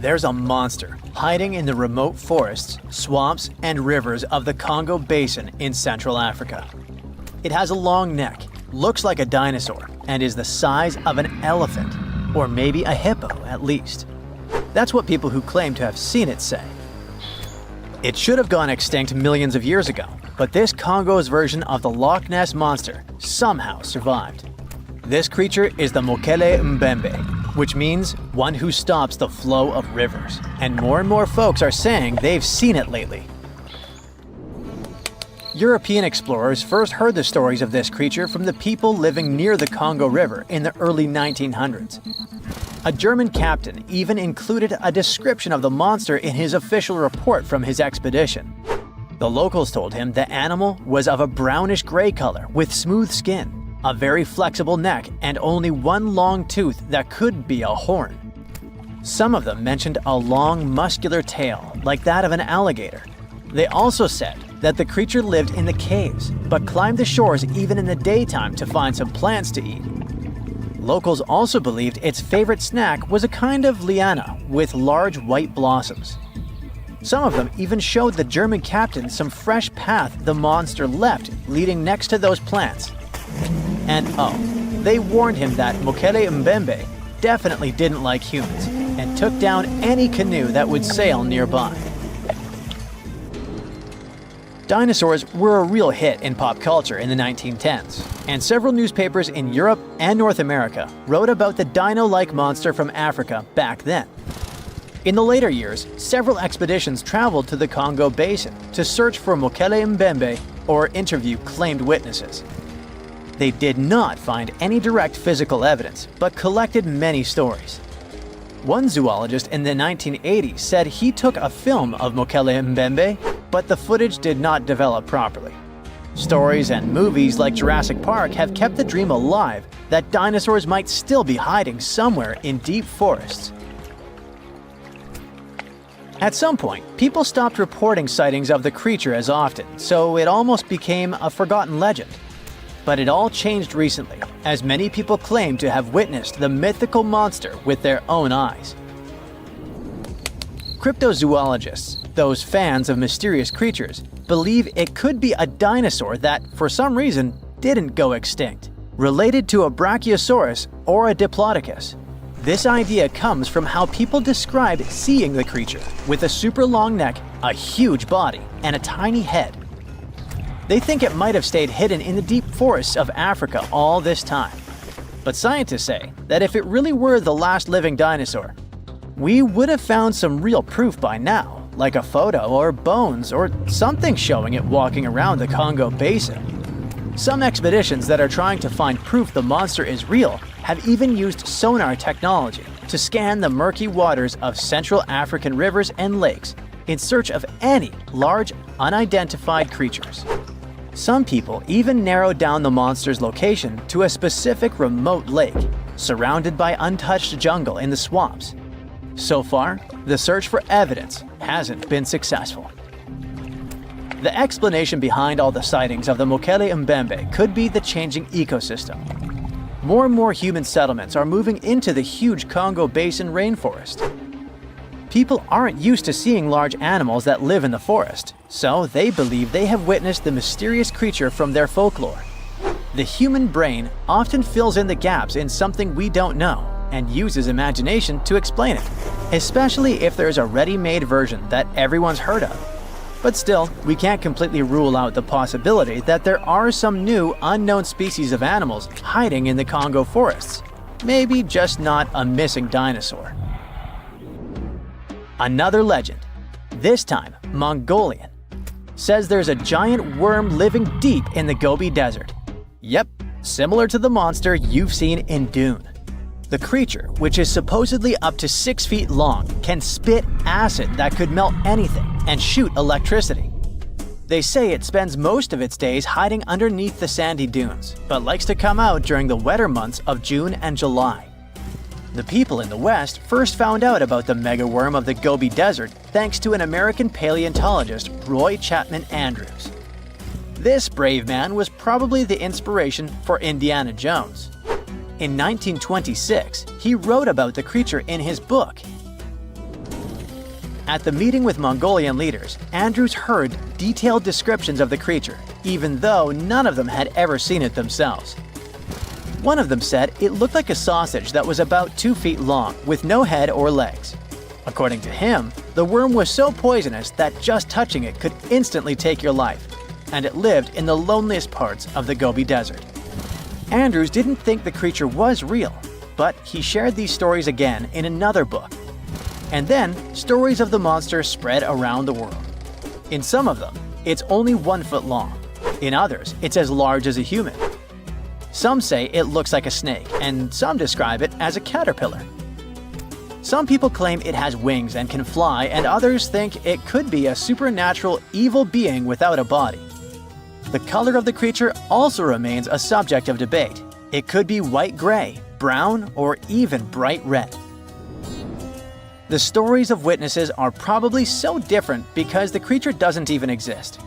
there's a monster hiding in the remote forests, swamps, and rivers of the Congo Basin in Central Africa. It has a long neck, looks like a dinosaur, and is the size of an elephant, or maybe a hippo at least. That's what people who claim to have seen it say. It should have gone extinct millions of years ago, but this Congo's version of the Loch Ness Monster somehow survived. This creature is the Mokele Mbembe, which means one who stops the flow of rivers, and more folks are saying they've seen it lately. European explorers first heard the stories of this creature from the people living near the Congo River in the early 1900s. A German captain even included a description of the monster in his official report from his expedition. The locals told him the animal was of a brownish-gray color with smooth skin, a very flexible neck, and only one long tooth that could be a horn. Some of them mentioned a long, muscular tail, like that of an alligator. They also said that the creature lived in the caves, but climbed the shores even in the daytime to find some plants to eat. Locals also believed its favorite snack was a kind of liana with large white blossoms. Some of them even showed the German captain some fresh path the monster left leading next to those plants. And they warned him that Mokele Mbembe definitely didn't like humans and took down any canoe that would sail nearby. Dinosaurs were a real hit in pop culture in the 1910s, and several newspapers in Europe and North America wrote about the dino-like monster from Africa back then. In the later years, several expeditions traveled to the Congo Basin to search for Mokele Mbembe or interview claimed witnesses. They did not find any direct physical evidence, but collected many stories. One zoologist in the 1980s said he took a film of Mokele Mbembe, but the footage did not develop properly. Stories and movies like Jurassic Park have kept the dream alive that dinosaurs might still be hiding somewhere in deep forests. At some point, people stopped reporting sightings of the creature as often, so it almost became a forgotten legend. But it all changed recently, as many people claim to have witnessed the mythical monster with their own eyes. Cryptozoologists, those fans of mysterious creatures, believe it could be a dinosaur that, for some reason, didn't go extinct, related to a brachiosaurus or a diplodocus. This idea comes from how people describe seeing the creature, with a super long neck, a huge body, and a tiny head. They think it might have stayed hidden in the deep forests of Africa all this time. But scientists say that if it really were the last living dinosaur, we would have found some real proof by now, like a photo or bones or something showing it walking around the Congo Basin. Some expeditions that are trying to find proof the monster is real have even used sonar technology to scan the murky waters of Central African rivers and lakes in search of any large, unidentified creatures. Some people even narrowed down the monster's location to a specific remote lake, surrounded by untouched jungle in the swamps. So far, the search for evidence hasn't been successful. The explanation behind all the sightings of the Mokele Mbembe could be the changing ecosystem. More and more human settlements are moving into the huge Congo Basin rainforest. People aren't used to seeing large animals that live in the forest, so they believe they have witnessed the mysterious creature from their folklore. The human brain often fills in the gaps in something we don't know and uses imagination to explain it, especially if there's a ready-made version that everyone's heard of. But still, we can't completely rule out the possibility that there are some new, unknown species of animals hiding in the Congo forests. Maybe just not a missing dinosaur. Another legend, this time Mongolian, says there's a giant worm living deep in the Gobi Desert. Yep, similar to the monster you've seen in Dune. The creature, which is supposedly up to 6 feet long, can spit acid that could melt anything and shoot electricity. They say it spends most of its days hiding underneath the sandy dunes, but likes to come out during the wetter months of June and July. The people in the West first found out about the megaworm of the Gobi Desert thanks to an American paleontologist, Roy Chapman Andrews. This brave man was probably the inspiration for Indiana Jones. In 1926, he wrote about the creature in his book. At the meeting with Mongolian leaders, Andrews heard detailed descriptions of the creature, even though none of them had ever seen it themselves. One of them said it looked like a sausage that was about 2 feet long, with no head or legs. According to him, the worm was so poisonous that just touching it could instantly take your life, and it lived in the loneliest parts of the Gobi Desert. Andrews didn't think the creature was real, but he shared these stories again in another book. And then, stories of the monster spread around the world. In some of them, it's only 1 foot long. In others, it's as large as a human. Some say it looks like a snake, and some describe it as a caterpillar. Some people claim it has wings and can fly, and others think it could be a supernatural evil being without a body. The color of the creature also remains a subject of debate. It could be white-gray, brown, or even bright red. The stories of witnesses are probably so different because the creature doesn't even exist.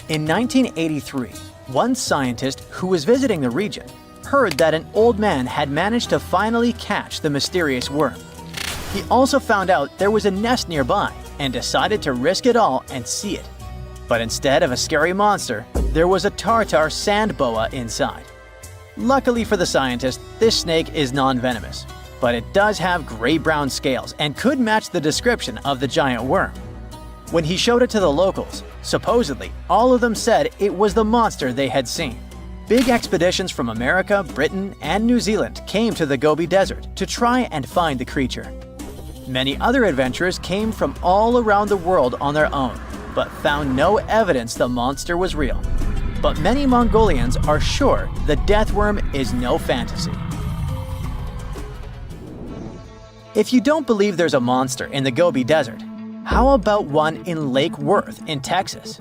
In 1983, one scientist who was visiting the region heard that an old man had managed to finally catch the mysterious worm. He also found out there was a nest nearby and decided to risk it all and see it. But instead of a scary monster, there was a tartar sand boa inside. Luckily for the scientist, this snake is non-venomous, but it does have gray-brown scales and could match the description of the giant worm. When he showed it to the locals, supposedly all of them said it was the monster they had seen. Big expeditions from America, Britain, and New Zealand came to the Gobi Desert to try and find the creature. Many other adventurers came from all around the world on their own, but found no evidence the monster was real. But many Mongolians are sure the death worm is no fantasy. If you don't believe there's a monster in the Gobi Desert, how about one in Lake Worth in Texas?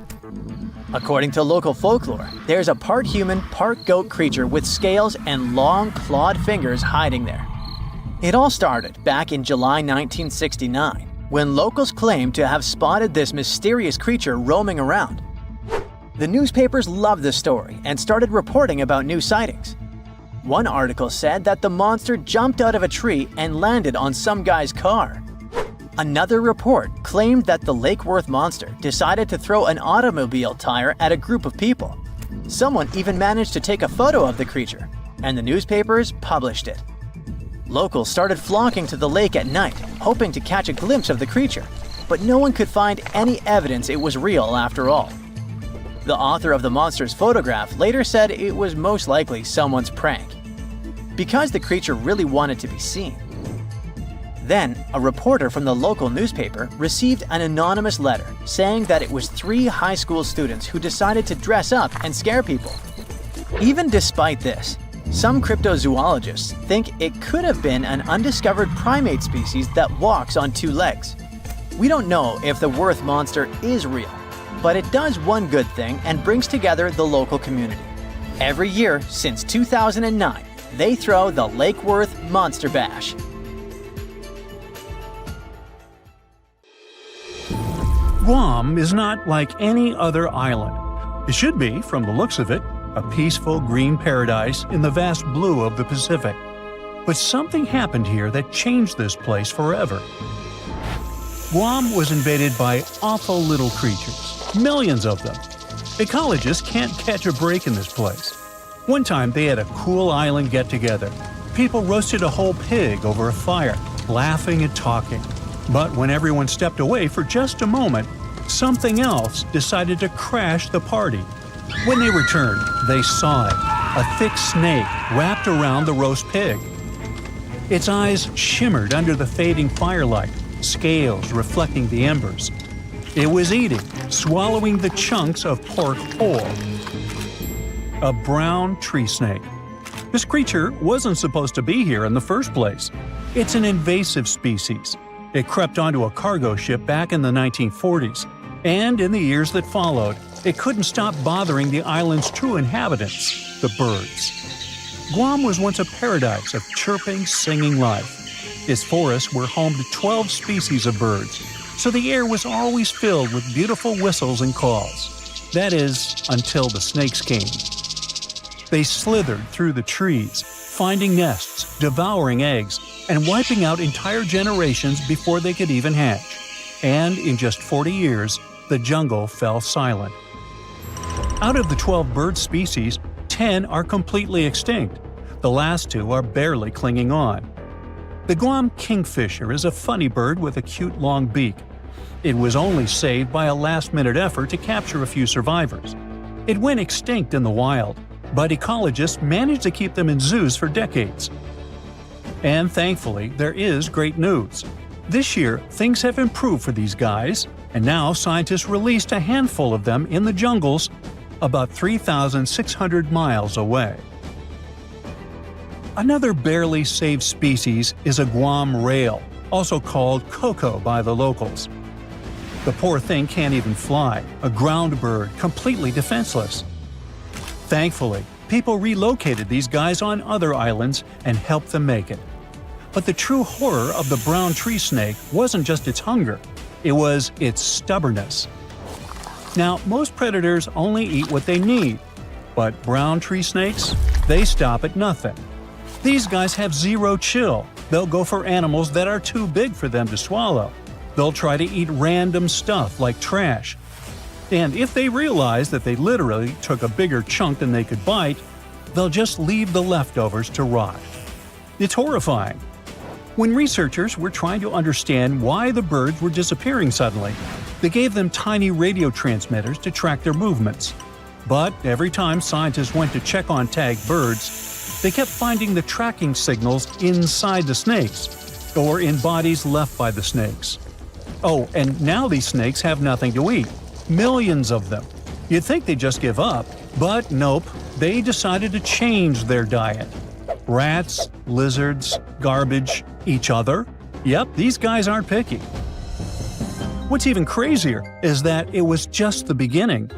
According to local folklore, there's a part human, part goat creature with scales and long clawed fingers hiding there. It all started back in July 1969, when locals claimed to have spotted this mysterious creature roaming around. The newspapers loved the story and started reporting about new sightings. One article said that the monster jumped out of a tree and landed on some guy's car. Another report claimed that the Lake Worth monster decided to throw an automobile tire at a group of people. Someone even managed to take a photo of the creature, and the newspapers published it. Locals started flocking to the lake at night, hoping to catch a glimpse of the creature, but no one could find any evidence it was real after all. The author of the monster's photograph later said it was most likely someone's prank, because the creature really wanted to be seen. Then, a reporter from the local newspaper received an anonymous letter saying that it was 3 high school students who decided to dress up and scare people. Even despite this, some cryptozoologists think it could have been an undiscovered primate species that walks on 2 legs. We don't know if the Worth monster is real, but it does one good thing and brings together the local community. Every year since 2009, they throw the Lake Worth Monster Bash. Guam is not like any other island. It should be, from the looks of it, a peaceful green paradise in the vast blue of the Pacific. But something happened here that changed this place forever. Guam was invaded by awful little creatures, millions of them. Ecologists can't catch a break in this place. One time they had a cool island get-together. People roasted a whole pig over a fire, laughing and talking. But when everyone stepped away for just a moment, something else decided to crash the party. When they returned, they saw it, a thick snake wrapped around the roast pig. Its eyes shimmered under the fading firelight, scales reflecting the embers. It was eating, swallowing the chunks of pork whole. A brown tree snake. This creature wasn't supposed to be here in the first place. It's an invasive species. It crept onto a cargo ship back in the 1940s, and in the years that followed, it couldn't stop bothering the island's true inhabitants, the birds. Guam was once a paradise of chirping, singing life. Its forests were home to 12 species of birds, so the air was always filled with beautiful whistles and calls. That is, until the snakes came. They slithered through the trees, finding nests, devouring eggs, and wiping out entire generations before they could even hatch. and in just 40 years, the jungle fell silent. Out of the 12 bird species, 10 are completely extinct. The last 2 are barely clinging on. The Guam kingfisher is a funny bird with a cute long beak. It was only saved by a last-minute effort to capture a few survivors. It went extinct in the wild, but ecologists managed to keep them in zoos for decades. And thankfully, there is great news. This year, things have improved for these guys, and now scientists released a handful of them in the jungles about 3,600 miles away. Another barely saved species is a Guam rail, also called Coco by the locals. The poor thing can't even fly, a ground bird completely defenseless. Thankfully, people relocated these guys on other islands and helped them make it. But the true horror of the brown tree snake wasn't just its hunger, it was its stubbornness. Now, most predators only eat what they need, but brown tree snakes, they stop at nothing. These guys have zero chill. They'll go for animals that are too big for them to swallow. They'll try to eat random stuff like trash. And if they realize that they literally took a bigger chunk than they could bite, they'll just leave the leftovers to rot. It's horrifying. When researchers were trying to understand why the birds were disappearing suddenly, they gave them tiny radio transmitters to track their movements. But every time scientists went to check on tagged birds, they kept finding the tracking signals inside the snakes, or in bodies left by the snakes. Oh, and now these snakes have nothing to eat. Millions of them. You'd think they'd just give up, but nope, they decided to change their diet. Rats, lizards, garbage, each other. Yep, these guys aren't picky. What's even crazier is that it was just the beginning.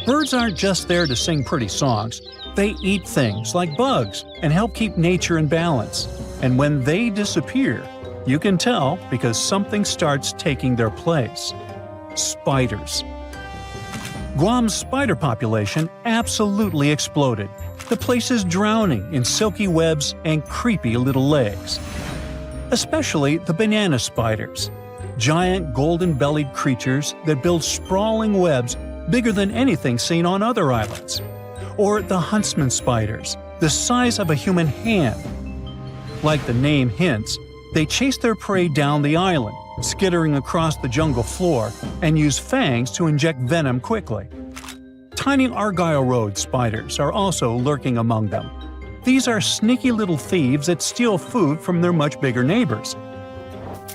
Birds aren't just there to sing pretty songs. They eat things like bugs and help keep nature in balance. And when they disappear, you can tell because something starts taking their place. Spiders. Guam's spider population absolutely exploded. The place is drowning in silky webs and creepy little legs. Especially the banana spiders. Giant golden-bellied creatures that build sprawling webs bigger than anything seen on other islands. Or the huntsman spiders, the size of a human hand. Like the name hints, they chase their prey down the island, skittering across the jungle floor, and use fangs to inject venom quickly. Tiny Argyle Road spiders are also lurking among them. These are sneaky little thieves that steal food from their much bigger neighbors.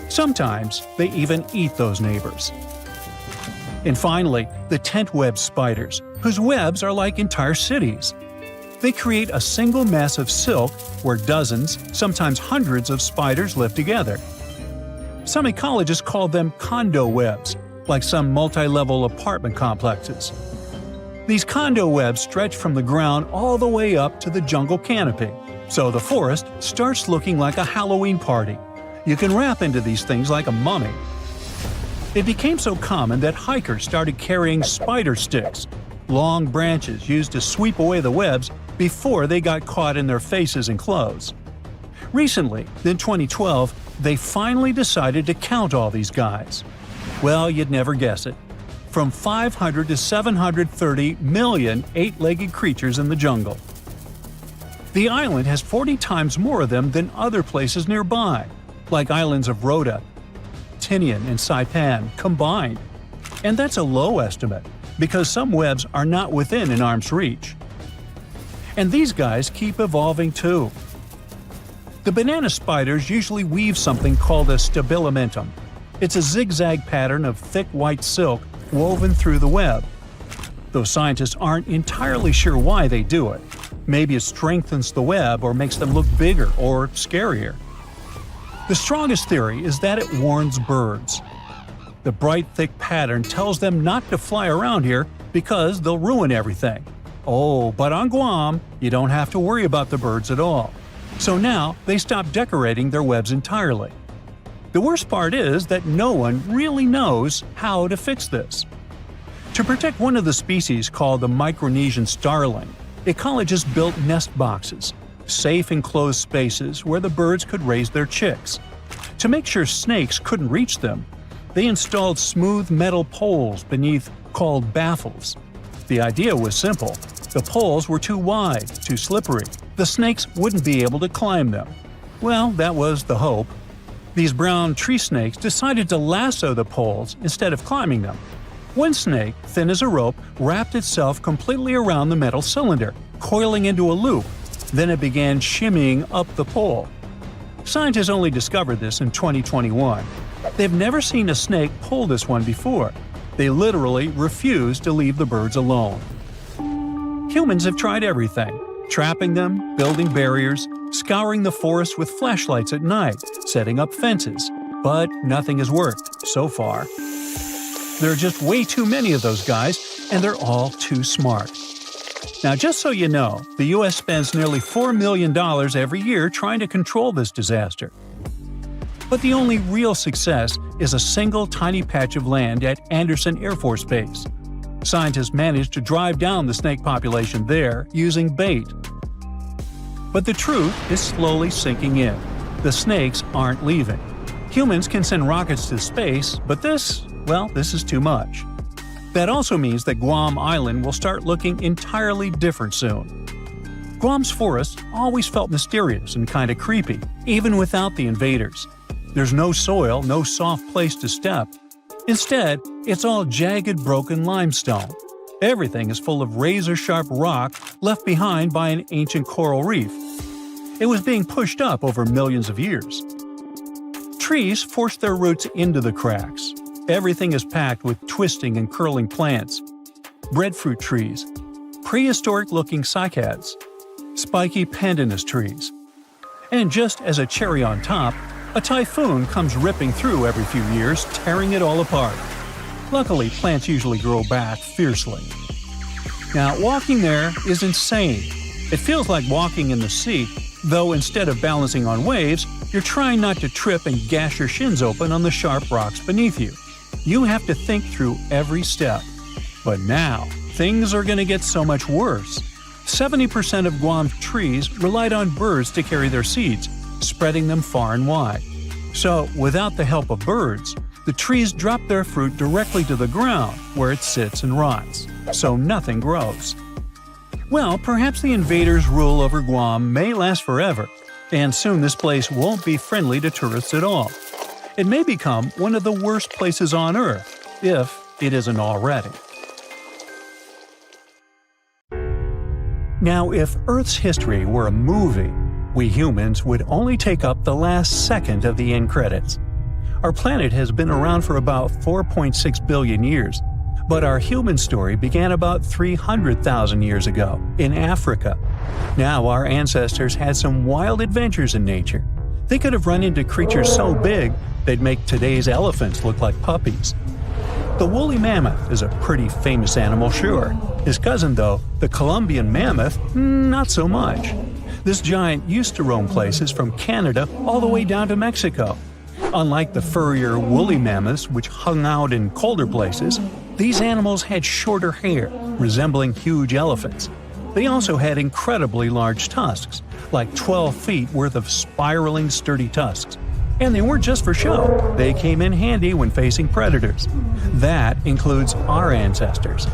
Sometimes they even eat those neighbors. And finally, the tent web spiders, whose webs are like entire cities. They create a single mass of silk where dozens, sometimes hundreds of spiders live together. Some ecologists call them condo webs, like some multi-level apartment complexes. These condo webs stretch from the ground all the way up to the jungle canopy, so the forest starts looking like a Halloween party. You can wrap into these things like a mummy. It became so common that hikers started carrying spider sticks, long branches used to sweep away the webs before they got caught in their faces and clothes. Recently, in 2012, they finally decided to count all these guys. Well, you'd never guess it. From 500 to 730 million eight-legged creatures in the jungle. The island has 40 times more of them than other places nearby, like islands of Rota, Tinian, and Saipan combined. And that's a low estimate, because some webs are not within an arm's reach. And these guys keep evolving too. The banana spiders usually weave something called a stabilimentum. It's a zigzag pattern of thick white silk woven through the web. Though scientists aren't entirely sure why they do it. Maybe it strengthens the web or makes them look bigger or scarier. The strongest theory is that it warns birds. The bright, thick pattern tells them not to fly around here because they'll ruin everything. Oh, but on Guam, you don't have to worry about the birds at all. So now they stop decorating their webs entirely. The worst part is that no one really knows how to fix this. To protect one of the species called the Micronesian starling, ecologists built nest boxes, safe enclosed spaces where the birds could raise their chicks. To make sure snakes couldn't reach them, they installed smooth metal poles beneath called baffles. The idea was simple. The poles were too wide, too slippery. The snakes wouldn't be able to climb them. Well, that was the hope. These brown tree snakes decided to lasso the poles instead of climbing them. One snake, thin as a rope, wrapped itself completely around the metal cylinder, coiling into a loop. Then it began shimmying up the pole. Scientists only discovered this in 2021. They've never seen a snake pull this one before. They literally refuse to leave the birds alone. Humans have tried everything: trapping them, building barriers, scouring the forest with flashlights at night, setting up fences. But nothing has worked, so far. There are just way too many of those guys, and they're all too smart. Now, just so you know, the U.S. spends nearly $4 million every year trying to control this disaster. But the only real success is a single tiny patch of land at Andersen Air Force Base. Scientists managed to drive down the snake population there using bait. But the truth is slowly sinking in. The snakes aren't leaving. Humans can send rockets to space, but this is too much. That also means that Guam Island will start looking entirely different soon. Guam's forests always felt mysterious and kind of creepy, even without the invaders. There's no soil, no soft place to step. Instead, it's all jagged, broken limestone. Everything is full of razor-sharp rock left behind by an ancient coral reef. It was being pushed up over millions of years. Trees force their roots into the cracks. Everything is packed with twisting and curling plants. Breadfruit trees, prehistoric-looking cycads, spiky pandanus trees. And just as a cherry on top, a typhoon comes ripping through every few years, tearing it all apart. Luckily, plants usually grow back fiercely. Now, walking there is insane. It feels like walking in the sea, though instead of balancing on waves, you're trying not to trip and gash your shins open on the sharp rocks beneath you. You have to think through every step. But now, things are going to get so much worse. 70% of Guam's trees relied on birds to carry their seeds, spreading them far and wide. So, without the help of birds, the trees drop their fruit directly to the ground, where it sits and rots. So nothing grows. Well, perhaps the invaders' rule over Guam may last forever, and soon this place won't be friendly to tourists at all. It may become one of the worst places on Earth, if it isn't already. Now, if Earth's history were a movie, we humans would only take up the last second of the end credits. Our planet has been around for about 4.6 billion years, but our human story began about 300,000 years ago, in Africa. Now our ancestors had some wild adventures in nature. They could have run into creatures so big they'd make today's elephants look like puppies. The woolly mammoth is a pretty famous animal, sure. His cousin, though, the Columbian mammoth, not so much. This giant used to roam places from Canada all the way down to Mexico. Unlike the furrier woolly mammoths, which hung out in colder places, these animals had shorter hair, resembling huge elephants. They also had incredibly large tusks, like 12 feet worth of spiraling, sturdy tusks. And they weren't just for show, they came in handy when facing predators. That includes our ancestors.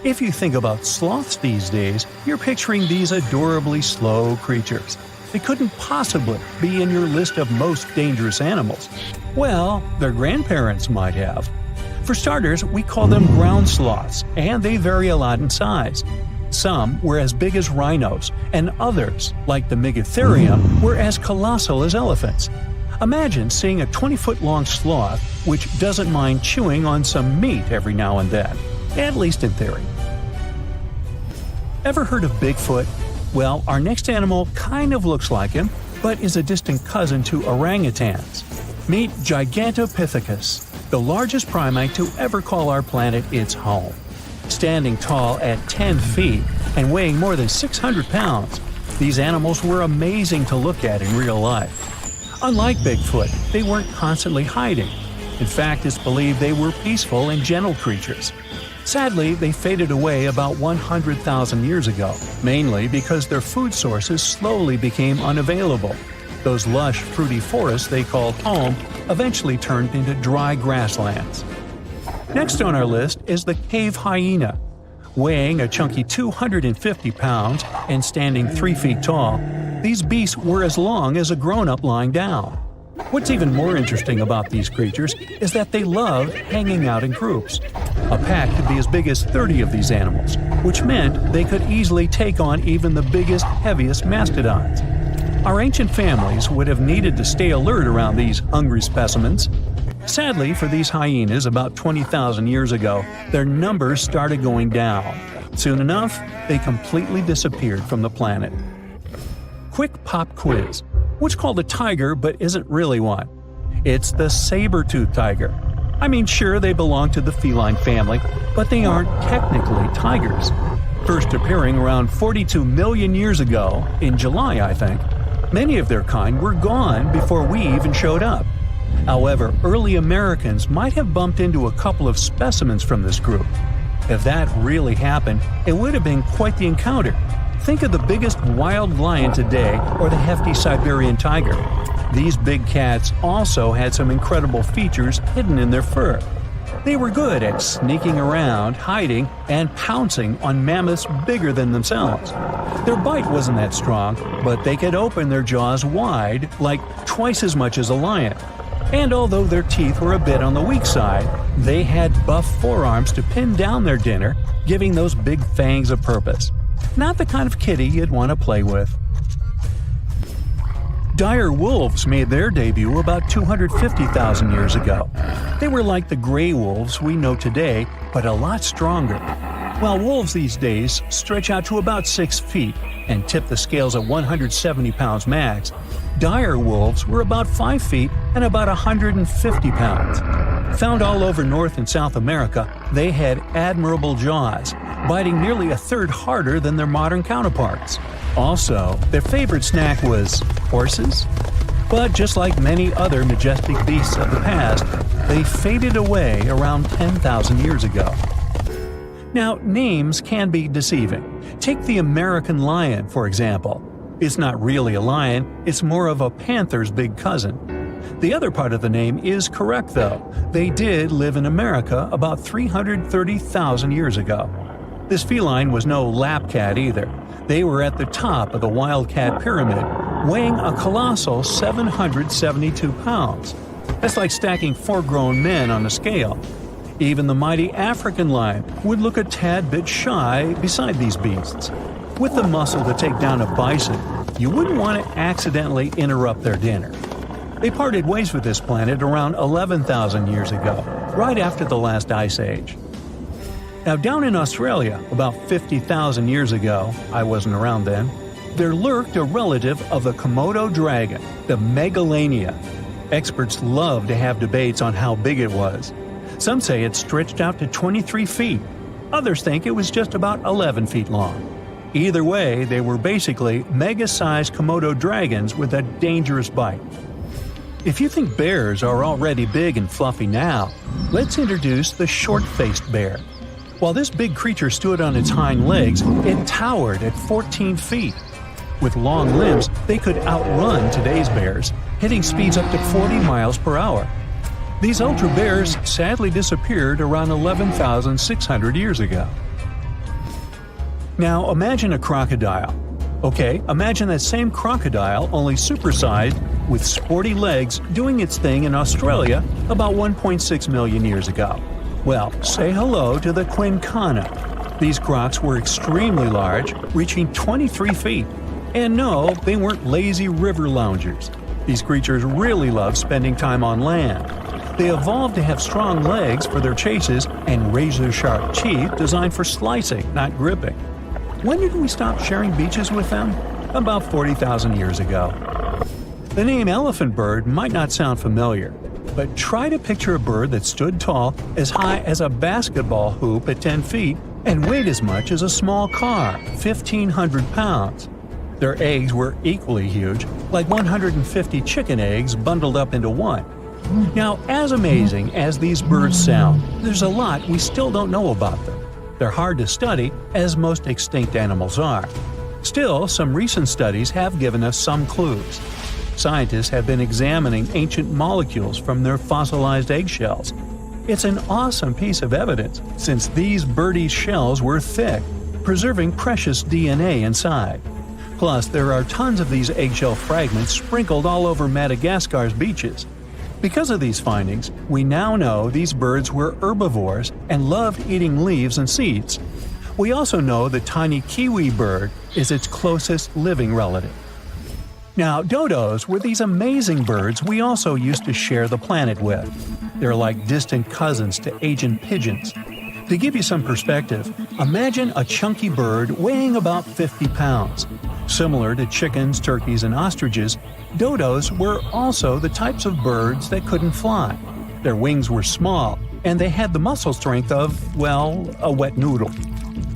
If you think about sloths these days, you're picturing these adorably slow creatures. They couldn't possibly be in your list of most dangerous animals. Well, their grandparents might have. For starters, we call them ground sloths, and they vary a lot in size. Some were as big as rhinos, and others, like the Megatherium, were as colossal as elephants. Imagine seeing a 20-foot-long sloth which doesn't mind chewing on some meat every now and then, at least in theory. Ever heard of Bigfoot? Well, our next animal kind of looks like him, but is a distant cousin to orangutans. Meet Gigantopithecus, the largest primate to ever call our planet its home. Standing tall at 10 feet and weighing more than 600 pounds, these animals were amazing to look at in real life. Unlike Bigfoot, they weren't constantly hiding. In fact, it's believed they were peaceful and gentle creatures. Sadly, they faded away about 100,000 years ago, mainly because their food sources slowly became unavailable. Those lush, fruity forests they called home eventually turned into dry grasslands. Next on our list is the cave hyena. Weighing a chunky 250 pounds and standing 3 feet tall, these beasts were as long as a grown-up lying down. What's even more interesting about these creatures is that they love hanging out in groups. A pack could be as big as 30 of these animals, which meant they could easily take on even the biggest, heaviest mastodons. Our ancient families would have needed to stay alert around these hungry specimens. Sadly for these hyenas, about 20,000 years ago, their numbers started going down. Soon enough, they completely disappeared from the planet. Quick pop quiz. What's called a tiger but isn't really one? It's the saber-toothed tiger. I mean, sure, they belong to the feline family, but they aren't technically tigers. First appearing around 42 million years ago, in July, I think, many of their kind were gone before we even showed up. However, early Americans might have bumped into a couple of specimens from this group. If that really happened, it would have been quite the encounter. Think of the biggest wild lion today or the hefty Siberian tiger. These big cats also had some incredible features hidden in their fur. They were good at sneaking around, hiding, and pouncing on mammoths bigger than themselves. Their bite wasn't that strong, but they could open their jaws wide, like twice as much as a lion. And although their teeth were a bit on the weak side, they had buff forearms to pin down their dinner, giving those big fangs a purpose. Not the kind of kitty you'd want to play with. Dire wolves made their debut about 250,000 years ago. They were like the gray wolves we know today, but a lot stronger. While wolves these days stretch out to about 6 feet and tip the scales at 170 pounds max, dire wolves were about 5 feet and about 150 pounds. Found all over North and South America, they had admirable jaws, biting nearly a third harder than their modern counterparts. Also, their favorite snack was horses. But just like many other majestic beasts of the past, they faded away around 10,000 years ago. Now, names can be deceiving. Take the American lion, for example. It's not really a lion, it's more of a panther's big cousin. The other part of the name is correct, though. They did live in America about 330,000 years ago. This feline was no lap cat either. They were at the top of the wildcat pyramid, weighing a colossal 772 pounds. That's like stacking 4 grown men on a scale. Even the mighty African lion would look a tad bit shy beside these beasts. With the muscle to take down a bison, you wouldn't want to accidentally interrupt their dinner. They parted ways with this planet around 11,000 years ago, right after the last ice age. Now, down in Australia, about 50,000 years ago, I wasn't around then, there lurked a relative of the Komodo dragon, the Megalania. Experts love to have debates on how big it was. Some say it stretched out to 23 feet. Others think it was just about 11 feet long. Either way, they were basically mega-sized Komodo dragons with a dangerous bite. If you think bears are already big and fluffy now, let's introduce the short-faced bear. While this big creature stood on its hind legs, it towered at 14 feet. With long limbs, they could outrun today's bears, hitting speeds up to 40 miles per hour. These ultra bears sadly disappeared around 11,600 years ago. Now imagine a crocodile. Okay, imagine that same crocodile, only supersized, with sporty legs, doing its thing in Australia about 1.6 million years ago. Well, say hello to the quincana. These crocs were extremely large, reaching 23 feet. And no, they weren't lazy river loungers. These creatures really love spending time on land. They evolved to have strong legs for their chases and razor-sharp teeth designed for slicing, not gripping. When did we stop sharing beaches with them? About 40,000 years ago. The name elephant bird might not sound familiar, but try to picture a bird that stood tall as high as a basketball hoop at 10 feet and weighed as much as a small car, 1,500 pounds. Their eggs were equally huge, like 150 chicken eggs bundled up into one. Now, as amazing as these birds sound, there's a lot we still don't know about them. They're hard to study, as most extinct animals are. Still, some recent studies have given us some clues. Scientists have been examining ancient molecules from their fossilized eggshells. It's an awesome piece of evidence, since these birdies' shells were thick, preserving precious DNA inside. Plus, there are tons of these eggshell fragments sprinkled all over Madagascar's beaches. Because of these findings, we now know these birds were herbivores and loved eating leaves and seeds. We also know the tiny kiwi bird is its closest living relative. Now, dodos were these amazing birds we also used to share the planet with. They're like distant cousins to ancient pigeons. To give you some perspective, imagine a chunky bird weighing about 50 pounds. Similar to chickens, turkeys, and ostriches, dodos were also the types of birds that couldn't fly. Their wings were small, and they had the muscle strength of, well, a wet noodle.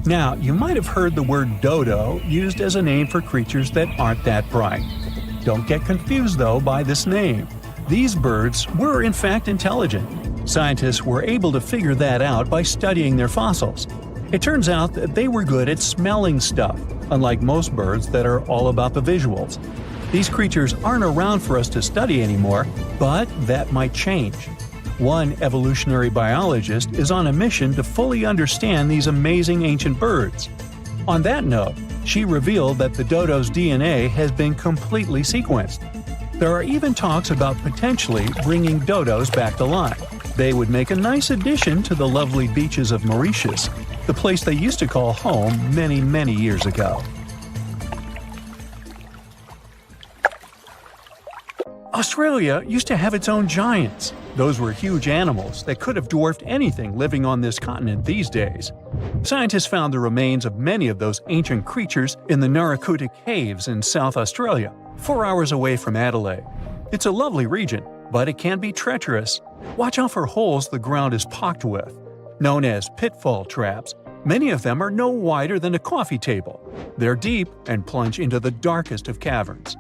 Now, you might have heard the word dodo used as a name for creatures that aren't that bright. Don't get confused, though, by this name. These birds were in fact intelligent. Scientists were able to figure that out by studying their fossils. It turns out that they were good at smelling stuff, unlike most birds that are all about the visuals. These creatures aren't around for us to study anymore, but that might change. One evolutionary biologist is on a mission to fully understand these amazing ancient birds. On that note, she revealed that the dodo's DNA has been completely sequenced. There are even talks about potentially bringing dodos back to life. They would make a nice addition to the lovely beaches of Mauritius, the place they used to call home many years ago. Australia used to have its own giants. Those were huge animals that could have dwarfed anything living on this continent these days. Scientists found the remains of many of those ancient creatures in the Narracuta Caves in South Australia, 4 hours away from Adelaide. It's a lovely region, but it can be treacherous. Watch out for holes the ground is pocked with. Known as pitfall traps, many of them are no wider than a coffee table. They're deep and plunge into the darkest of caverns.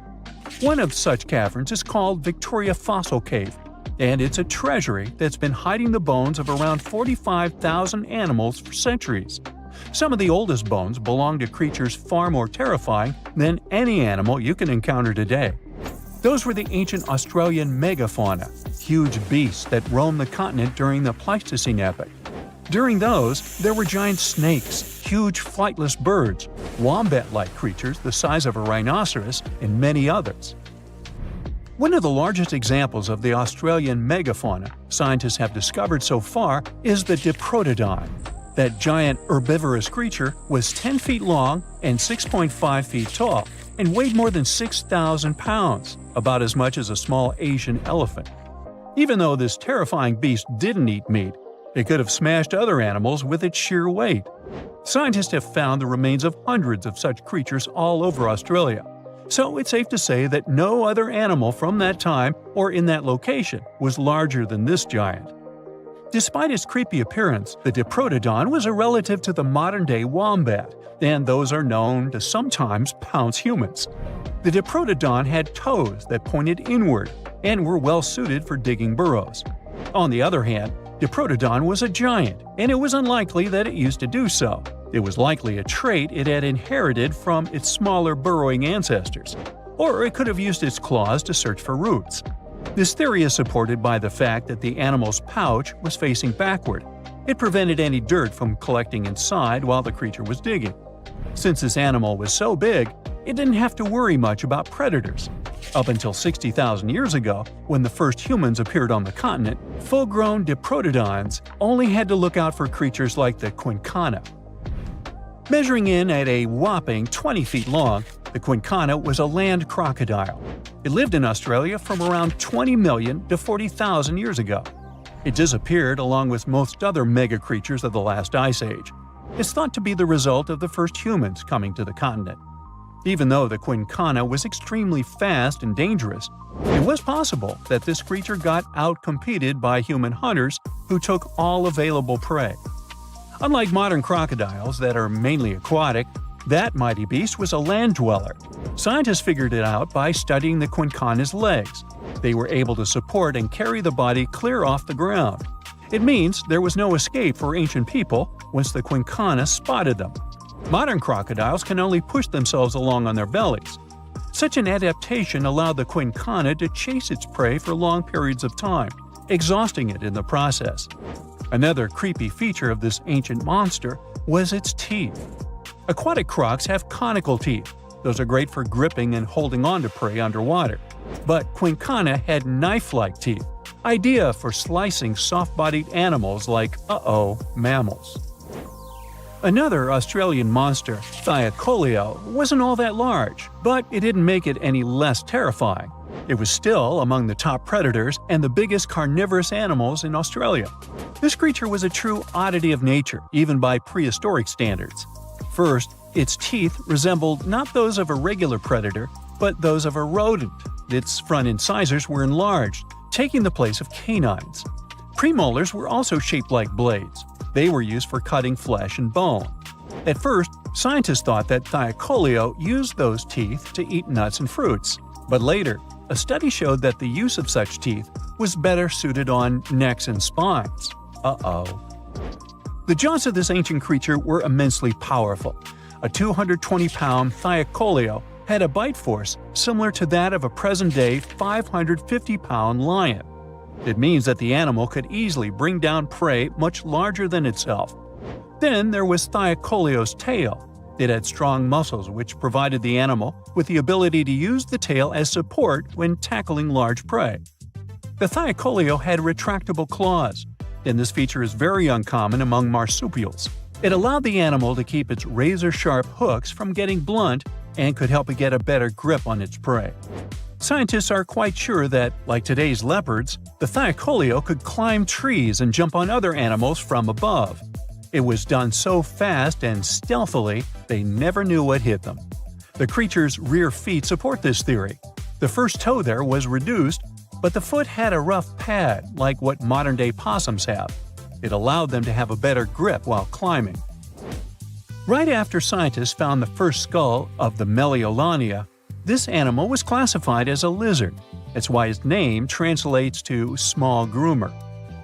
One of such caverns is called Victoria Fossil Cave, and it's a treasury that's been hiding the bones of around 45,000 animals for centuries. Some of the oldest bones belong to creatures far more terrifying than any animal you can encounter today. Those were the ancient Australian megafauna, huge beasts that roamed the continent during the Pleistocene epoch. During those, there were giant snakes, huge flightless birds, wombat-like creatures the size of a rhinoceros, and many others. One of the largest examples of the Australian megafauna scientists have discovered so far is the Diprotodon. That giant herbivorous creature was 10 feet long and 6.5 feet tall, and weighed more than 6,000 pounds, about as much as a small Asian elephant. Even though this terrifying beast didn't eat meat, it could have smashed other animals with its sheer weight. Scientists have found the remains of hundreds of such creatures all over Australia, so it's safe to say that no other animal from that time or in that location was larger than this giant. Despite its creepy appearance, the Diprotodon was a relative to the modern-day wombat, and those are known to sometimes pounce humans. The Diprotodon had toes that pointed inward and were well suited for digging burrows. On the other hand, Diprotodon was a giant, and it was unlikely that it used to do so. It was likely a trait it had inherited from its smaller burrowing ancestors, or it could have used its claws to search for roots. This theory is supported by the fact that the animal's pouch was facing backward. It prevented any dirt from collecting inside while the creature was digging. Since this animal was so big, it didn't have to worry much about predators. Up until 60,000 years ago, when the first humans appeared on the continent, full-grown Diprotodons only had to look out for creatures like the quincana. Measuring in at a whopping 20 feet long, the quincana was a land crocodile. It lived in Australia from around 20 million to 40,000 years ago. It disappeared along with most other mega creatures of the last ice age. It's thought to be the result of the first humans coming to the continent. Even though the quincana was extremely fast and dangerous, it was possible that this creature got out-competed by human hunters who took all available prey. Unlike modern crocodiles that are mainly aquatic, that mighty beast was a land dweller. Scientists figured it out by studying the quincana's legs. They were able to support and carry the body clear off the ground. It means there was no escape for ancient people once the quincana spotted them. Modern crocodiles can only push themselves along on their bellies. Such an adaptation allowed the quincana to chase its prey for long periods of time, exhausting it in the process. Another creepy feature of this ancient monster was its teeth. Aquatic crocs have conical teeth. Those are great for gripping and holding on to prey underwater. But quincana had knife-like teeth, ideal for slicing soft-bodied animals like, mammals. Another Australian monster, Thylacoleo, wasn't all that large, but it didn't make it any less terrifying. It was still among the top predators and the biggest carnivorous animals in Australia. This creature was a true oddity of nature, even by prehistoric standards. First, its teeth resembled not those of a regular predator, but those of a rodent. Its front incisors were enlarged, taking the place of canines. Premolars were also shaped like blades. They were used for cutting flesh and bone. At first, scientists thought that Thylacoleo used those teeth to eat nuts and fruits. But later, a study showed that the use of such teeth was better suited on necks and spines. The jaws of this ancient creature were immensely powerful. A 220-pound Thylacoleo had a bite force similar to that of a present-day 550-pound lion. It means that the animal could easily bring down prey much larger than itself. Then there was Thylacoleo's tail. It had strong muscles which provided the animal with the ability to use the tail as support when tackling large prey. The Thylacoleo had retractable claws, and this feature is very uncommon among marsupials. It allowed the animal to keep its razor-sharp hooks from getting blunt and could help it get a better grip on its prey. Scientists are quite sure that, like today's leopards, the Thylacoleo could climb trees and jump on other animals from above. It was done so fast and stealthily, they never knew what hit them. The creature's rear feet support this theory. The first toe there was reduced, but the foot had a rough pad like what modern-day possums have. It allowed them to have a better grip while climbing. Right after scientists found the first skull of the Meliolania, this animal was classified as a lizard. That's why its name translates to small groomer.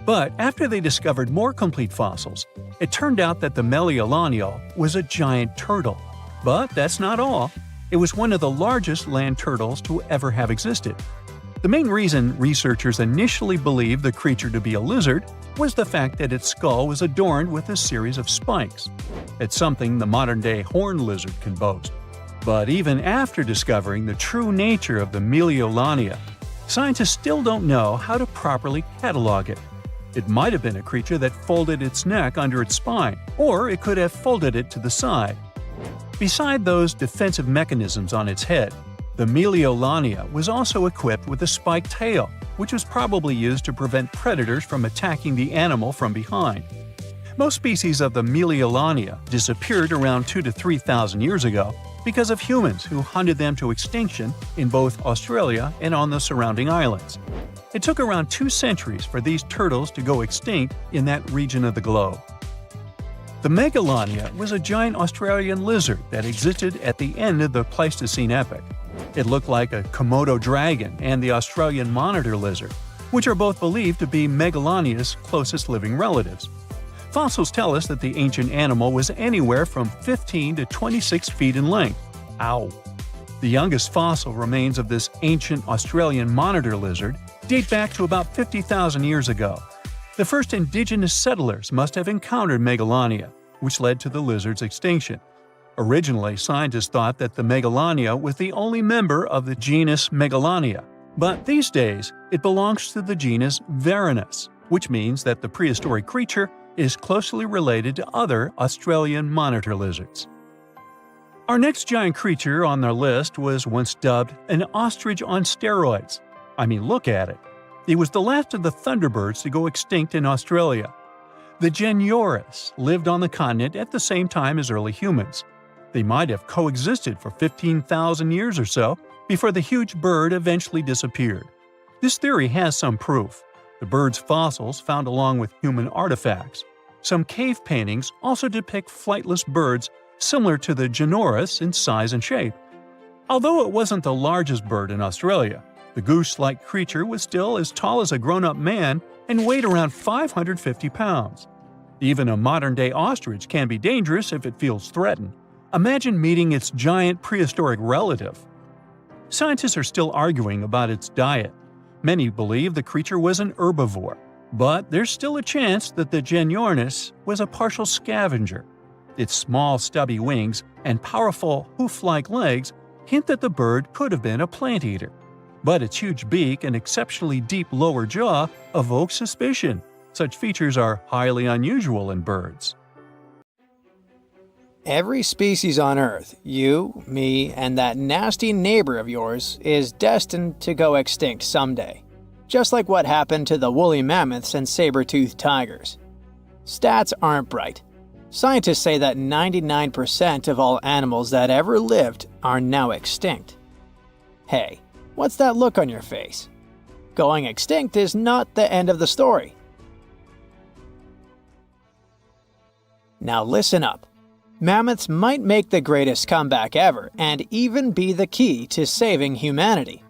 But after they discovered more complete fossils, it turned out that the Meliolania was a giant turtle. But that's not all. It was one of the largest land turtles to ever have existed. The main reason researchers initially believed the creature to be a lizard was the fact that its skull was adorned with a series of spikes. It's something the modern-day horned lizard can boast. But even after discovering the true nature of the Meliolania, scientists still don't know how to properly catalog it. It might have been a creature that folded its neck under its spine, or it could have folded it to the side. Beside those defensive mechanisms on its head, the Meliolania was also equipped with a spiked tail, which was probably used to prevent predators from attacking the animal from behind. Most species of the Meliolania disappeared around 2,000 to 3,000 years ago because of humans who hunted them to extinction in both Australia and on the surrounding islands. It took around 2 centuries for these turtles to go extinct in that region of the globe. The Megalania was a giant Australian lizard that existed at the end of the Pleistocene epoch. It looked like a Komodo dragon and the Australian monitor lizard, which are both believed to be Megalania's closest living relatives. Fossils tell us that the ancient animal was anywhere from 15 to 26 feet in length. Ow! The youngest fossil remains of this ancient Australian monitor lizard date back to about 50,000 years ago. The first indigenous settlers must have encountered Megalania, which led to the lizard's extinction. Originally, scientists thought that the Megalania was the only member of the genus Megalania, but these days it belongs to the genus Varanus, which means that the prehistoric creature is closely related to other Australian monitor lizards. Our next giant creature on our list was once dubbed an ostrich on steroids. I mean, look at it. It was the last of the thunderbirds to go extinct in Australia. The Genyorus lived on the continent at the same time as early humans. They might have coexisted for 15,000 years or so before the huge bird eventually disappeared. This theory has some proof. The bird's fossils found along with human artifacts. Some cave paintings also depict flightless birds similar to the Genyorus in size and shape. Although it wasn't the largest bird in Australia, the goose-like creature was still as tall as a grown-up man and weighed around 550 pounds. Even a modern-day ostrich can be dangerous if it feels threatened. Imagine meeting its giant prehistoric relative. Scientists are still arguing about its diet. Many believe the creature was an herbivore, but there's still a chance that the Genyornis was a partial scavenger. Its small, stubby wings and powerful hoof-like legs hint that the bird could have been a plant eater. But its huge beak and exceptionally deep lower jaw evoke suspicion. Such features are highly unusual in birds. Every species on Earth, you, me, and that nasty neighbor of yours, is destined to go extinct someday. Just like what happened to the woolly mammoths and saber-toothed tigers. Stats aren't bright. Scientists say that 99% of all animals that ever lived are now extinct. Hey, what's that look on your face? Going extinct is not the end of the story. Now listen up. Mammoths might make the greatest comeback ever and even be the key to saving humanity.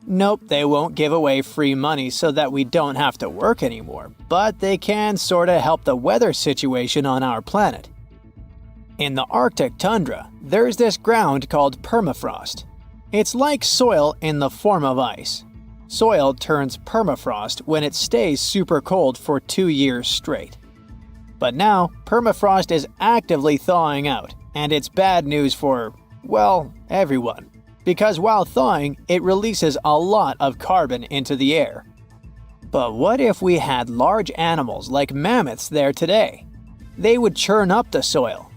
Nope, they won't give away free money so that we don't have to work anymore, but they can sorta help the weather situation on our planet. In the Arctic tundra, there's this ground called permafrost. It's like soil in the form of ice. Soil turns permafrost when it stays super cold for 2 years straight. But now, permafrost is actively thawing out, and it's bad news for, well, everyone. Because while thawing, it releases a lot of carbon into the air. But what if we had large animals like mammoths there today? They would churn up the soil.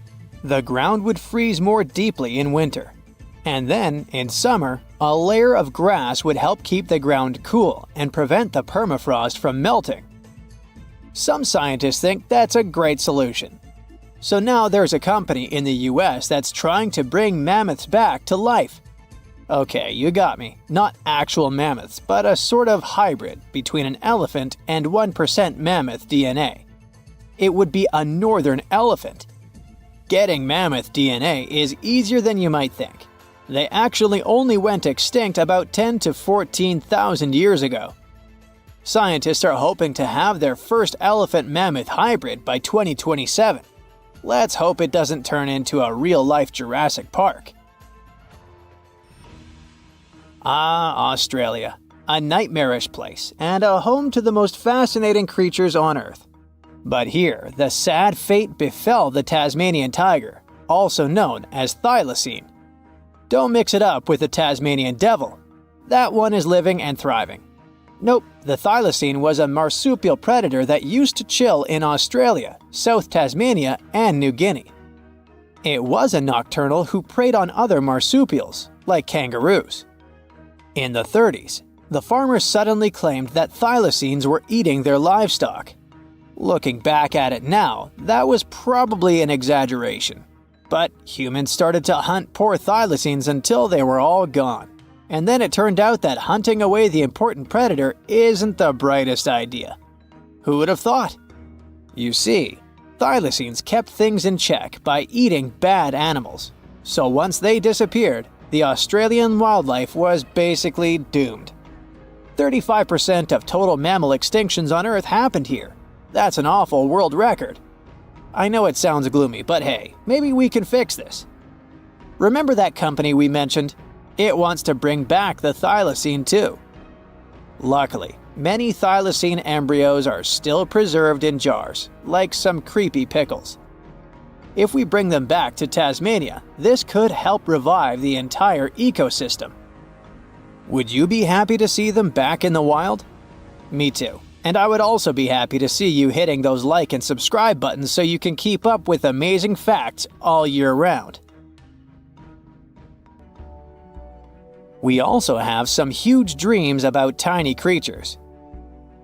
The ground would freeze more deeply in winter. And then, in summer, a layer of grass would help keep the ground cool and prevent the permafrost from melting. Some scientists think that's a great solution. So now there's a company in the US that's trying to bring mammoths back to life. Okay, you got me. Not actual mammoths, but a sort of hybrid between an elephant and 1% mammoth DNA. It would be a northern elephant. Getting mammoth DNA is easier than you might think. They actually only went extinct about 10 to 14,000 years ago. Scientists are hoping to have their first elephant-mammoth hybrid by 2027. Let's hope it doesn't turn into a real-life Jurassic Park. Ah, Australia. A nightmarish place and a home to the most fascinating creatures on Earth. But here, the sad fate befell the Tasmanian tiger, also known as thylacine. Don't mix it up with the Tasmanian devil. That one is living and thriving. Nope, the thylacine was a marsupial predator that used to chill in Australia, South Tasmania, and New Guinea. It was a nocturnal who preyed on other marsupials, like kangaroos. In the 30s, the farmers suddenly claimed that thylacines were eating their livestock. Looking back at it now, that was probably an exaggeration. But humans started to hunt poor thylacines until they were all gone. And then it turned out that hunting away the important predator isn't the brightest idea. Who would have thought? You see, thylacines kept things in check by eating bad animals. So once they disappeared, the Australian wildlife was basically doomed. 35% of total mammal extinctions on Earth happened here. That's an awful world record. I know it sounds gloomy, but hey, maybe we can fix this. Remember that company we mentioned? It wants to bring back the thylacine too. Luckily, many thylacine embryos are still preserved in jars, like some creepy pickles. If we bring them back to Tasmania, this could help revive the entire ecosystem. Would you be happy to see them back in the wild? Me too. And I would also be happy to see you hitting those like and subscribe buttons so you can keep up with amazing facts all year round. We also have some huge dreams about tiny creatures.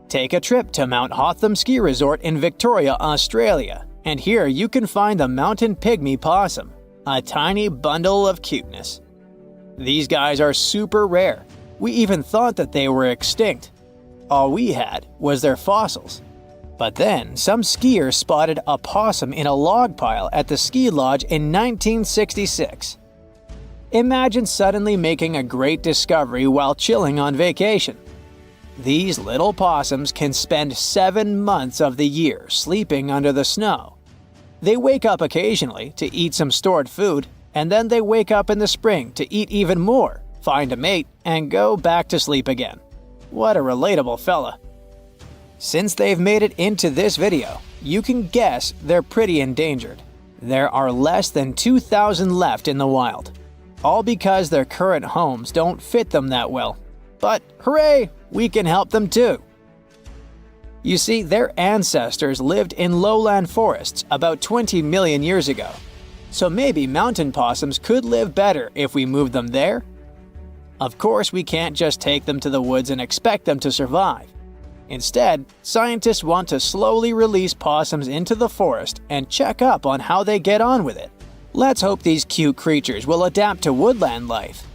Take a trip to Mount Hotham Ski Resort in Victoria, Australia, and here you can find the mountain pygmy possum, a tiny bundle of cuteness. These guys are super rare. We even thought that they were extinct. All we had was their fossils. But then, some skiers spotted a possum in a log pile at the ski lodge in 1966. Imagine suddenly making a great discovery while chilling on vacation. These little possums can spend 7 months of the year sleeping under the snow. They wake up occasionally to eat some stored food, and then they wake up in the spring to eat even more, find a mate, and go back to sleep again. What a relatable fella. Since they've made it into this video, you can guess they're pretty endangered. There are less than 2,000 left in the wild, all because their current homes don't fit them that well. But hooray, we can help them too! You see, their ancestors lived in lowland forests about 20 million years ago, so maybe mountain possums could live better if we moved them there? Of course, we can't just take them to the woods and expect them to survive. Instead, scientists want to slowly release possums into the forest and check up on how they get on with it. Let's hope these cute creatures will adapt to woodland life.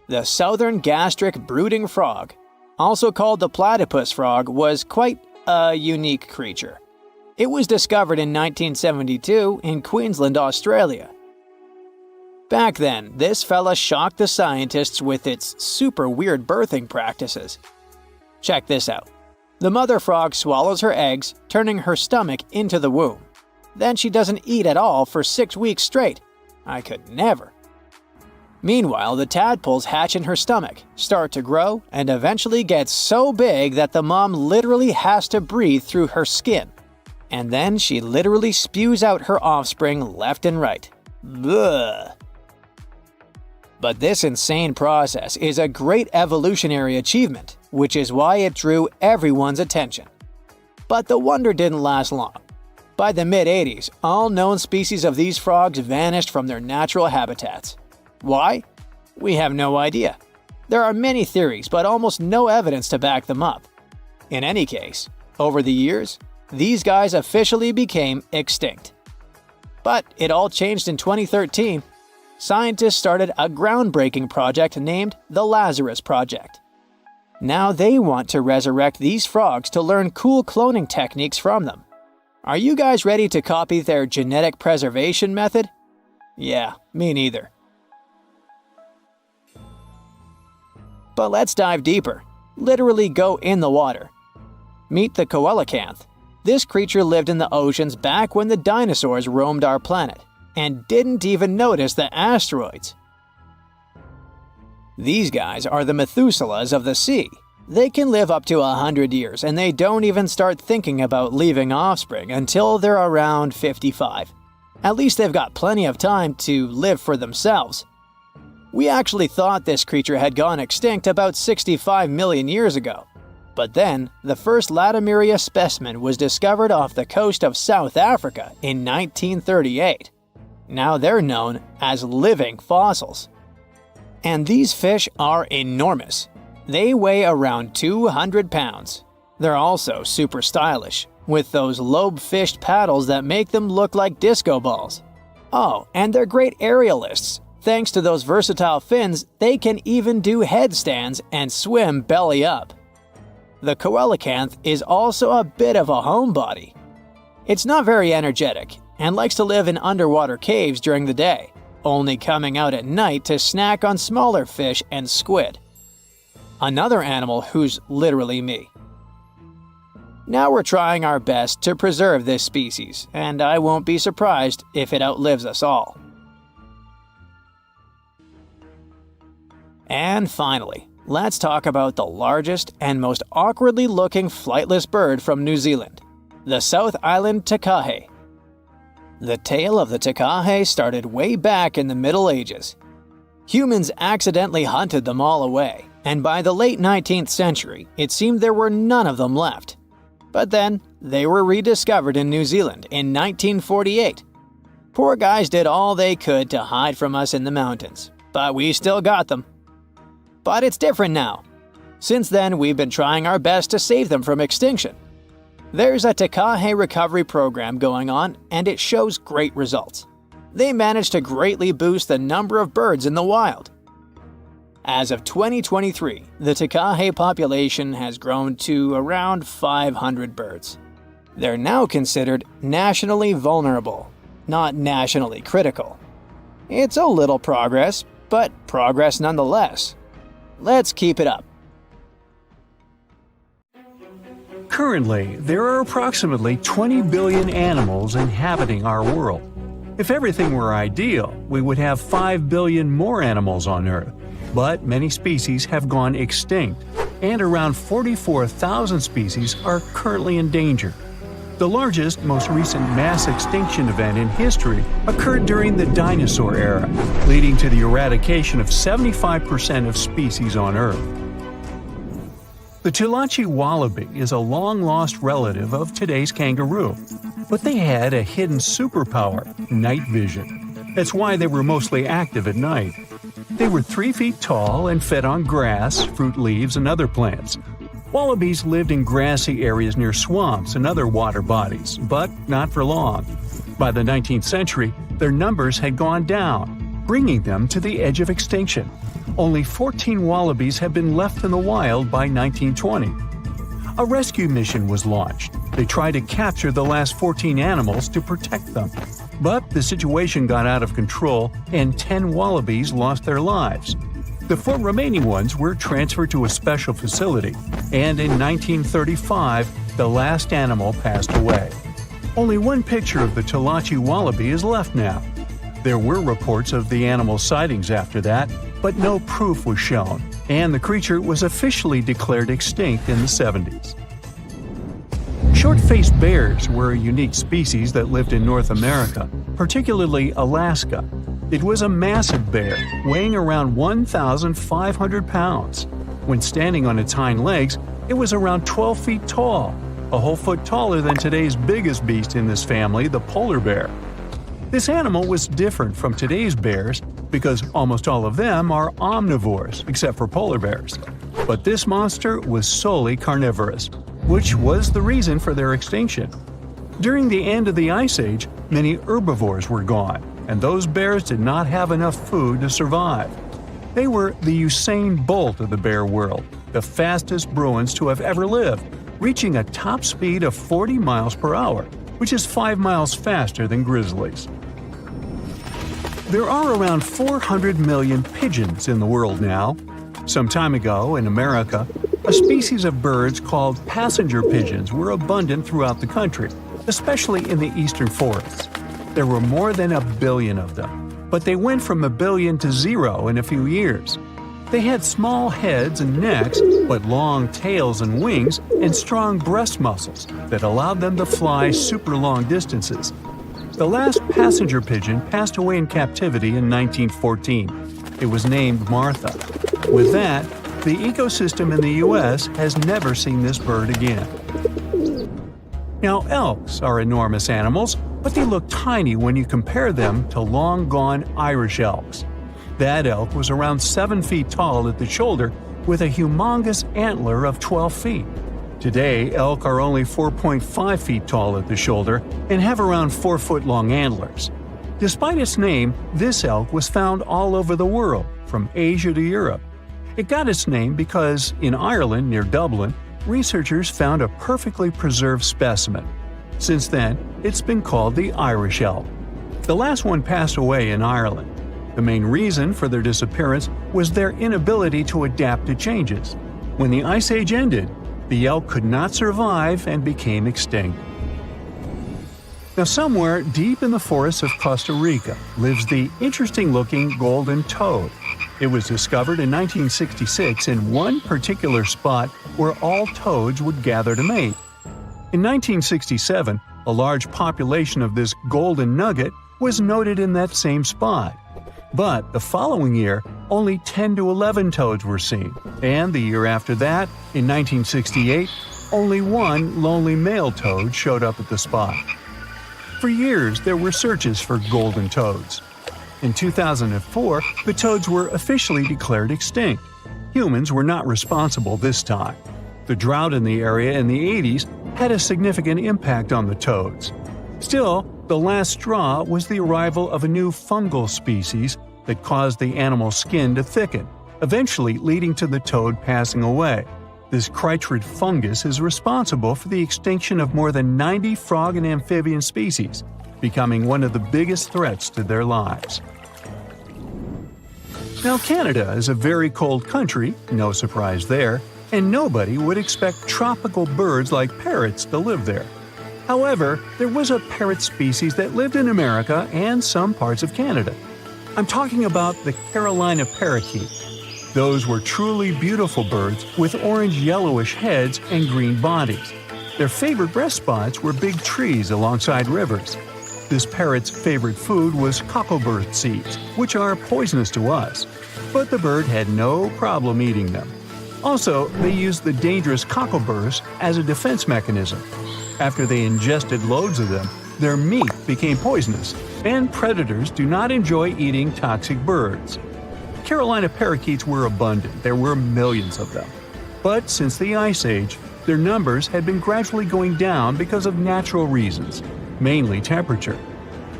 The southern gastric brooding frog, also called the platypus frog, was quite a unique creature. It was discovered in 1972 in Queensland, Australia. Back then, this fella shocked the scientists with its super weird birthing practices. Check this out. The mother frog swallows her eggs, turning her stomach into the womb. Then she doesn't eat at all for 6 weeks straight. I could never. Meanwhile, the tadpoles hatch in her stomach, start to grow, and eventually get so big that the mom literally has to breathe through her skin. And then she literally spews out her offspring left and right. Bleh. But this insane process is a great evolutionary achievement, which is why it drew everyone's attention. But the wonder didn't last long. By the mid-80s, all known species of these frogs vanished from their natural habitats. Why? We have no idea. There are many theories, but almost no evidence to back them up. In any case, over the years, these guys officially became extinct. But it all changed in 2013. Scientists started a groundbreaking project named the Lazarus Project. Now they want to resurrect these frogs to learn cool cloning techniques from them. Are you guys ready to copy their genetic preservation method? Yeah, me neither. But let's dive deeper. Literally go in the water. Meet the Coelacanth. This creature lived in the oceans back when the dinosaurs roamed our planet, and didn't even notice the asteroids. These guys are the Methuselahs of the sea. They can live up to 100 years, and they don't even start thinking about leaving offspring until they're around 55. At least they've got plenty of time to live for themselves. We actually thought this creature had gone extinct about 65 million years ago. But then, the first Latimeria specimen was discovered off the coast of South Africa in 1938. Now they're known as living fossils. And these fish are enormous. They weigh around 200 pounds. They're also super stylish, with those lobe-fished paddles that make them look like disco balls. Oh, and they're great aerialists. Thanks to those versatile fins, they can even do headstands and swim belly up. The Coelacanth is also a bit of a homebody. It's not very energetic and likes to live in underwater caves during the day, only coming out at night to snack on smaller fish and squid. Another animal who's literally me. Now we're trying our best to preserve this species, and I won't be surprised if it outlives us all. And finally, let's talk about the largest and most awkwardly looking flightless bird from New Zealand, the South Island takahe. The tale of the takahe started way back in the Middle Ages. Humans accidentally hunted them all away, and by the late 19th century, it seemed there were none of them left. But then, they were rediscovered in New Zealand in 1948. Poor guys did all they could to hide from us in the mountains, but we still got them. But it's different now. Since then, we've been trying our best to save them from extinction. There's a takahe recovery program going on, and it shows great results. They managed to greatly boost the number of birds in the wild. As of 2023, the takahe population has grown to around 500 birds. They're now considered nationally vulnerable, not nationally critical. It's a little progress, but progress nonetheless. Let's keep it up. Currently, there are approximately 20 billion animals inhabiting our world. If everything were ideal, we would have 5 billion more animals on Earth. But many species have gone extinct, and around 44,000 species are currently endangered. The largest, most recent mass extinction event in history occurred during the dinosaur era, leading to the eradication of 75% of species on Earth. The Tulachi wallaby is a long-lost relative of today's kangaroo, but they had a hidden superpower, night vision. That's why they were mostly active at night. They were 3 feet tall and fed on grass, fruit leaves, and other plants. Wallabies lived in grassy areas near swamps and other water bodies, but not for long. By the 19th century, their numbers had gone down, bringing them to the edge of extinction. Only 14 wallabies had been left in the wild by 1920. A rescue mission was launched. They tried to capture the last 14 animals to protect them. But the situation got out of control and 10 wallabies lost their lives. The 4 remaining ones were transferred to a special facility, and in 1935, the last animal passed away. Only one picture of the Tulachi wallaby is left now. There were reports of the animal's sightings after that, but no proof was shown, and the creature was officially declared extinct in the 70s. Short-faced bears were a unique species that lived in North America, particularly Alaska. It was a massive bear, weighing around 1,500 pounds. When standing on its hind legs, it was around 12 feet tall, a whole foot taller than today's biggest beast in this family, the polar bear. This animal was different from today's bears because almost all of them are omnivores, except for polar bears. But this monster was solely carnivorous, which was the reason for their extinction. During the end of the Ice Age, many herbivores were gone, and those bears did not have enough food to survive. They were the Usain Bolt of the bear world, the fastest Bruins to have ever lived, reaching a top speed of 40 miles per hour, which is 5 miles faster than grizzlies. There are around 400 million pigeons in the world now. Some time ago, in America, a species of birds called passenger pigeons were abundant throughout the country, especially in the eastern forests. There were more than 1 billion of them, but they went from 1 billion to 0 in a few years. They had small heads and necks, but long tails and wings and strong breast muscles that allowed them to fly super long distances. The last passenger pigeon passed away in captivity in 1914. It was named Martha. With that, the ecosystem in the U.S. has never seen this bird again. Now, elks are enormous animals, but they look tiny when you compare them to long-gone Irish elks. That elk was around 7 feet tall at the shoulder with a humongous antler of 12 feet. Today, elk are only 4.5 feet tall at the shoulder and have around 4-foot-long antlers. Despite its name, this elk was found all over the world, from Asia to Europe. It got its name because, in Ireland near Dublin, researchers found a perfectly preserved specimen. Since then, it's been called the Irish elk. The last one passed away in Ireland. The main reason for their disappearance was their inability to adapt to changes. When the Ice Age ended, the elk could not survive and became extinct. Now, somewhere deep in the forests of Costa Rica lives the interesting-looking golden toad. It was discovered in 1966 in one particular spot where all toads would gather to mate. In 1967, a large population of this golden nugget was noted in that same spot. But the following year, only 10 to 11 toads were seen, and the year after that, in 1968, only one lonely male toad showed up at the spot. For years, there were searches for golden toads. In 2004, the toads were officially declared extinct. Humans were not responsible this time. The drought in the area in the 80s had a significant impact on the toads. Still, the last straw was the arrival of a new fungal species that caused the animal's skin to thicken, eventually leading to the toad passing away. This chytrid fungus is responsible for the extinction of more than 90 frog and amphibian species, becoming one of the biggest threats to their lives. Now, Canada is a very cold country, no surprise there, and nobody would expect tropical birds like parrots to live there. However, there was a parrot species that lived in America and some parts of Canada. I'm talking about the Carolina parakeet. Those were truly beautiful birds with orange-yellowish heads and green bodies. Their favorite rest spots were big trees alongside rivers. This parrot's favorite food was cocklebur seeds, which are poisonous to us, but the bird had no problem eating them. Also, they used the dangerous cockleburs as a defense mechanism. After they ingested loads of them, their meat became poisonous, and predators do not enjoy eating toxic birds. Carolina parakeets were abundant, there were millions of them. But since the Ice Age, their numbers had been gradually going down because of natural reasons, mainly temperature.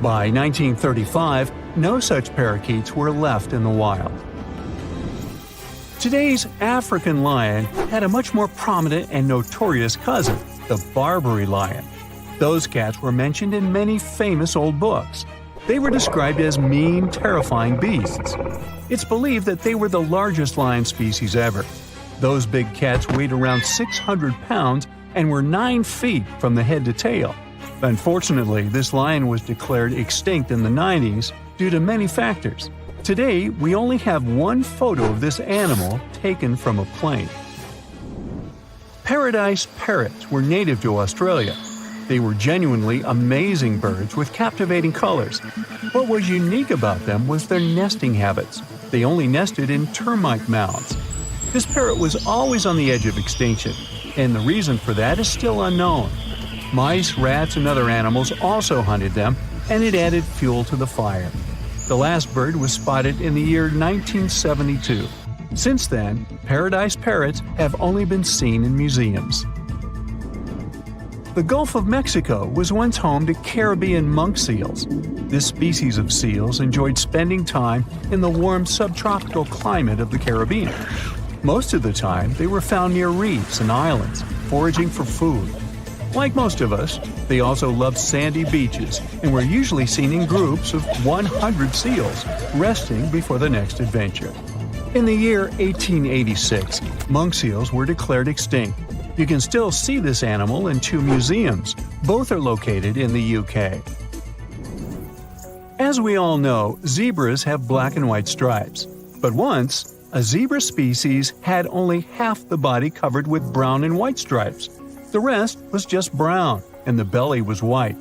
By 1935, no such parakeets were left in the wild. Today's African lion had a much more prominent and notorious cousin, the Barbary lion. Those cats were mentioned in many famous old books. They were described as mean, terrifying beasts. It's believed that they were the largest lion species ever. Those big cats weighed around 600 pounds and were 9 feet from the head to tail. Unfortunately, this lion was declared extinct in the 90s due to many factors. Today, we only have one photo of this animal taken from a plane. Paradise parrots were native to Australia. They were genuinely amazing birds with captivating colors. What was unique about them was their nesting habits. They only nested in termite mounds. This parrot was always on the edge of extinction, and the reason for that is still unknown. Mice, rats, and other animals also hunted them, and it added fuel to the fire. The last bird was spotted in the year 1972. Since then, paradise parrots have only been seen in museums. The Gulf of Mexico was once home to Caribbean monk seals. This species of seals enjoyed spending time in the warm subtropical climate of the Caribbean. Most of the time, they were found near reefs and islands, foraging for food. Like most of us, they also loved sandy beaches and were usually seen in groups of 100 seals, resting before the next adventure. In the year 1886, monk seals were declared extinct. You can still see this animal in 2 museums. Both are located in the UK. As we all know, zebras have black and white stripes. But once, a zebra species had only half the body covered with brown and white stripes. The rest was just brown, and the belly was white.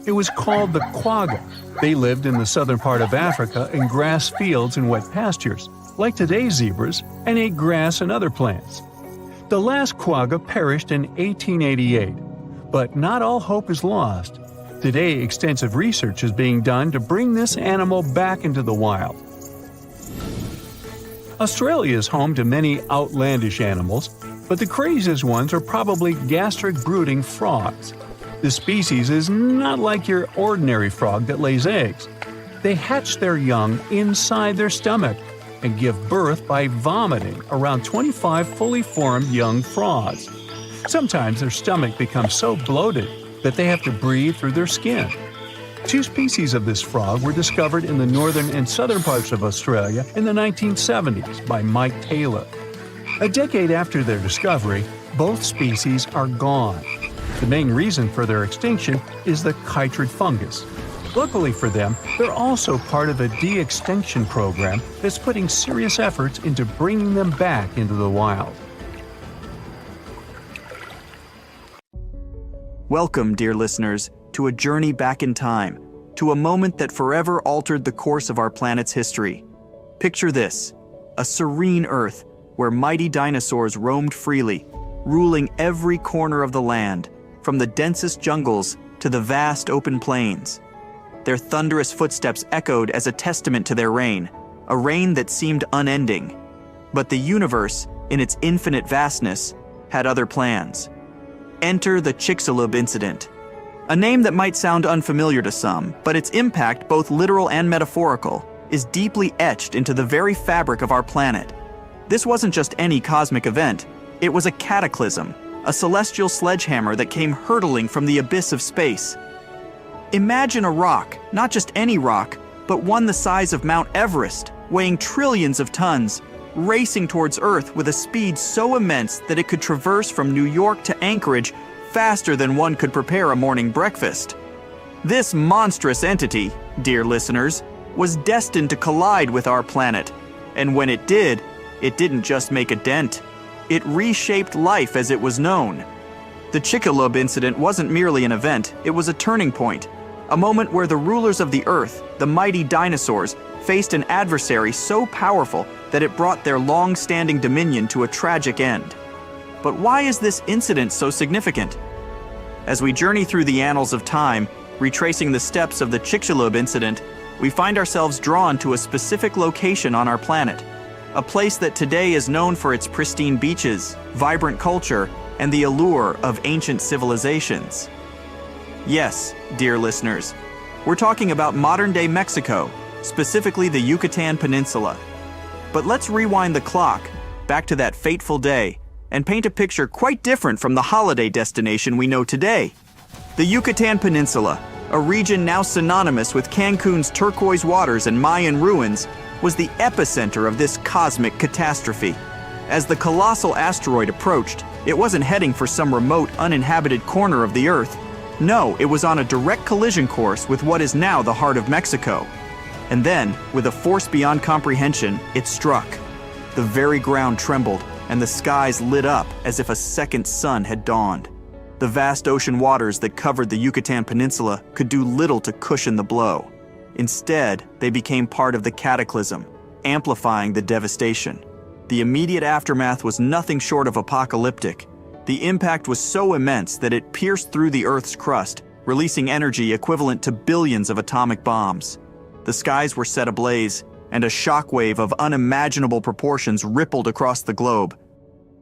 It was called the quagga. They lived in the southern part of Africa in grass fields and wet pastures, like today's zebras, and ate grass and other plants. The last quagga perished in 1888, but not all hope is lost. Today, extensive research is being done to bring this animal back into the wild. Australia is home to many outlandish animals, but the craziest ones are probably gastric brooding frogs. This species is not like your ordinary frog that lays eggs. They hatch their young inside their stomach and give birth by vomiting around 25 fully formed young frogs. Sometimes their stomach becomes so bloated that they have to breathe through their skin. 2 species of this frog were discovered in the northern and southern parts of Australia in the 1970s by Mike Taylor. A decade after their discovery, both species are gone. The main reason for their extinction is the chytrid fungus. Luckily for them, they're also part of a de-extinction program that's putting serious efforts into bringing them back into the wild. Welcome, dear listeners, to a journey back in time, to a moment that forever altered the course of our planet's history. Picture this, a serene Earth where mighty dinosaurs roamed freely, ruling every corner of the land, from the densest jungles to the vast open plains. Their thunderous footsteps echoed as a testament to their reign, a reign that seemed unending. But the universe, in its infinite vastness, had other plans. Enter the Chicxulub incident. A name that might sound unfamiliar to some, but its impact, both literal and metaphorical, is deeply etched into the very fabric of our planet. This wasn't just any cosmic event, it was a cataclysm, a celestial sledgehammer that came hurtling from the abyss of space. Imagine a rock, not just any rock, but one the size of Mount Everest, weighing trillions of tons, racing towards Earth with a speed so immense that it could traverse from New York to Anchorage faster than one could prepare a morning breakfast. This monstrous entity, dear listeners, was destined to collide with our planet, and when it did, it didn't just make a dent. It reshaped life as it was known. The Chicxulub incident wasn't merely an event, it was a turning point, a moment where the rulers of the Earth, the mighty dinosaurs, faced an adversary so powerful that it brought their long-standing dominion to a tragic end. But why is this incident so significant? As we journey through the annals of time, retracing the steps of the Chicxulub incident, we find ourselves drawn to a specific location on our planet, a place that today is known for its pristine beaches, vibrant culture, and the allure of ancient civilizations. Yes, dear listeners, we're talking about modern-day Mexico, specifically the Yucatan Peninsula. But let's rewind the clock back to that fateful day and paint a picture quite different from the holiday destination we know today. The Yucatan Peninsula, a region now synonymous with Cancun's turquoise waters and Mayan ruins, was the epicenter of this cosmic catastrophe. As the colossal asteroid approached, it wasn't heading for some remote, uninhabited corner of the Earth. No, it was on a direct collision course with what is now the heart of Mexico. And then, with a force beyond comprehension, it struck. The very ground trembled, and the skies lit up as if a second sun had dawned. The vast ocean waters that covered the Yucatan Peninsula could do little to cushion the blow. Instead, they became part of the cataclysm, amplifying the devastation. The immediate aftermath was nothing short of apocalyptic. The impact was so immense that it pierced through the Earth's crust, releasing energy equivalent to billions of atomic bombs. The skies were set ablaze, and a shockwave of unimaginable proportions rippled across the globe.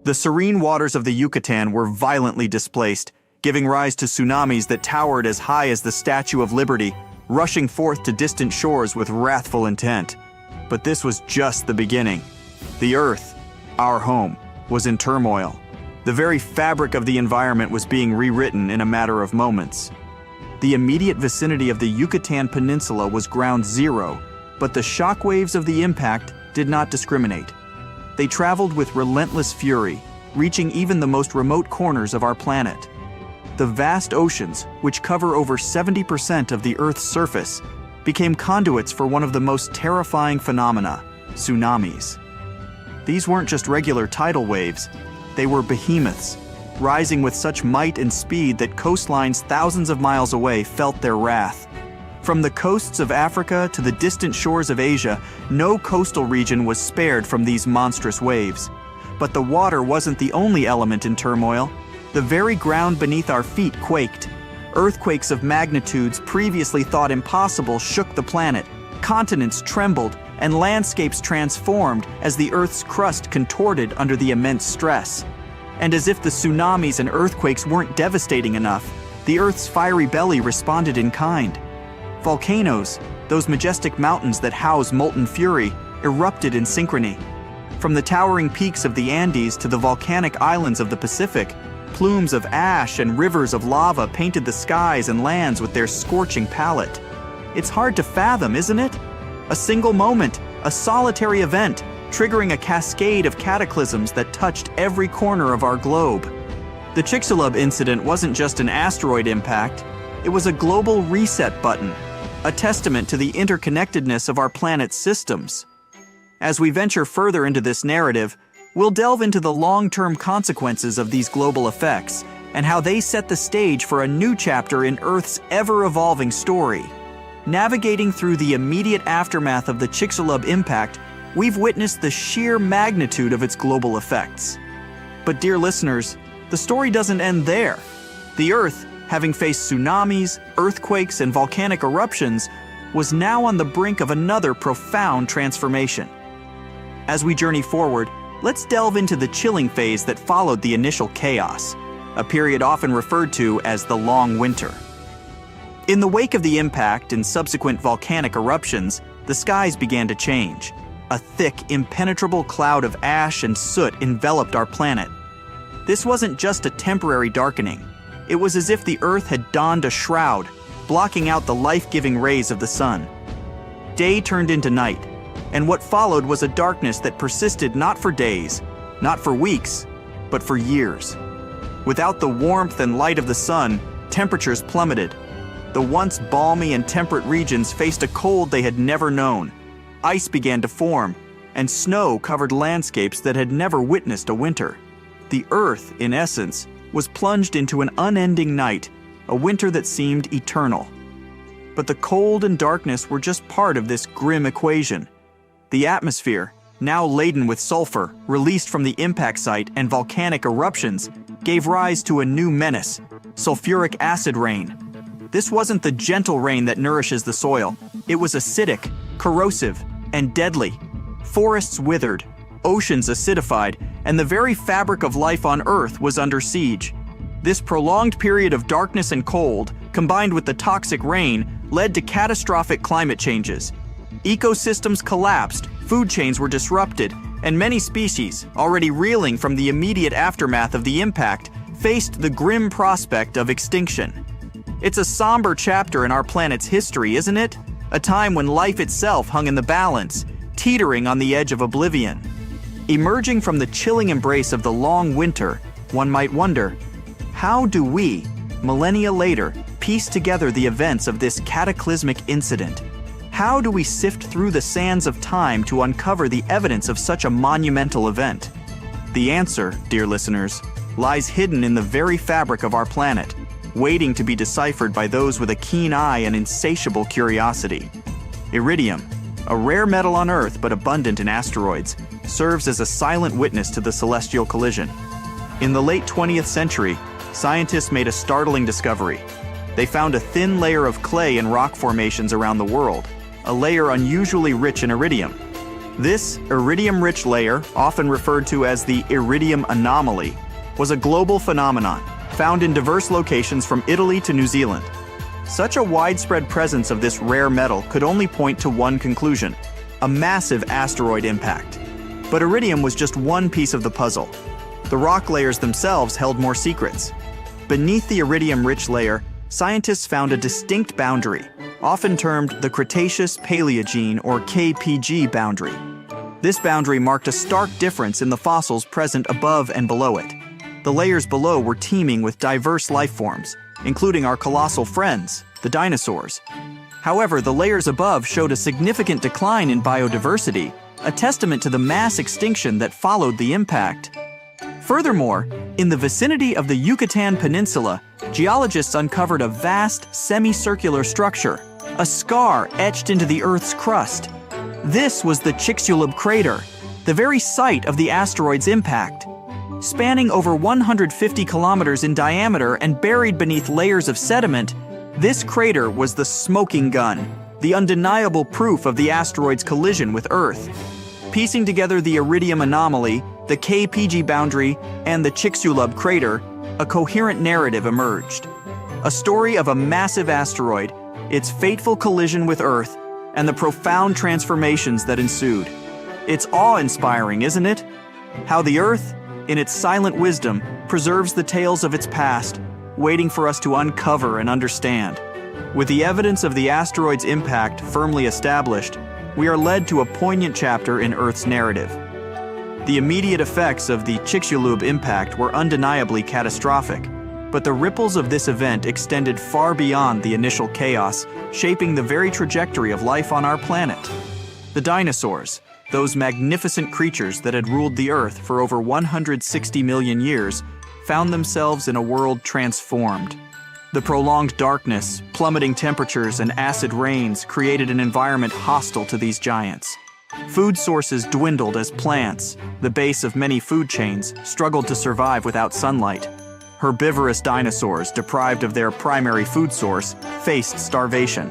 The serene waters of the Yucatan were violently displaced, giving rise to tsunamis that towered as high as the Statue of Liberty, rushing forth to distant shores with wrathful intent. But this was just the beginning. The Earth, our home, was in turmoil. The very fabric of the environment was being rewritten in a matter of moments. The immediate vicinity of the Yucatan Peninsula was ground zero, but the shockwaves of the impact did not discriminate. They traveled with relentless fury, reaching even the most remote corners of our planet. The vast oceans, which cover over 70% of the Earth's surface, became conduits for one of the most terrifying phenomena, tsunamis. These weren't just regular tidal waves, they were behemoths, rising with such might and speed that coastlines thousands of miles away felt their wrath. From the coasts of Africa to the distant shores of Asia, no coastal region was spared from these monstrous waves. But the water wasn't the only element in turmoil. The very ground beneath our feet quaked. Earthquakes of magnitudes previously thought impossible shook the planet. Continents trembled, and landscapes transformed as the Earth's crust contorted under the immense stress. And as if the tsunamis and earthquakes weren't devastating enough, the Earth's fiery belly responded in kind. Volcanoes, those majestic mountains that house molten fury, erupted in synchrony. From the towering peaks of the Andes to the volcanic islands of the Pacific, plumes of ash and rivers of lava painted the skies and lands with their scorching palette. It's hard to fathom, isn't it? A single moment, a solitary event, triggering a cascade of cataclysms that touched every corner of our globe. The Chicxulub incident wasn't just an asteroid impact, it was a global reset button, a testament to the interconnectedness of our planet's systems. As we venture further into this narrative, we'll delve into the long-term consequences of these global effects and how they set the stage for a new chapter in Earth's ever-evolving story. Navigating through the immediate aftermath of the Chicxulub impact, we've witnessed the sheer magnitude of its global effects. But dear listeners, the story doesn't end there. The Earth, having faced tsunamis, earthquakes, and volcanic eruptions, was now on the brink of another profound transformation. As we journey forward, let's delve into the chilling phase that followed the initial chaos, a period often referred to as the Long Winter. In the wake of the impact and subsequent volcanic eruptions, the skies began to change. A thick, impenetrable cloud of ash and soot enveloped our planet. This wasn't just a temporary darkening. It was as if the Earth had donned a shroud, blocking out the life-giving rays of the sun. Day turned into night, and what followed was a darkness that persisted not for days, not for weeks, but for years. Without the warmth and light of the sun, temperatures plummeted. The once balmy and temperate regions faced a cold they had never known. Ice began to form, and snow covered landscapes that had never witnessed a winter. The Earth, in essence, was plunged into an unending night, a winter that seemed eternal. But the cold and darkness were just part of this grim equation. The atmosphere, now laden with sulfur, released from the impact site and volcanic eruptions, gave rise to a new menace: sulfuric acid rain. This wasn't the gentle rain that nourishes the soil. It was acidic, corrosive, and deadly. Forests withered, oceans acidified, and the very fabric of life on Earth was under siege. This prolonged period of darkness and cold, combined with the toxic rain, led to catastrophic climate changes. Ecosystems collapsed, food chains were disrupted, and many species, already reeling from the immediate aftermath of the impact, faced the grim prospect of extinction. It's a somber chapter in our planet's history, isn't it? A time when life itself hung in the balance, teetering on the edge of oblivion. Emerging from the chilling embrace of the long winter, one might wonder, how do we, millennia later, piece together the events of this cataclysmic incident? How do we sift through the sands of time to uncover the evidence of such a monumental event? The answer, dear listeners, lies hidden in the very fabric of our planet, waiting to be deciphered by those with a keen eye and insatiable curiosity. Iridium, a rare metal on Earth but abundant in asteroids, serves as a silent witness to the celestial collision. In the late 20th century, scientists made a startling discovery. They found a thin layer of clay in rock formations around the world, a layer unusually rich in iridium. This iridium-rich layer, often referred to as the iridium anomaly, was a global phenomenon, found in diverse locations from Italy to New Zealand. Such a widespread presence of this rare metal could only point to one conclusion: a massive asteroid impact. But iridium was just one piece of the puzzle. The rock layers themselves held more secrets. Beneath the iridium-rich layer, scientists found a distinct boundary, often termed the Cretaceous-Paleogene or KPG boundary. This boundary marked a stark difference in the fossils present above and below it. The layers below were teeming with diverse life forms, including our colossal friends, the dinosaurs. However, the layers above showed a significant decline in biodiversity, a testament to the mass extinction that followed the impact. Furthermore, in the vicinity of the Yucatan Peninsula, geologists uncovered a vast semicircular structure, a scar etched into the Earth's crust. This was the Chicxulub crater, the very site of the asteroid's impact. Spanning over 150 kilometers in diameter and buried beneath layers of sediment, this crater was the smoking gun, the undeniable proof of the asteroid's collision with Earth. Piecing together the iridium anomaly, the KPG boundary, and the Chicxulub crater, a coherent narrative emerged. A story of a massive asteroid, its fateful collision with Earth, and the profound transformations that ensued. It's awe-inspiring, isn't it? How the Earth, in its silent wisdom, preserves the tales of its past, waiting for us to uncover and understand. With the evidence of the asteroid's impact firmly established, we are led to a poignant chapter in Earth's narrative. The immediate effects of the Chicxulub impact were undeniably catastrophic, but the ripples of this event extended far beyond the initial chaos, shaping the very trajectory of life on our planet. The dinosaurs, those magnificent creatures that had ruled the Earth for over 160 million years, found themselves in a world transformed. The prolonged darkness, plummeting temperatures, and acid rains created an environment hostile to these giants. Food sources dwindled as plants, the base of many food chains, struggled to survive without sunlight. Herbivorous dinosaurs, deprived of their primary food source, faced starvation.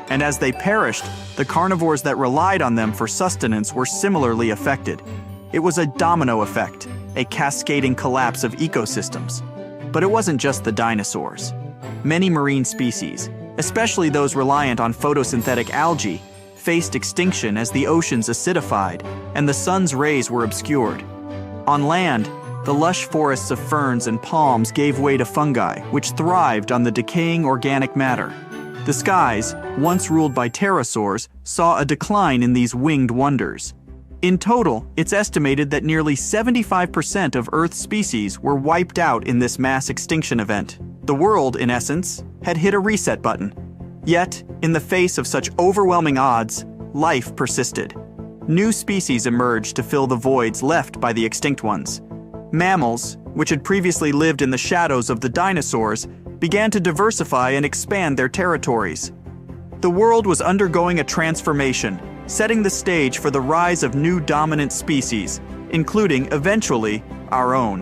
And as they perished, the carnivores that relied on them for sustenance were similarly affected. It was a domino effect, a cascading collapse of ecosystems. But it wasn't just the dinosaurs. Many marine species, especially those reliant on photosynthetic algae, faced extinction as the oceans acidified and the sun's rays were obscured. On land, the lush forests of ferns and palms gave way to fungi, which thrived on the decaying organic matter. The skies, once ruled by pterosaurs, saw a decline in these winged wonders. In total, it's estimated that nearly 75% of Earth's species were wiped out in this mass extinction event. The world, in essence, had hit a reset button. Yet, in the face of such overwhelming odds, life persisted. New species emerged to fill the voids left by the extinct ones. Mammals, which had previously lived in the shadows of the dinosaurs, began to diversify and expand their territories. The world was undergoing a transformation, setting the stage for the rise of new dominant species, including, eventually, our own.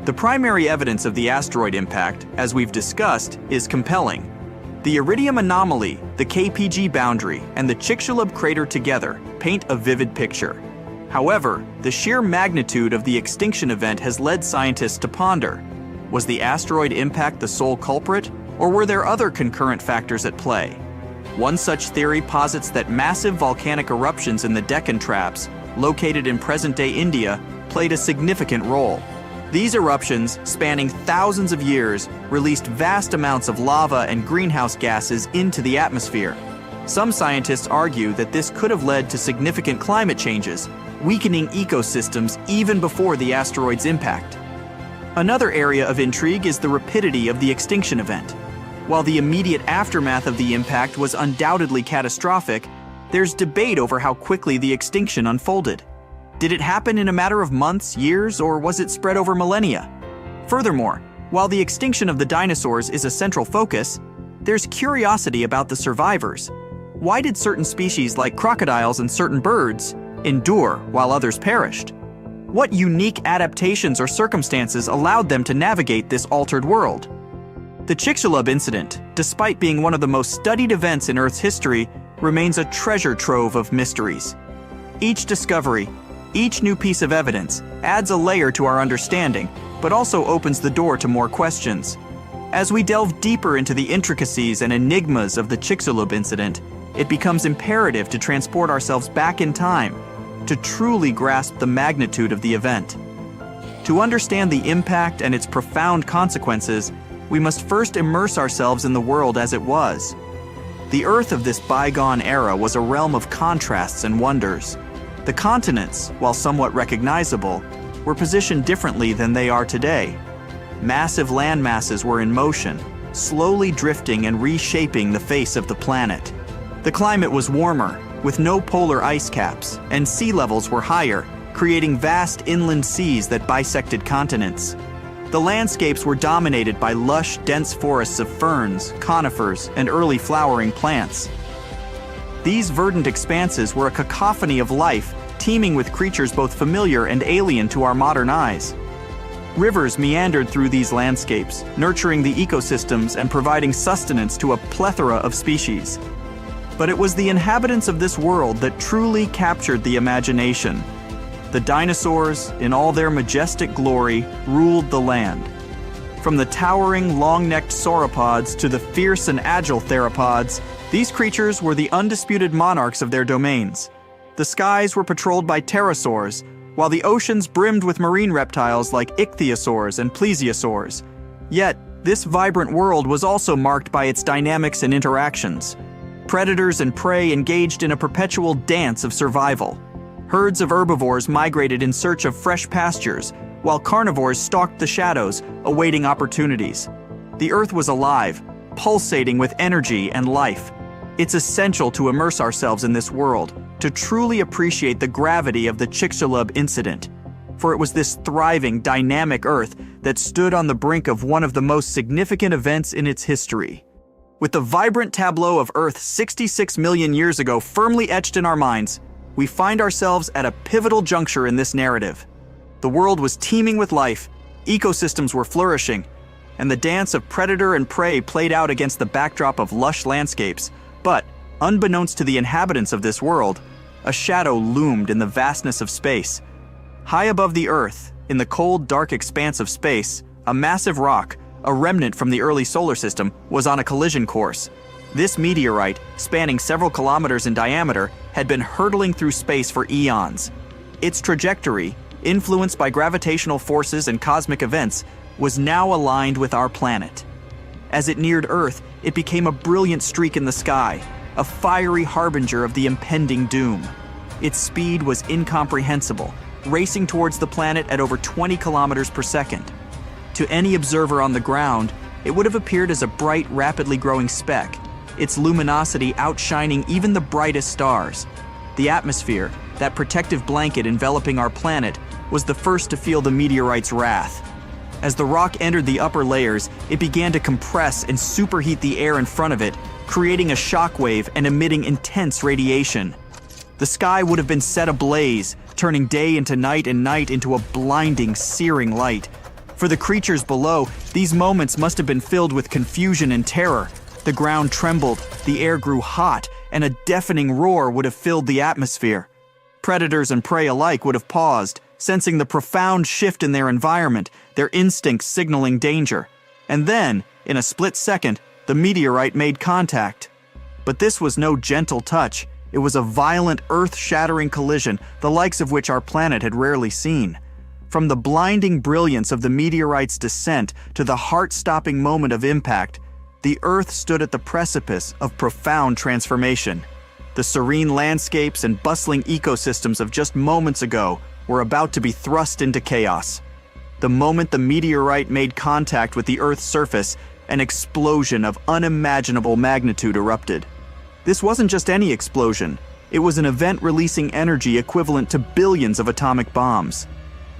The primary evidence of the asteroid impact, as we've discussed, is compelling. The Iridium anomaly, the KPG boundary, and the Chicxulub crater together paint a vivid picture. However, the sheer magnitude of the extinction event has led scientists to ponder: was the asteroid impact the sole culprit, or were there other concurrent factors at play? One such theory posits that massive volcanic eruptions in the Deccan Traps, located in present-day India, played a significant role. These eruptions, spanning thousands of years, released vast amounts of lava and greenhouse gases into the atmosphere. Some scientists argue that this could have led to significant climate changes, weakening ecosystems even before the asteroid's impact. Another area of intrigue is the rapidity of the extinction event. While the immediate aftermath of the impact was undoubtedly catastrophic, there's debate over how quickly the extinction unfolded. Did it happen in a matter of months, years, or was it spread over millennia? Furthermore, while the extinction of the dinosaurs is a central focus, there's curiosity about the survivors. Why did certain species like crocodiles and certain birds endure while others perished? What unique adaptations or circumstances allowed them to navigate this altered world? The Chicxulub incident, despite being one of the most studied events in Earth's history, remains a treasure trove of mysteries. Each discovery, each new piece of evidence, adds a layer to our understanding, but also opens the door to more questions. As we delve deeper into the intricacies and enigmas of the Chicxulub incident, it becomes imperative to transport ourselves back in time to truly grasp the magnitude of the event. To understand the impact and its profound consequences, we must first immerse ourselves in the world as it was. The Earth of this bygone era was a realm of contrasts and wonders. The continents, while somewhat recognizable, were positioned differently than they are today. Massive land masses were in motion, slowly drifting and reshaping the face of the planet. The climate was warmer, with no polar ice caps, and sea levels were higher, creating vast inland seas that bisected continents. The landscapes were dominated by lush, dense forests of ferns, conifers, and early flowering plants. These verdant expanses were a cacophony of life, teeming with creatures both familiar and alien to our modern eyes. Rivers meandered through these landscapes, nurturing the ecosystems and providing sustenance to a plethora of species. But it was the inhabitants of this world that truly captured the imagination. The dinosaurs, in all their majestic glory, ruled the land. From the towering, long-necked sauropods to the fierce and agile theropods, these creatures were the undisputed monarchs of their domains. The skies were patrolled by pterosaurs, while the oceans brimmed with marine reptiles like ichthyosaurs and plesiosaurs. Yet, this vibrant world was also marked by its dynamics and interactions. Predators and prey engaged in a perpetual dance of survival. Herds of herbivores migrated in search of fresh pastures, while carnivores stalked the shadows, awaiting opportunities. The Earth was alive, pulsating with energy and life. It's essential to immerse ourselves in this world, to truly appreciate the gravity of the Chicxulub incident. For it was this thriving, dynamic Earth that stood on the brink of one of the most significant events in its history. With the vibrant tableau of Earth 66 million years ago firmly etched in our minds, we find ourselves at a pivotal juncture in this narrative. The world was teeming with life, ecosystems were flourishing, and the dance of predator and prey played out against the backdrop of lush landscapes. But, unbeknownst to the inhabitants of this world, a shadow loomed in the vastness of space. High above the Earth, in the cold, dark expanse of space, a massive rock, a remnant from the early solar system, was on a collision course. This meteorite, spanning several kilometers in diameter, had been hurtling through space for eons. Its trajectory, influenced by gravitational forces and cosmic events, was now aligned with our planet. As it neared Earth, it became a brilliant streak in the sky, a fiery harbinger of the impending doom. its speed was incomprehensible, racing towards the planet at over 20 kilometers per second. To any observer on the ground, it would have appeared as a bright, rapidly growing speck, its luminosity outshining even the brightest stars. The atmosphere, that protective blanket enveloping our planet, was the first to feel the meteorite's wrath. As the rock entered the upper layers, it began to compress and superheat the air in front of it, creating a shockwave and emitting intense radiation. The sky would have been set ablaze, turning day into night and night into a blinding, searing light. For the creatures below, these moments must have been filled with confusion and terror. The ground trembled, the air grew hot, and a deafening roar would have filled the atmosphere. Predators and prey alike would have paused, sensing the profound shift in their environment, their instincts signaling danger. And then, in a split second, the meteorite made contact. But this was no gentle touch. It was a violent, earth-shattering collision, the likes of which our planet had rarely seen. From the blinding brilliance of the meteorite's descent to the heart-stopping moment of impact, the Earth stood at the precipice of profound transformation. The serene landscapes and bustling ecosystems of just moments ago were about to be thrust into chaos. The moment the meteorite made contact with the Earth's surface, an explosion of unimaginable magnitude erupted. This wasn't just any explosion. It was an event releasing energy equivalent to billions of atomic bombs.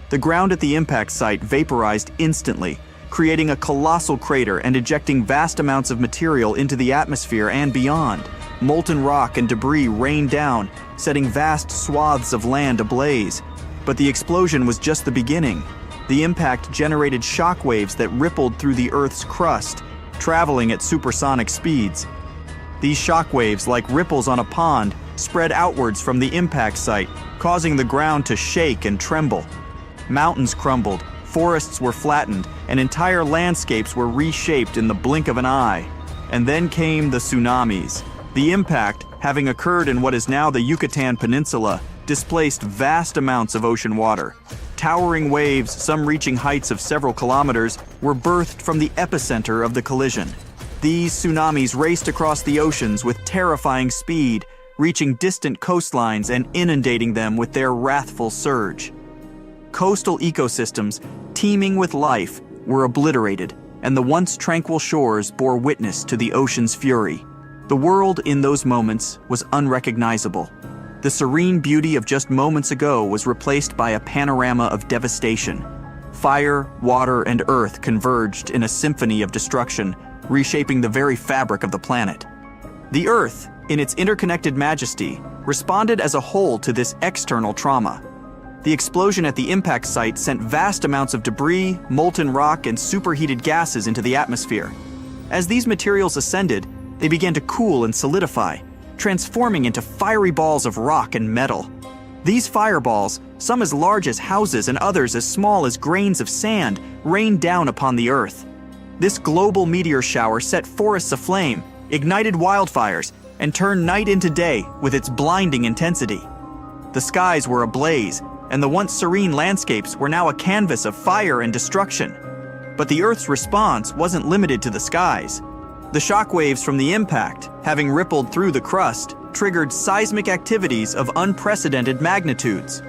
The ground at the impact site vaporized instantly, creating a colossal crater and ejecting vast amounts of material into the atmosphere and beyond. Molten rock and debris rained down, setting vast swaths of land ablaze. But the explosion was just the beginning. The impact generated shock waves that rippled through the Earth's crust, traveling at supersonic speeds. These shock waves, like ripples on a pond, spread outwards from the impact site, causing the ground to shake and tremble. Mountains crumbled, forests were flattened, and entire landscapes were reshaped in the blink of an eye. And then came the tsunamis. The impact, having occurred in what is now the Yucatan Peninsula, displaced vast amounts of ocean water. Towering waves, some reaching heights of several kilometers, were birthed from the epicenter of the collision. These tsunamis raced across the oceans with terrifying speed, reaching distant coastlines and inundating them with their wrathful surge. Coastal ecosystems, teeming with life, were obliterated, and the once tranquil shores bore witness to the ocean's fury. The world in those moments was unrecognizable. The serene beauty of just moments ago was replaced by a panorama of devastation. Fire, water, and earth converged in a symphony of destruction, reshaping the very fabric of the planet. The Earth, in its interconnected majesty, responded as a whole to this external trauma. The explosion at the impact site sent vast amounts of debris, molten rock, and superheated gases into the atmosphere. As these materials ascended, they began to cool and solidify, transforming into fiery balls of rock and metal. These fireballs, some as large as houses and others as small as grains of sand, rained down upon the Earth. This global meteor shower set forests aflame, ignited wildfires, and turned night into day with its blinding intensity. The skies were ablaze, and the once serene landscapes were now a canvas of fire and destruction. But the Earth's response wasn't limited to the skies. The shockwaves from the impact, having rippled through the crust, triggered seismic activities of unprecedented magnitudes.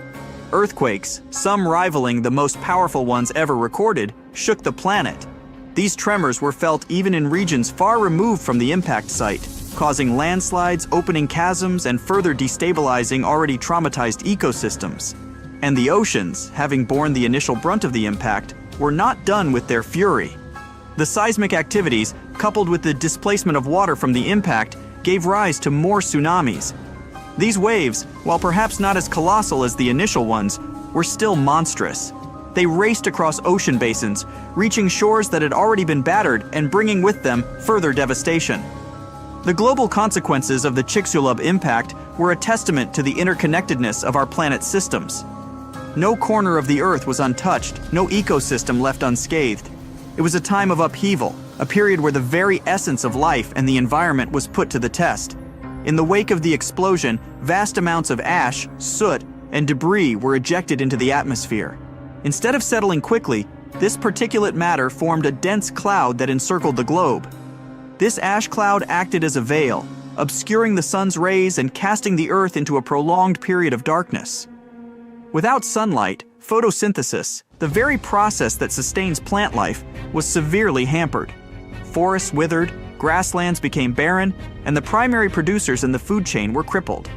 Earthquakes, some rivaling the most powerful ones ever recorded, shook the planet. These tremors were felt even in regions far removed from the impact site, causing landslides, opening chasms, and further destabilizing already traumatized ecosystems. And the oceans, having borne the initial brunt of the impact, were not done with their fury. The seismic activities, coupled with the displacement of water from the impact, gave rise to more tsunamis. These waves, while perhaps not as colossal as the initial ones, were still monstrous. They raced across ocean basins, reaching shores that had already been battered and bringing with them further devastation. The global consequences of the Chicxulub impact were a testament to the interconnectedness of our planet's systems. No corner of the Earth was untouched, no ecosystem left unscathed. It was a time of upheaval, a period where the very essence of life and the environment was put to the test. In the wake of the explosion, vast amounts of ash, soot, and debris were ejected into the atmosphere. Instead of settling quickly, this particulate matter formed a dense cloud that encircled the globe. This ash cloud acted as a veil, obscuring the sun's rays and casting the Earth into a prolonged period of darkness. Without sunlight, photosynthesis, the very process that sustains plant life, was severely hampered. Forests withered, grasslands became barren, and the primary producers in the food chain were crippled.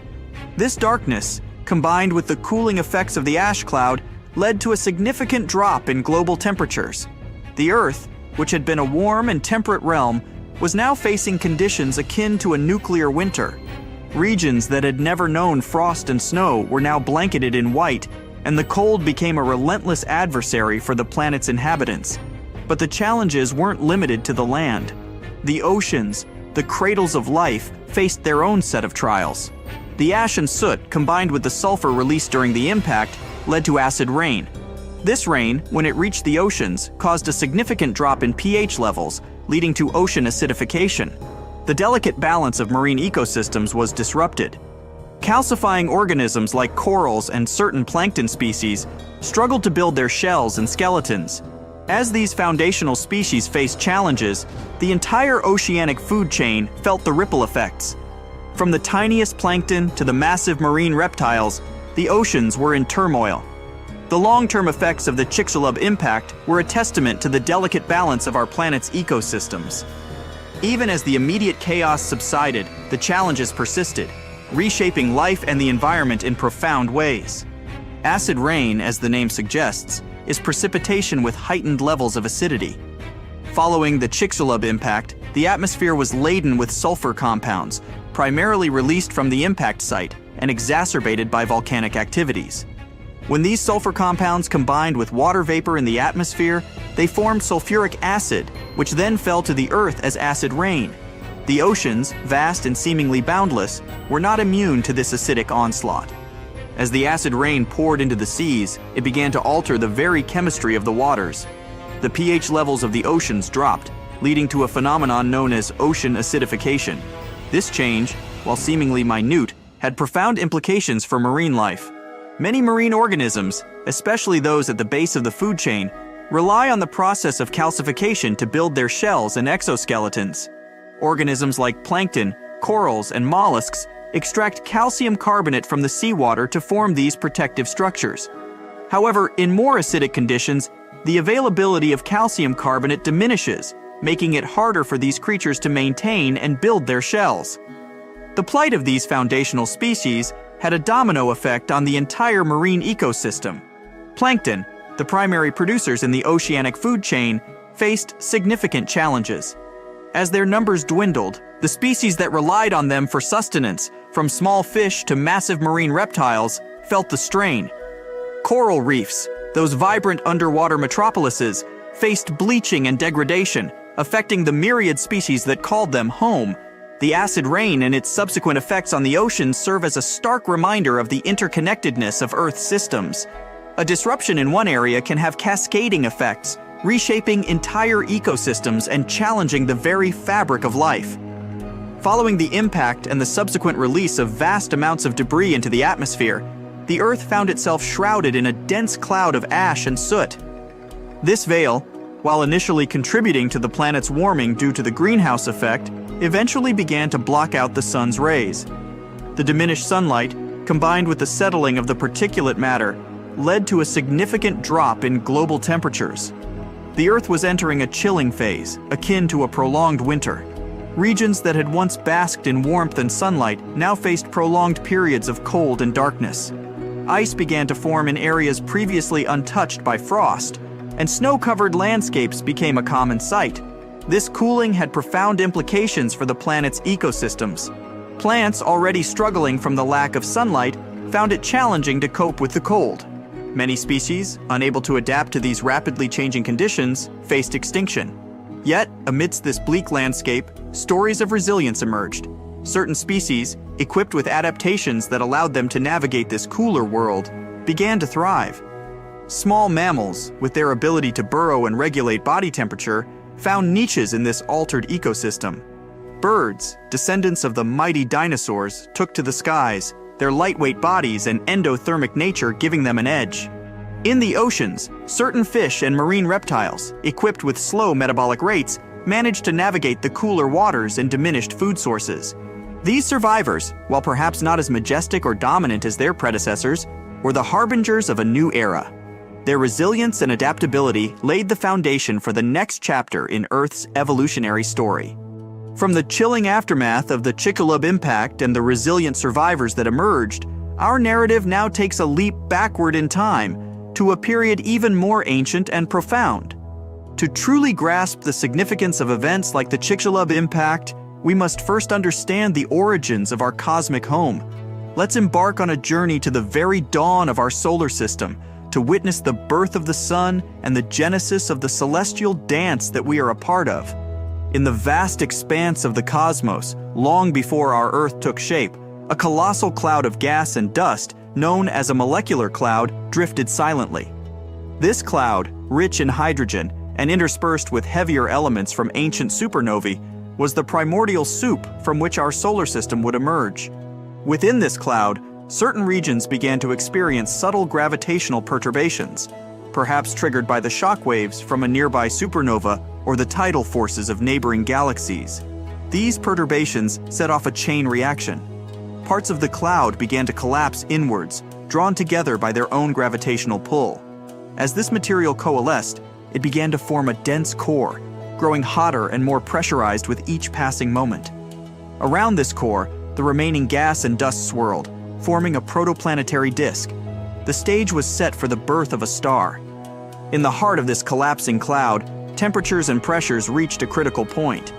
This darkness, combined with the cooling effects of the ash cloud, led to a significant drop in global temperatures. The Earth, which had been a warm and temperate realm, was now facing conditions akin to a nuclear winter. Regions that had never known frost and snow were now blanketed in white, and the cold became a relentless adversary for the planet's inhabitants. But the challenges weren't limited to the land. The oceans, the cradles of life, faced their own set of trials. The ash and soot, combined with the sulfur released during the impact, led to acid rain. This rain, when it reached the oceans, caused a significant drop in pH levels, leading to ocean acidification. The delicate balance of marine ecosystems was disrupted. Calcifying organisms like corals and certain plankton species struggled to build their shells and skeletons. As these foundational species faced challenges, the entire oceanic food chain felt the ripple effects. From the tiniest plankton to the massive marine reptiles, the oceans were in turmoil. The long-term effects of the Chicxulub impact were a testament to the delicate balance of our planet's ecosystems. Even as the immediate chaos subsided, the challenges persisted, reshaping life and the environment in profound ways. Acid rain, as the name suggests, is precipitation with heightened levels of acidity. Following the Chicxulub impact, the atmosphere was laden with sulfur compounds, primarily released from the impact site and exacerbated by volcanic activities. When these sulfur compounds combined with water vapor in the atmosphere, they formed sulfuric acid, which then fell to the Earth as acid rain. The oceans, vast and seemingly boundless, were not immune to this acidic onslaught. As the acid rain poured into the seas, it began to alter the very chemistry of the waters. The pH levels of the oceans dropped, leading to a phenomenon known as ocean acidification. This change, while seemingly minute, had profound implications for marine life. Many marine organisms, especially those at the base of the food chain, rely on the process of calcification to build their shells and exoskeletons. Organisms like plankton, corals, and mollusks extract calcium carbonate from the seawater to form these protective structures. However, in more acidic conditions, the availability of calcium carbonate diminishes, making it harder for these creatures to maintain and build their shells. The plight of these foundational species had a domino effect on the entire marine ecosystem. Plankton, the primary producers in the oceanic food chain, faced significant challenges. As their numbers dwindled, the species that relied on them for sustenance, from small fish to massive marine reptiles, felt the strain. Coral reefs, those vibrant underwater metropolises, faced bleaching and degradation, affecting the myriad species that called them home. The acid rain and its subsequent effects on the oceans serve as a stark reminder of the interconnectedness of Earth's systems. A disruption in one area can have cascading effects, reshaping entire ecosystems and challenging the very fabric of life. Following the impact and the subsequent release of vast amounts of debris into the atmosphere, the Earth found itself shrouded in a dense cloud of ash and soot. This veil, while initially contributing to the planet's warming due to the greenhouse effect, eventually began to block out the sun's rays. The diminished sunlight, combined with the settling of the particulate matter, led to a significant drop in global temperatures. The Earth was entering a chilling phase, akin to a prolonged winter. Regions that had once basked in warmth and sunlight now faced prolonged periods of cold and darkness. Ice began to form in areas previously untouched by frost, and snow-covered landscapes became a common sight. This cooling had profound implications for the planet's ecosystems. Plants already struggling from the lack of sunlight found it challenging to cope with the cold. Many species, unable to adapt to these rapidly changing conditions, faced extinction. Yet, amidst this bleak landscape, stories of resilience emerged. Certain species, equipped with adaptations that allowed them to navigate this cooler world, began to thrive. Small mammals, with their ability to burrow and regulate body temperature, found niches in this altered ecosystem. Birds, descendants of the mighty dinosaurs, took to the skies, their lightweight bodies and endothermic nature giving them an edge. In the oceans, certain fish and marine reptiles, equipped with slow metabolic rates, managed to navigate the cooler waters and diminished food sources. These survivors, while perhaps not as majestic or dominant as their predecessors, were the harbingers of a new era. Their resilience and adaptability laid the foundation for the next chapter in Earth's evolutionary story. From the chilling aftermath of the Chicxulub impact and the resilient survivors that emerged, our narrative now takes a leap backward in time to a period even more ancient and profound. To truly grasp the significance of events like the Chicxulub impact, we must first understand the origins of our cosmic home. Let's embark on a journey to the very dawn of our solar system, to witness the birth of the sun and the genesis of the celestial dance that we are a part of. In the vast expanse of the cosmos, long before our Earth took shape, a colossal cloud of gas and dust, known as a molecular cloud, drifted silently. This cloud, rich in hydrogen and interspersed with heavier elements from ancient supernovae, was the primordial soup from which our solar system would emerge. Within this cloud, certain regions began to experience subtle gravitational perturbations, perhaps triggered by the shock waves from a nearby supernova or the tidal forces of neighboring galaxies. These perturbations set off a chain reaction. Parts of the cloud began to collapse inwards, drawn together by their own gravitational pull. As this material coalesced, it began to form a dense core, growing hotter and more pressurized with each passing moment. Around this core, the remaining gas and dust swirled, forming a protoplanetary disk. The stage was set for the birth of a star. In the heart of this collapsing cloud, temperatures and pressures reached a critical point.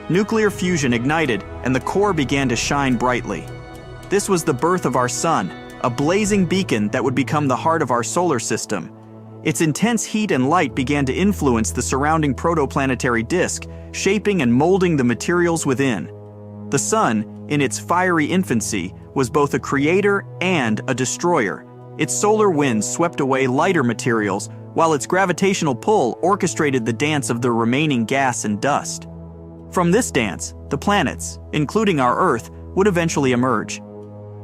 Nuclear fusion ignited, and the core began to shine brightly. This was the birth of our sun, a blazing beacon that would become the heart of our solar system. Its intense heat and light began to influence the surrounding protoplanetary disk, shaping and molding the materials within. The sun, in its fiery infancy, was both a creator and a destroyer. Its solar winds swept away lighter materials, while its gravitational pull orchestrated the dance of the remaining gas and dust. From this dance, the planets, including our Earth, would eventually emerge.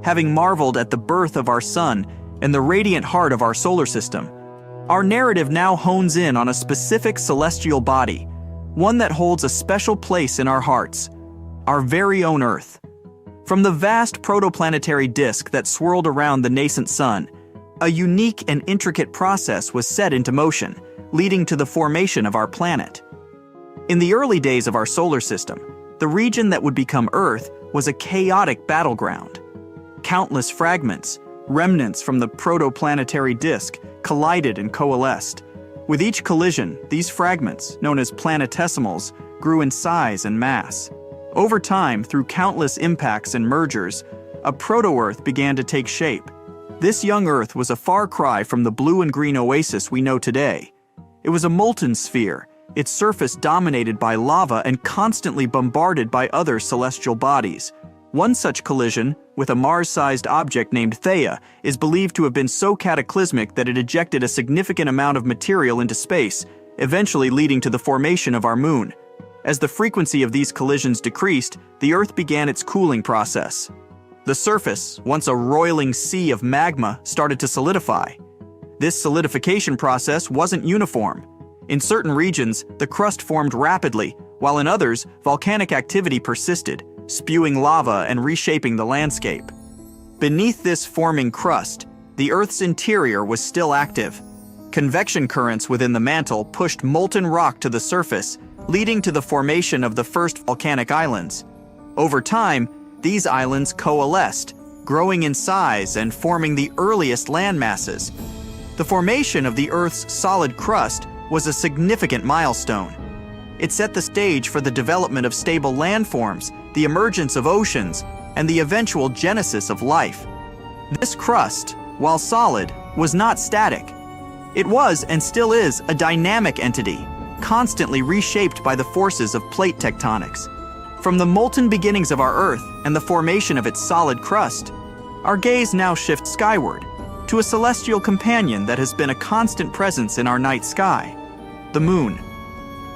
Having marveled at the birth of our sun and the radiant heart of our solar system, our narrative now hones in on a specific celestial body, one that holds a special place in our hearts, our very own Earth. From the vast protoplanetary disk that swirled around the nascent sun, a unique and intricate process was set into motion, leading to the formation of our planet. In the early days of our solar system, the region that would become Earth was a chaotic battleground. Countless fragments, remnants from the protoplanetary disk, collided and coalesced. With each collision, these fragments, known as planetesimals, grew in size and mass. Over time, through countless impacts and mergers, a proto-Earth began to take shape. This young Earth was a far cry from the blue and green oasis we know today. It was a molten sphere, its surface dominated by lava and constantly bombarded by other celestial bodies. One such collision, with a Mars-sized object named Theia, is believed to have been so cataclysmic that it ejected a significant amount of material into space, eventually leading to the formation of our moon. As the frequency of these collisions decreased, the Earth began its cooling process. The surface, once a roiling sea of magma, started to solidify. This solidification process wasn't uniform. In certain regions, the crust formed rapidly, while in others, volcanic activity persisted, spewing lava and reshaping the landscape. Beneath this forming crust, the Earth's interior was still active. Convection currents within the mantle pushed molten rock to the surface, leading to the formation of the first volcanic islands. Over time, these islands coalesced, growing in size and forming the earliest land masses. The formation of the Earth's solid crust was a significant milestone. It set the stage for the development of stable landforms, the emergence of oceans, and the eventual genesis of life. This crust, while solid, was not static. It was and still is a dynamic entity, constantly reshaped by the forces of plate tectonics. From the molten beginnings of our Earth and the formation of its solid crust, our gaze now shifts skyward, to a celestial companion that has been a constant presence in our night sky, the Moon.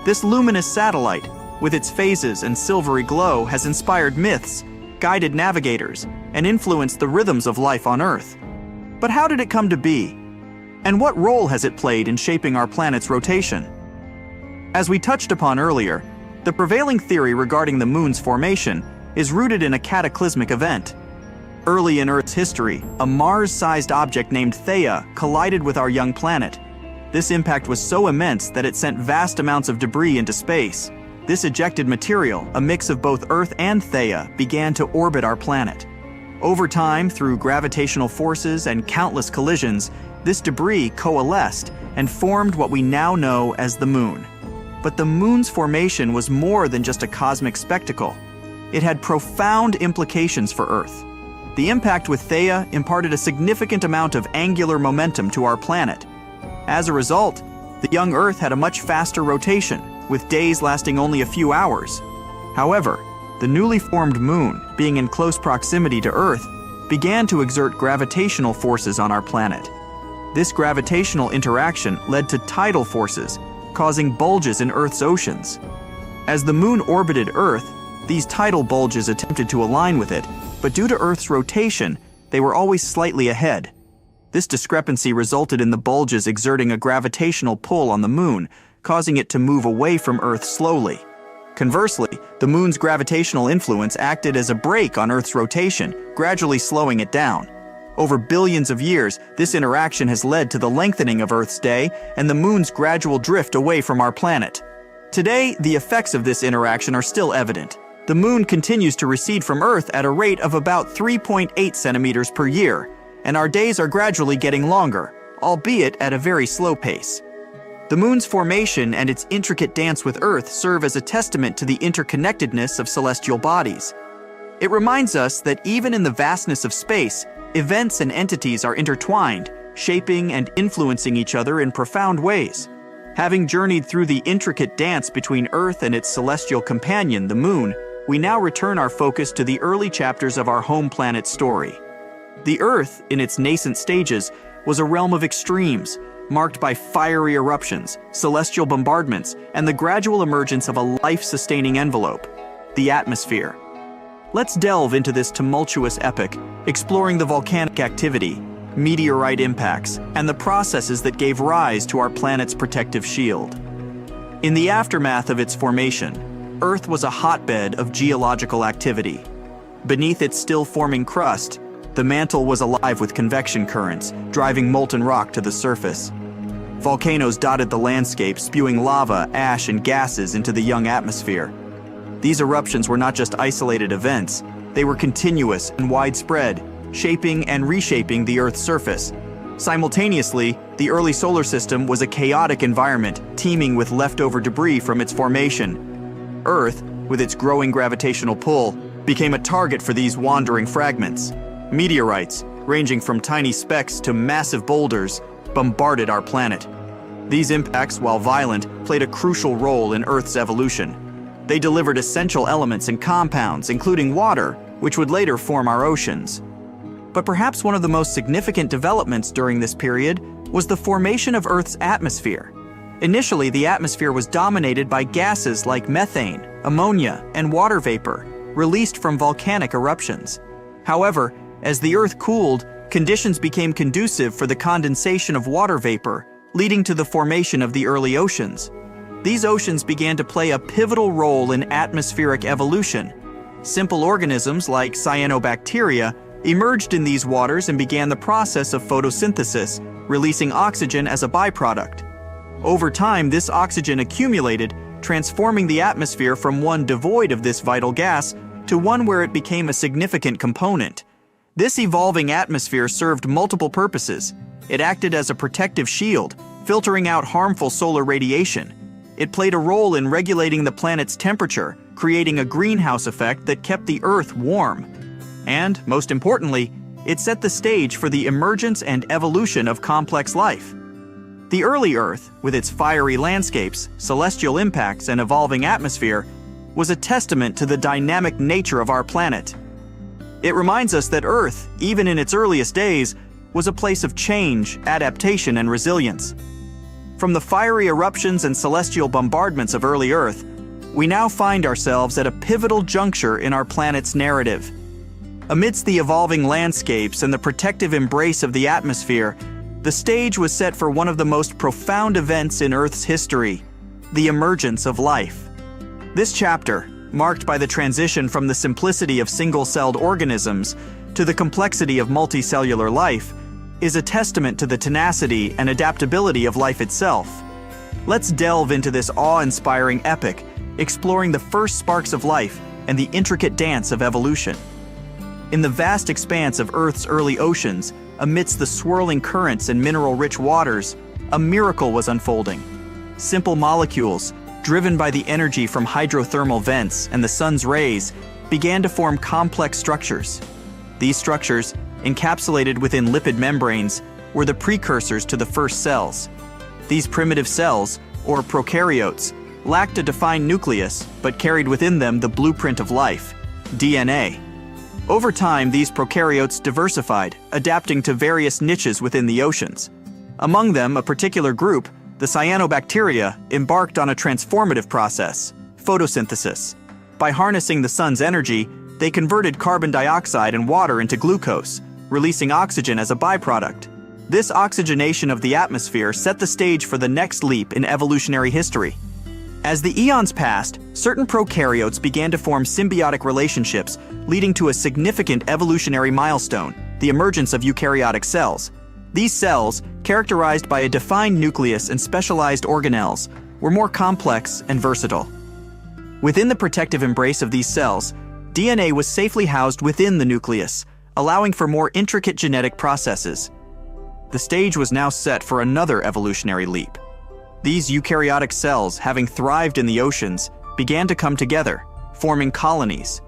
This luminous satellite, with its phases and silvery glow, has inspired myths, guided navigators, and influenced the rhythms of life on Earth. But how did it come to be? And what role has it played in shaping our planet's rotation? As we touched upon earlier, the prevailing theory regarding the Moon's formation is rooted in a cataclysmic event. Early in Earth's history, a Mars-sized object named Theia collided with our young planet. This impact was so immense that it sent vast amounts of debris into space. This ejected material, a mix of both Earth and Theia, began to orbit our planet. Over time, through gravitational forces and countless collisions, this debris coalesced and formed what we now know as the Moon. But the Moon's formation was more than just a cosmic spectacle. It had profound implications for Earth. The impact with Theia imparted a significant amount of angular momentum to our planet. As a result, the young Earth had a much faster rotation, with days lasting only a few hours. However, the newly formed Moon, being in close proximity to Earth, began to exert gravitational forces on our planet. This gravitational interaction led to tidal forces, causing bulges in Earth's oceans. As the Moon orbited Earth, these tidal bulges attempted to align with it, but due to Earth's rotation, they were always slightly ahead. This discrepancy resulted in the bulges exerting a gravitational pull on the Moon, causing it to move away from Earth slowly. Conversely, the Moon's gravitational influence acted as a brake on Earth's rotation, gradually slowing it down. Over billions of years, this interaction has led to the lengthening of Earth's day and the Moon's gradual drift away from our planet. Today, the effects of this interaction are still evident. The Moon continues to recede from Earth at a rate of about 3.8 centimeters per year, and our days are gradually getting longer, albeit at a very slow pace. The Moon's formation and its intricate dance with Earth serve as a testament to the interconnectedness of celestial bodies. It reminds us that even in the vastness of space, events and entities are intertwined, shaping and influencing each other in profound ways. Having journeyed through the intricate dance between Earth and its celestial companion, the Moon, we now return our focus to the early chapters of our home planet's story. The Earth, in its nascent stages, was a realm of extremes, marked by fiery eruptions, celestial bombardments, and the gradual emergence of a life-sustaining envelope, the atmosphere. Let's delve into this tumultuous epoch, exploring the volcanic activity, meteorite impacts, and the processes that gave rise to our planet's protective shield. In the aftermath of its formation, Earth was a hotbed of geological activity. Beneath its still-forming crust, the mantle was alive with convection currents, driving molten rock to the surface. Volcanoes dotted the landscape, spewing lava, ash, and gases into the young atmosphere. These eruptions were not just isolated events, they were continuous and widespread, shaping and reshaping the Earth's surface. Simultaneously, the early solar system was a chaotic environment, teeming with leftover debris from its formation. Earth, with its growing gravitational pull, became a target for these wandering fragments. Meteorites, ranging from tiny specks to massive boulders, bombarded our planet. These impacts, while violent, played a crucial role in Earth's evolution. They delivered essential elements and compounds, including water, which would later form our oceans. But perhaps one of the most significant developments during this period was the formation of Earth's atmosphere. Initially, the atmosphere was dominated by gases like methane, ammonia, and water vapor, released from volcanic eruptions. However, as the Earth cooled, conditions became conducive for the condensation of water vapor, leading to the formation of the early oceans. These oceans began to play a pivotal role in atmospheric evolution. Simple organisms like cyanobacteria emerged in these waters and began the process of photosynthesis, releasing oxygen as a byproduct. Over time, this oxygen accumulated, transforming the atmosphere from one devoid of this vital gas to one where it became a significant component. This evolving atmosphere served multiple purposes. It acted as a protective shield, filtering out harmful solar radiation. It played a role in regulating the planet's temperature, creating a greenhouse effect that kept the Earth warm. And, most importantly, it set the stage for the emergence and evolution of complex life. The early Earth, with its fiery landscapes, celestial impacts, and evolving atmosphere, was a testament to the dynamic nature of our planet. It reminds us that Earth, even in its earliest days, was a place of change, adaptation, and resilience. From the fiery eruptions and celestial bombardments of early Earth, we now find ourselves at a pivotal juncture in our planet's narrative. Amidst the evolving landscapes and the protective embrace of the atmosphere, the stage was set for one of the most profound events in Earth's history, the emergence of life. This chapter, marked by the transition from the simplicity of single-celled organisms to the complexity of multicellular life, is a testament to the tenacity and adaptability of life itself. Let's delve into this awe-inspiring epic, exploring the first sparks of life and the intricate dance of evolution. In the vast expanse of Earth's early oceans, amidst the swirling currents and mineral-rich waters, a miracle was unfolding. Simple molecules, driven by the energy from hydrothermal vents and the sun's rays, began to form complex structures. These structures, encapsulated within lipid membranes, were the precursors to the first cells. These primitive cells, or prokaryotes, lacked a defined nucleus but carried within them the blueprint of life, DNA. Over time, these prokaryotes diversified, adapting to various niches within the oceans. Among them, a particular group, the cyanobacteria, embarked on a transformative process, photosynthesis. By harnessing the sun's energy, they converted carbon dioxide and water into glucose, releasing oxygen as a byproduct. This oxygenation of the atmosphere set the stage for the next leap in evolutionary history. As the eons passed, certain prokaryotes began to form symbiotic relationships, leading to a significant evolutionary milestone, the emergence of eukaryotic cells. These cells, characterized by a defined nucleus and specialized organelles, were more complex and versatile. Within the protective embrace of these cells, DNA was safely housed within the nucleus, allowing for more intricate genetic processes. The stage was now set for another evolutionary leap. These eukaryotic cells, having thrived in the oceans, began to come together, forming colonies.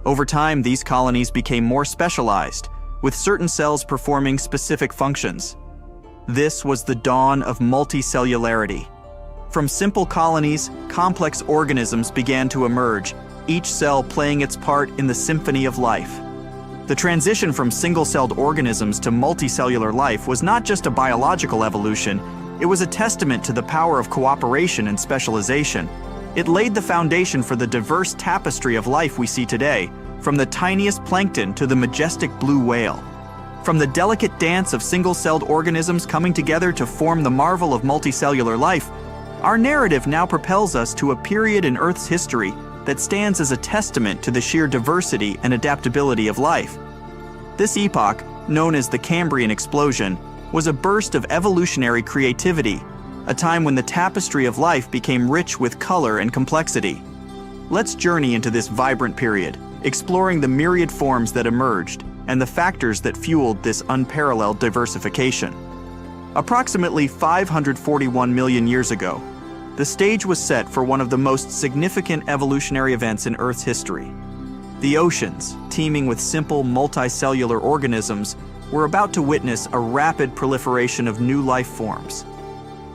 Over time, these colonies became more specialized, with certain cells performing specific functions. This was the dawn of multicellularity. From simple colonies, complex organisms began to emerge, each cell playing its part in the symphony of life. The transition from single-celled organisms to multicellular life was not just a biological evolution, it was a testament to the power of cooperation and specialization. It laid the foundation for the diverse tapestry of life we see today, from the tiniest plankton to the majestic blue whale. From the delicate dance of single-celled organisms coming together to form the marvel of multicellular life, our narrative now propels us to a period in Earth's history that stands as a testament to the sheer diversity and adaptability of life. This epoch, known as the Cambrian explosion, was a burst of evolutionary creativity, a time when the tapestry of life became rich with color and complexity. Let's journey into this vibrant period, exploring the myriad forms that emerged and the factors that fueled this unparalleled diversification. Approximately 541 million years ago, the stage was set for one of the most significant evolutionary events in Earth's history. The oceans, teeming with simple multicellular organisms, were about to witness a rapid proliferation of new life forms.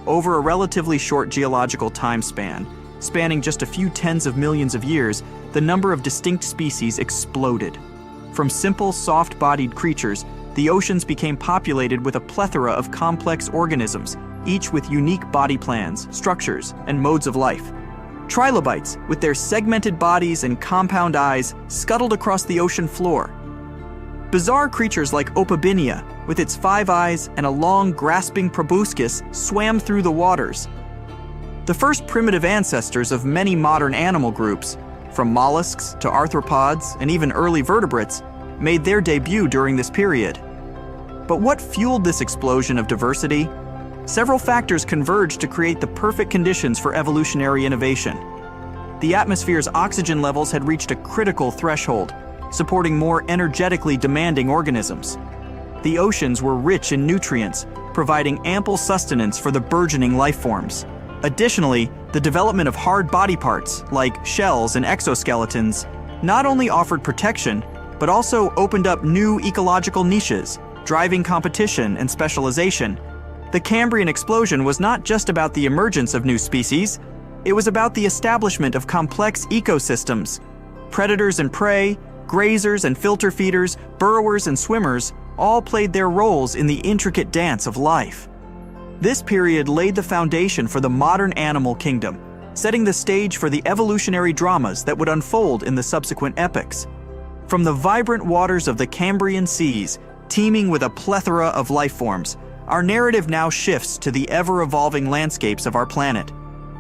Over a relatively short geological time span, spanning just a few tens of millions of years, the number of distinct species exploded. From simple, soft-bodied creatures, the oceans became populated with a plethora of complex organisms, each with unique body plans, structures, and modes of life. Trilobites, with their segmented bodies and compound eyes, scuttled across the ocean floor. Bizarre creatures like Opabinia, with its 5 eyes and a long, grasping proboscis, swam through the waters. The first primitive ancestors of many modern animal groups, from mollusks to arthropods and even early vertebrates, made their debut during this period. But what fueled this explosion of diversity? Several factors converged to create the perfect conditions for evolutionary innovation. The atmosphere's oxygen levels had reached a critical threshold, supporting more energetically demanding organisms. The oceans were rich in nutrients, providing ample sustenance for the burgeoning life forms. Additionally, the development of hard body parts, like shells and exoskeletons, not only offered protection, but also opened up new ecological niches, driving competition and specialization. The Cambrian explosion was not just about the emergence of new species, it was about the establishment of complex ecosystems. Predators and prey, grazers and filter feeders, burrowers and swimmers all played their roles in the intricate dance of life. This period laid the foundation for the modern animal kingdom, setting the stage for the evolutionary dramas that would unfold in the subsequent epochs. From the vibrant waters of the Cambrian seas, teeming with a plethora of life forms, our narrative now shifts to the ever-evolving landscapes of our planet.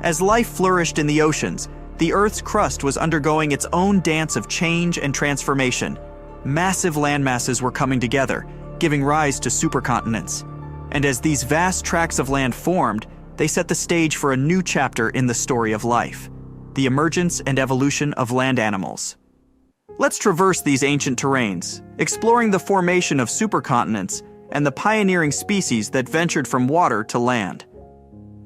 As life flourished in the oceans, the Earth's crust was undergoing its own dance of change and transformation. Massive landmasses were coming together, giving rise to supercontinents. And as these vast tracts of land formed, they set the stage for a new chapter in the story of life, the emergence and evolution of land animals. Let's traverse these ancient terrains, exploring the formation of supercontinents and the pioneering species that ventured from water to land.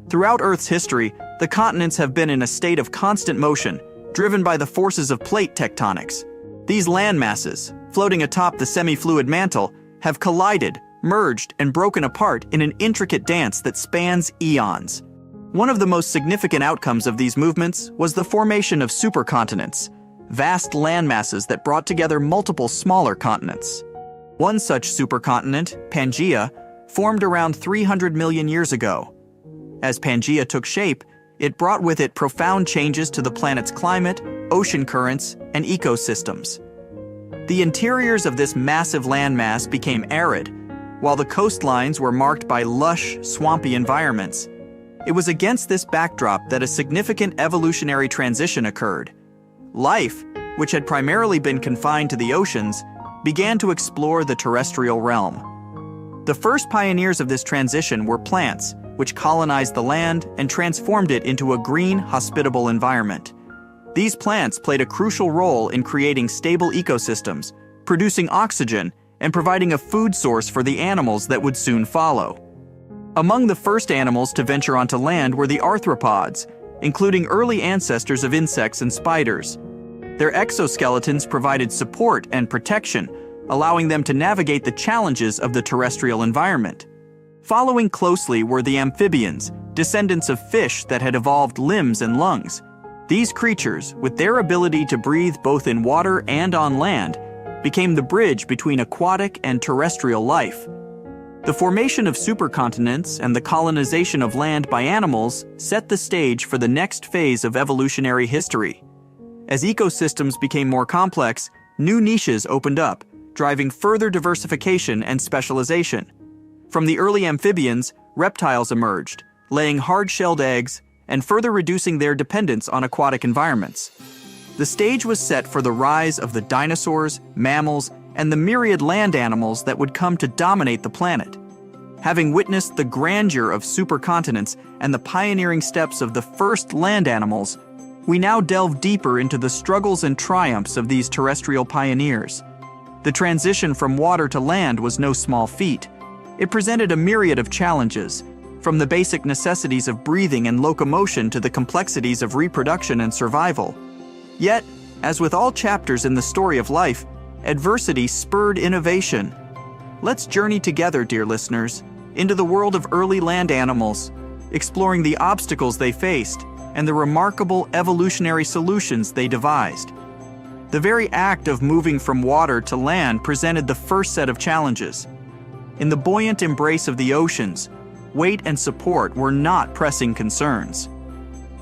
Throughout Earth's history, the continents have been in a state of constant motion, driven by the forces of plate tectonics. These land masses, floating atop the semi-fluid mantle, have collided, merged, and broken apart in an intricate dance that spans eons. One of the most significant outcomes of these movements was the formation of supercontinents, vast landmasses that brought together multiple smaller continents. One such supercontinent, Pangaea, formed around 300 million years ago. As Pangaea took shape, it brought with it profound changes to the planet's climate, ocean currents, and ecosystems. The interiors of this massive landmass became arid, while the coastlines were marked by lush, swampy environments. It was against this backdrop that a significant evolutionary transition occurred. Life, which had primarily been confined to the oceans, began to explore the terrestrial realm. The first pioneers of this transition were plants, which colonized the land and transformed it into a green, hospitable environment. These plants played a crucial role in creating stable ecosystems, producing oxygen, and providing a food source for the animals that would soon follow. Among the first animals to venture onto land were the arthropods, including early ancestors of insects and spiders. Their exoskeletons provided support and protection, allowing them to navigate the challenges of the terrestrial environment. Following closely were the amphibians, descendants of fish that had evolved limbs and lungs. These creatures, with their ability to breathe both in water and on land, became the bridge between aquatic and terrestrial life. The formation of supercontinents and the colonization of land by animals set the stage for the next phase of evolutionary history. As ecosystems became more complex, new niches opened up, driving further diversification and specialization. From the early amphibians, reptiles emerged, laying hard-shelled eggs and further reducing their dependence on aquatic environments. The stage was set for the rise of the dinosaurs, mammals, and the myriad land animals that would come to dominate the planet. Having witnessed the grandeur of supercontinents and the pioneering steps of the first land animals, we now delve deeper into the struggles and triumphs of these terrestrial pioneers. The transition from water to land was no small feat. It presented a myriad of challenges, from the basic necessities of breathing and locomotion to the complexities of reproduction and survival. Yet, as with all chapters in the story of life, adversity spurred innovation. Let's journey together, dear listeners, into the world of early land animals, exploring the obstacles they faced and the remarkable evolutionary solutions they devised. The very act of moving from water to land presented the first set of challenges. In the buoyant embrace of the oceans, weight and support were not pressing concerns.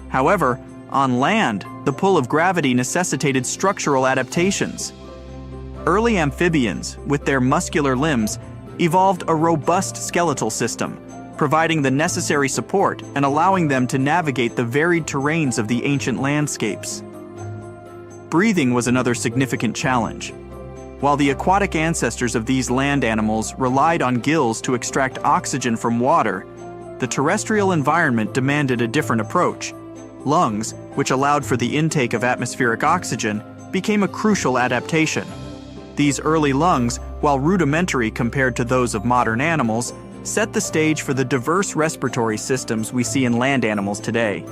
However, on land, the pull of gravity necessitated structural adaptations. Early amphibians, with their muscular limbs, evolved a robust skeletal system, providing the necessary support and allowing them to navigate the varied terrains of the ancient landscapes. Breathing was another significant challenge. While the aquatic ancestors of these land animals relied on gills to extract oxygen from water, the terrestrial environment demanded a different approach. Lungs, which allowed for the intake of atmospheric oxygen, became a crucial adaptation. These early lungs, while rudimentary compared to those of modern animals, set the stage for the diverse respiratory systems we see in land animals today.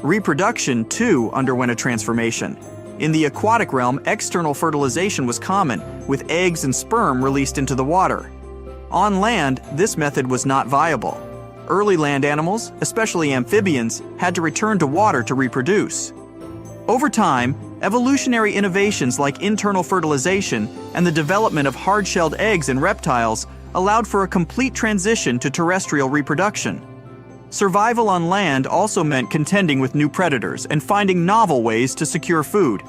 Reproduction, too, underwent a transformation. In the aquatic realm, external fertilization was common, with eggs and sperm released into the water. On land, this method was not viable. Early land animals, especially amphibians, had to return to water to reproduce. Over time, evolutionary innovations like internal fertilization and the development of hard-shelled eggs in reptiles allowed for a complete transition to terrestrial reproduction. Survival on land also meant contending with new predators and finding novel ways to secure food.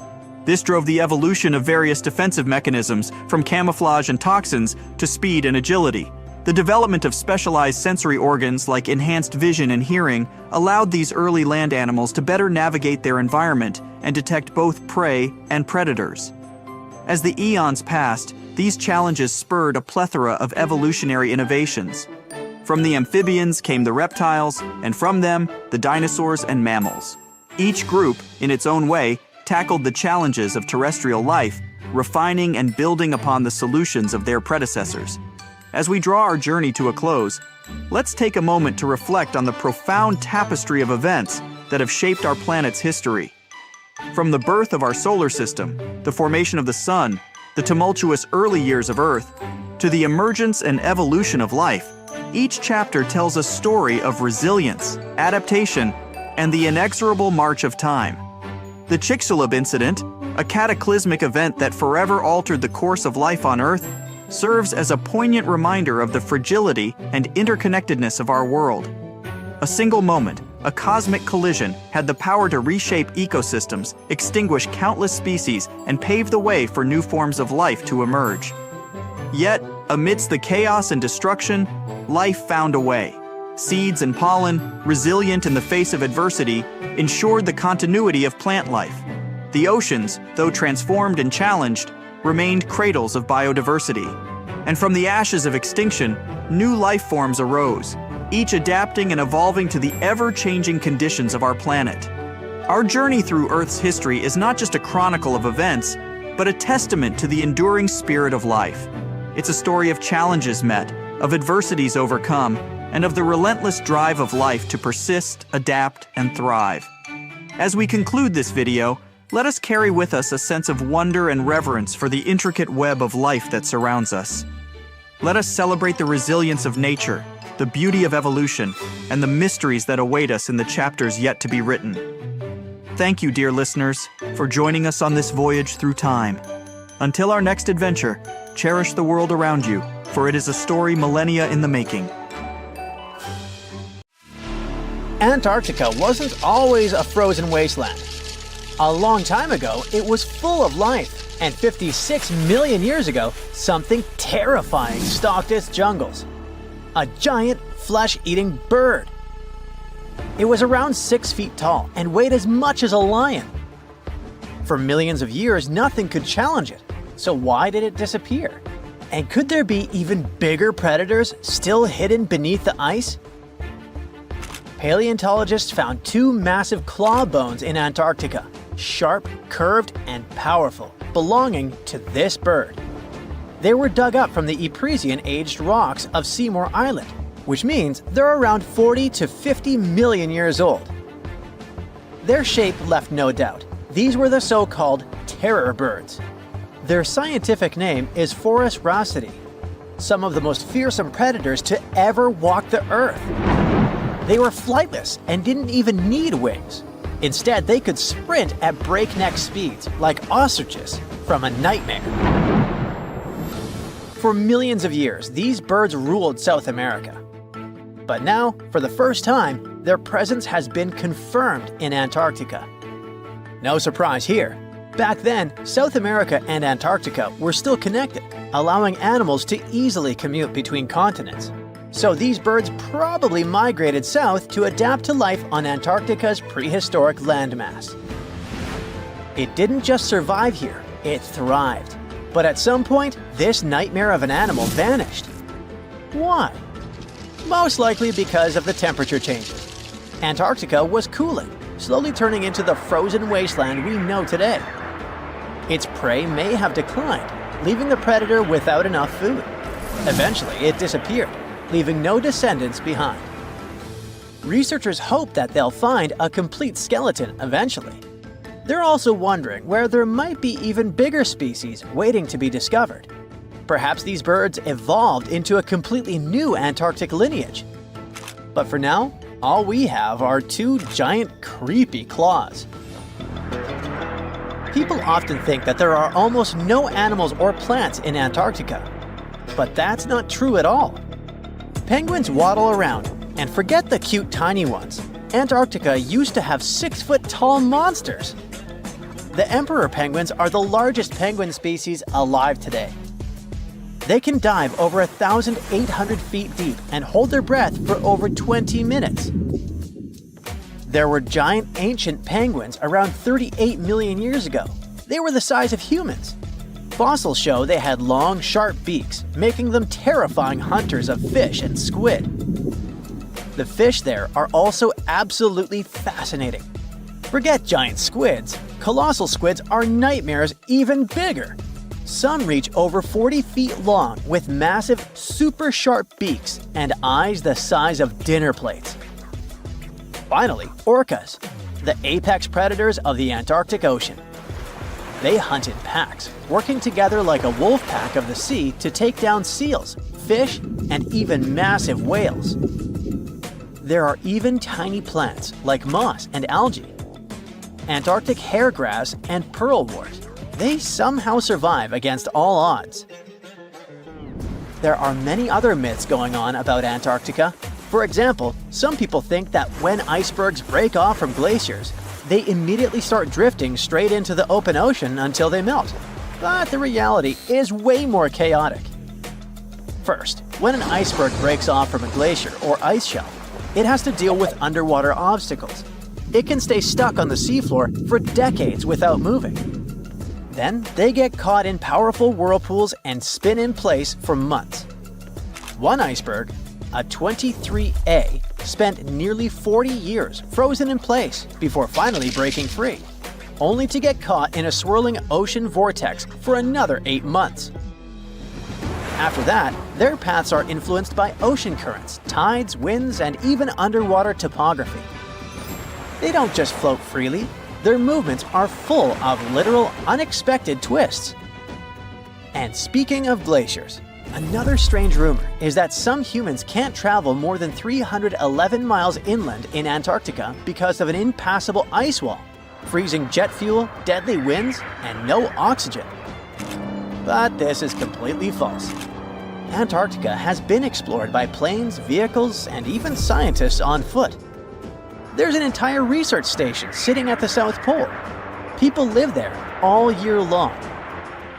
This drove the evolution of various defensive mechanisms, from camouflage and toxins to speed and agility. The development of specialized sensory organs like enhanced vision and hearing allowed these early land animals to better navigate their environment and detect both prey and predators. As the eons passed, these challenges spurred a plethora of evolutionary innovations. From the amphibians came the reptiles, and from them, the dinosaurs and mammals. Each group, in its own way, tackled the challenges of terrestrial life, refining and building upon the solutions of their predecessors. As we draw our journey to a close, let's take a moment to reflect on the profound tapestry of events that have shaped our planet's history. From the birth of our solar system, the formation of the sun, the tumultuous early years of Earth, to the emergence and evolution of life, each chapter tells a story of resilience, adaptation, and the inexorable march of time. The Chicxulub incident, a cataclysmic event that forever altered the course of life on Earth, serves as a poignant reminder of the fragility and interconnectedness of our world. A single moment, a cosmic collision, had the power to reshape ecosystems, extinguish countless species, and pave the way for new forms of life to emerge. Yet, amidst the chaos and destruction, life found a way. Seeds and pollen, resilient in the face of adversity, ensured the continuity of plant life. The oceans, though transformed and challenged, remained cradles of biodiversity. And from the ashes of extinction, new life forms arose, each adapting and evolving to the ever-changing conditions of our planet. Our journey through Earth's history is not just a chronicle of events, but a testament to the enduring spirit of life. It's a story of challenges met, of adversities overcome, and of the relentless drive of life to persist, adapt, and thrive. As we conclude this video, let us carry with us a sense of wonder and reverence for the intricate web of life that surrounds us. Let us celebrate the resilience of nature, the beauty of evolution, and the mysteries that await us in the chapters yet to be written. Thank you, dear listeners, for joining us on this voyage through time. Until our next adventure, cherish the world around you, for it is a story millennia in the making. Antarctica wasn't always a frozen wasteland. A long time ago, it was full of life, and 56 million years ago, something terrifying stalked its jungles. A giant, flesh-eating bird. It was around 6 feet tall and weighed as much as a lion. For millions of years, nothing could challenge it, so why did it disappear? And could there be even bigger predators still hidden beneath the ice? Paleontologists found 2 massive claw bones in Antarctica, sharp, curved, and powerful, belonging to this bird. They were dug up from the Epresian-aged rocks of Seymour Island, which means they're around 40 to 50 million years old. Their shape left no doubt. These were the so-called terror birds. Their scientific name is Forus raceti, some of the most fearsome predators to ever walk the earth. They were flightless and didn't even need wings. Instead, they could sprint at breakneck speeds, like ostriches from a nightmare. For millions of years, these birds ruled South America. But now, for the first time, their presence has been confirmed in Antarctica. No surprise here. Back then, South America and Antarctica were still connected, allowing animals to easily commute between continents. So these birds probably migrated south to adapt to life on Antarctica's prehistoric landmass. It didn't just survive here, it thrived. But at some point, this nightmare of an animal vanished. Why? Most likely because of the temperature changes. Antarctica was cooling, slowly turning into the frozen wasteland we know today. Its prey may have declined, leaving the predator without enough food. Eventually, it disappeared, leaving no descendants behind. Researchers hope that they'll find a complete skeleton eventually. They're also wondering where there might be even bigger species waiting to be discovered. Perhaps these birds evolved into a completely new Antarctic lineage. But for now, all we have are 2 giant, creepy claws. People often think that there are almost no animals or plants in Antarctica. But that's not true at all. Penguins waddle around, and forget the cute tiny ones. Antarctica used to have 6-foot-tall monsters. The emperor penguins are the largest penguin species alive today. They can dive over 1,800 feet deep and hold their breath for over 20 minutes. There were giant ancient penguins around 38 million years ago. They were the size of humans. Fossils show they had long, sharp beaks, making them terrifying hunters of fish and squid. The fish there are also absolutely fascinating. Forget giant squids. Colossal squids are nightmares even bigger. Some reach over 40 feet long with massive, super sharp beaks and eyes the size of dinner plates. Finally, orcas, the apex predators of the Antarctic Ocean. They hunt in packs, working together like a wolf pack of the sea to take down seals, fish, and even massive whales. There are even tiny plants like moss and algae, Antarctic hairgrass and pearlwort. They somehow survive against all odds. There are many other myths going on about Antarctica. For example, some people think that when icebergs break off from glaciers, they immediately start drifting straight into the open ocean until they melt. But the reality is way more chaotic. First, when an iceberg breaks off from a glacier or ice shelf, it has to deal with underwater obstacles. It can stay stuck on the seafloor for decades without moving. Then they get caught in powerful whirlpools and spin in place for months. One iceberg, a 23A, spent nearly 40 years frozen in place before finally breaking free, only to get caught in a swirling ocean vortex for another 8 months. After that, their paths are influenced by ocean currents, tides, winds, and even underwater topography. They don't just float freely. Their movements are full of literal, unexpected twists. And speaking of glaciers, another strange rumor is that some humans can't travel more than 311 miles inland in Antarctica because of an impassable ice wall, freezing jet fuel, deadly winds, and no oxygen. But this is completely false. Antarctica has been explored by planes, vehicles, and even scientists on foot. There's an entire research station sitting at the South Pole. People live there all year long.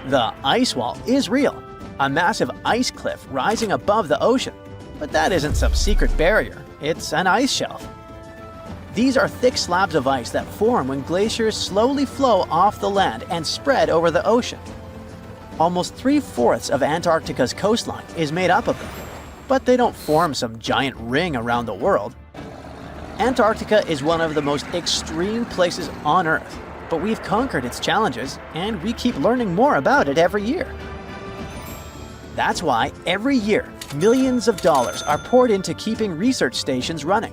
The ice wall is real, a massive ice cliff rising above the ocean. But that isn't some secret barrier, it's an ice shelf. These are thick slabs of ice that form when glaciers slowly flow off the land and spread over the ocean. Almost 3/4 of Antarctica's coastline is made up of them, but they don't form some giant ring around the world. Antarctica is one of the most extreme places on Earth, but we've conquered its challenges and we keep learning more about it every year. That's why every year, millions of dollars are poured into keeping research stations running,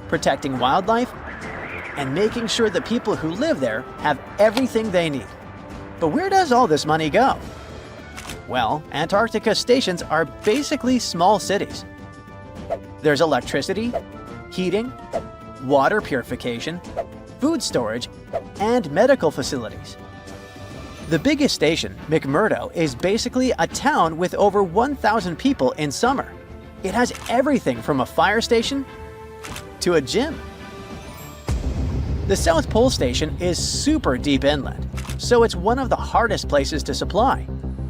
protecting wildlife, and making sure the people who live there have everything they need. But where does all this money go? Well, Antarctica stations are basically small cities. There's electricity, heating, water purification, food storage, and medical facilities. The biggest station, McMurdo, is basically a town with over 1,000 people in summer. It has everything from a fire station to a gym. The South Pole Station is super deep inland, so it's one of the hardest places to supply.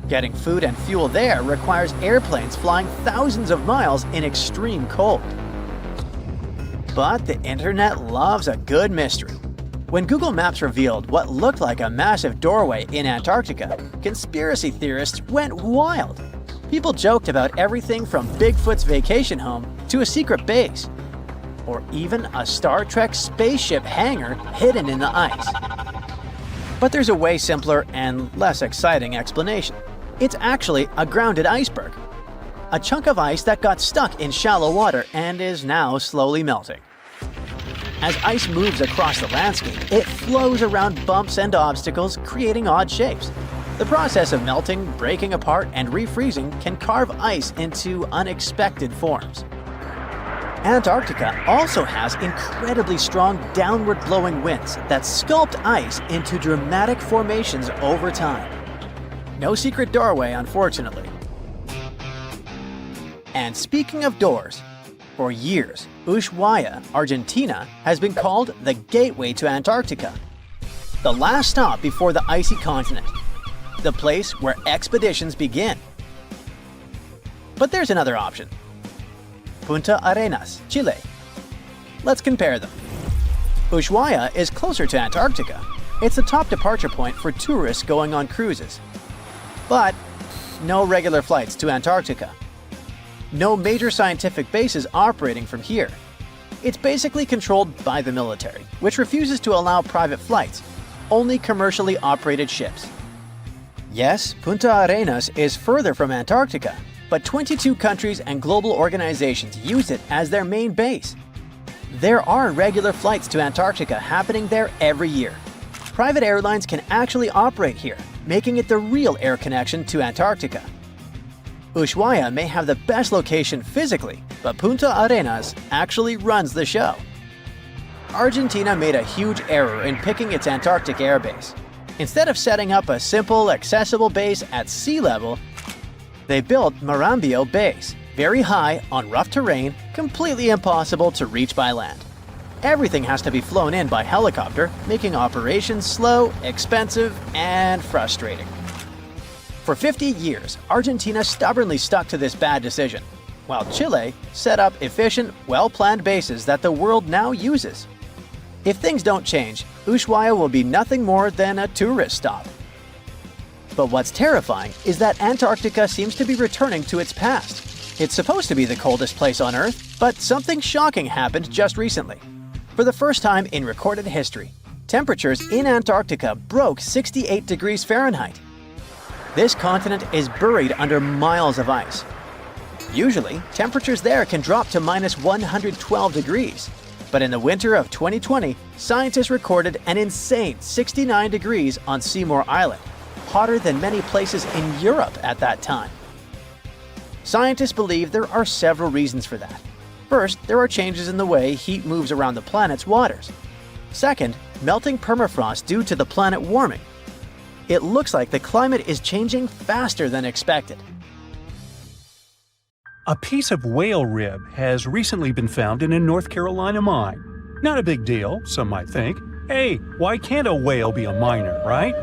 Getting food and fuel there requires airplanes flying thousands of miles in extreme cold. But the internet loves a good mystery. When Google Maps revealed what looked like a massive doorway in Antarctica, conspiracy theorists went wild. People joked about everything from Bigfoot's vacation home to a secret base, or even a Star Trek spaceship hangar hidden in the ice. But there's a way simpler and less exciting explanation. It's actually a grounded iceberg, a chunk of ice that got stuck in shallow water and is now slowly melting. As ice moves across the landscape, it flows around bumps and obstacles, creating odd shapes. The process of melting, breaking apart, and refreezing can carve ice into unexpected forms. Antarctica also has incredibly strong downward-blowing winds that sculpt ice into dramatic formations over time. No secret doorway, unfortunately. And speaking of doors, for years, Ushuaia, Argentina, has been called the gateway to Antarctica, the last stop before the icy continent, the place where expeditions begin. But there's another option. Punta Arenas, Chile. Let's compare them. Ushuaia is closer to Antarctica. It's the top departure point for tourists going on cruises. But no regular flights to Antarctica. No major scientific bases operating from here. It's basically controlled by the military, which refuses to allow private flights, only commercially operated ships. Yes, Punta Arenas is further from Antarctica, but 22 countries and global organizations use it as their main base. There are regular flights to Antarctica happening there every year. Private airlines can actually operate here, making it the real air connection to Antarctica. Ushuaia may have the best location physically, but Punta Arenas actually runs the show. Argentina made a huge error in picking its Antarctic airbase. Instead of setting up a simple, accessible base at sea level, they built Marambio Base, very high on rough terrain, completely impossible to reach by land. Everything has to be flown in by helicopter, making operations slow, expensive, and frustrating. For 50 years, Argentina stubbornly stuck to this bad decision, while Chile set up efficient, well-planned bases that the world now uses. If things don't change, Ushuaia will be nothing more than a tourist stop. But what's terrifying is that Antarctica seems to be returning to its past. It's supposed to be the coldest place on Earth, but something shocking happened just recently. For the first time in recorded history, temperatures in Antarctica broke 68 degrees Fahrenheit. This continent is buried under miles of ice. Usually, temperatures there can drop to minus 112 degrees. But in the winter of 2020, scientists recorded an insane 69 degrees on Seymour Island, hotter than many places in Europe at that time. Scientists believe there are several reasons for that. First, there are changes in the way heat moves around the planet's waters. Second, melting permafrost due to the planet warming. It looks like the climate is changing faster than expected. A piece of whale rib has recently been found in a North Carolina mine. Not a big deal, some might think. Hey, why can't a whale be a miner, right?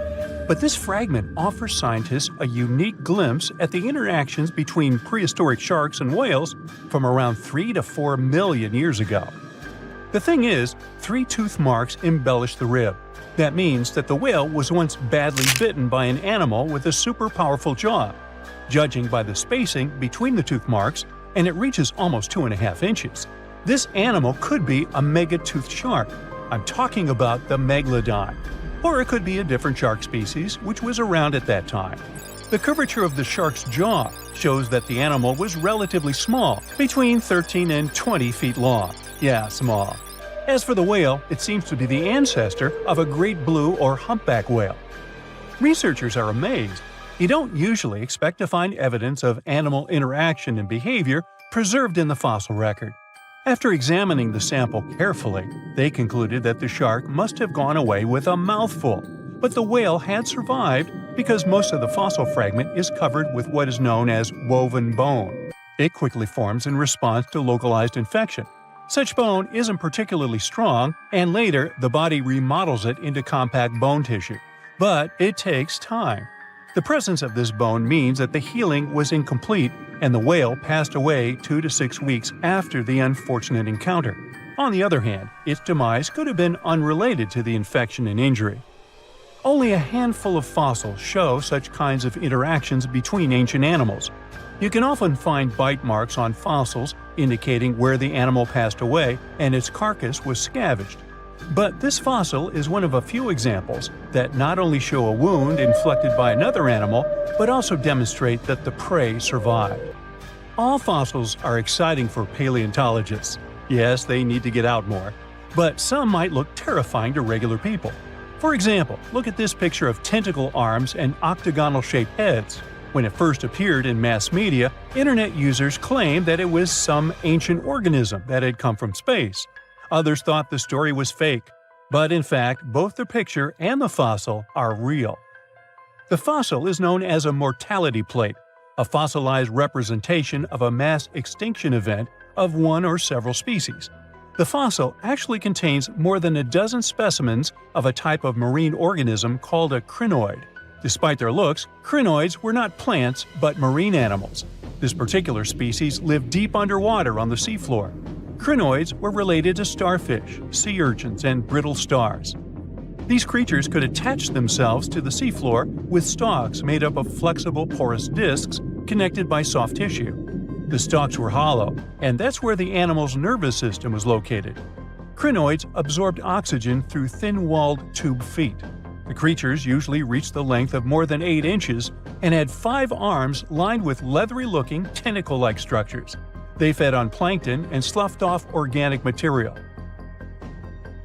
But this fragment offers scientists a unique glimpse at the interactions between prehistoric sharks and whales from around 3 to 4 million years ago. The thing is, 3 tooth marks embellish the rib. That means that the whale was once badly bitten by an animal with a super powerful jaw. Judging by the spacing between the tooth marks, and it reaches almost 2.5 inches. This animal could be a mega-toothed shark. I'm talking about the megalodon. Or it could be a different shark species which was around at that time. The curvature of the shark's jaw shows that the animal was relatively small, between 13 and 20 feet long. Yeah, small. As for the whale, it seems to be the ancestor of a great blue or humpback whale. Researchers are amazed. You don't usually expect to find evidence of animal interaction and behavior preserved in the fossil record. After examining the sample carefully, they concluded that the shark must have gone away with a mouthful, but the whale had survived because most of the fossil fragment is covered with what is known as woven bone. It quickly forms in response to localized infection. Such bone isn't particularly strong, and later the body remodels it into compact bone tissue. But it takes time. The presence of this bone means that the healing was incomplete and the whale passed away 2 to 6 weeks after the unfortunate encounter. On the other hand, its demise could have been unrelated to the infection and injury. Only a handful of fossils show such kinds of interactions between ancient animals. You can often find bite marks on fossils indicating where the animal passed away and its carcass was scavenged. But this fossil is one of a few examples that not only show a wound inflicted by another animal, but also demonstrate that the prey survived. All fossils are exciting for paleontologists. Yes, they need to get out more. But some might look terrifying to regular people. For example, look at this picture of tentacle arms and octagonal-shaped heads. When it first appeared in mass media, internet users claimed that it was some ancient organism that had come from space. Others thought the story was fake. But in fact, both the picture and the fossil are real. The fossil is known as a mortality plate, a fossilized representation of a mass extinction event of one or several species. The fossil actually contains more than a dozen specimens of a type of marine organism called a crinoid. Despite their looks, crinoids were not plants but marine animals. This particular species lived deep underwater on the seafloor. Crinoids were related to starfish, sea urchins, and brittle stars. These creatures could attach themselves to the seafloor with stalks made up of flexible porous discs connected by soft tissue. The stalks were hollow, and that's where the animal's nervous system was located. Crinoids absorbed oxygen through thin-walled tube feet. The creatures usually reached the length of more than 8 inches and had 5 arms lined with leathery-looking, tentacle-like structures. They fed on plankton and sloughed off organic material.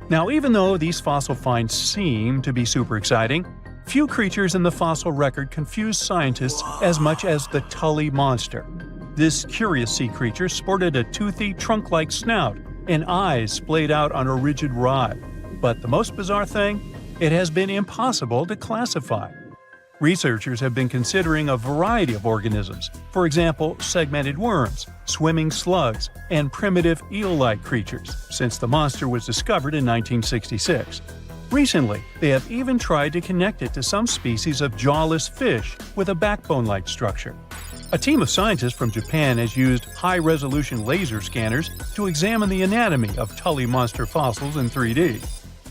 Now, even though these fossil finds seem to be super exciting, few creatures in the fossil record confuse scientists as much as the Tully monster. This curious sea creature sported a toothy, trunk-like snout and eyes splayed out on a rigid rod. But the most bizarre thing? It has been impossible to classify. Researchers have been considering a variety of organisms, for example, segmented worms, swimming slugs, and primitive eel-like creatures, since the monster was discovered in 1966. Recently, they have even tried to connect it to some species of jawless fish with a backbone-like structure. A team of scientists from Japan has used high-resolution laser scanners to examine the anatomy of Tully monster fossils in 3D.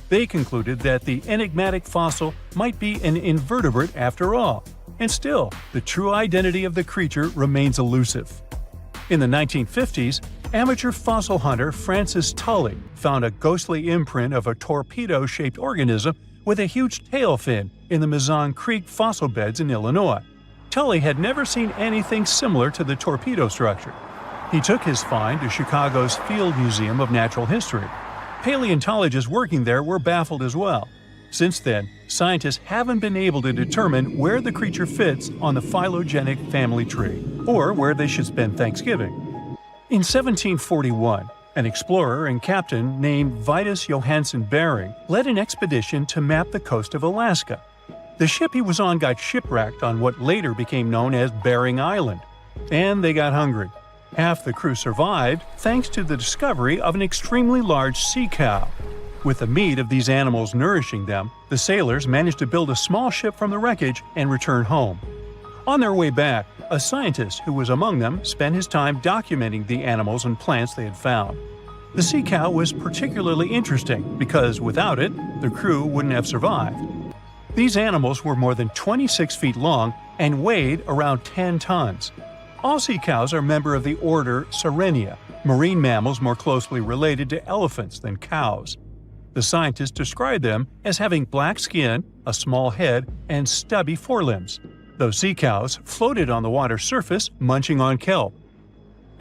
They concluded that the enigmatic fossil might be an invertebrate after all, and still, the true identity of the creature remains elusive. In the 1950s, amateur fossil hunter Francis Tully found a ghostly imprint of a torpedo-shaped organism with a huge tail fin in the Mizon Creek fossil beds in Illinois. Tully had never seen anything similar to the torpedo structure. He took his find to Chicago's Field Museum of Natural History. Paleontologists working there were baffled as well. Since then, scientists haven't been able to determine where the creature fits on the phylogenetic family tree, or where they should spend Thanksgiving. In 1741, an explorer and captain named Vitus Johansen Bering led an expedition to map the coast of Alaska. The ship he was on got shipwrecked on what later became known as Bering Island, and they got hungry. Half the crew survived thanks to the discovery of an extremely large sea cow. With the meat of these animals nourishing them, the sailors managed to build a small ship from the wreckage and return home. On their way back, a scientist who was among them spent his time documenting the animals and plants they had found. The sea cow was particularly interesting because without it, the crew wouldn't have survived. These animals were more than 26 feet long and weighed around 10 tons. All sea cows are member of the order Sirenia, marine mammals more closely related to elephants than cows. The scientists describe them as having black skin, a small head, and stubby forelimbs. Those sea cows floated on the water's surface, munching on kelp.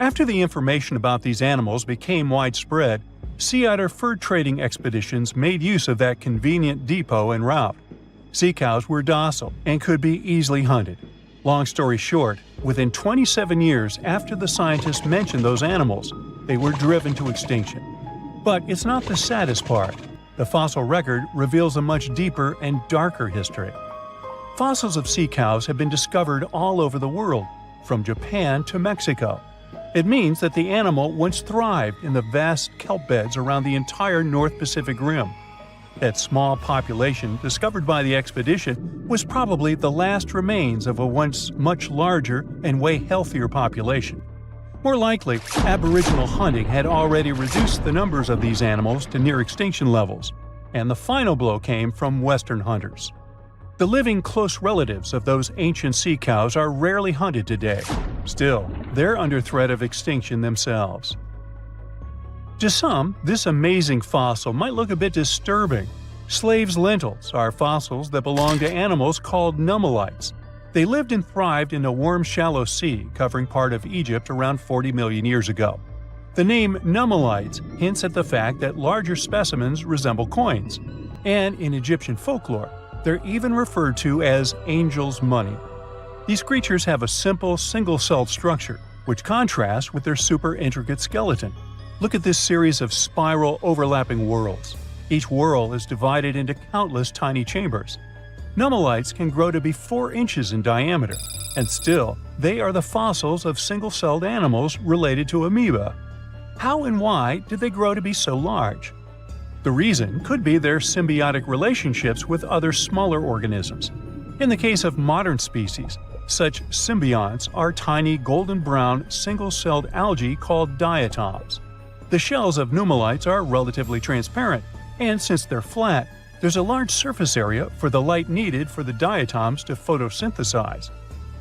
After the information about these animals became widespread, sea otter fur trading expeditions made use of that convenient depot en route. Sea cows were docile and could be easily hunted. Long story short, within 27 years after the scientists mentioned those animals, they were driven to extinction. But it's not the saddest part. The fossil record reveals a much deeper and darker history. Fossils of sea cows have been discovered all over the world, from Japan to Mexico. It means that the animal once thrived in the vast kelp beds around the entire North Pacific Rim. That small population discovered by the expedition was probably the last remains of a once much larger and way healthier population. More likely, Aboriginal hunting had already reduced the numbers of these animals to near extinction levels, and the final blow came from Western hunters. The living close relatives of those ancient sea cows are rarely hunted today. Still, they're under threat of extinction themselves. To some, this amazing fossil might look a bit disturbing. Slaves' lentils are fossils that belong to animals called nummelites. They lived and thrived in a warm, shallow sea covering part of Egypt around 40 million years ago. The name nummelites hints at the fact that larger specimens resemble coins, and in Egyptian folklore, they're even referred to as angel's money. These creatures have a simple, single-celled structure, which contrasts with their super intricate skeleton. Look at this series of spiral overlapping whorls. Each whorl is divided into countless tiny chambers. Nummelites can grow to be 4 inches in diameter, and still, they are the fossils of single-celled animals related to amoeba. How and why did they grow to be so large? The reason could be their symbiotic relationships with other smaller organisms. In the case of modern species, Such symbionts are tiny golden-brown single-celled algae called diatoms. The shells of nummulites are relatively transparent, and since they're flat, there's a large surface area for the light needed for the diatoms to photosynthesize.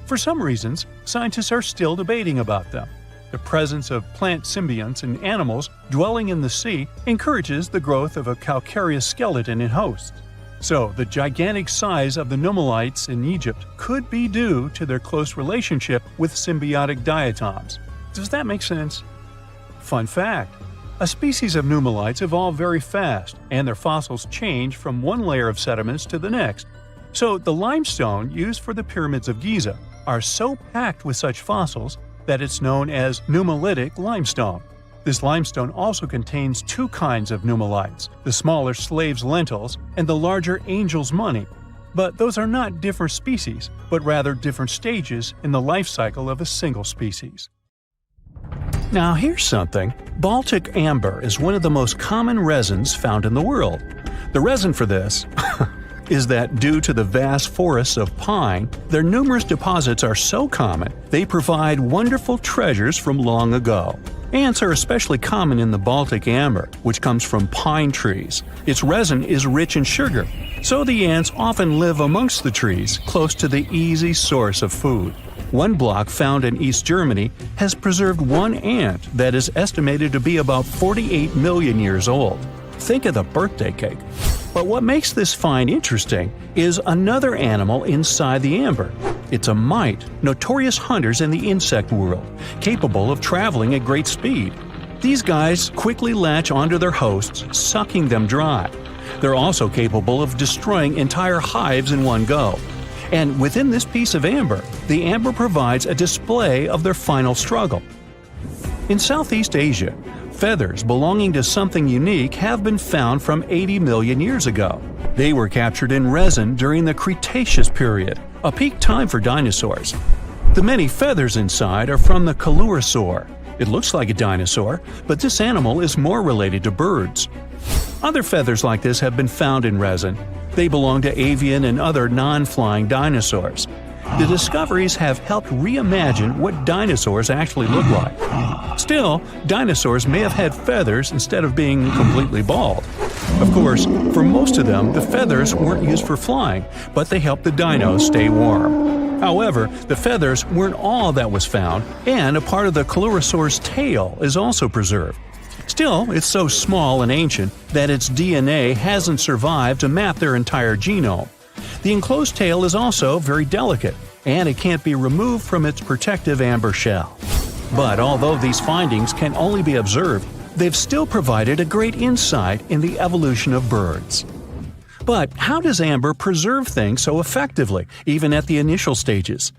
For some reasons, scientists are still debating about them. The presence of plant symbionts in animals dwelling in the sea encourages the growth of a calcareous skeleton in hosts. So, the gigantic size of the nummulites in Egypt could be due to their close relationship with symbiotic diatoms. Does that make sense? Fun fact: a species of nummulites evolve very fast, and their fossils change from one layer of sediments to the next. So, the limestone used for the pyramids of Giza are so packed with such fossils that it's known as nummulitic limestone. This limestone also contains two kinds of nummulites, the smaller slave's lentils and the larger angel's money. But those are not different species, but rather different stages in the life cycle of a single species. Now here's something. Baltic amber is one of the most common resins found in the world. The reason for this is that due to the vast forests of pine, their numerous deposits are so common, they provide wonderful treasures from long ago. Ants are especially common in the Baltic amber, which comes from pine trees. Its resin is rich in sugar, so the ants often live amongst the trees, close to the easy source of food. One block found in East Germany has preserved one ant that is estimated to be about 48 million years old. Think of the birthday cake. But what makes this find interesting is another animal inside the amber. It's a mite, notorious hunters in the insect world, capable of traveling at great speed. These guys quickly latch onto their hosts, sucking them dry. They're also capable of destroying entire hives in one go. And within this piece of amber, the amber provides a display of their final struggle. In Southeast Asia, feathers belonging to something unique have been found from 80 million years ago. They were captured in resin during the Cretaceous period, a peak time for dinosaurs. The many feathers inside are from the Coelacanth. It looks like a dinosaur, but this animal is more related to birds. Other feathers like this have been found in resin. They belong to avian and other non-flying dinosaurs. The discoveries have helped reimagine what dinosaurs actually look like. Still, dinosaurs may have had feathers instead of being completely bald. Of course, for most of them, the feathers weren't used for flying, but they helped the dinos stay warm. However, the feathers weren't all that was found, and a part of the Coelacanth's tail is also preserved. Still, it's so small and ancient that its DNA hasn't survived to map their entire genome. The enclosed tail is also very delicate, and it can't be removed from its protective amber shell. But although these findings can only be observed, they've still provided a great insight in the evolution of birds. But how does amber preserve things so effectively, even at the initial stages?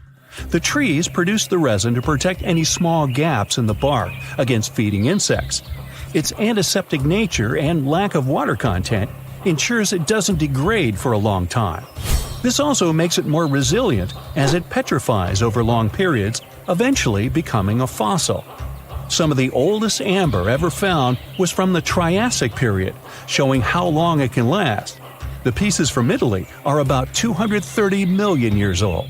The trees produce the resin to protect any small gaps in the bark against feeding insects. Its antiseptic nature and lack of water content ensures it doesn't degrade for a long time. This also makes it more resilient as it petrifies over long periods, eventually becoming a fossil. Some of the oldest amber ever found was from the Triassic period, showing how long it can last. The pieces from Italy are about 230 million years old.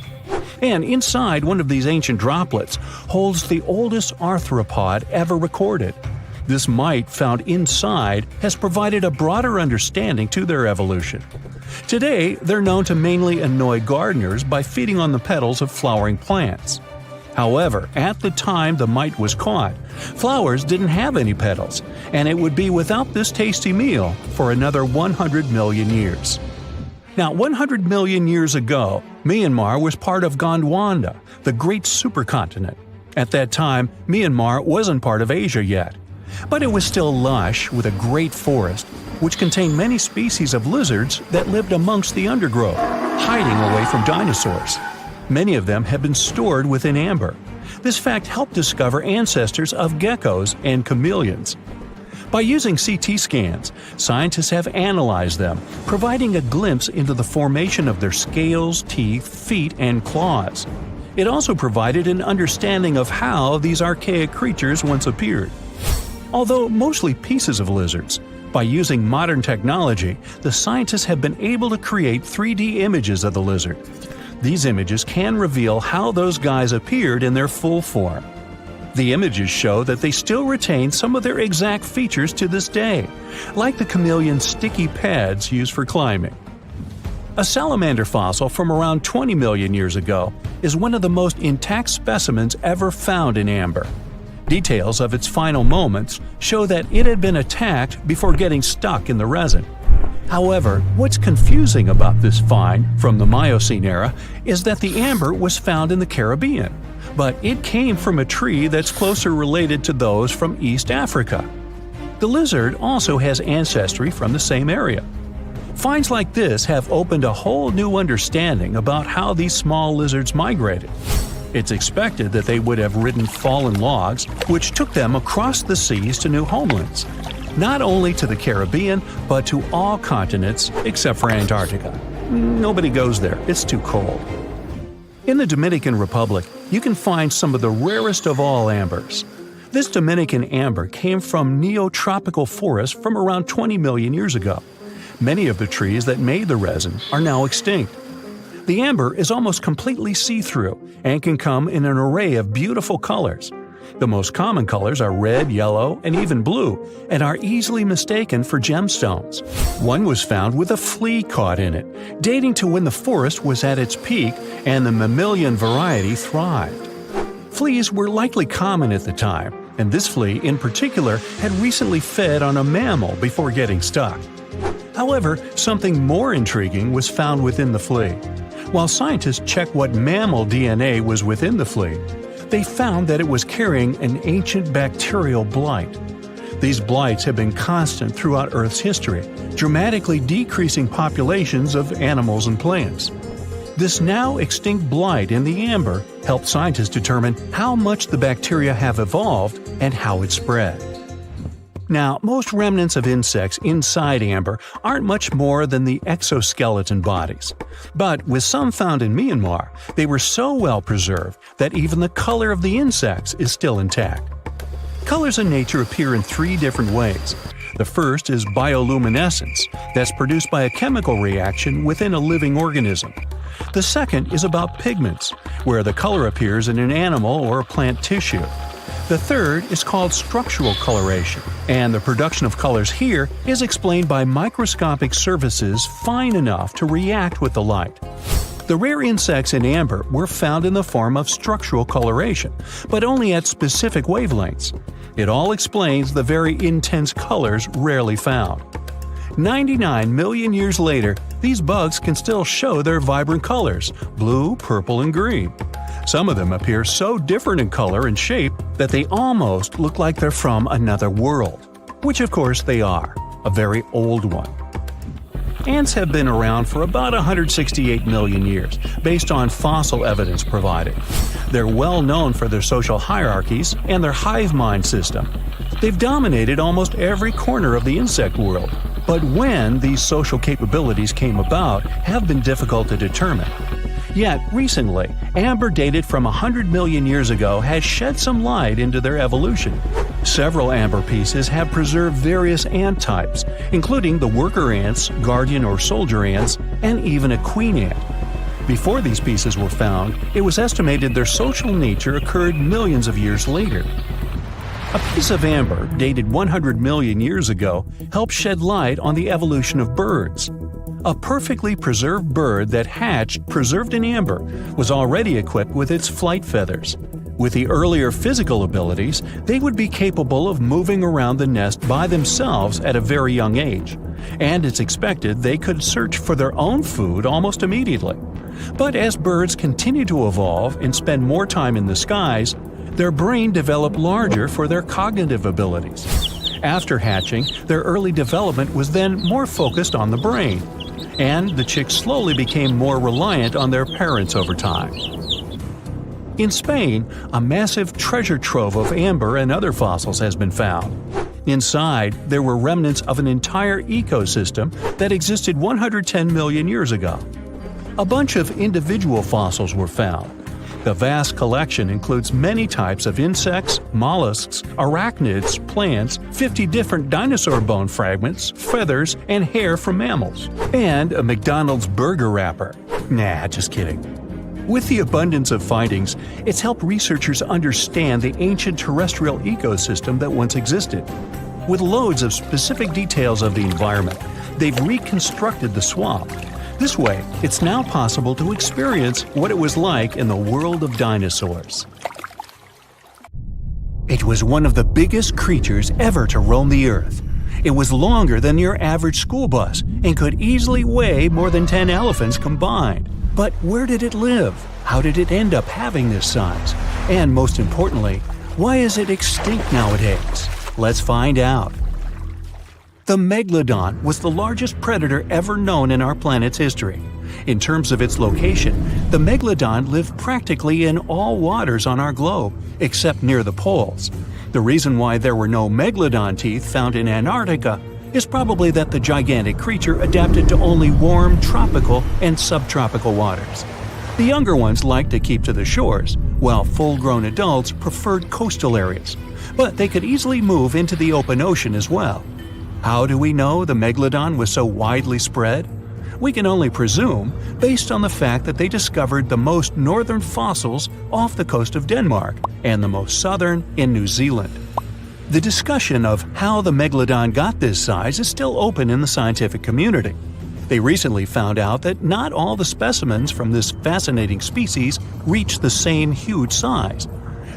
And inside one of these ancient droplets holds the oldest arthropod ever recorded. This mite found inside has provided a broader understanding to their evolution. Today, they're known to mainly annoy gardeners by feeding on the petals of flowering plants. However, at the time the mite was caught, flowers didn't have any petals, and it would be without this tasty meal for another 100 million years. Now, 100 million years ago, Myanmar was part of Gondwana, the great supercontinent. At that time, Myanmar wasn't part of Asia yet. But it was still lush with a great forest, which contained many species of lizards that lived amongst the undergrowth, hiding away from dinosaurs. Many of them have been stored within amber. This fact helped discover ancestors of geckos and chameleons. By using CT scans, scientists have analyzed them, providing a glimpse into the formation of their scales, teeth, feet, and claws. It also provided an understanding of how these archaic creatures once appeared. Although mostly pieces of lizards, by using modern technology, the scientists have been able to create 3D images of the lizard. These images can reveal how those guys appeared in their full form. The images show that they still retain some of their exact features to this day, like the chameleon's sticky pads used for climbing. A salamander fossil from around 20 million years ago is one of the most intact specimens ever found in amber. Details of its final moments show that it had been attacked before getting stuck in the resin. However, what's confusing about this find from the Miocene era is that the amber was found in the Caribbean, but it came from a tree that's closer related to those from East Africa. The lizard also has ancestry from the same area. Finds like this have opened a whole new understanding about how these small lizards migrated. It's expected that they would have ridden fallen logs, which took them across the seas to new homelands, not only to the Caribbean, but to all continents except for Antarctica. Nobody goes there, it's too cold. In the Dominican Republic, you can find some of the rarest of all ambers. This Dominican amber came from neotropical forests from around 20 million years ago. Many of the trees that made the resin are now extinct. The amber is almost completely see-through and can come in an array of beautiful colors. The most common colors are red, yellow, and even blue, and are easily mistaken for gemstones. One was found with a flea caught in it, dating to when the forest was at its peak and the mammalian variety thrived. Fleas were likely common at the time, and this flea in particular had recently fed on a mammal before getting stuck. However, something more intriguing was found within the flea. While scientists checked what mammal DNA was within the flea, they found that it was carrying an ancient bacterial blight. These blights have been constant throughout Earth's history, dramatically decreasing populations of animals and plants. This now extinct blight in the amber helped scientists determine how much the bacteria have evolved and how it spread. Now, most remnants of insects inside amber aren't much more than the exoskeleton bodies. But with some found in Myanmar, they were so well preserved that even the color of the insects is still intact. Colors in nature appear in three different ways. The first is bioluminescence, that's produced by a chemical reaction within a living organism. The second is about pigments, where the color appears in an animal or a plant tissue. The third is called structural coloration, and the production of colors here is explained by microscopic surfaces fine enough to react with the light. The rare insects in amber were found in the form of structural coloration, but only at specific wavelengths. It all explains the very intense colors rarely found. 99 million years later, these bugs can still show their vibrant colors – blue, purple, and green. Some of them appear so different in color and shape that they almost look like they're from another world. Which of course they are, a very old one. Ants have been around for about 168 million years, based on fossil evidence provided. They're well known for their social hierarchies and their hive mind system. They've dominated almost every corner of the insect world, but when these social capabilities came about have been difficult to determine. Yet, recently, amber dated from 100 million years ago has shed some light into their evolution. Several amber pieces have preserved various ant types, including the worker ants, guardian or soldier ants, and even a queen ant. Before these pieces were found, it was estimated their social nature occurred millions of years later. A piece of amber dated 100 million years ago helped shed light on the evolution of birds. A perfectly preserved bird that hatched preserved in amber was already equipped with its flight feathers. With the earlier physical abilities, they would be capable of moving around the nest by themselves at a very young age, and it's expected they could search for their own food almost immediately. But as birds continue to evolve and spend more time in the skies, their brain developed larger for their cognitive abilities. After hatching, their early development was then more focused on the brain, and the chicks slowly became more reliant on their parents over time. In Spain, a massive treasure trove of amber and other fossils has been found. Inside, there were remnants of an entire ecosystem that existed 110 million years ago. A bunch of individual fossils were found. The vast collection includes many types of insects, mollusks, arachnids, plants, 50 different dinosaur bone fragments, feathers, and hair from mammals, and a McDonald's burger wrapper. Nah, just kidding. With the abundance of findings, it's helped researchers understand the ancient terrestrial ecosystem that once existed. With loads of specific details of the environment, they've reconstructed the swamp. This way, it's now possible to experience what it was like in the world of dinosaurs. It was one of the biggest creatures ever to roam the Earth. It was longer than your average school bus and could easily weigh more than 10 elephants combined. But where did it live? How did it end up having this size? And most importantly, why is it extinct nowadays? Let's find out. The megalodon was the largest predator ever known in our planet's history. In terms of its location, the megalodon lived practically in all waters on our globe, except near the poles. The reason why there were no megalodon teeth found in Antarctica is probably that the gigantic creature adapted to only warm tropical and subtropical waters. The younger ones liked to keep to the shores, while full-grown adults preferred coastal areas. But they could easily move into the open ocean as well. How do we know the megalodon was so widely spread? We can only presume, based on the fact that they discovered the most northern fossils off the coast of Denmark and the most southern in New Zealand. The discussion of how the megalodon got this size is still open in the scientific community. They recently found out that not all the specimens from this fascinating species reach the same huge size.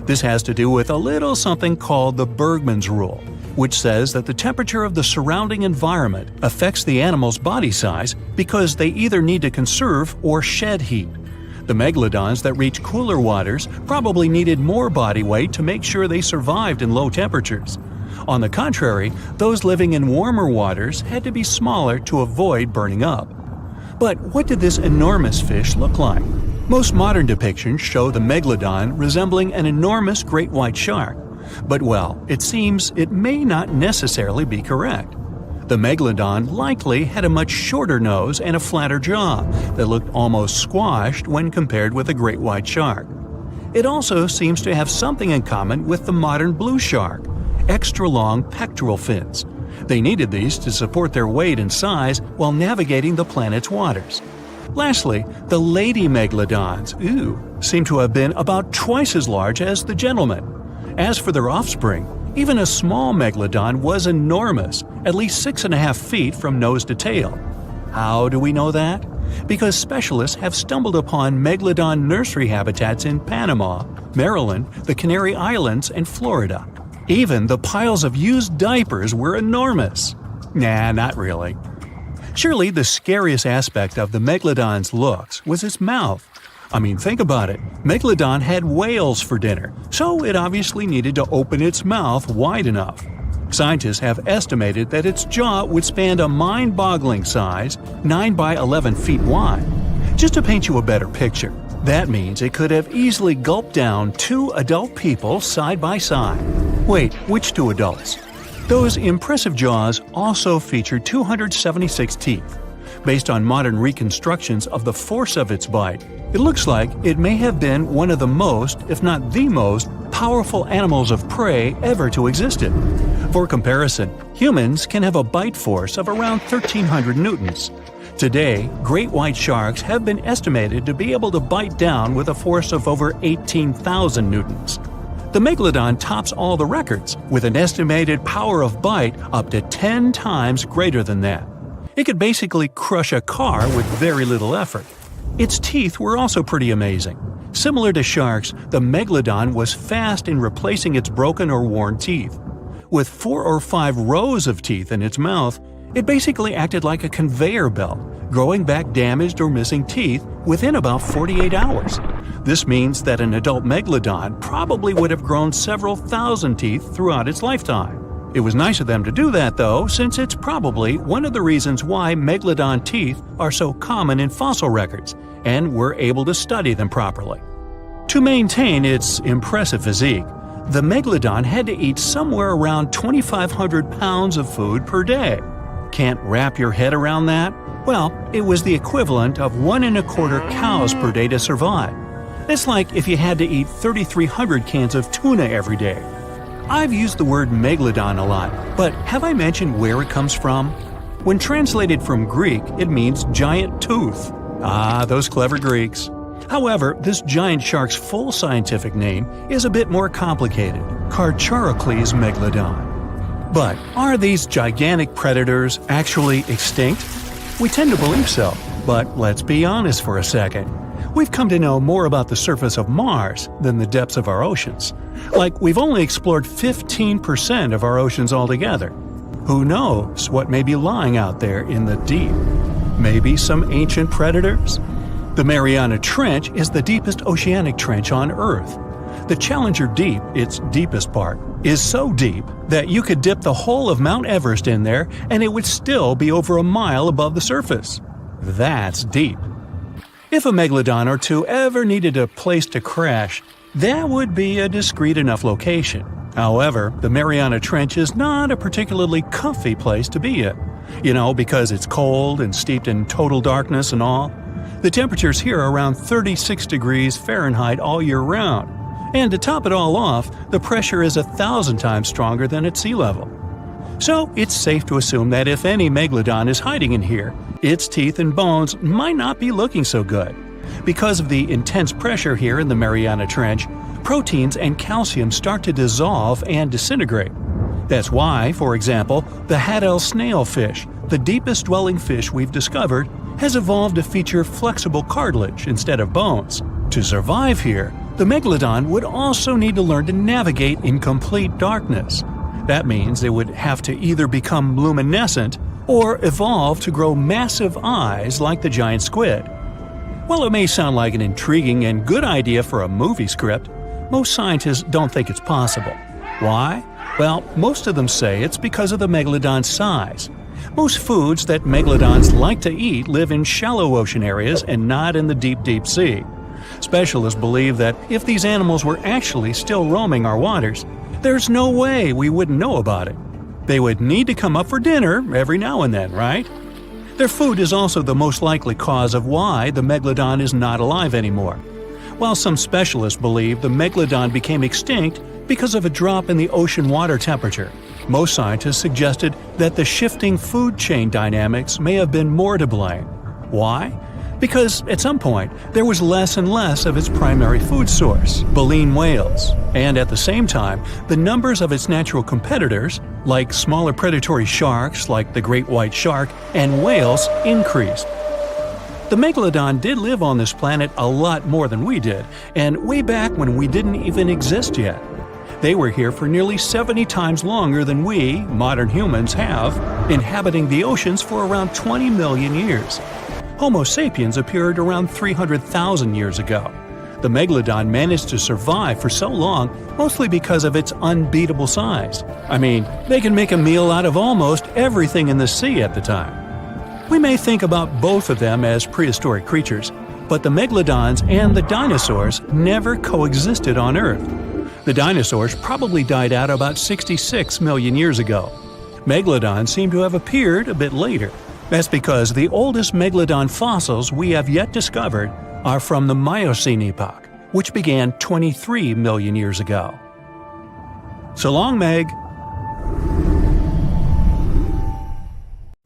This has to do with a little something called the Bergmann's Rule, which says that the temperature of the surrounding environment affects the animal's body size because they either need to conserve or shed heat. The megalodons that reach cooler waters probably needed more body weight to make sure they survived in low temperatures. On the contrary, those living in warmer waters had to be smaller to avoid burning up. But what did this enormous fish look like? Most modern depictions show the megalodon resembling an enormous great white shark. But well, it seems it may not necessarily be correct. The megalodon likely had a much shorter nose and a flatter jaw that looked almost squashed when compared with a great white shark. It also seems to have something in common with the modern blue shark: extra long pectoral fins. They needed these to support their weight and size while navigating the planet's waters. Lastly, the lady megalodons, seem to have been about twice as large as the gentlemen. As for their offspring, even a small megalodon was enormous, at least 6.5 feet from nose to tail. How do we know that? Because specialists have stumbled upon megalodon nursery habitats in Panama, Maryland, the Canary Islands, and Florida. Even the piles of used diapers were enormous. Nah, not really. Surely the scariest aspect of the megalodon's looks was its mouth. I mean, think about it. Megalodon had whales for dinner, so it obviously needed to open its mouth wide enough. Scientists have estimated that its jaw would span a mind-boggling size, 9 by 11 feet wide. Just to paint you a better picture, that means it could have easily gulped down 2 adult people side by side. Wait, which 2 adults? Those impressive jaws also feature 276 teeth. Based on modern reconstructions of the force of its bite, it looks like it may have been one of the most, if not the most, powerful animals of prey ever to exist. For comparison, humans can have a bite force of around 1,300 newtons. Today, great white sharks have been estimated to be able to bite down with a force of over 18,000 newtons. The megalodon tops all the records, with an estimated power of bite up to 10 times greater than that. It could basically crush a car with very little effort. Its teeth were also pretty amazing. Similar to sharks, the megalodon was fast in replacing its broken or worn teeth. With 4 or 5 rows of teeth in its mouth, it basically acted like a conveyor belt, growing back damaged or missing teeth within about 48 hours. This means that an adult megalodon probably would have grown several thousand teeth throughout its lifetime. It was nice of them to do that, though, since it's probably one of the reasons why megalodon teeth are so common in fossil records, and we're able to study them properly. To maintain its impressive physique, the megalodon had to eat somewhere around 2,500 pounds of food per day. Can't wrap your head around that? Well, it was the equivalent of 1 1/4 cows per day to survive. It's like if you had to eat 3,300 cans of tuna every day. I've used the word megalodon a lot, but have I mentioned where it comes from? When translated from Greek, it means giant tooth. Ah, those clever Greeks. However, this giant shark's full scientific name is a bit more complicated: Carcharocles megalodon. But are these gigantic predators actually extinct? We tend to believe so, but let's be honest for a second. We've come to know more about the surface of Mars than the depths of our oceans. Like, we've only explored 15% of our oceans altogether. Who knows what may be lying out there in the deep? Maybe some ancient predators? The Mariana Trench is the deepest oceanic trench on Earth. The Challenger Deep, its deepest part, is so deep that you could dip the whole of Mount Everest in there and it would still be over a mile above the surface. That's deep. If a megalodon or two ever needed a place to crash, that would be a discreet enough location. However, the Mariana Trench is not a particularly comfy place to be in. Because it's cold and steeped in total darkness and all. The temperatures here are around 36 degrees Fahrenheit all year round. And to top it all off, the pressure is 1,000 times stronger than at sea level. So it's safe to assume that if any megalodon is hiding in here, its teeth and bones might not be looking so good. Because of the intense pressure here in the Mariana Trench, proteins and calcium start to dissolve and disintegrate. That's why, for example, the Haddell snailfish, the deepest dwelling fish we've discovered, has evolved to feature flexible cartilage instead of bones. To survive here, the megalodon would also need to learn to navigate in complete darkness. That means it would have to either become luminescent or evolve to grow massive eyes like the giant squid. While it may sound like an intriguing and good idea for a movie script, most scientists don't think it's possible. Why? Well, most of them say it's because of the megalodon's size. Most foods that megalodons like to eat live in shallow ocean areas and not in the deep, deep sea. Specialists believe that if these animals were actually still roaming our waters, there's no way we wouldn't know about it. They would need to come up for dinner every now and then, right? Their food is also the most likely cause of why the megalodon is not alive anymore. While some specialists believe the megalodon became extinct because of a drop in the ocean water temperature, most scientists suggested that the shifting food chain dynamics may have been more to blame. Why? Because at some point, there was less and less of its primary food source, baleen whales, and at the same time, the numbers of its natural competitors, like smaller predatory sharks like the great white shark and whales, increased. The megalodon did live on this planet a lot more than we did, and way back when we didn't even exist yet. They were here for nearly 70 times longer than we, modern humans, have, inhabiting the oceans for around 20 million years. Homo sapiens appeared around 300,000 years ago. The megalodon managed to survive for so long mostly because of its unbeatable size. I mean, they can make a meal out of almost everything in the sea at the time. We may think about both of them as prehistoric creatures, but the megalodons and the dinosaurs never coexisted on Earth. The dinosaurs probably died out about 66 million years ago. Megalodons seem to have appeared a bit later. That's because the oldest megalodon fossils we have yet discovered are from the Miocene epoch, which began 23 million years ago. So long, Meg.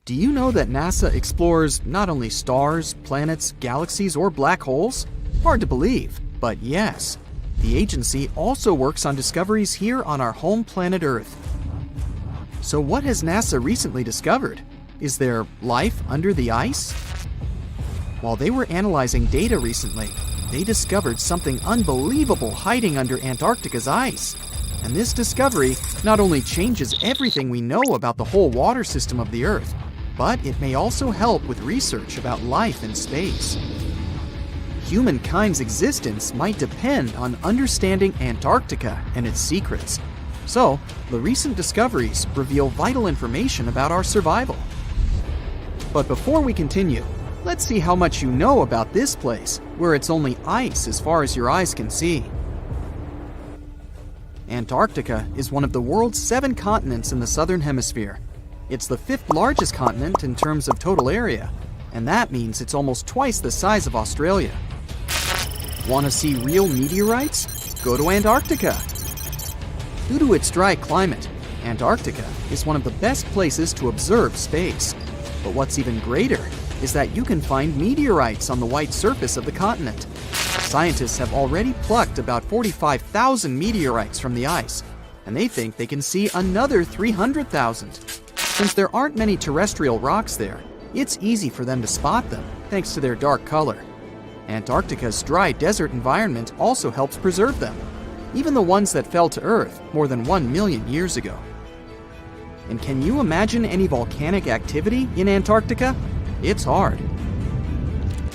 Do you know that NASA explores not only stars, planets, galaxies, or black holes? Hard to believe, but yes. The agency also works on discoveries here on our home planet Earth. So what has NASA recently discovered? Is there life under the ice? While they were analyzing data recently, they discovered something unbelievable hiding under Antarctica's ice. And this discovery not only changes everything we know about the whole water system of the Earth, but it may also help with research about life in space. Humankind's existence might depend on understanding Antarctica and its secrets. So, the recent discoveries reveal vital information about our survival. But before we continue, let's see how much you know about this place, where it's only ice as far as your eyes can see. Antarctica is one of the world's 7 continents in the southern hemisphere. It's the 5th largest continent in terms of total area, and that means it's almost twice the size of Australia. Want to see real meteorites? Go to Antarctica. Due to its dry climate, Antarctica is one of the best places to observe space. But what's even greater is that you can find meteorites on the white surface of the continent. Scientists have already plucked about 45,000 meteorites from the ice, and they think they can see another 300,000. Since there aren't many terrestrial rocks there, it's easy for them to spot them, thanks to their dark color. Antarctica's dry desert environment also helps preserve them, even the ones that fell to Earth more than 1 million years ago. And can you imagine any volcanic activity in Antarctica? It's hard.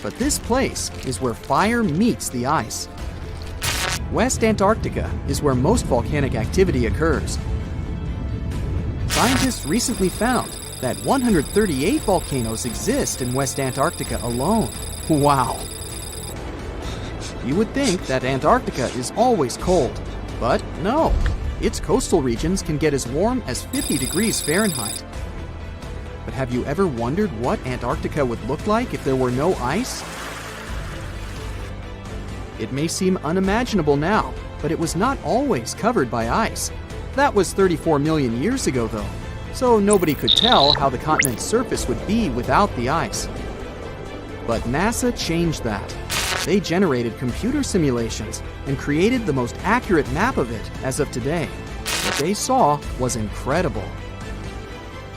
But this place is where fire meets the ice. West Antarctica is where most volcanic activity occurs. Scientists recently found that 138 volcanoes exist in West Antarctica alone. Wow! You would think that Antarctica is always cold, but no. Its coastal regions can get as warm as 50 degrees Fahrenheit. But have you ever wondered what Antarctica would look like if there were no ice? It may seem unimaginable now, but it was not always covered by ice. That was 34 million years ago, though, so nobody could tell how the continent's surface would be without the ice. But NASA changed that. They generated computer simulations and created the most accurate map of it as of today. What they saw was incredible.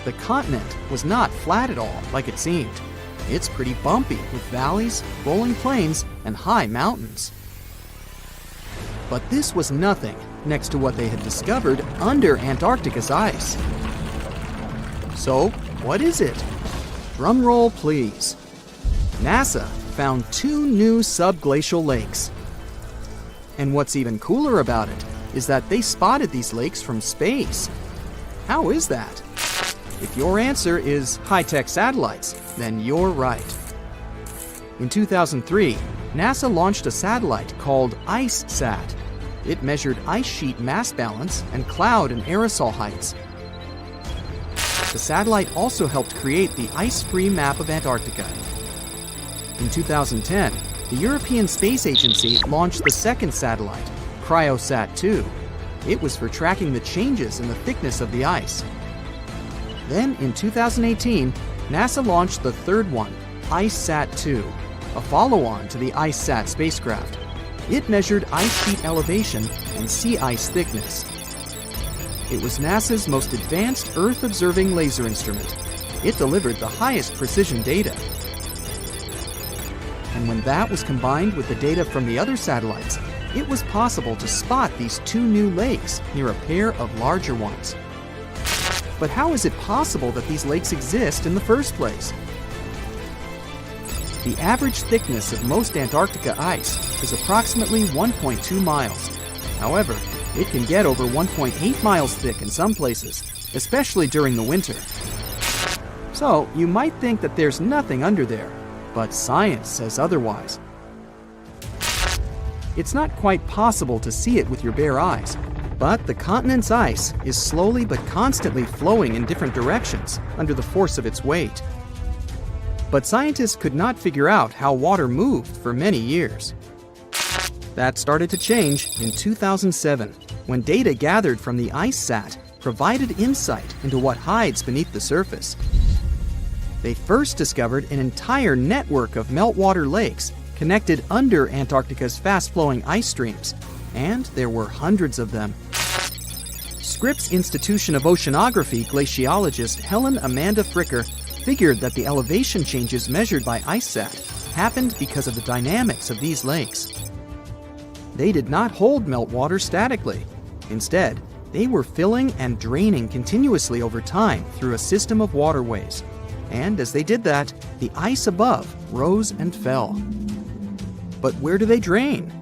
The continent was not flat at all, like it seemed. It's pretty bumpy, with valleys, rolling plains, and high mountains. But this was nothing next to what they had discovered under Antarctica's ice. So, what is it? Drum roll, please. NASA found 2 new subglacial lakes. And what's even cooler about it is that they spotted these lakes from space. How is that? If your answer is high-tech satellites, then you're right. In 2003, NASA launched a satellite called IceSat. It measured ice sheet mass balance and cloud and aerosol heights. The satellite also helped create the ice-free map of Antarctica. In 2010, the European Space Agency launched the second satellite, Cryosat-2. It was for tracking the changes in the thickness of the ice. Then, in 2018, NASA launched the third one, IceSat-2, a follow-on to the IceSat spacecraft. It measured ice sheet elevation and sea ice thickness. It was NASA's most advanced Earth-observing laser instrument. It delivered the highest precision data. And when that was combined with the data from the other satellites, it was possible to spot these 2 new lakes near a pair of larger ones. But how is it possible that these lakes exist in the first place? The average thickness of most Antarctica ice is approximately 1.2 miles. However, it can get over 1.8 miles thick in some places, especially during the winter. So, you might think that there's nothing under there, but science says otherwise. It's not quite possible to see it with your bare eyes, but the continent's ice is slowly but constantly flowing in different directions under the force of its weight. But scientists could not figure out how water moved for many years. That started to change in 2007, when data gathered from the IceSat provided insight into what hides beneath the surface. They first discovered an entire network of meltwater lakes connected under Antarctica's fast-flowing ice streams, and there were hundreds of them. Scripps Institution of Oceanography glaciologist Helen Amanda Fricker figured that the elevation changes measured by IceSat happened because of the dynamics of these lakes. They did not hold meltwater statically. Instead, they were filling and draining continuously over time through a system of waterways. And as they did that, the ice above rose and fell. But where do they drain?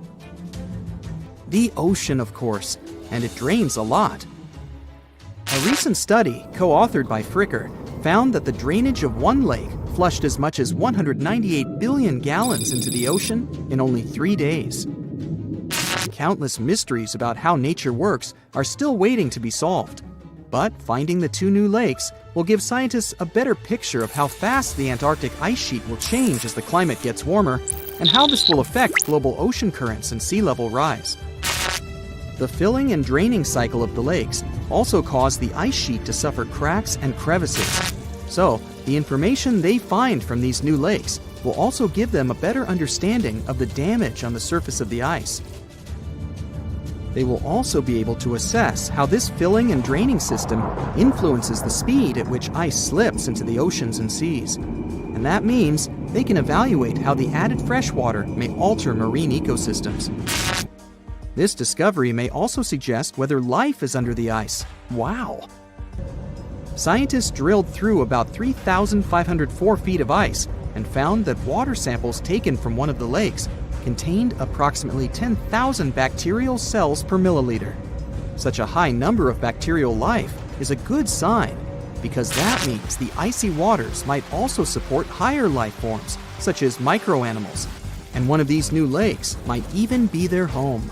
The ocean, of course, and it drains a lot. A recent study, co-authored by Fricker, found that the drainage of one lake flushed as much as 198 billion gallons into the ocean in only 3 days. Countless mysteries about how nature works are still waiting to be solved. But finding the 2 new lakes will give scientists a better picture of how fast the Antarctic ice sheet will change as the climate gets warmer, and how this will affect global ocean currents and sea level rise. The filling and draining cycle of the lakes also caused the ice sheet to suffer cracks and crevices. So, the information they find from these new lakes will also give them a better understanding of the damage on the surface of the ice. They will also be able to assess how this filling and draining system influences the speed at which ice slips into the oceans and seas. And that means they can evaluate how the added freshwater may alter marine ecosystems. This discovery may also suggest whether life is under the ice. Wow! Scientists drilled through about 3,504 feet of ice and found that water samples taken from one of the lakes contained approximately 10,000 bacterial cells per milliliter. Such a high number of bacterial life is a good sign, because that means the icy waters might also support higher life forms, such as microanimals, and one of these new lakes might even be their home.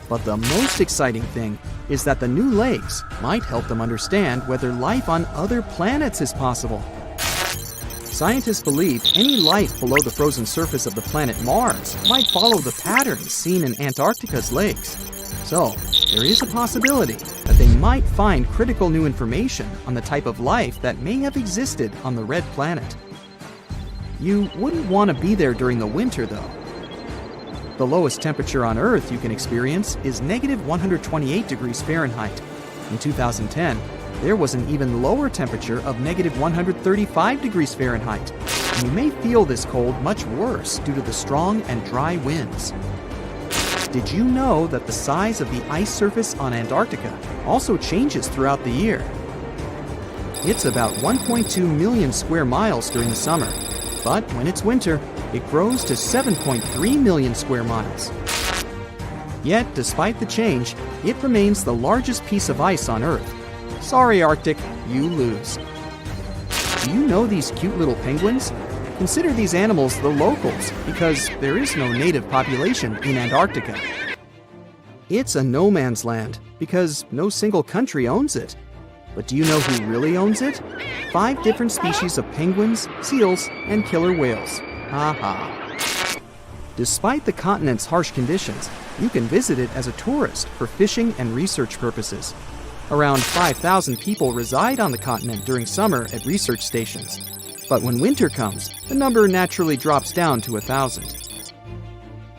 But the most exciting thing is that the new lakes might help them understand whether life on other planets is possible. Scientists believe any life below the frozen surface of the planet Mars might follow the patterns seen in Antarctica's lakes. So, there is a possibility that they might find critical new information on the type of life that may have existed on the red planet. You wouldn't want to be there during the winter, though. The lowest temperature on Earth you can experience is negative 128 degrees Fahrenheit. In 2010, there was an even lower temperature of negative 135 degrees Fahrenheit. And you may feel this cold much worse due to the strong and dry winds. Did you know that the size of the ice surface on Antarctica also changes throughout the year? It's about 1.2 million square miles during the summer, but when it's winter, it grows to 7.3 million square miles. Yet, despite the change, it remains the largest piece of ice on Earth. Sorry, Arctic, you lose. Do you know these cute little penguins? Consider these animals the locals, because there is no native population in Antarctica. It's a no man's land, because no single country owns it. But do you know who really owns it? 5 different species of penguins, seals, and killer whales. Ha. Despite the continent's harsh conditions, you can visit it as a tourist for fishing and research purposes. Around 5,000 people reside on the continent during summer at research stations. But when winter comes, the number naturally drops down to 1,000.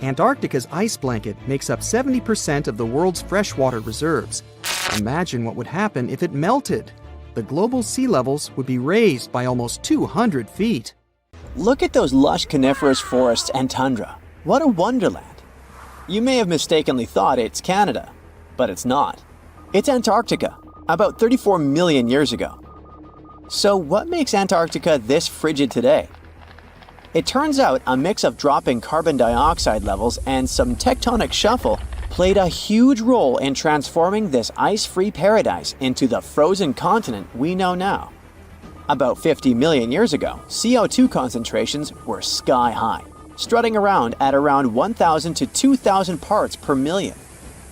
Antarctica's ice blanket makes up 70% of the world's freshwater reserves. Imagine what would happen if it melted. The global sea levels would be raised by almost 200 feet. Look at those lush coniferous forests and tundra. What a wonderland. You may have mistakenly thought it's Canada, but it's not. It's Antarctica, about 34 million years ago. So what makes Antarctica this frigid today? It turns out a mix of dropping carbon dioxide levels and some tectonic shuffle played a huge role in transforming this ice-free paradise into the frozen continent we know now. About 50 million years ago, CO2 concentrations were sky high, strutting around at around 1,000 to 2,000 parts per million.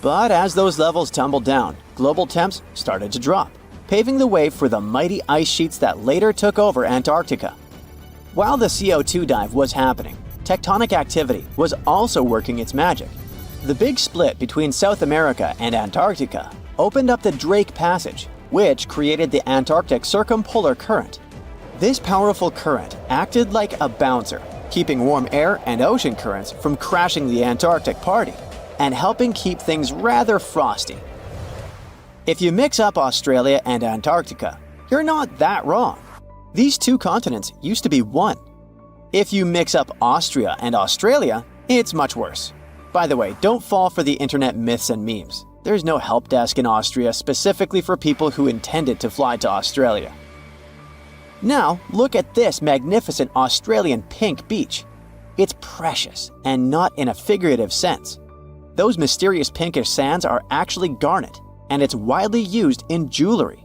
But as those levels tumbled down, global temps started to drop, paving the way for the mighty ice sheets that later took over Antarctica. While the CO2 dive was happening, tectonic activity was also working its magic. The big split between South America and Antarctica opened up the Drake Passage, which created the Antarctic Circumpolar Current. This powerful current acted like a bouncer, keeping warm air and ocean currents from crashing the Antarctic party, and helping keep things rather frosty. If you mix up Australia and Antarctica, you're not that wrong. These two continents used to be one. If you mix up Austria and Australia, it's much worse. By the way, don't fall for the internet myths and memes. There's no help desk in Austria specifically for people who intended to fly to Australia. Now, look at this magnificent Australian pink beach. It's precious, and not in a figurative sense. Those mysterious pinkish sands are actually garnet, and it's widely used in jewelry.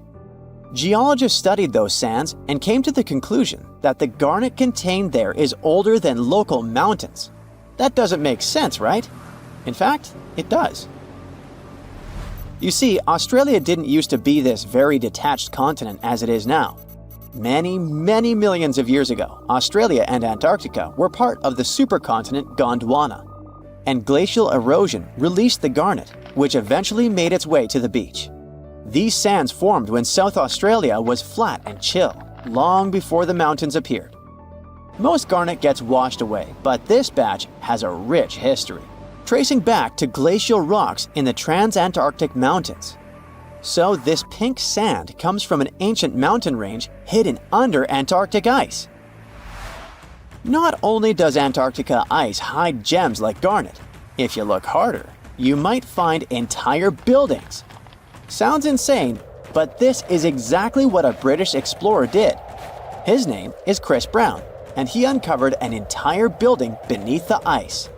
Geologists studied those sands and came to the conclusion that the garnet contained there is older than local mountains. That doesn't make sense, right? In fact, it does. You see, Australia didn't used to be this very detached continent as it is now. Many millions of years ago, Australia and Antarctica were part of the supercontinent Gondwana, and glacial erosion released the garnet, which eventually made its way to the beach. These sands formed when South Australia was flat and chill, long before the mountains appeared. Most garnet gets washed away, but this batch has a rich history, tracing back to glacial rocks in the Transantarctic Mountains. So this pink sand comes from an ancient mountain range hidden under Antarctic ice. Not only does Antarctica ice hide gems like garnet, if you look harder, you might find entire buildings. Sounds insane, but this is exactly what a British explorer did. His name is Chris Brown, and he uncovered an entire building beneath the ice.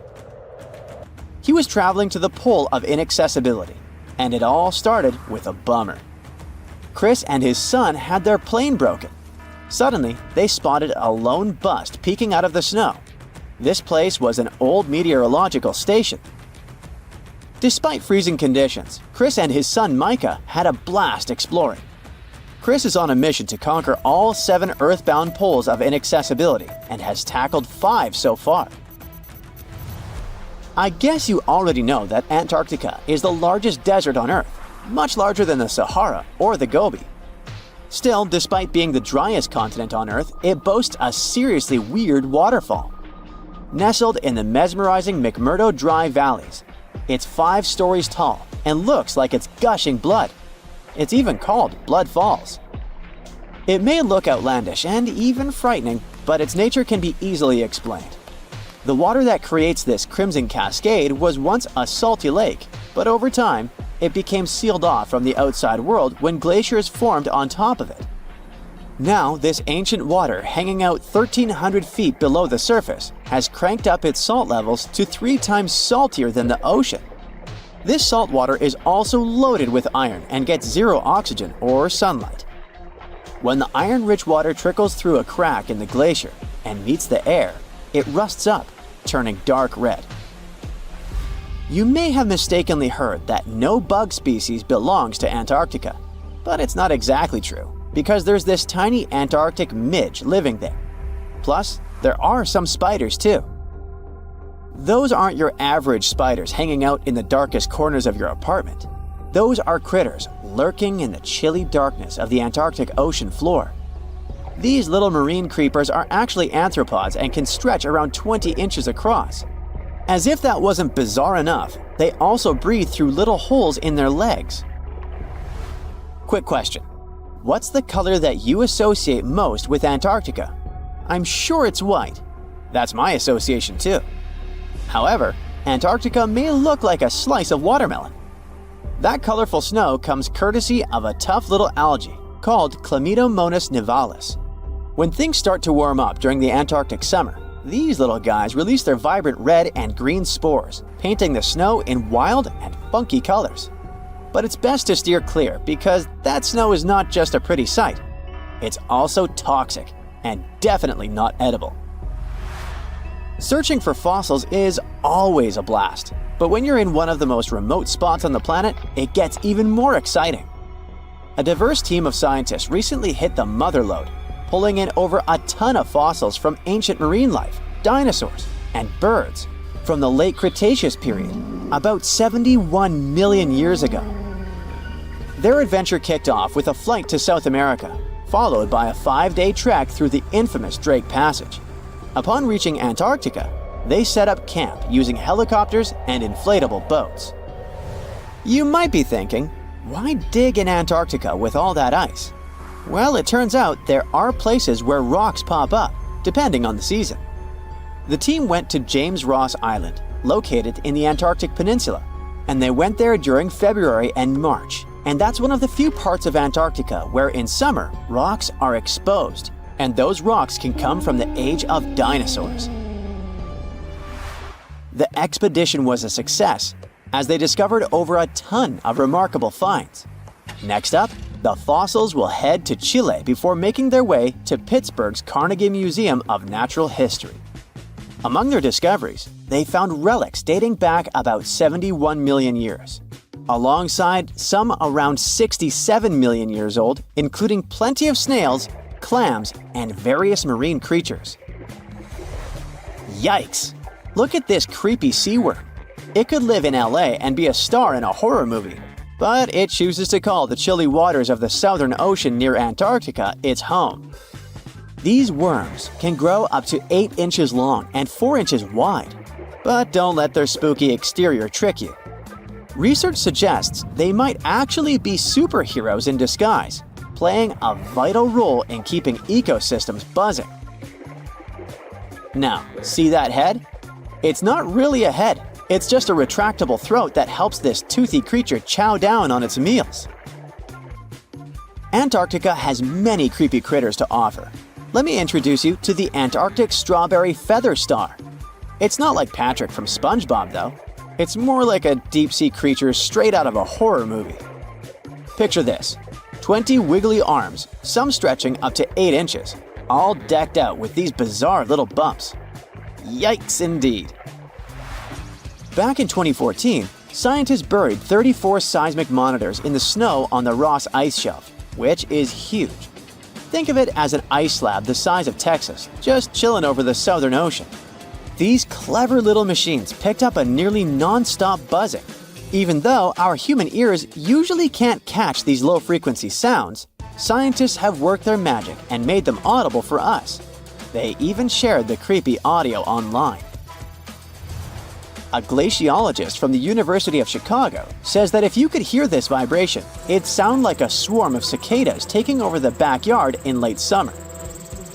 He was traveling to the pole of inaccessibility, and it all started with a bummer. Chris and his son had their plane broken. Suddenly, they spotted a lone bust peeking out of the snow. This place was an old meteorological station. Despite freezing conditions, Chris and his son Micah had a blast exploring. Chris is on a mission to conquer all 7 earthbound poles of inaccessibility and has tackled 5 so far. I guess you already know that Antarctica is the largest desert on Earth, much larger than the Sahara or the Gobi. Still, despite being the driest continent on Earth, it boasts a seriously weird waterfall. Nestled in the mesmerizing McMurdo Dry Valleys, it's 5 stories tall and looks like it's gushing blood. It's even called Blood Falls. It may look outlandish and even frightening, but its nature can be easily explained. The water that creates this crimson cascade was once a salty lake, but over time, it became sealed off from the outside world when glaciers formed on top of it. Now, this ancient water hanging out 1,300 feet below the surface has cranked up its salt levels to 3 times saltier than the ocean. This salt water is also loaded with iron and gets 0 oxygen or sunlight. When the iron-rich water trickles through a crack in the glacier and meets the air, it rusts up, turning dark red. You may have mistakenly heard that no bug species belongs to Antarctica, but it's not exactly true, because there's this tiny Antarctic midge living there. Plus, there are some spiders too. Those aren't your average spiders hanging out in the darkest corners of your apartment. Those are critters lurking in the chilly darkness of the Antarctic ocean floor. These little marine creepers are actually arthropods and can stretch around 20 inches across. As if that wasn't bizarre enough, they also breathe through little holes in their legs. Quick question. What's the color that you associate most with Antarctica? I'm sure it's white. That's my association too. However, Antarctica may look like a slice of watermelon. That colorful snow comes courtesy of a tough little algae called Chlamydomonas nivalis. When things start to warm up during the Antarctic summer, these little guys release their vibrant red and green spores, painting the snow in wild and funky colors. But it's best to steer clear because that snow is not just a pretty sight. It's also toxic and definitely not edible. Searching for fossils is always a blast, but when you're in one of the most remote spots on the planet, it gets even more exciting. A diverse team of scientists recently hit the mother lode, pulling in over a ton of fossils from ancient marine life, dinosaurs, and birds from the late Cretaceous period, about 71 million years ago. Their adventure kicked off with a flight to South America, followed by a 5-day trek through the infamous Drake Passage. Upon reaching Antarctica, they set up camp using helicopters and inflatable boats. You might be thinking, why dig in Antarctica with all that ice? Well, it turns out there are places where rocks pop up, depending on the season. The team went to James Ross Island, located in the Antarctic Peninsula, and they went there during February and March. And that's one of the few parts of Antarctica where in summer, rocks are exposed, and those rocks can come from the age of dinosaurs. The expedition was a success, as they discovered over a ton of remarkable finds. Next up, the fossils will head to Chile before making their way to Pittsburgh's Carnegie Museum of Natural History. Among their discoveries, they found relics dating back about 71 million years, alongside some around 67 million years old, including plenty of snails, clams, and various marine creatures. Yikes! Look at this creepy sea worm. It could live in LA and be a star in a horror movie, but it chooses to call the chilly waters of the Southern Ocean near Antarctica its home. These worms can grow up to 8 inches long and 4 inches wide. But don't let their spooky exterior trick you. Research suggests they might actually be superheroes in disguise, playing a vital role in keeping ecosystems buzzing. Now, see that head? It's not really a head. It's just a retractable throat that helps this toothy creature chow down on its meals. Antarctica has many creepy critters to offer. Let me introduce you to the Antarctic strawberry feather star. It's not like Patrick from SpongeBob, though. It's more like a deep-sea creature straight out of a horror movie. Picture this: 20 wiggly arms, some stretching up to 8 inches, all decked out with these bizarre little bumps. Yikes indeed. Back in 2014, scientists buried 34 seismic monitors in the snow on the Ross Ice Shelf, which is huge. Think of it as an ice slab the size of Texas, just chilling over the Southern Ocean. These clever little machines picked up a nearly non-stop buzzing. Even though our human ears usually can't catch these low-frequency sounds, scientists have worked their magic and made them audible for us. They even shared the creepy audio online. A glaciologist from the University of Chicago says that if you could hear this vibration, it'd sound like a swarm of cicadas taking over the backyard in late summer.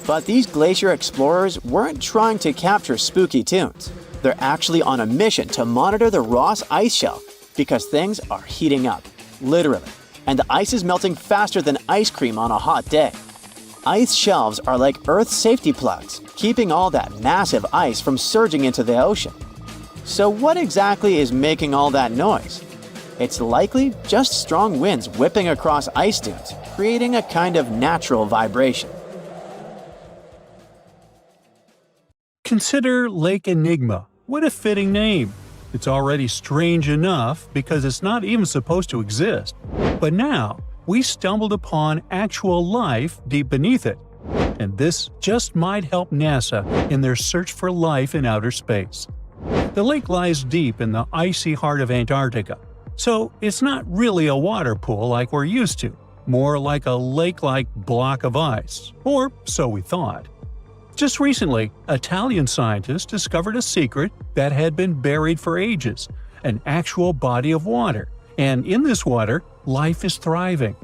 But these glacier explorers weren't trying to capture spooky tunes. They're actually on a mission to monitor the Ross Ice Shelf because things are heating up, literally, and the ice is melting faster than ice cream on a hot day. Ice shelves are like Earth's safety plugs, keeping all that massive ice from surging into the ocean. So what exactly is making all that noise? It's likely just strong winds whipping across ice dunes, creating a kind of natural vibration. Consider Lake Enigma. What a fitting name. It's already strange enough because it's not even supposed to exist. But now, we stumbled upon actual life deep beneath it. And this just might help NASA in their search for life in outer space. The lake lies deep in the icy heart of Antarctica, so it's not really a water pool like we're used to, more like a lake-like block of ice, or so we thought. Just recently, Italian scientists discovered a secret that had been buried for ages, an actual body of water, and in this water, life is thriving.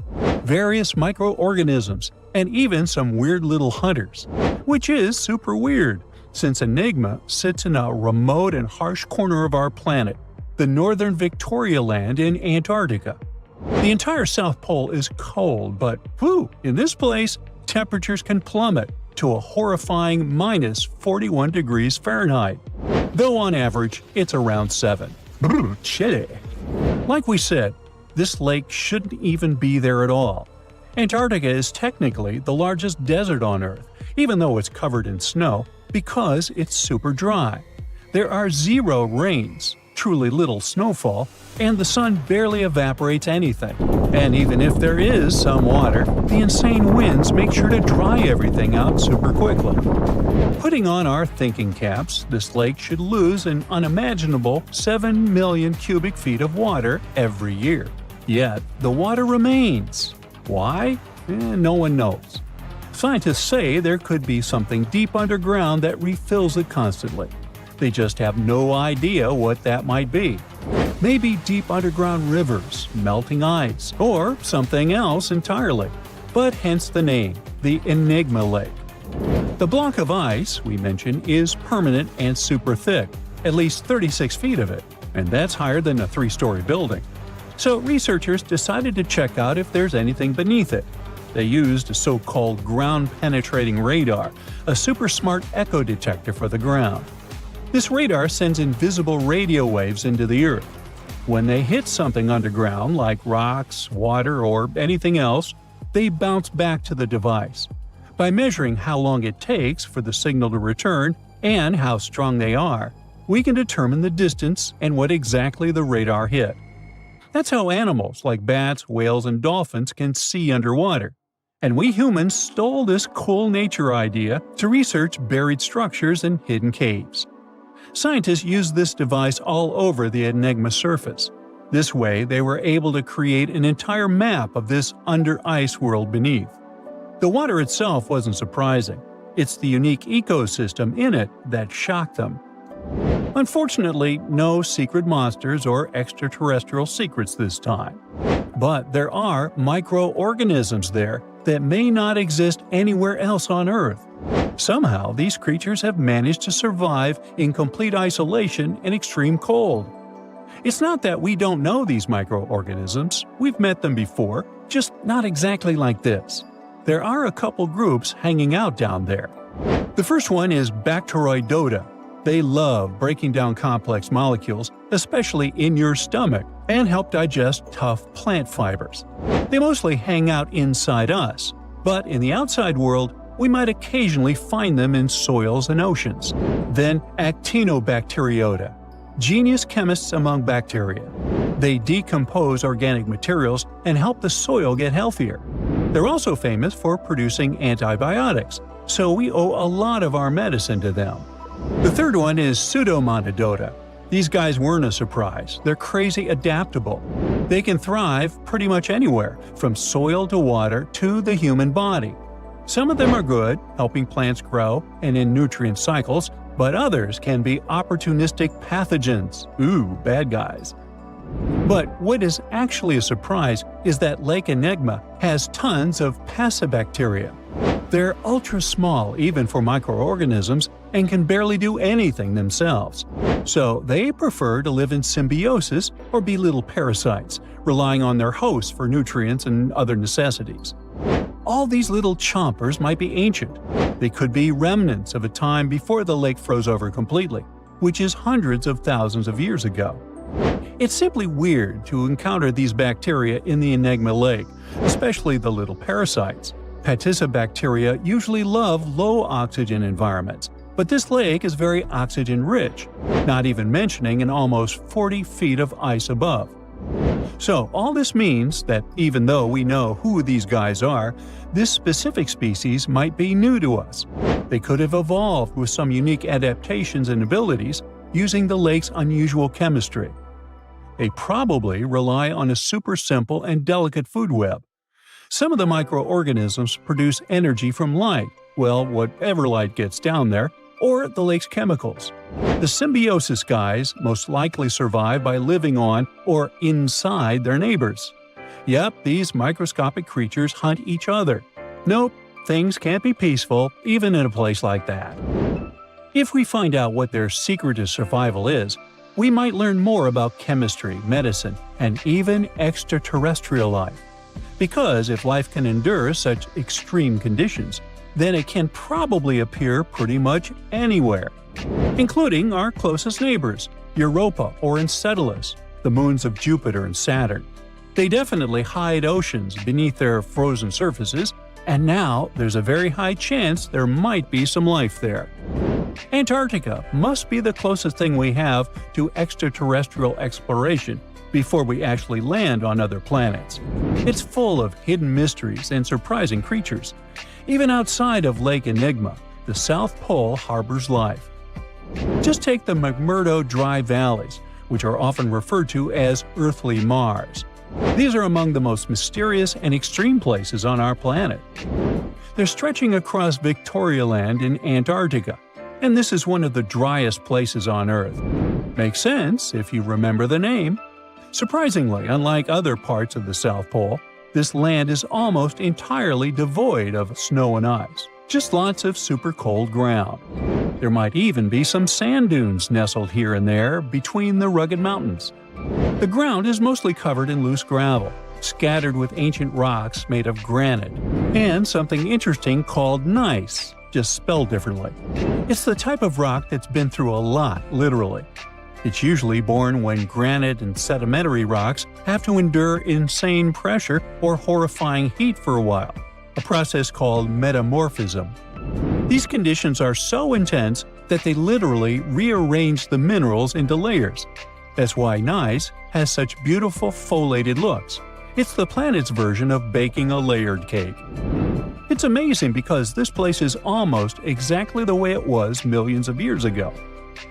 Various microorganisms, and even some weird little hunters, which is super weird, since Enigma sits in a remote and harsh corner of our planet, the northern Victoria Land in Antarctica. The entire South Pole is cold, but in this place, temperatures can plummet to a horrifying minus 41 degrees Fahrenheit, though on average it's around 7. Chilly. Like we said, this lake shouldn't even be there at all. Antarctica is technically the largest desert on Earth, even though it's covered in snow, because it's super dry. There are 0 rains, truly little snowfall, and the sun barely evaporates anything. And even if there is some water, the insane winds make sure to dry everything out super quickly. Putting on our thinking caps, this lake should lose an unimaginable 7 million cubic feet of water every year. Yet, the water remains. Why? No one knows. Scientists say there could be something deep underground that refills it constantly. They just have no idea what that might be. Maybe deep underground rivers, melting ice, or something else entirely. But hence the name, the Enigma Lake. The block of ice we mentioned is permanent and super thick, at least 36 feet of it, and that's higher than a 3-story building. So researchers decided to check out if there's anything beneath it. They used a so-called ground-penetrating radar, a super smart echo detector for the ground. This radar sends invisible radio waves into the Earth. When they hit something underground, like rocks, water, or anything else, they bounce back to the device. By measuring how long it takes for the signal to return and how strong they are, we can determine the distance and what exactly the radar hit. That's how animals like bats, whales, and dolphins can see underwater. And we humans stole this cool nature idea to research buried structures and hidden caves. Scientists used this device all over the Enigma surface. This way, they were able to create an entire map of this under-ice world beneath. The water itself wasn't surprising. It's the unique ecosystem in it that shocked them. Unfortunately, no secret monsters or extraterrestrial secrets this time. But there are microorganisms there that may not exist anywhere else on Earth. Somehow, these creatures have managed to survive in complete isolation in extreme cold. It's not that we don't know these microorganisms, we've met them before, just not exactly like this. There are a couple groups hanging out down there. The first one is Bacteroidota. They love breaking down complex molecules, especially in your stomach, and help digest tough plant fibers. They mostly hang out inside us, but in the outside world, we might occasionally find them in soils and oceans. Then Actinobacteriota, genius chemists among bacteria. They decompose organic materials and help the soil get healthier. They're also famous for producing antibiotics, so we owe a lot of our medicine to them. The third one is Pseudomonadota. These guys weren't a surprise. They're crazy adaptable. They can thrive pretty much anywhere, from soil to water to the human body. Some of them are good, helping plants grow and in nutrient cycles, but others can be opportunistic pathogens. Ooh, bad guys. But what is actually a surprise is that Lake Enigma has tons of passibacteria. They're ultra small even for microorganisms and can barely do anything themselves. So they prefer to live in symbiosis or be little parasites, relying on their hosts for nutrients and other necessities. All these little chompers might be ancient. They could be remnants of a time before the lake froze over completely, which is hundreds of thousands of years ago. It's simply weird to encounter these bacteria in the Enigma Lake, especially the little parasites. Paticibacteria usually love low-oxygen environments, but this lake is very oxygen-rich, not even mentioning an almost 40 feet of ice above. So all this means that even though we know who these guys are, this specific species might be new to us. They could have evolved with some unique adaptations and abilities using the lake's unusual chemistry. They probably rely on a super simple and delicate food web. Some of the microorganisms produce energy from light, well, whatever light gets down there, or the lake's chemicals. The symbiosis guys most likely survive by living on or inside their neighbors. Yep, these microscopic creatures hunt each other. Nope, things can't be peaceful even in a place like that. If we find out what their secret to survival is, we might learn more about chemistry, medicine, and even extraterrestrial life. Because if life can endure such extreme conditions, then it can probably appear pretty much anywhere, including our closest neighbors, Europa or Enceladus, the moons of Jupiter and Saturn. They definitely hide oceans beneath their frozen surfaces, and now there's a very high chance there might be some life there. Antarctica must be the closest thing we have to extraterrestrial exploration before we actually land on other planets. It's full of hidden mysteries and surprising creatures. Even outside of Lake Enigma, the South Pole harbors life. Just take the McMurdo Dry Valleys, which are often referred to as Earthly Mars. These are among the most mysterious and extreme places on our planet. They're stretching across Victoria Land in Antarctica, and this is one of the driest places on Earth. Makes sense if you remember the name. Surprisingly, unlike other parts of the South Pole, this land is almost entirely devoid of snow and ice, just lots of super cold ground. There might even be some sand dunes nestled here and there between the rugged mountains. The ground is mostly covered in loose gravel, scattered with ancient rocks made of granite, and something interesting called gneiss, just spelled differently. It's the type of rock that's been through a lot, literally. It's usually born when granite and sedimentary rocks have to endure insane pressure or horrifying heat for a while, a process called metamorphism. These conditions are so intense that they literally rearrange the minerals into layers. That's why gneiss has such beautiful foliated looks. It's the planet's version of baking a layered cake. It's amazing because this place is almost exactly the way it was millions of years ago.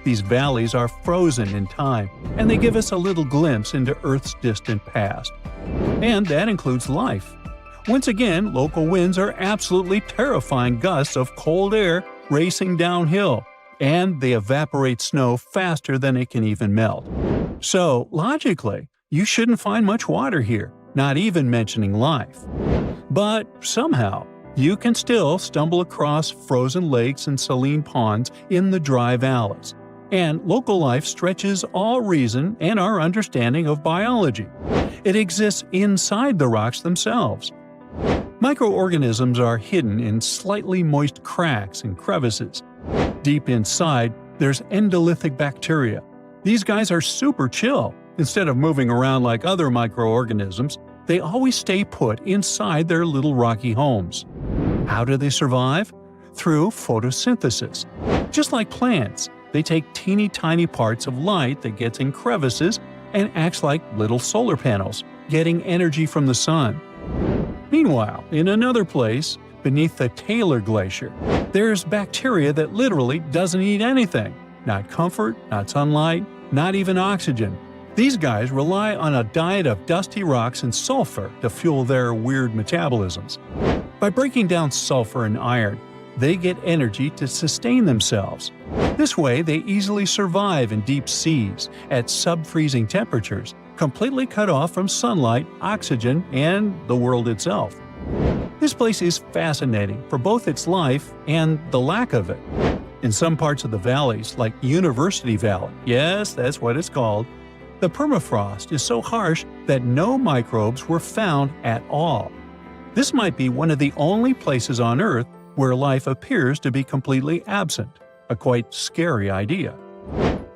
These valleys are frozen in time, and they give us a little glimpse into Earth's distant past. And that includes life. Once again, local winds are absolutely terrifying gusts of cold air racing downhill, and they evaporate snow faster than it can even melt. So, logically, you shouldn't find much water here, not even mentioning life. But somehow, you can still stumble across frozen lakes and saline ponds in the dry valleys. And local life stretches all reason and our understanding of biology. It exists inside the rocks themselves. Microorganisms are hidden in slightly moist cracks and crevices. Deep inside, there's endolithic bacteria. These guys are super chill. Instead of moving around like other microorganisms, they always stay put inside their little rocky homes. How do they survive? Through photosynthesis. Just like plants, they take teeny tiny parts of light that gets in crevices and acts like little solar panels, getting energy from the sun. Meanwhile, in another place, beneath the Taylor Glacier, there's bacteria that literally doesn't eat anything. Not comfort, not sunlight, not even oxygen. These guys rely on a diet of dusty rocks and sulfur to fuel their weird metabolisms. By breaking down sulfur and iron, they get energy to sustain themselves. This way, they easily survive in deep seas at sub-freezing temperatures, completely cut off from sunlight, oxygen, and the world itself. This place is fascinating for both its life and the lack of it. In some parts of the valleys, like University Valley, yes, that's what it's called, the permafrost is so harsh that no microbes were found at all. This might be one of the only places on Earth where life appears to be completely absent, a quite scary idea.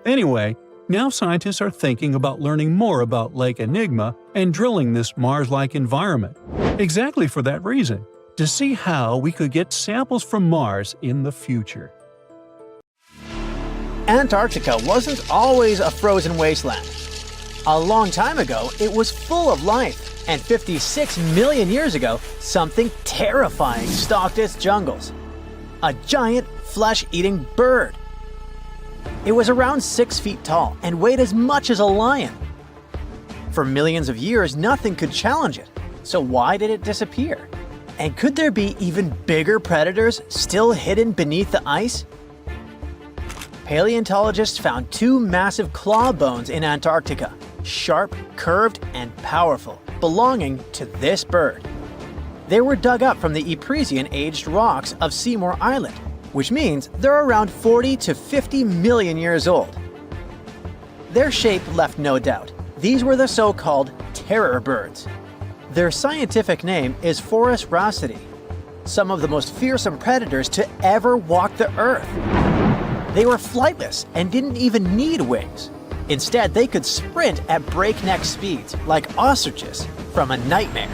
Anyway, now scientists are thinking about learning more about Lake Enigma and drilling this Mars-like environment, exactly for that reason, to see how we could get samples from Mars in the future. Antarctica wasn't always a frozen wasteland. A long time ago, it was full of life, and 56 million years ago, something terrifying stalked its jungles. A giant, flesh-eating bird. It was around 6 feet tall and weighed as much as a lion. For millions of years, nothing could challenge it, so why did it disappear? And could there be even bigger predators still hidden beneath the ice? Paleontologists found 2 massive claw bones in Antarctica, sharp, curved, and powerful, belonging to this bird. They were dug up from the Epresian-aged rocks of Seymour Island, which means they're around 40 to 50 million years old. Their shape left no doubt. These were the so-called terror birds. Their scientific name is Forus rauceti, some of the most fearsome predators to ever walk the earth. They were flightless and didn't even need wings. Instead, they could sprint at breakneck speeds, like ostriches, from a nightmare.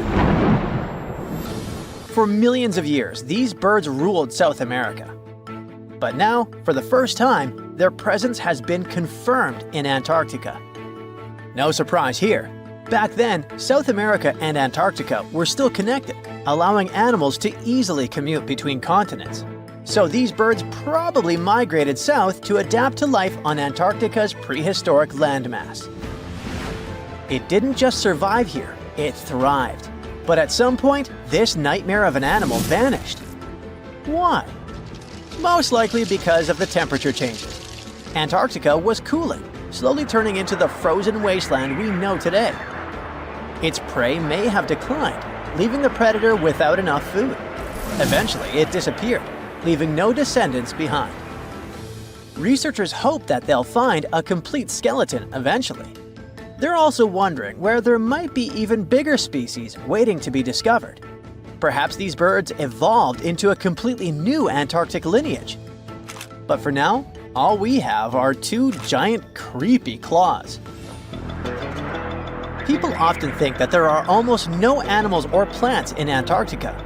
For millions of years, these birds ruled South America. But now, for the first time, their presence has been confirmed in Antarctica. No surprise here. Back then, South America and Antarctica were still connected, allowing animals to easily commute between continents. So these birds probably migrated south to adapt to life on Antarctica's prehistoric landmass. It didn't just survive here, it thrived. But at some point, this nightmare of an animal vanished. Why? Most likely because of the temperature changes. Antarctica was cooling, slowly turning into the frozen wasteland we know today. Its prey may have declined, leaving the predator without enough food. Eventually, it disappeared, leaving no descendants behind. Researchers hope that they'll find a complete skeleton eventually. They're also wondering where there might be even bigger species waiting to be discovered. Perhaps these birds evolved into a completely new Antarctic lineage. But for now, all we have are 2 giant, creepy claws. People often think that there are almost no animals or plants in Antarctica.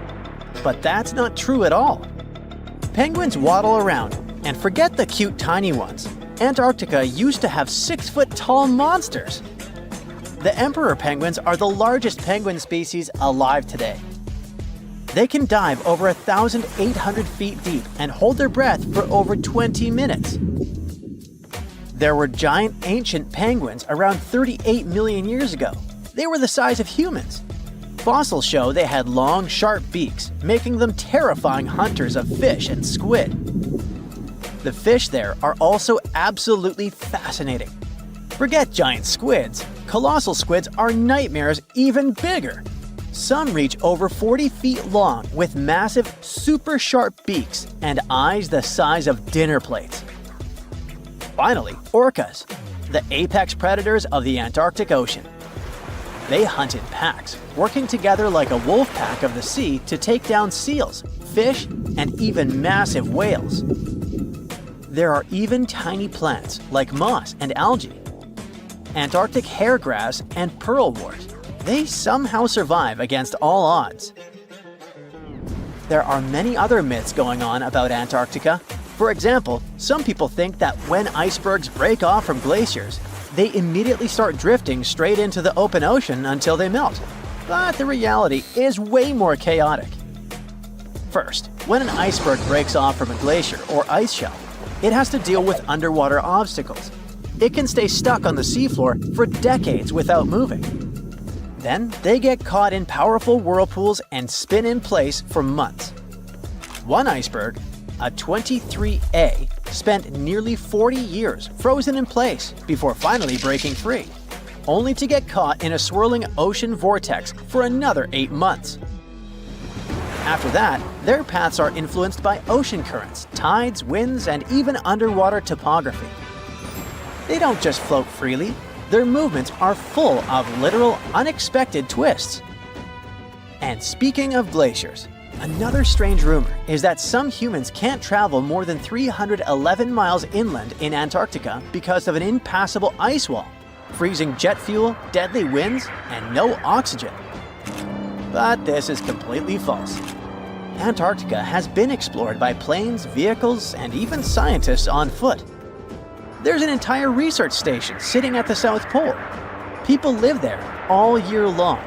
But that's not true at all. Penguins waddle around, and forget the cute tiny ones. Antarctica used to have 6-foot-tall monsters. The emperor penguins are the largest penguin species alive today. They can dive over 1,800 feet deep and hold their breath for over 20 minutes. There were giant ancient penguins around 38 million years ago. They were the size of humans. Fossils show they had long, sharp beaks, making them terrifying hunters of fish and squid. The fish there are also absolutely fascinating. Forget giant squids. Colossal squids are nightmares even bigger. Some reach over 40 feet long with massive, super sharp beaks and eyes the size of dinner plates. Finally, orcas, the apex predators of the Antarctic Ocean. They hunt in packs, working together like a wolf pack of the sea to take down seals, fish, and even massive whales. There are even tiny plants like moss and algae, Antarctic hairgrass and pearlwort. They somehow survive against all odds. There are many other myths going on about Antarctica. For example, some people think that when icebergs break off from glaciers, they immediately start drifting straight into the open ocean until they melt. But the reality is way more chaotic. First, when an iceberg breaks off from a glacier or ice shelf, it has to deal with underwater obstacles. It can stay stuck on the seafloor for decades without moving. Then they get caught in powerful whirlpools and spin in place for months. One iceberg, a 23A, spent nearly 40 years frozen in place before finally breaking free, only to get caught in a swirling ocean vortex for another 8 months. After that, their paths are influenced by ocean currents, tides, winds, and even underwater topography. They don't just float freely. Their movements are full of literal, unexpected twists. And speaking of glaciers, another strange rumor is that some humans can't travel more than 311 miles inland in Antarctica because of an impassable ice wall, freezing jet fuel, deadly winds, and no oxygen. But this is completely false. Antarctica has been explored by planes, vehicles, and even scientists on foot. There's an entire research station sitting at the South Pole. People live there all year long.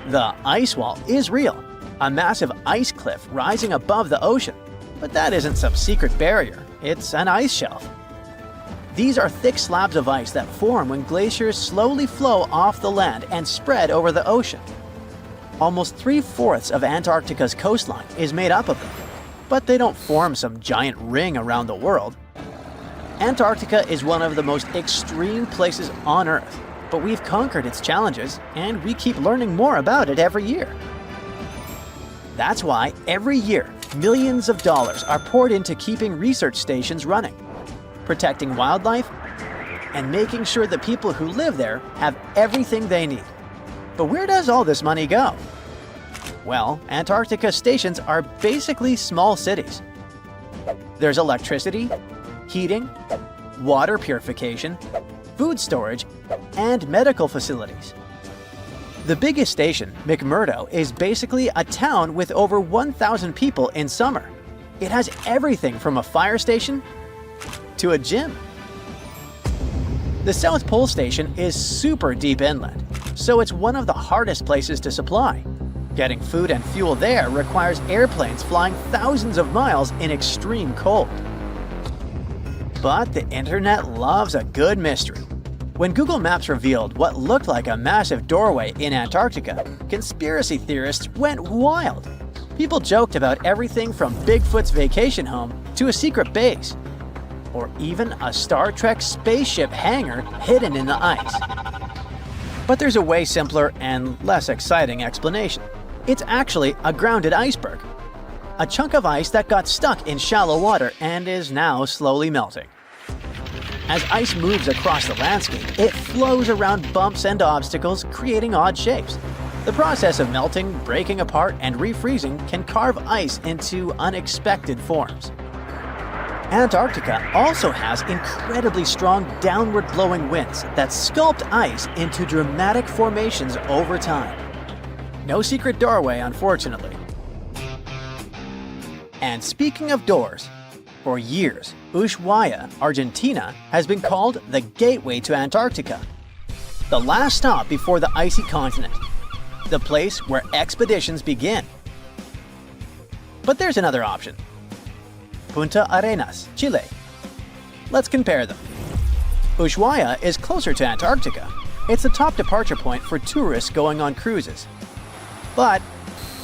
The ice wall is real, a massive ice cliff rising above the ocean. But that isn't some secret barrier, it's an ice shelf. These are thick slabs of ice that form when glaciers slowly flow off the land and spread over the ocean. Almost 3/4 of Antarctica's coastline is made up of them, but they don't form some giant ring around the world. Antarctica is one of the most extreme places on Earth, but we've conquered its challenges, and we keep learning more about it every year. That's why every year, millions of dollars are poured into keeping research stations running, protecting wildlife, and making sure the people who live there have everything they need. But where does all this money go? Well, Antarctica stations are basically small cities. There's electricity, heating, water purification, food storage, and medical facilities. The biggest station, McMurdo, is basically a town with over 1,000 people in summer. It has everything from a fire station to a gym. The South Pole Station is super deep inland, so it's one of the hardest places to supply. Getting food and fuel there requires airplanes flying thousands of miles in extreme cold. But the internet loves a good mystery. When Google Maps revealed what looked like a massive doorway in Antarctica, conspiracy theorists went wild. People joked about everything from Bigfoot's vacation home to a secret base, or even a Star Trek spaceship hangar hidden in the ice. But there's a way simpler and less exciting explanation. It's actually a grounded iceberg, a chunk of ice that got stuck in shallow water and is now slowly melting. As ice moves across the landscape, it flows around bumps and obstacles, creating odd shapes. The process of melting, breaking apart, and refreezing can carve ice into unexpected forms. Antarctica also has incredibly strong downward-blowing winds that sculpt ice into dramatic formations over time. No secret doorway, unfortunately. And speaking of doors, for years, Ushuaia, Argentina, has been called the gateway to Antarctica, the last stop before the icy continent, the place where expeditions begin. But there's another option. Punta Arenas, Chile. Let's compare them. Ushuaia is closer to Antarctica. It's the top departure point for tourists going on cruises. But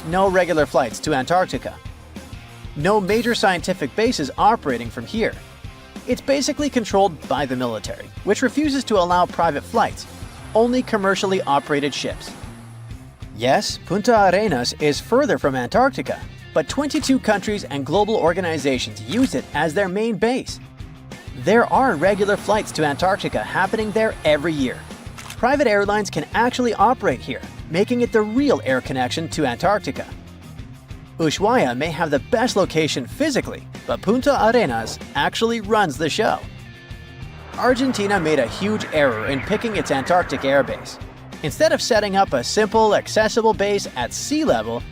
no regular flights to Antarctica. No major scientific bases operating from here. It's basically controlled by the military, which refuses to allow private flights, only commercially operated ships. Yes, Punta Arenas is further from Antarctica, but 22 countries and global organizations use it as their main base. There are regular flights to Antarctica happening there every year. Private airlines can actually operate here, making it the real air connection to Antarctica. Ushuaia may have the best location physically, but Punta Arenas actually runs the show. Argentina made a huge error in picking its Antarctic airbase. Instead of setting up a simple, accessible base at sea level,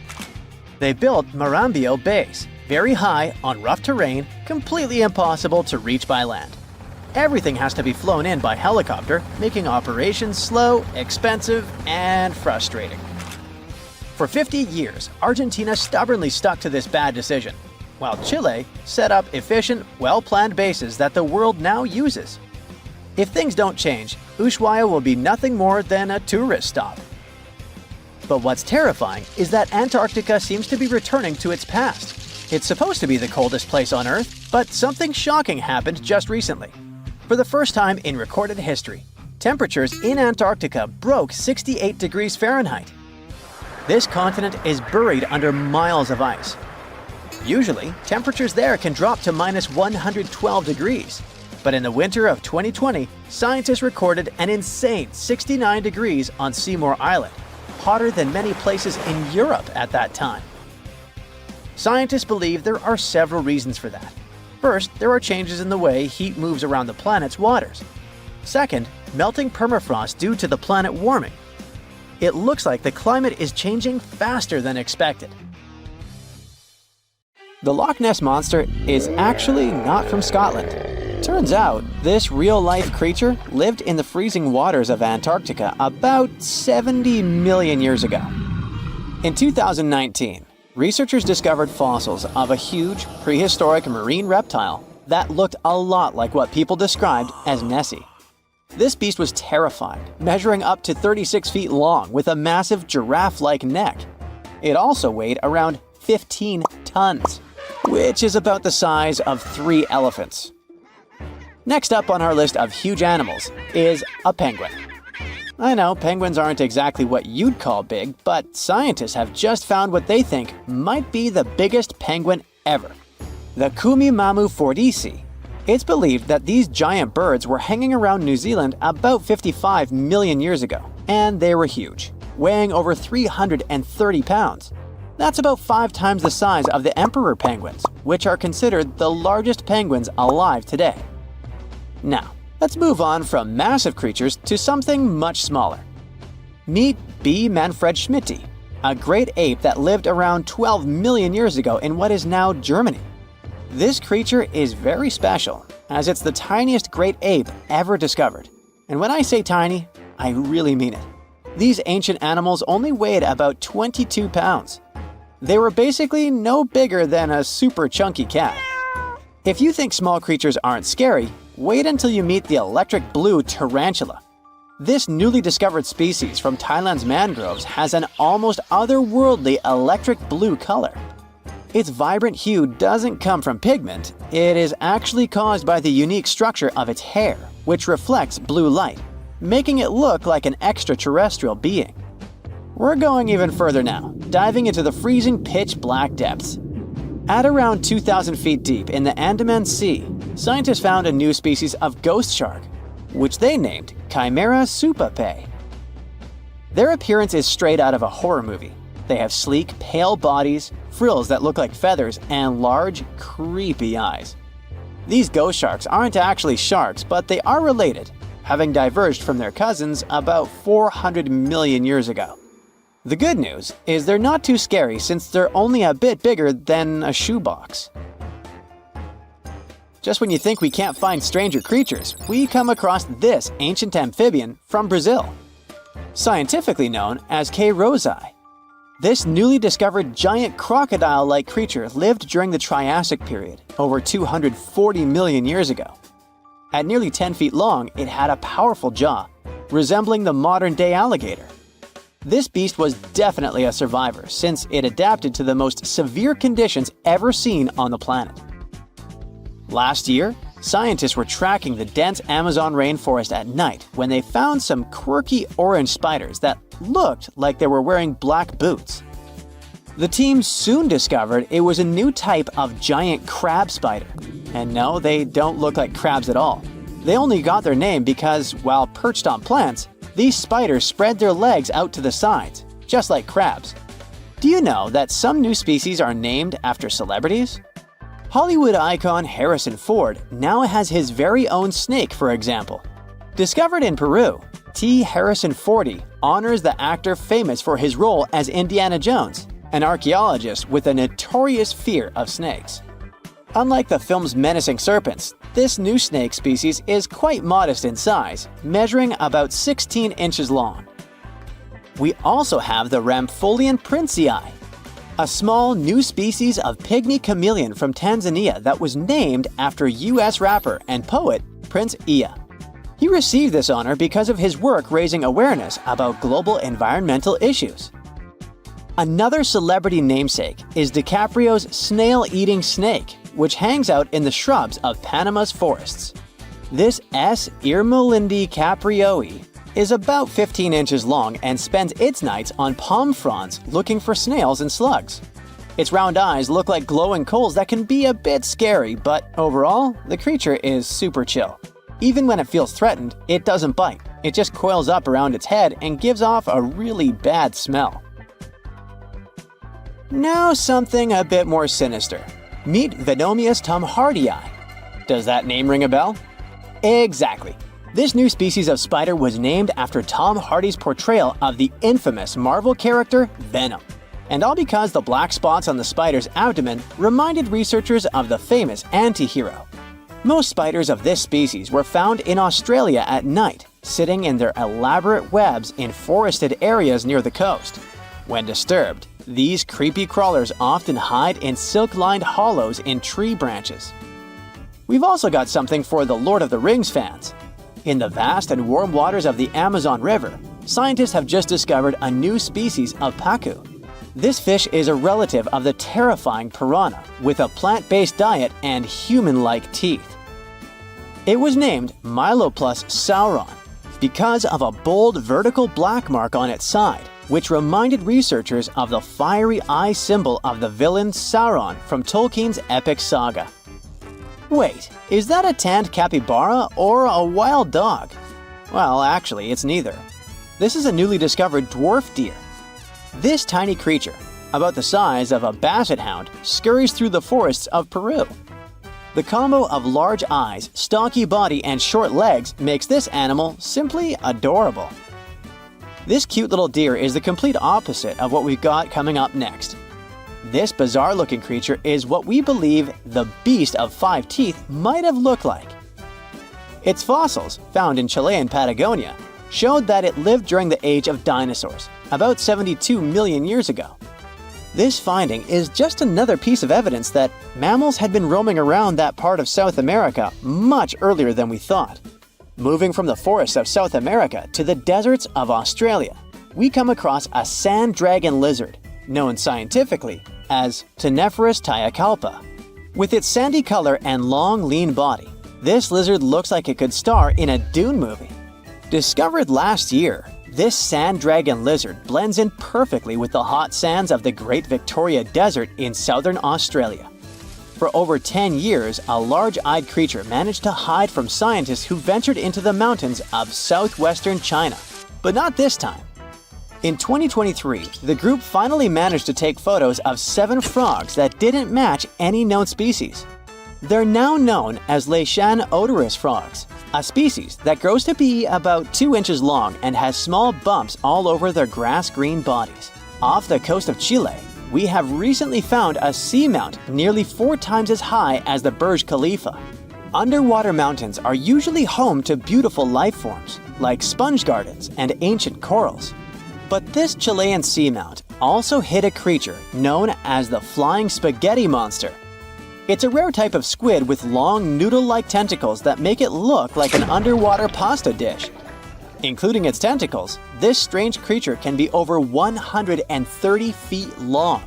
they built Marambio Base, very high on rough terrain, completely impossible to reach by land. Everything has to be flown in by helicopter, making operations slow, expensive, and frustrating. For 50 years, Argentina stubbornly stuck to this bad decision, while Chile set up efficient, well-planned bases that the world now uses. If things don't change, Ushuaia will be nothing more than a tourist stop. But what's terrifying is that Antarctica seems to be returning to its past. It's supposed to be the coldest place on Earth, but something shocking happened just recently. For the first time in recorded history, temperatures in Antarctica broke 68 degrees Fahrenheit. This continent is buried under miles of ice. Usually, temperatures there can drop to minus 112 degrees. But in the winter of 2020, scientists recorded an insane 69 degrees on Seymour Island, hotter than many places in Europe at that time. Scientists believe there are several reasons for that. First, there are changes in the way heat moves around the planet's waters. Second, melting permafrost due to the planet warming. It looks like the climate is changing faster than expected. The Loch Ness Monster is actually not from Scotland. Turns out, this real-life creature lived in the freezing waters of Antarctica about 70 million years ago. In 2019, researchers discovered fossils of a huge, prehistoric marine reptile that looked a lot like what people described as Nessie. This beast was terrifying, measuring up to 36 feet long with a massive giraffe-like neck. It also weighed around 15 tons, which is about the size of 3 elephants. Next up on our list of huge animals is a penguin. I know penguins aren't exactly what you'd call big, but scientists have just found what they think might be the biggest penguin ever, the Kumimamu fordyce. It's believed that these giant birds were hanging around New Zealand about 55 million years ago, and they were huge, weighing over 330 pounds. That's about 5 times the size of the emperor penguins, which are considered the largest penguins alive today. Now, let's move on from massive creatures to something much smaller. Meet B. Manfred Schmitti, a great ape that lived around 12 million years ago in what is now Germany. This creature is very special, as it's the tiniest great ape ever discovered. And when I say tiny, I really mean it. These ancient animals only weighed about 22 pounds. They were basically no bigger than a super chunky cat. If you think small creatures aren't scary, wait until you meet the electric blue tarantula. This newly discovered species from Thailand's mangroves has an almost otherworldly electric blue color. Its vibrant hue doesn't come from pigment, it is actually caused by the unique structure of its hair, which reflects blue light, making it look like an extraterrestrial being. We're going even further now, diving into the freezing pitch-black depths. At around 2,000 feet deep in the Andaman Sea, scientists found a new species of ghost shark, which they named Chimera supape. Their appearance is straight out of a horror movie. They have sleek, pale bodies, frills that look like feathers, and large, creepy eyes. These ghost sharks aren't actually sharks, but they are related, having diverged from their cousins about 400 million years ago. The good news is they're not too scary since they're only a bit bigger than a shoebox. Just when you think we can't find stranger creatures, we come across this ancient amphibian from Brazil. Scientifically known as K. rosae. This newly discovered giant crocodile-like creature lived during the Triassic period, over 240 million years ago. At nearly 10 feet long, it had a powerful jaw, resembling the modern-day alligator. This beast was definitely a survivor since it adapted to the most severe conditions ever seen on the planet. Last year, scientists were tracking the dense Amazon rainforest at night when they found some quirky orange spiders that looked like they were wearing black boots. The team soon discovered it was a new type of giant crab spider. And no, they don't look like crabs at all. They only got their name because, while perched on plants, these spiders spread their legs out to the sides, just like crabs. Do you know that some new species are named after celebrities? Hollywood icon Harrison Ford now has his very own snake, for example. Discovered in Peru, T. Harrison Fordy honors the actor famous for his role as Indiana Jones, an archaeologist with a notorious fear of snakes. Unlike the film's menacing serpents, this new snake species is quite modest in size, measuring about 16 inches long. We also have the Rampholion princei, a small new species of pygmy chameleon from Tanzania that was named after U.S. rapper and poet Prince Iya. He received this honor because of his work raising awareness about global environmental issues. Another celebrity namesake is DiCaprio's snail-eating snake, which hangs out in the shrubs of Panama's forests. This S. Irmelindi caprioi is about 15 inches long and spends its nights on palm fronds looking for snails and slugs. Its round eyes look like glowing coals that can be a bit scary, but overall, the creature is super chill. Even when it feels threatened, it doesn't bite. It just coils up around its head and gives off a really bad smell. Now something a bit more sinister. Meet Venomius tomhardii. Does that name ring a bell? Exactly. This new species of spider was named after Tom Hardy's portrayal of the infamous Marvel character Venom. And all because the black spots on the spider's abdomen reminded researchers of the famous anti-hero. Most spiders of this species were found in Australia at night, sitting in their elaborate webs in forested areas near the coast. When disturbed, these creepy crawlers often hide in silk-lined hollows in tree branches. We've also got something for the Lord of the Rings fans. In the vast and warm waters of the Amazon River, scientists have just discovered a new species of pacu. This fish is a relative of the terrifying piranha, with a plant-based diet and human-like teeth. It was named Myloplus sauron because of a bold vertical black mark on its side, which reminded researchers of the fiery eye symbol of the villain Sauron from Tolkien's epic saga. Wait, is that a tanned capybara or a wild dog? Well, actually, it's neither. This is a newly discovered dwarf deer. This tiny creature, about the size of a basset hound, scurries through the forests of Peru. The combo of large eyes, stocky body, and short legs makes this animal simply adorable. This cute little deer is the complete opposite of what we've got coming up next. This bizarre-looking creature is what we believe the beast of 5 teeth might have looked like. Its fossils, found in Chilean Patagonia, showed that it lived during the age of dinosaurs, about 72 million years ago. This finding is just another piece of evidence that mammals had been roaming around that part of South America much earlier than we thought. Moving from the forests of South America to the deserts of Australia, we come across a sand dragon lizard, known scientifically as Tenephorus tayacalpa. With its sandy color and long, lean body, this lizard looks like it could star in a Dune movie. Discovered last year, this sand dragon lizard blends in perfectly with the hot sands of the Great Victoria Desert in southern Australia. For over 10 years, a large-eyed creature managed to hide from scientists who ventured into the mountains of southwestern China. But not this time. In 2023, the group finally managed to take photos of 7 frogs that didn't match any known species. They're now known as Laotian odorous frogs, a species that grows to be about 2 inches long and has small bumps all over their grass-green bodies. Off the coast of Chile, we have recently found a seamount nearly 4 times as high as the Burj Khalifa. Underwater mountains are usually home to beautiful life forms, like sponge gardens and ancient corals. But this Chilean seamount also hid a creature known as the flying spaghetti monster. It's a rare type of squid with long noodle-like tentacles that make it look like an underwater pasta dish. Including its tentacles, this strange creature can be over 130 feet long.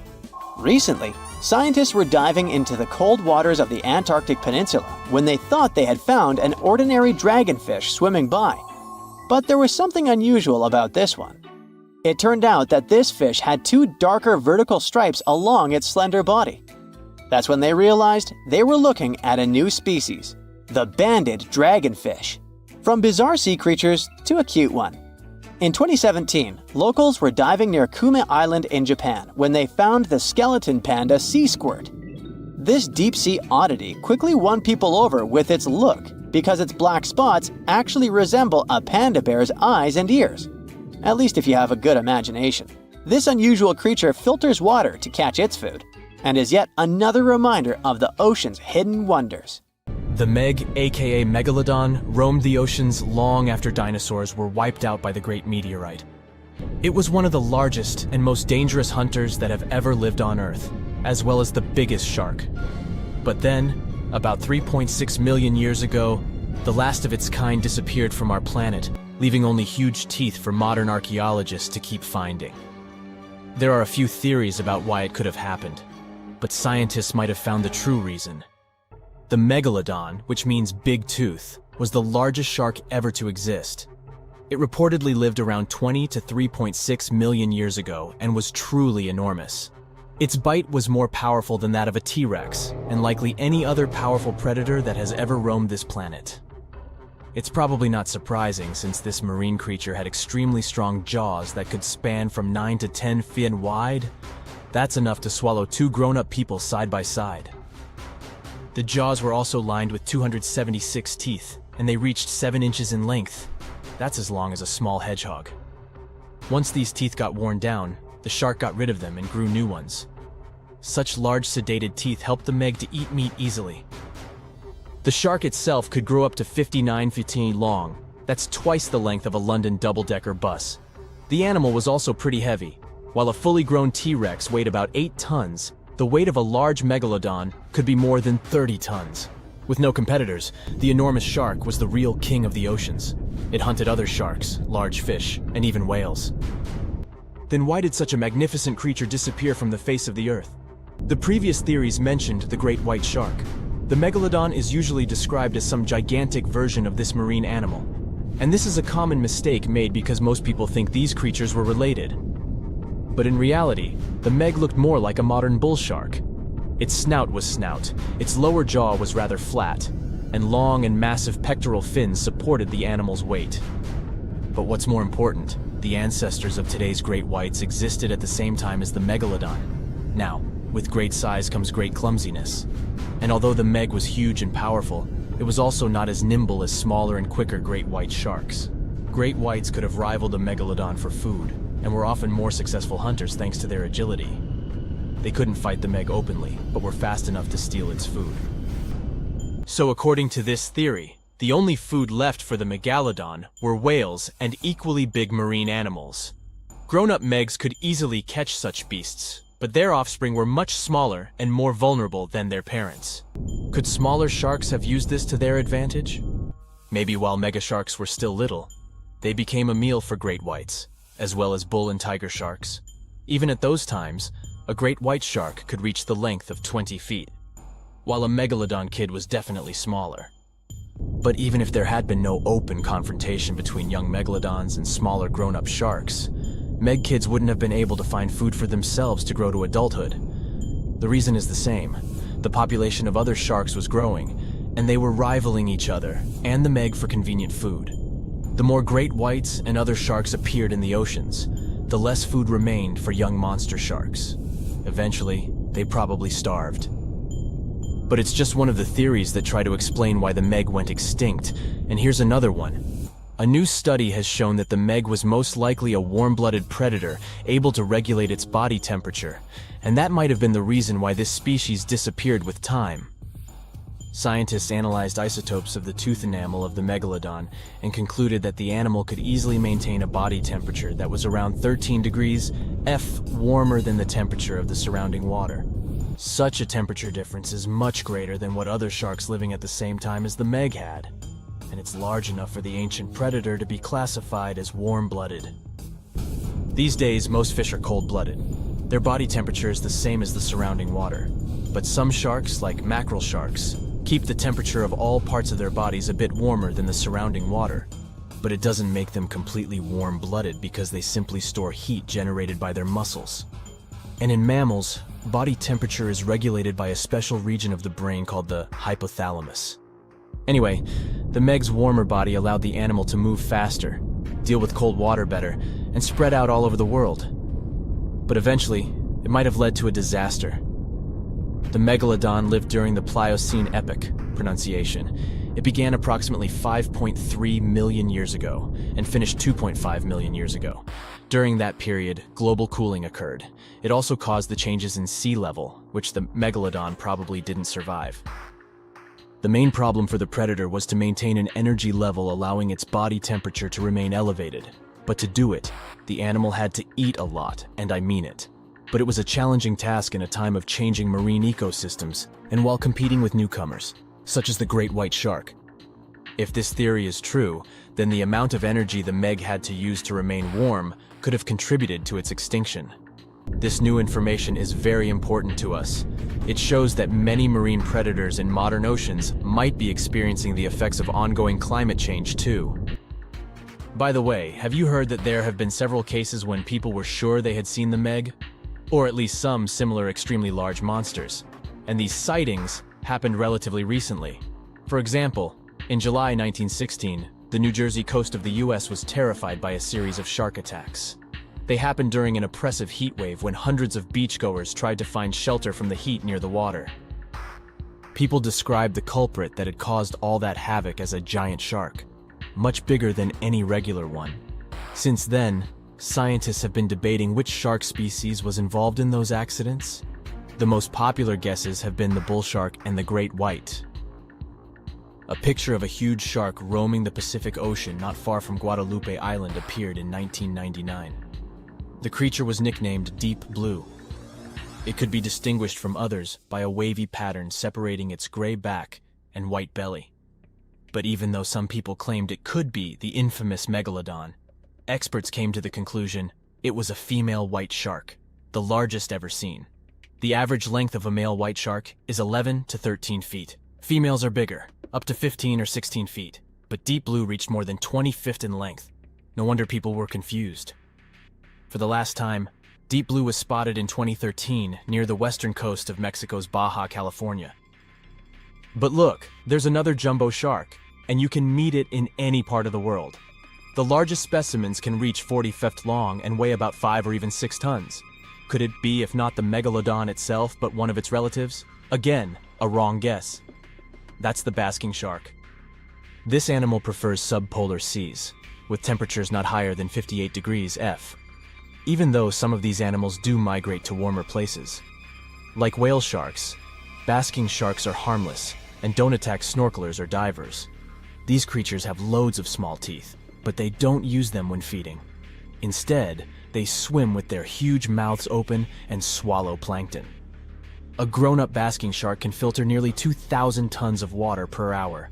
Recently, scientists were diving into the cold waters of the Antarctic Peninsula when they thought they had found an ordinary dragonfish swimming by. But there was something unusual about this one. It turned out that this fish had two darker vertical stripes along its slender body. That's when they realized they were looking at a new species, the banded dragonfish. From bizarre sea creatures to a cute one. In 2017, locals were diving near Kuma Island in Japan when they found the skeleton panda sea squirt. This deep-sea oddity quickly won people over with its look because its black spots actually resemble a panda bear's eyes and ears. At least if you have a good imagination. This unusual creature filters water to catch its food, and is yet another reminder of the ocean's hidden wonders. The Meg, aka Megalodon, roamed the oceans long after dinosaurs were wiped out by the Great Meteorite. It was one of the largest and most dangerous hunters that have ever lived on Earth, as well as the biggest shark. But then, about 3.6 million years ago, the last of its kind disappeared from our planet, leaving only huge teeth for modern archaeologists to keep finding. There are a few theories about why it could have happened, but scientists might have found the true reason. The Megalodon, which means big tooth, was the largest shark ever to exist. It reportedly lived around 20 to 3.6 million years ago and was truly enormous. Its bite was more powerful than that of a T-Rex, and likely any other powerful predator that has ever roamed this planet. It's probably not surprising since this marine creature had extremely strong jaws that could span from 9 to 10 feet wide. That's enough to swallow two grown-up people side by side. The jaws were also lined with 276 teeth, and they reached 7 inches in length. That's as long as a small hedgehog. Once these teeth got worn down, the shark got rid of them and grew new ones. Such large sedated teeth helped the Meg to eat meat easily. The shark itself could grow up to 59 feet long. That's twice the length of a London double-decker bus. The animal was also pretty heavy. While a fully grown T-Rex weighed about 8 tons, the weight of a large megalodon could be more than 30 tons. With no competitors, the enormous shark was the real king of the oceans. It hunted other sharks, large fish, and even whales. Then why did such a magnificent creature disappear from the face of the earth? The previous theories mentioned the great white shark. The megalodon is usually described as some gigantic version of this marine animal. And this is a common mistake made because most people think these creatures were related. But in reality, the Meg looked more like a modern bull shark. Its snout was snout, its lower jaw was rather flat, and long and massive pectoral fins supported the animal's weight. But what's more important, the ancestors of today's great whites existed at the same time as the megalodon. Now, with great size comes great clumsiness. And although the Meg was huge and powerful, it was also not as nimble as smaller and quicker great white sharks. Great whites could have rivaled a megalodon for food, and were often more successful hunters thanks to their agility. They couldn't fight the Meg openly, but were fast enough to steal its food. So according to this theory, the only food left for the megalodon were whales and equally big marine animals. Grown-up Megs could easily catch such beasts, but their offspring were much smaller and more vulnerable than their parents. Could smaller sharks have used this to their advantage? Maybe while megasharks were still little, they became a meal for great whites, as well as bull and tiger sharks. Even at those times, a great white shark could reach the length of 20 feet, while a megalodon kid was definitely smaller. But even if there had been no open confrontation between young megalodons and smaller grown-up sharks, Meg kids wouldn't have been able to find food for themselves to grow to adulthood. The reason is the same. The population of other sharks was growing, and they were rivaling each other and the Meg for convenient food. The more great whites and other sharks appeared in the oceans, the less food remained for young monster sharks. Eventually, they probably starved. But it's just one of the theories that try to explain why the Meg went extinct, and here's another one. A new study has shown that the Meg was most likely a warm-blooded predator able to regulate its body temperature, and that might have been the reason why this species disappeared with time. Scientists analyzed isotopes of the tooth enamel of the megalodon and concluded that the animal could easily maintain a body temperature that was around 13 degrees F warmer than the temperature of the surrounding water. Such a temperature difference is much greater than what other sharks living at the same time as the Meg had. and it's large enough for the ancient predator to be classified as warm-blooded. These days, most fish are cold-blooded. Their body temperature is the same as the surrounding water. But some sharks, like mackerel sharks, keep the temperature of all parts of their bodies a bit warmer than the surrounding water. But it doesn't make them completely warm-blooded because they simply store heat generated by their muscles. And in mammals, body temperature is regulated by a special region of the brain called the hypothalamus. Anyway, the Meg's warmer body allowed the animal to move faster, deal with cold water better, and spread out all over the world. But eventually, it might have led to a disaster. The megalodon lived during the Pliocene epoch, pronunciation. It began approximately 5.3 million years ago and finished 2.5 million years ago. During that period, global cooling occurred. It also caused the changes in sea level, which the megalodon probably didn't survive. The main problem for the predator was to maintain an energy level allowing its body temperature to remain elevated. But to do it, the animal had to eat a lot, and I mean it. But it was a challenging task in a time of changing marine ecosystems and while competing with newcomers, such as the great white shark. If this theory is true, then the amount of energy the Meg had to use to remain warm could have contributed to its extinction. This new information is very important to us. It shows that many marine predators in modern oceans might be experiencing the effects of ongoing climate change too. By the way, have you heard that there have been several cases when people were sure they had seen the Meg? Or at least some similar extremely large monsters. And these sightings happened relatively recently. For example, in July 1916, the New Jersey coast of the US was terrified by a series of shark attacks. They happened during an oppressive heat wave when hundreds of beachgoers tried to find shelter from the heat near the water. People described the culprit that had caused all that havoc as a giant shark, much bigger than any regular one. Since then, scientists have been debating which shark species was involved in those accidents. The most popular guesses have been the bull shark and the great white. A picture of a huge shark roaming the Pacific Ocean not far from Guadalupe Island appeared in 1999. The creature was nicknamed Deep Blue. It could be distinguished from others by a wavy pattern separating its gray back and white belly. But even though some people claimed it could be the infamous megalodon, experts came to the conclusion it was a female white shark, the largest ever seen. The average length of a male white shark is 11 to 13 feet. Females are bigger, up to 15 or 16 feet, but Deep Blue reached more than 20 feet in length. No wonder people were confused. For the last time, Deep Blue was spotted in 2013 near the western coast of Mexico's Baja California. But look, there's another jumbo shark, and you can meet it in any part of the world. The largest specimens can reach 40 feet long and weigh about 5 or even 6 tons. Could it be, if not the megalodon itself, but one of its relatives? Again, a wrong guess. That's the basking shark. This animal prefers subpolar seas, with temperatures not higher than 58 degrees F. Even though some of these animals do migrate to warmer places. Like whale sharks, basking sharks are harmless and don't attack snorkelers or divers. These creatures have loads of small teeth, but they don't use them when feeding. Instead, they swim with their huge mouths open and swallow plankton. A grown-up basking shark can filter nearly 2,000 tons of water per hour.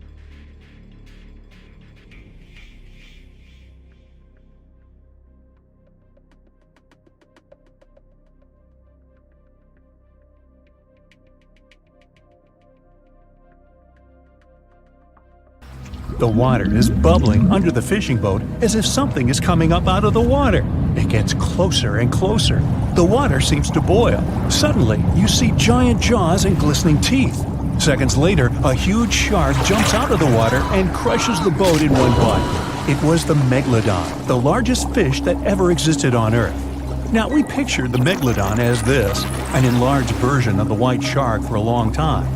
The water is bubbling under the fishing boat as if something is coming up out of the water. It gets closer and closer. The water seems to boil. Suddenly, you see giant jaws and glistening teeth. Seconds later, a huge shark jumps out of the water and crushes the boat in one bite. It was the megalodon, the largest fish that ever existed on Earth. Now, we pictured the megalodon as this, an enlarged version of the white shark for a long time.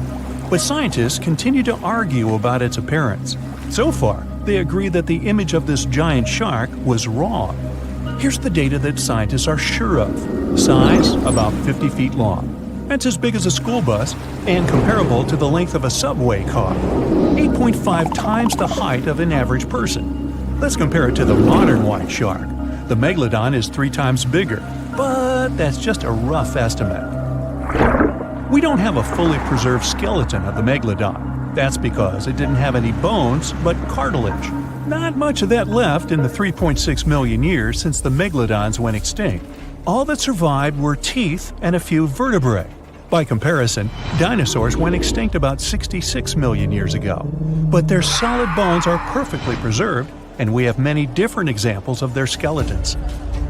But scientists continue to argue about its appearance. So far, they agree that the image of this giant shark was wrong. Here's the data that scientists are sure of. Size, about 50 feet long. That's as big as a school bus and comparable to the length of a subway car. 8.5 times the height of an average person. Let's compare it to the modern white shark. The megalodon is 3 times bigger, but that's just a rough estimate. We don't have a fully preserved skeleton of the megalodon. That's because it didn't have any bones, but cartilage. Not much of that left in the 3.6 million years since the megalodons went extinct. All that survived were teeth and a few vertebrae. By comparison, dinosaurs went extinct about 66 million years ago. But their solid bones are perfectly preserved, and we have many different examples of their skeletons.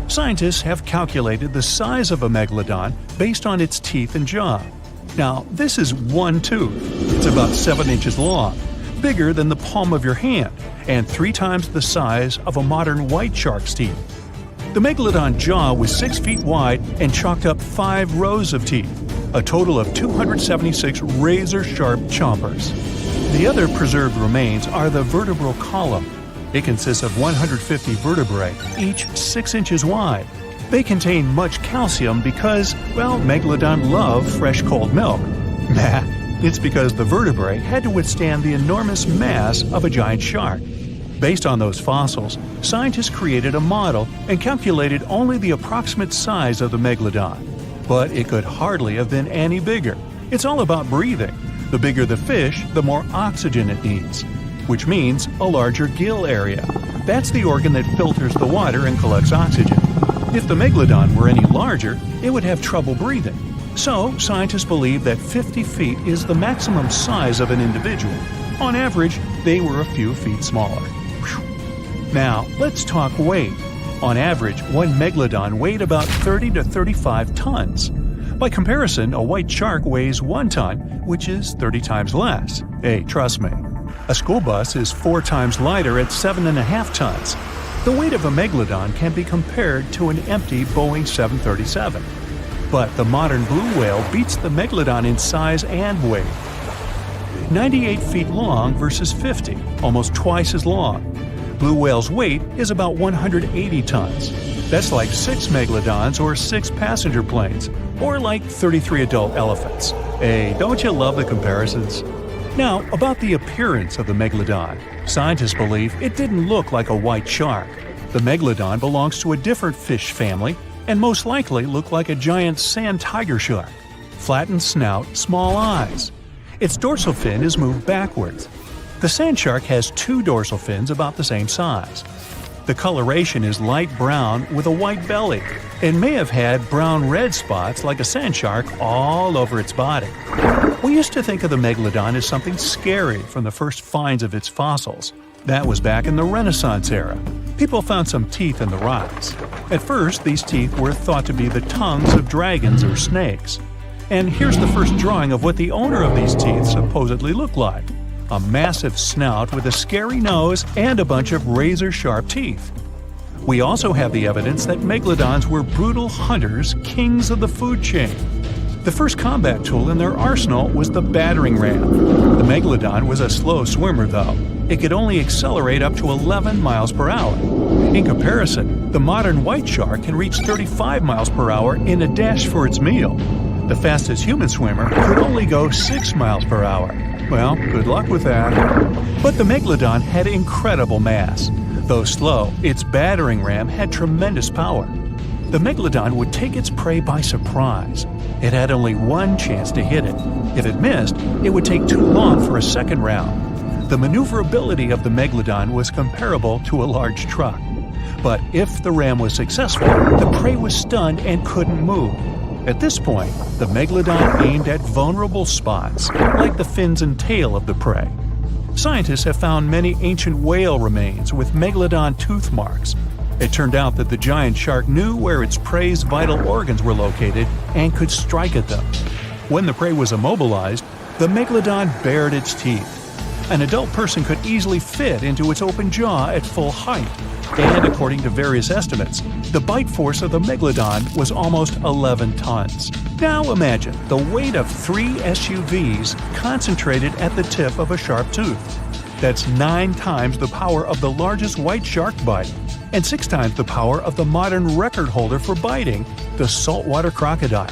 Scientists have calculated the size of a megalodon based on its teeth and jaw. Now, this is one tooth. It's about 7 inches long, bigger than the palm of your hand, and 3 times the size of a modern white shark's teeth. The megalodon jaw was 6 feet wide and chalked up 5 rows of teeth, a total of 276 razor-sharp chompers. The other preserved remains are the vertebral column. It consists of 150 vertebrae, each 6 inches wide. They contain much calcium because, well, megalodon love fresh cold milk. Nah, it's because the vertebrae had to withstand the enormous mass of a giant shark. Based on those fossils, scientists created a model and calculated only the approximate size of the megalodon. But it could hardly have been any bigger. It's all about breathing. The bigger the fish, the more oxygen it needs, which means a larger gill area. That's the organ that filters the water and collects oxygen. If the megalodon were any larger, it would have trouble breathing. So, scientists believe that 50 feet is the maximum size of an individual. On average, they were a few feet smaller. Now, let's talk weight. On average, one megalodon weighed about 30 to 35 tons. By comparison, a white shark weighs 1 ton, which is 30 times less. Hey, trust me. A school bus is 4 times lighter at 7.5 tons. The weight of a megalodon can be compared to an empty Boeing 737. But the modern blue whale beats the megalodon in size and weight. 98 feet long versus 50, almost twice as long. Blue whale's weight is about 180 tons. That's like 6 megalodons or 6 passenger planes, or like 33 adult elephants. Hey, don't you love the comparisons? Now, about the appearance of the megalodon. Scientists believe it didn't look like a white shark. The megalodon belongs to a different fish family and most likely looked like a giant sand tiger shark. Flattened snout, small eyes. Its dorsal fin is moved backwards. The sand shark has 2 dorsal fins about the same size. The coloration is light brown with a white belly. It may have had brown-red spots like a sand shark all over its body. We used to think of the megalodon as something scary from the first finds of its fossils. That was back in the Renaissance era. People found some teeth in the rocks. At first, these teeth were thought to be the tongues of dragons or snakes. And here's the first drawing of what the owner of these teeth supposedly looked like. A massive snout with a scary nose and a bunch of razor-sharp teeth. We also have the evidence that megalodons were brutal hunters, kings of the food chain. The first combat tool in their arsenal was the battering ram. The megalodon was a slow swimmer, though. It could only accelerate up to 11 miles per hour. In comparison, the modern white shark can reach 35 miles per hour in a dash for its meal. The fastest human swimmer could only go 6 miles per hour. Well, good luck with that. But the megalodon had incredible mass. Though slow, its battering ram had tremendous power. The megalodon would take its prey by surprise. It had only one chance to hit it. If it missed, it would take too long for a second round. The maneuverability of the megalodon was comparable to a large truck. But if the ram was successful, the prey was stunned and couldn't move. At this point, the megalodon aimed at vulnerable spots, like the fins and tail of the prey. Scientists have found many ancient whale remains with megalodon tooth marks. It turned out that the giant shark knew where its prey's vital organs were located and could strike at them. When the prey was immobilized, the megalodon bared its teeth. An adult person could easily fit into its open jaw at full height. And according to various estimates, the bite force of the megalodon was almost 11 tons. Now imagine the weight of 3 SUVs concentrated at the tip of a sharp tooth. That's 9 times the power of the largest white shark bite, and 6 times the power of the modern record holder for biting, the saltwater crocodile.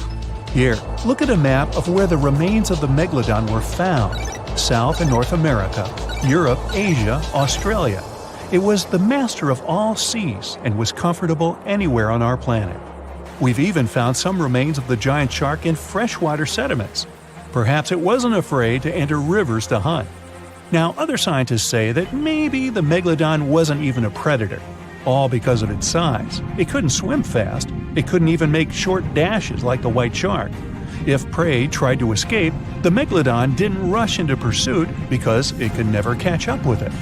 Here, look at a map of where the remains of the megalodon were found. South and North America, Europe, Asia, Australia. It was the master of all seas and was comfortable anywhere on our planet. We've even found some remains of the giant shark in freshwater sediments. Perhaps it wasn't afraid to enter rivers to hunt. Now, other scientists say that maybe the megalodon wasn't even a predator, all because of its size. It couldn't swim fast. It couldn't even make short dashes like the white shark. If prey tried to escape, the megalodon didn't rush into pursuit because it could never catch up with it.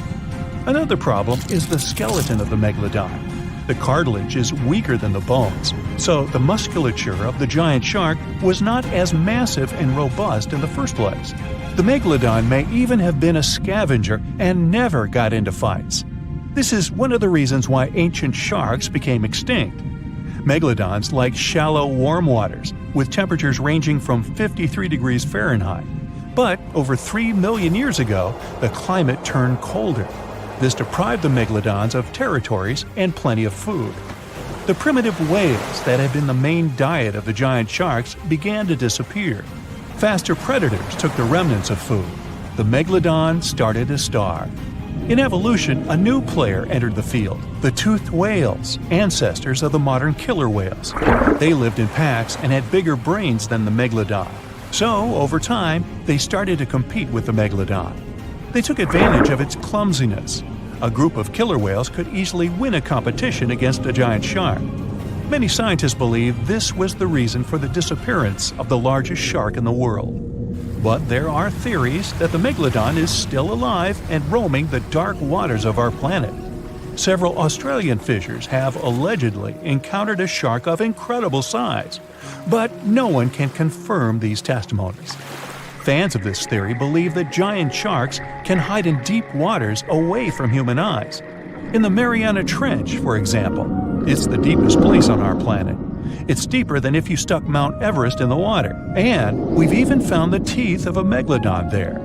Another problem is the skeleton of the megalodon. The cartilage is weaker than the bones, so the musculature of the giant shark was not as massive and robust in the first place. The megalodon may even have been a scavenger and never got into fights. This is one of the reasons why ancient sharks became extinct. Megalodons like shallow, warm waters, with temperatures ranging from 53 degrees Fahrenheit. But over 3 million years ago, the climate turned colder. This deprived the megalodons of territories and plenty of food. The primitive whales that had been the main diet of the giant sharks began to disappear. Faster predators took the remnants of food. The megalodon started to starve. In evolution, a new player entered the field, the toothed whales, ancestors of the modern killer whales. They lived in packs and had bigger brains than the megalodon. So, over time, they started to compete with the megalodon. They took advantage of its clumsiness. A group of killer whales could easily win a competition against a giant shark. Many scientists believe this was the reason for the disappearance of the largest shark in the world. But there are theories that the megalodon is still alive and roaming the dark waters of our planet. Several Australian fishers have allegedly encountered a shark of incredible size, but no one can confirm these testimonies. Fans of this theory believe that giant sharks can hide in deep waters away from human eyes. In the Mariana Trench, for example, it's the deepest place on our planet. It's deeper than if you stuck Mount Everest in the water, and we've even found the teeth of a megalodon there.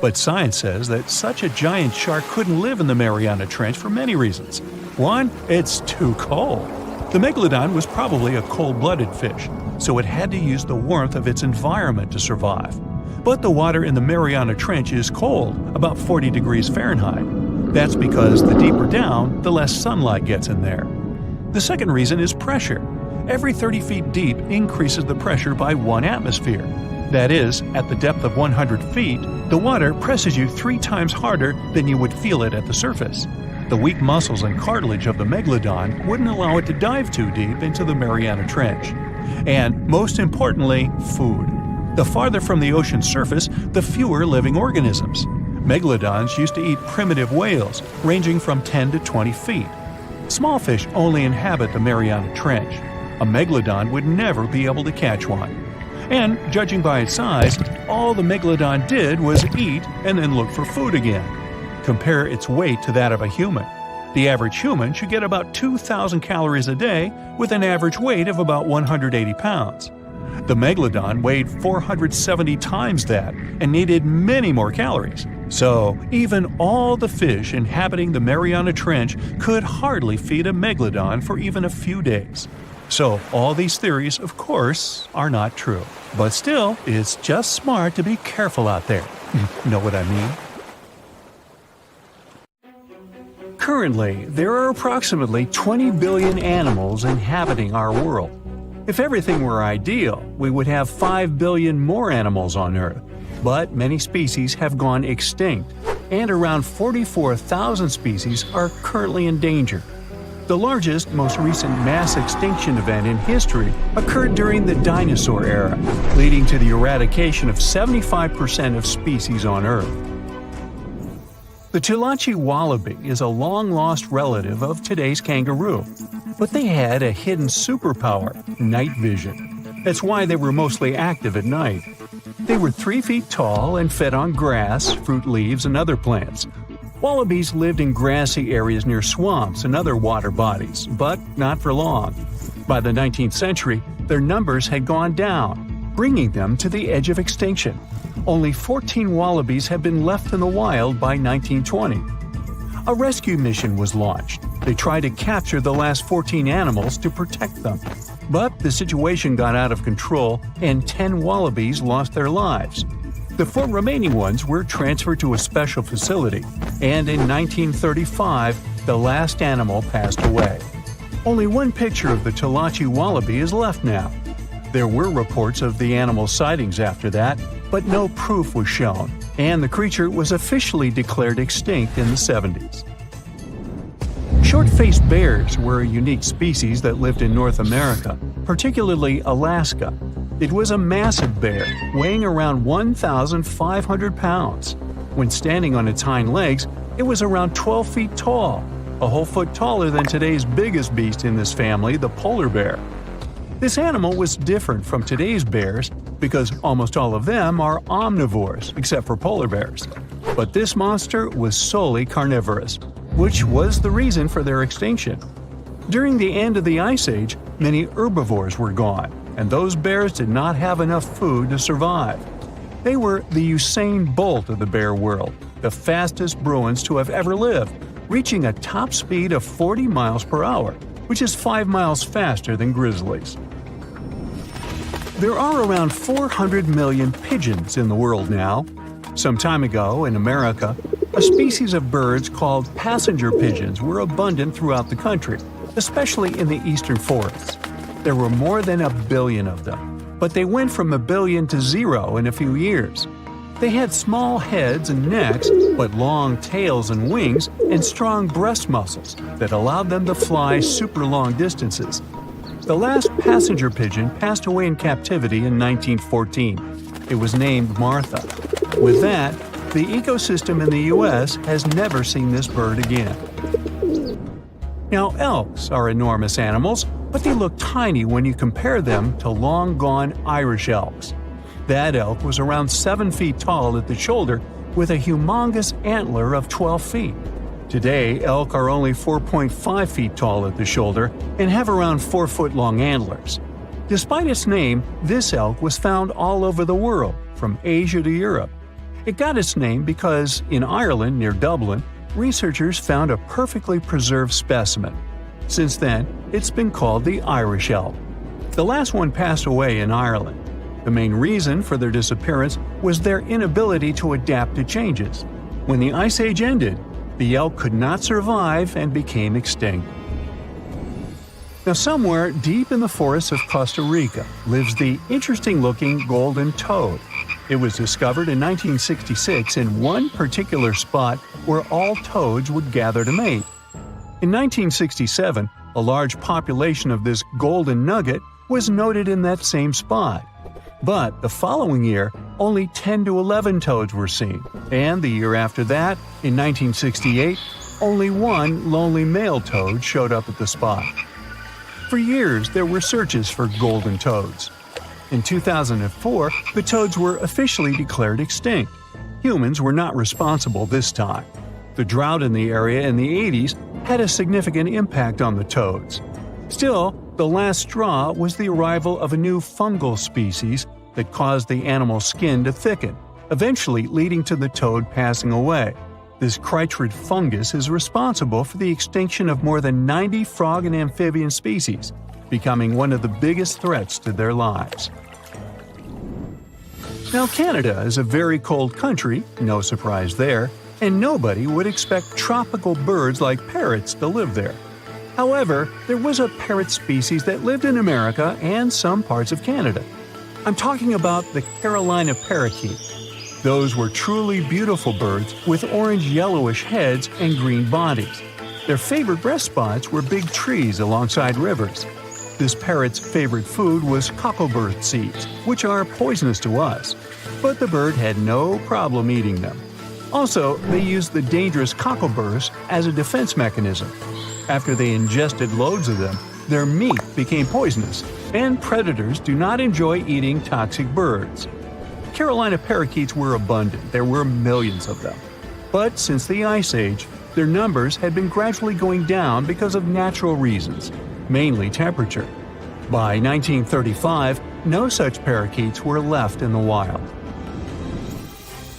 But science says that such a giant shark couldn't live in the Mariana Trench for many reasons. One, it's too cold. The megalodon was probably a cold-blooded fish, so it had to use the warmth of its environment to survive. But the water in the Mariana Trench is cold, about 40 degrees Fahrenheit. That's because the deeper down, the less sunlight gets in there. The second reason is pressure. Every 30 feet deep increases the pressure by 1 atmosphere. That is, at the depth of 100 feet, the water presses you 3 times harder than you would feel it at the surface. The weak muscles and cartilage of the megalodon wouldn't allow it to dive too deep into the Mariana Trench. And, most importantly, food. The farther from the ocean's surface, the fewer living organisms. Megalodons used to eat primitive whales, ranging from 10 to 20 feet. Small fish only inhabit the Mariana Trench. A megalodon would never be able to catch one. And, judging by its size, all the megalodon did was eat and then look for food again. Compare its weight to that of a human. The average human should get about 2,000 calories a day with an average weight of about 180 pounds. The megalodon weighed 470 times that and needed many more calories. So, even all the fish inhabiting the Mariana Trench could hardly feed a megalodon for even a few days. So, all these theories, of course, are not true. But still, it's just smart to be careful out there. Know what I mean? Currently, there are approximately 20 billion animals inhabiting our world. If everything were ideal, we would have 5 billion more animals on Earth. But many species have gone extinct, and around 44,000 species are currently in danger. The largest, most recent mass extinction event in history occurred during the dinosaur era, leading to the eradication of 75% of species on Earth. The Tulachi wallaby is a long-lost relative of today's kangaroo, but they had a hidden superpower, night vision. That's why they were mostly active at night. They were 3 feet tall and fed on grass, fruit leaves, and other plants. Wallabies lived in grassy areas near swamps and other water bodies, but not for long. By the 19th century, their numbers had gone down, bringing them to the edge of extinction. Only 14 wallabies had been left in the wild by 1920. A rescue mission was launched. They tried to capture the last 14 animals to protect them. But the situation got out of control and 10 wallabies lost their lives. The 4 remaining ones were transferred to a special facility, and in 1935, the last animal passed away. Only one picture of the Tulachi wallaby is left now. There were reports of the animal's sightings after that, but no proof was shown. and the creature was officially declared extinct in the 70s. Short-faced bears were a unique species that lived in North America, particularly Alaska. It was a massive bear, weighing around 1,500 pounds. When standing on its hind legs, it was around 12 feet tall, a whole foot taller than today's biggest beast in this family, the polar bear. This animal was different from today's bears because almost all of them are omnivores, except for polar bears. But this monster was solely carnivorous, which was the reason for their extinction. During the end of the Ice Age, many herbivores were gone, and those bears did not have enough food to survive. They were the Usain Bolt of the bear world, the fastest Bruins to have ever lived, reaching a top speed of 40 miles per hour, which is 5 miles faster than grizzlies. There are around 400 million pigeons in the world now. Some time ago, in America, a species of birds called passenger pigeons were abundant throughout the country, especially in the eastern forests. There were more than 1 billion of them, but they went from 1 billion to 0 in a few years. They had small heads and necks, but long tails and wings and strong breast muscles that allowed them to fly super long distances. The last passenger pigeon passed away in captivity in 1914. It was named Martha. With that, the ecosystem in the U.S. has never seen this bird again. Now, elks are enormous animals, but they look tiny when you compare them to long-gone Irish elks. That elk was around 7 feet tall at the shoulder with a humongous antler of 12 feet. Today, elk are only 4.5 feet tall at the shoulder and have around 4-foot-long antlers. Despite its name, this elk was found all over the world, from Asia to Europe. It got its name because, in Ireland near Dublin, researchers found a perfectly preserved specimen. Since then, it's been called the Irish elk. The last one passed away in Ireland. The main reason for their disappearance was their inability to adapt to changes. When the Ice Age ended, the elk could not survive and became extinct. Now, somewhere deep in the forests of Costa Rica lives the interesting-looking golden toad. It was discovered in 1966 in one particular spot where all toads would gather to mate. In 1967, a large population of this golden nugget was noted in that same spot. But the following year, only 10 to 11 toads were seen, and the year after that, in 1968, only one lonely male toad showed up at the spot. For years, there were searches for golden toads. In 2004, the toads were officially declared extinct. Humans were not responsible this time. The drought in the area in the 80s had a significant impact on the toads. Still, the last straw was the arrival of a new fungal species that caused the animal's skin to thicken, eventually leading to the toad passing away. This chytrid fungus is responsible for the extinction of more than 90 frog and amphibian species, becoming one of the biggest threats to their lives. Now, Canada is a very cold country, no surprise there, and nobody would expect tropical birds like parrots to live there. However, there was a parrot species that lived in America and some parts of Canada. I'm talking about the Carolina parakeet. Those were truly beautiful birds with orange-yellowish heads and green bodies. Their favorite rest spots were big trees alongside rivers. This parrot's favorite food was cocklebur seeds, which are poisonous to us, but the bird had no problem eating them. Also, they used the dangerous cockleburs as a defense mechanism. After they ingested loads of them, their meat became poisonous, and predators do not enjoy eating toxic birds. Carolina parakeets were abundant, there were millions of them. But since the Ice Age, their numbers had been gradually going down because of natural reasons, mainly temperature. By 1935, no such parakeets were left in the wild.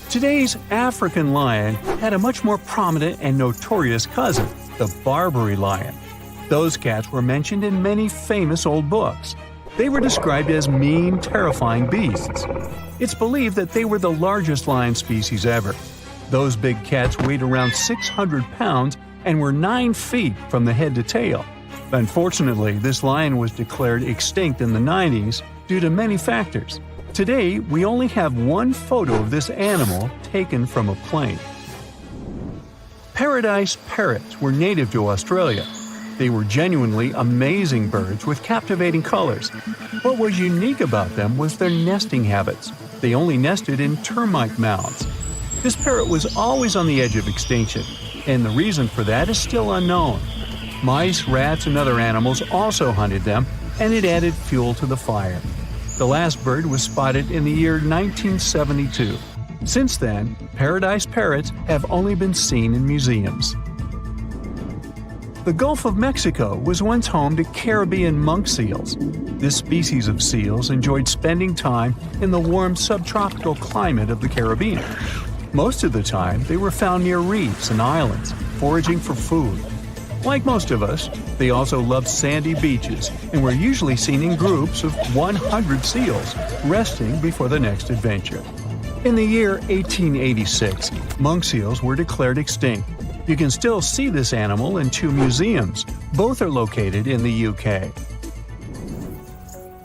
Today's African lion had a much more prominent and notorious cousin, the Barbary lion. Those cats were mentioned in many famous old books. They were described as mean, terrifying beasts. It's believed that they were the largest lion species ever. Those big cats weighed around 600 pounds and were 9 feet from the head to tail. Unfortunately, this lion was declared extinct in the 90s due to many factors. Today, we only have one photo of this animal taken from a plane. Paradise parrots were native to Australia. They were genuinely amazing birds with captivating colors. What was unique about them was their nesting habits. They only nested in termite mounds. This parrot was always on the edge of extinction, and the reason for that is still unknown. Mice, rats, and other animals also hunted them, and it added fuel to the fire. The last bird was spotted in the year 1972. Since then, paradise parrots have only been seen in museums. The Gulf of Mexico was once home to Caribbean monk seals. This species of seals enjoyed spending time in the warm subtropical climate of the Caribbean. Most of the time, they were found near reefs and islands, foraging for food. Like most of us, they also loved sandy beaches and were usually seen in groups of 100 seals, resting before the next adventure. In the year 1886, monk seals were declared extinct. You can still see this animal in 2 museums. Both are located in the UK.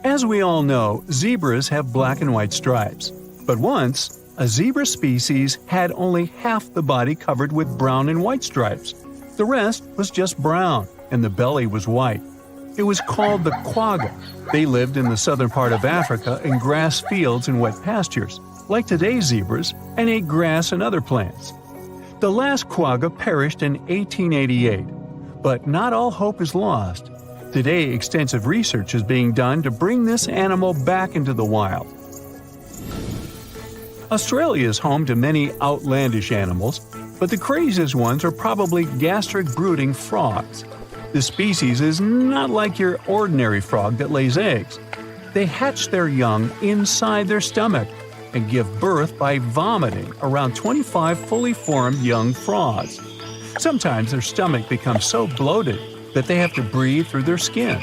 As we all know, zebras have black and white stripes. But once, a zebra species had only half the body covered with brown and white stripes. The rest was just brown, and the belly was white. It was called the quagga. They lived in the southern part of Africa in grass fields and wet pastures, like today's zebras, and ate grass and other plants. The last quagga perished in 1888, but not all hope is lost. Today, extensive research is being done to bring this animal back into the wild. Australia is home to many outlandish animals, but the craziest ones are probably gastric brooding frogs. This species is not like your ordinary frog that lays eggs. They hatch their young inside their stomach and give birth by vomiting around 25 fully formed young frogs. Sometimes their stomach becomes so bloated that they have to breathe through their skin.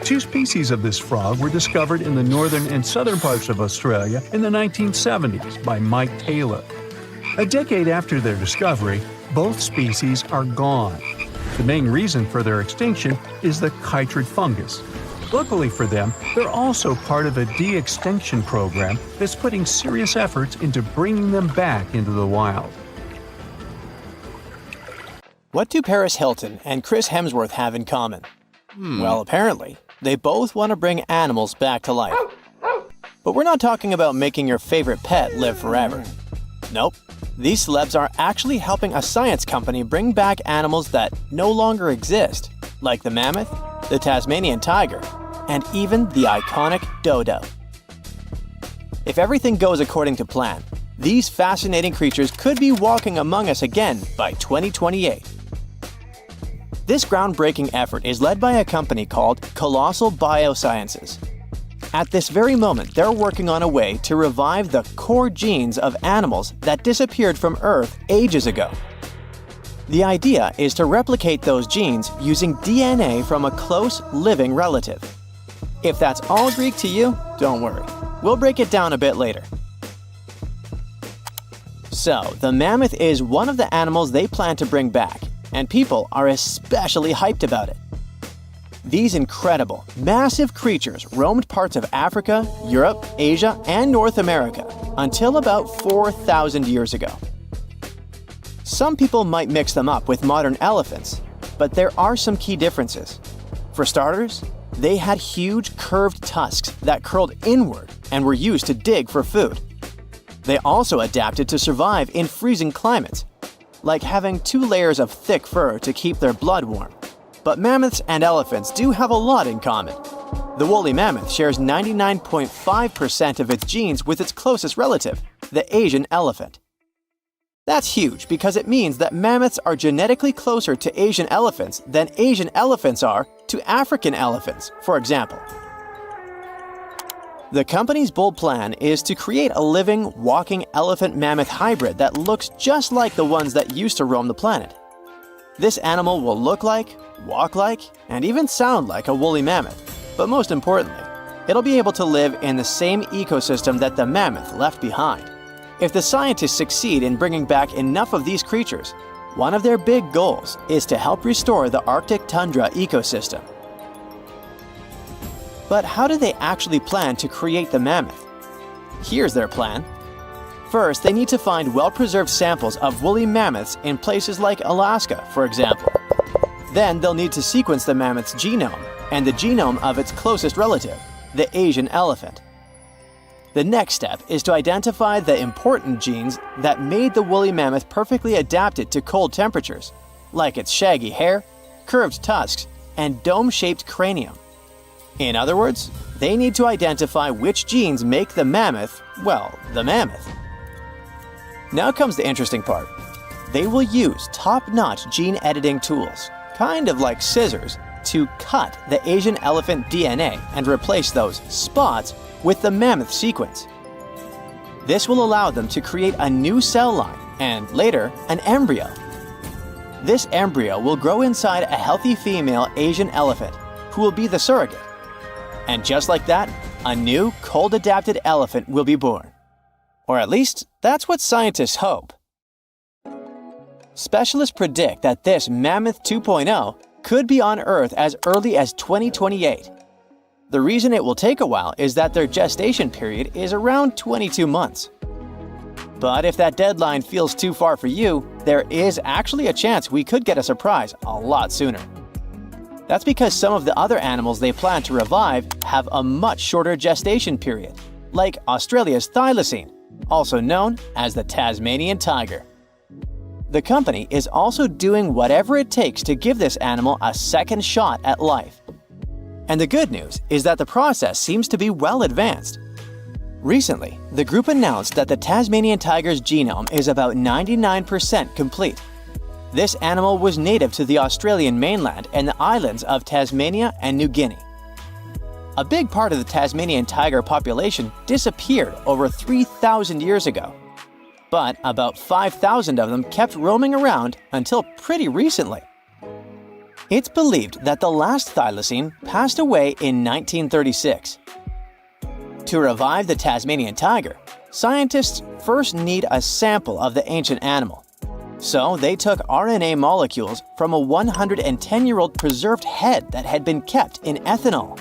2 species of this frog were discovered in the northern and southern parts of Australia in the 1970s by Mike Taylor. A decade after their discovery, both species are gone. The main reason for their extinction is the chytrid fungus. Luckily for them, they're also part of a de-extinction program that's putting serious efforts into bringing them back into the wild. What do Paris Hilton and Chris Hemsworth have in common? Well, apparently, they both want to bring animals back to life. But we're not talking about making your favorite pet live forever. Nope. These celebs are actually helping a science company bring back animals that no longer exist, like the mammoth, the Tasmanian tiger, and even the iconic dodo. If everything goes according to plan, these fascinating creatures could be walking among us again by 2028. This groundbreaking effort is led by a company called Colossal Biosciences. At this very moment, they're working on a way to revive the core genes of animals that disappeared from Earth ages ago. The idea is to replicate those genes using DNA from a close, living relative. If that's all Greek to you, don't worry. We'll break it down a bit later. So, the mammoth is one of the animals they plan to bring back, and people are especially hyped about it. These incredible, massive creatures roamed parts of Africa, Europe, Asia, and North America until about 4,000 years ago. Some people might mix them up with modern elephants, but there are some key differences. For starters, they had huge curved tusks that curled inward and were used to dig for food. They also adapted to survive in freezing climates, like having 2 layers of thick fur to keep their blood warm. But mammoths and elephants do have a lot in common. The woolly mammoth shares 99.5% of its genes with its closest relative, the Asian elephant. That's huge because it means that mammoths are genetically closer to Asian elephants than Asian elephants are to African elephants, for example. The company's bold plan is to create a living, walking elephant-mammoth hybrid that looks just like the ones that used to roam the planet. This animal will look like, walk like, and even sound like a woolly mammoth, but most importantly, it'll be able to live in the same ecosystem that the mammoth left behind. If the scientists succeed in bringing back enough of these creatures, one of their big goals is to help restore the Arctic tundra ecosystem. But how do they actually plan to create the mammoth? Here's their plan. First, they need to find well-preserved samples of woolly mammoths in places like Alaska, for example. Then they'll need to sequence the mammoth's genome and the genome of its closest relative, the Asian elephant. The next step is to identify the important genes that made the woolly mammoth perfectly adapted to cold temperatures, like its shaggy hair, curved tusks, and dome-shaped cranium. In other words, they need to identify which genes make the mammoth, well, the mammoth. Now comes the interesting part. They will use top-notch gene editing tools, kind of like scissors, to cut the Asian elephant DNA and replace those spots with the mammoth sequence. This will allow them to create a new cell line and, later, an embryo. This embryo will grow inside a healthy female Asian elephant, who will be the surrogate. And just like that, a new, cold-adapted elephant will be born. Or at least, that's what scientists hope. Specialists predict that this Mammoth 2.0 could be on Earth as early as 2028. The reason it will take a while is that their gestation period is around 22 months. But if that deadline feels too far for you, there is actually a chance we could get a surprise a lot sooner. That's because some of the other animals they plan to revive have a much shorter gestation period, like Australia's thylacine, also known as the Tasmanian tiger. The company is also doing whatever it takes to give this animal a second shot at life. And the good news is that the process seems to be well advanced. Recently, the group announced that the Tasmanian tiger's genome is about 99% complete. This animal was native to the Australian mainland and the islands of Tasmania and New Guinea. A big part of the Tasmanian tiger population disappeared over 3,000 years ago. But about 5,000 of them kept roaming around until pretty recently. It's believed that the last thylacine passed away in 1936. To revive the Tasmanian tiger, scientists first need a sample of the ancient animal. So they took RNA molecules from a 110-year-old preserved head that had been kept in ethanol.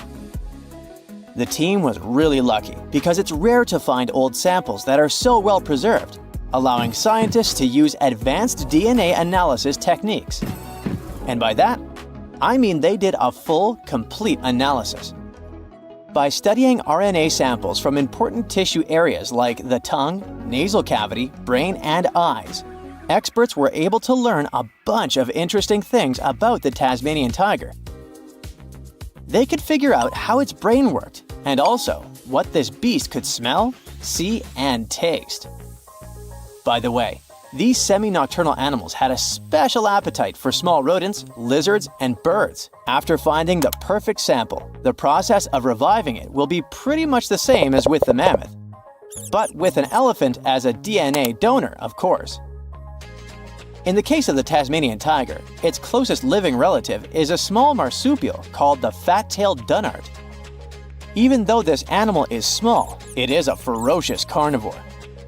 The team was really lucky because it's rare to find old samples that are so well preserved, allowing scientists to use advanced DNA analysis techniques. And by that, I mean they did a full, complete analysis. By studying RNA samples from important tissue areas like the tongue, nasal cavity, brain, and eyes, experts were able to learn a bunch of interesting things about the Tasmanian tiger. They could figure out how its brain worked and also what this beast could smell, see, and taste. By the way, these semi-nocturnal animals had a special appetite for small rodents, lizards, and birds. After finding the perfect sample, the process of reviving it will be pretty much the same as with the mammoth, but with an elephant as a DNA donor, of course. In the case of the Tasmanian tiger, its closest living relative is a small marsupial called the fat-tailed dunnart. Even though this animal is small, it is a ferocious carnivore.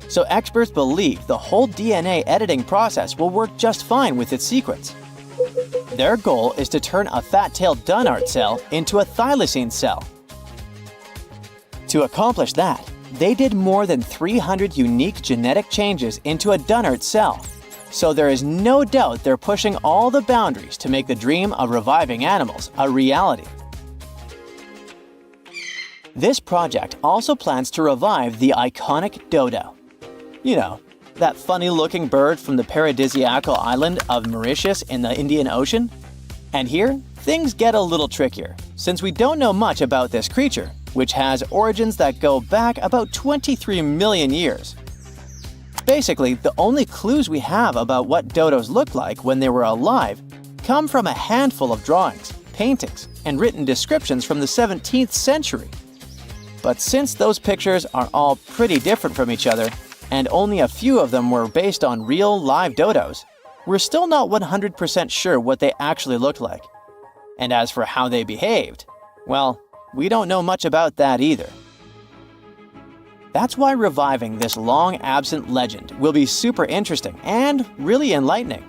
So experts believe the whole DNA editing process will work just fine with its sequence. Their goal is to turn a fat-tailed dunnart cell into a thylacine cell. To accomplish that, they did more than 300 unique genetic changes into a dunnart cell. So there is no doubt they're pushing all the boundaries to make the dream of reviving animals a reality. This project also plans to revive the iconic dodo. You know, that funny-looking bird from the paradisiacal island of Mauritius in the Indian Ocean? And here, things get a little trickier, since we don't know much about this creature, which has origins that go back about 23 million years. Basically, the only clues we have about what dodos looked like when they were alive come from a handful of drawings, paintings, and written descriptions from the 17th century. But since those pictures are all pretty different from each other, and only a few of them were based on real, live dodos, we're still not 100% sure what they actually looked like. And as for how they behaved, well, we don't know much about that either. That's why reviving this long-absent legend will be super interesting and really enlightening.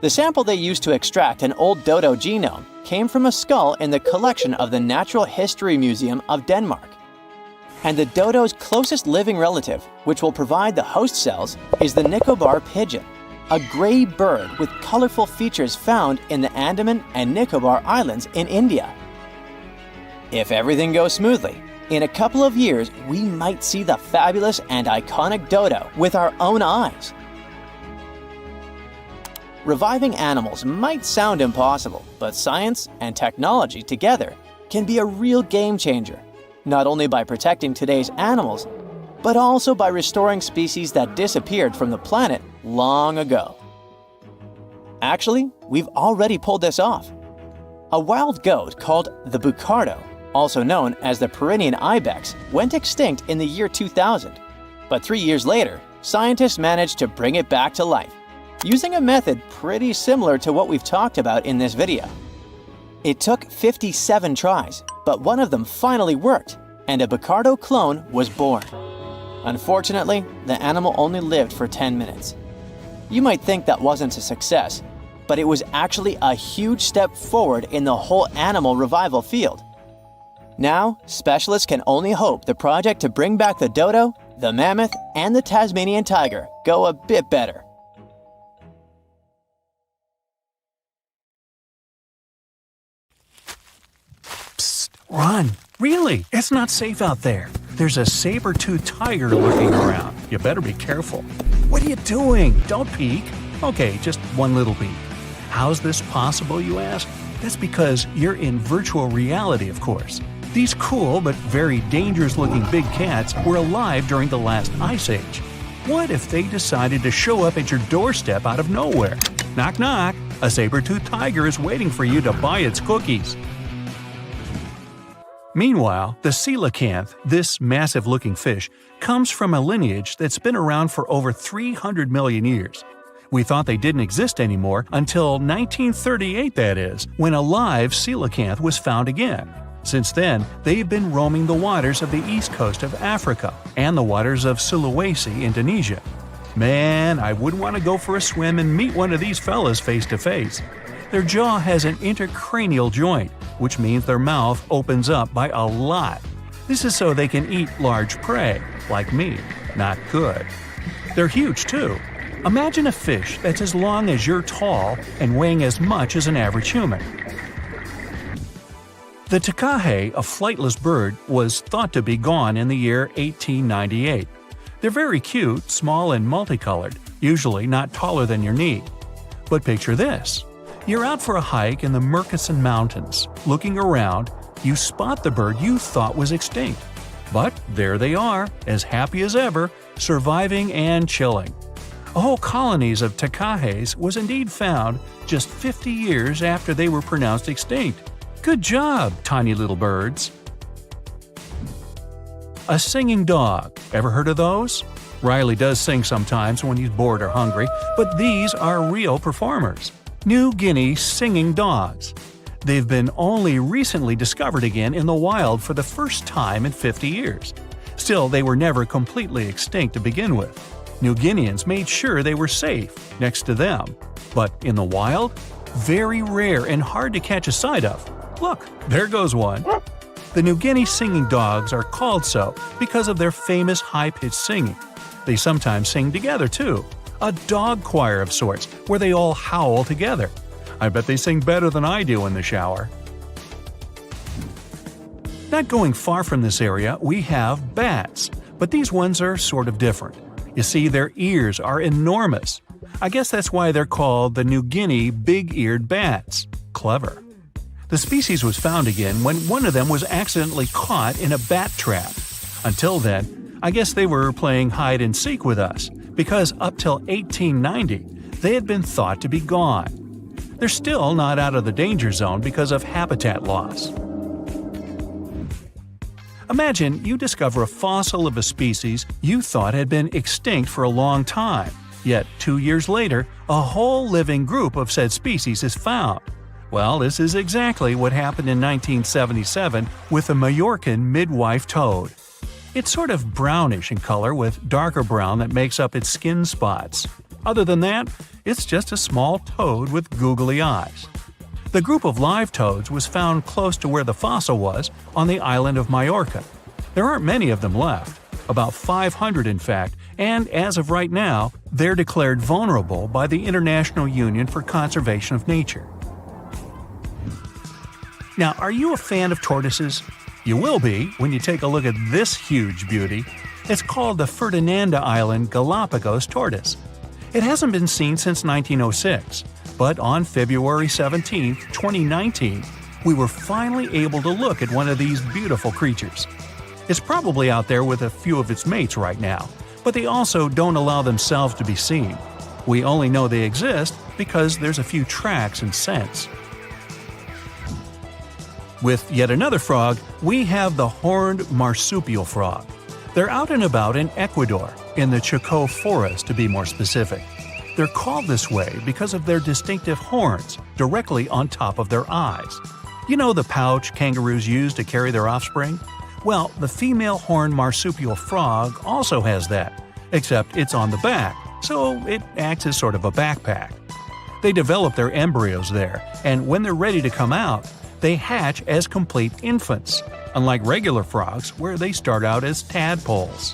The sample they used to extract an old dodo genome came from a skull in the collection of the Natural History Museum of Denmark. And the dodo's closest living relative, which will provide the host cells, is the Nicobar pigeon, a gray bird with colorful features found in the Andaman and Nicobar Islands in India. If everything goes smoothly, in a couple of years we might see the fabulous and iconic dodo with our own eyes. Reviving animals might sound impossible, but science and technology together can be a real game changer, not only by protecting today's animals, but also by restoring species that disappeared from the planet long ago. Actually, we've already pulled this off. A wild goat called the bucardo, also known as the Pyrenean ibex, went extinct in the year 2000. But 3 years later, scientists managed to bring it back to life, using a method pretty similar to what we've talked about in this video. It took 57 tries, but one of them finally worked, and a bucardo clone was born. Unfortunately, the animal only lived for 10 minutes. You might think that wasn't a success, but it was actually a huge step forward in the whole animal revival field. Now, specialists can only hope the project to bring back the dodo, the mammoth, and the Tasmanian tiger go a bit better. Psst, run! Really, it's not safe out there. There's a saber-toothed tiger lurking around. You better be careful. What are you doing? Don't peek. Okay, just one little peek. How's this possible, you ask? That's because you're in virtual reality, of course. These cool but very dangerous-looking big cats were alive during the last ice age. What if they decided to show up at your doorstep out of nowhere? Knock knock, a saber-toothed tiger is waiting for you to buy its cookies. Meanwhile, the coelacanth, this massive-looking fish, comes from a lineage that's been around for over 300 million years. We thought they didn't exist anymore until 1938, that is, when a live coelacanth was found again. Since then, they've been roaming the waters of the east coast of Africa and the waters of Sulawesi, Indonesia. Man, I wouldn't want to go for a swim and meet one of these fellas face to face. Their jaw has an intercranial joint, which means their mouth opens up by a lot. This is so they can eat large prey, like me. Not good. They're huge, too. Imagine a fish that's as long as you're tall and weighing as much as an average human. The takahe, a flightless bird, was thought to be gone in the year 1898. They're very cute, small and multicolored, usually not taller than your knee. But picture this. You're out for a hike in the Murchison Mountains. Looking around, you spot the bird you thought was extinct. But there they are, as happy as ever, surviving and chilling. A whole colonies of takahes was indeed found just 50 years after they were pronounced extinct. Good job, tiny little birds. A singing dog. Ever heard of those? Riley does sing sometimes when he's bored or hungry, but these are real performers. New Guinea Singing Dogs. They've been only recently discovered again in the wild for the first time in 50 years. Still, they were never completely extinct to begin with. New Guineans made sure they were safe next to them. But in the wild, very rare and hard to catch a sight of. Look, there goes one. The New Guinea Singing Dogs are called so because of their famous high-pitched singing. They sometimes sing together, too. A dog choir of sorts, where they all howl together. I bet they sing better than I do in the shower. Not going far from this area, we have bats, but these ones are sort of different. You see, their ears are enormous. I guess that's why they're called the New Guinea big-eared bats. Clever. The species was found again when one of them was accidentally caught in a bat trap. Until then, I guess they were playing hide-and-seek with us, because up till 1890, they had been thought to be gone. They're still not out of the danger zone because of habitat loss. Imagine you discover a fossil of a species you thought had been extinct for a long time, yet 2 years later, a whole living group of said species is found. Well, this is exactly what happened in 1977 with the Majorcan midwife toad. It's sort of brownish in color with darker brown that makes up its skin spots. Other than that, it's just a small toad with googly eyes. The group of live toads was found close to where the fossil was, on the island of Majorca. There aren't many of them left, about 500 in fact, and as of right now, they're declared vulnerable by the International Union for Conservation of Nature. Now, are you a fan of tortoises? You will be when you take a look at this huge beauty. It's called the Fernandina Island Galápagos tortoise. It hasn't been seen since 1906, but on February 17, 2019, we were finally able to look at one of these beautiful creatures. It's probably out there with a few of its mates right now, but they also don't allow themselves to be seen. We only know they exist because there's a few tracks and scents. With yet another frog, we have the horned marsupial frog. They're out and about in Ecuador, in the Chocó forest to be more specific. They're called this way because of their distinctive horns directly on top of their eyes. You know the pouch kangaroos use to carry their offspring? Well, the female horned marsupial frog also has that, except it's on the back, so it acts as sort of a backpack. They develop their embryos there, and when they're ready to come out, they hatch as complete infants, unlike regular frogs where they start out as tadpoles.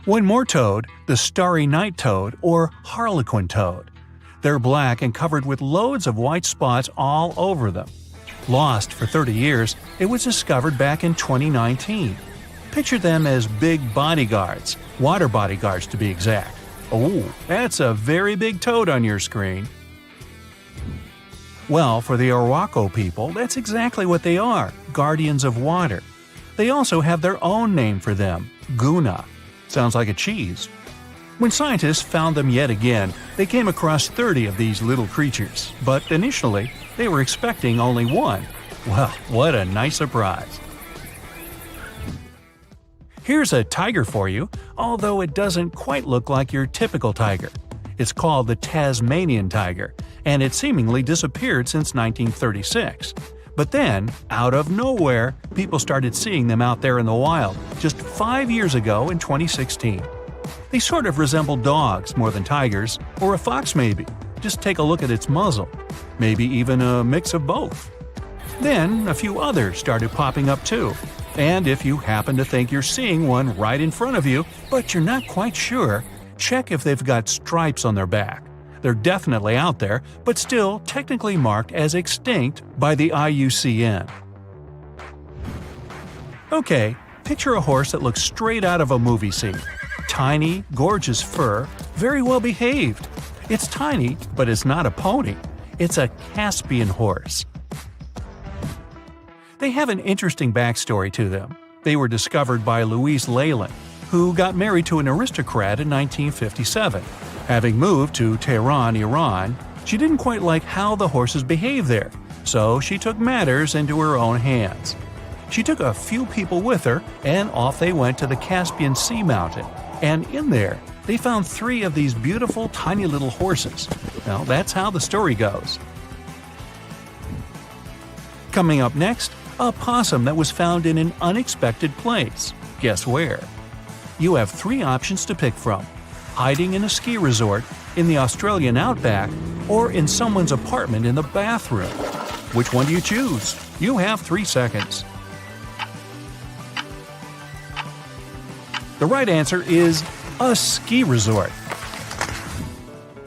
One more toad, the starry night toad or harlequin toad. They're black and covered with loads of white spots all over them. Lost for 30 years, it was discovered back in 2019. Picture them as big bodyguards, water bodyguards to be exact. Oh, that's a very big toad on your screen. Well, for the Arhuaco people, that's exactly what they are, guardians of water. They also have their own name for them, Guna. Sounds like a cheese. When scientists found them yet again, they came across 30 of these little creatures, but initially, they were expecting only one. Well, what a nice surprise. Here's a tiger for you, although it doesn't quite look like your typical tiger. It's called the Tasmanian tiger, and it seemingly disappeared since 1936. But then, out of nowhere, people started seeing them out there in the wild just 5 years ago in 2016. They sort of resemble dogs more than tigers, or a fox maybe. Just take a look at its muzzle. Maybe even a mix of both. Then, a few others started popping up too. And if you happen to think you're seeing one right in front of you, but you're not quite sure, check if they've got stripes on their back. They're definitely out there, but still technically marked as extinct by the IUCN. Okay, picture a horse that looks straight out of a movie scene. Tiny, gorgeous fur, very well behaved. It's tiny, but it's not a pony. It's a Caspian horse. They have an interesting backstory to them. They were discovered by Louise Leyland, who got married to an aristocrat in 1957. Having moved to Tehran, Iran, she didn't quite like how the horses behaved there, so she took matters into her own hands. She took a few people with her, and off they went to the Caspian Sea mountain. And in there, they found 3 of these beautiful tiny little horses. Well, that's how the story goes. Coming up next, a possum that was found in an unexpected place. Guess where? You have 3 options to pick from: hiding in a ski resort, in the Australian outback, or in someone's apartment in the bathroom. Which one do you choose? You have 3 seconds. The right answer is a ski resort.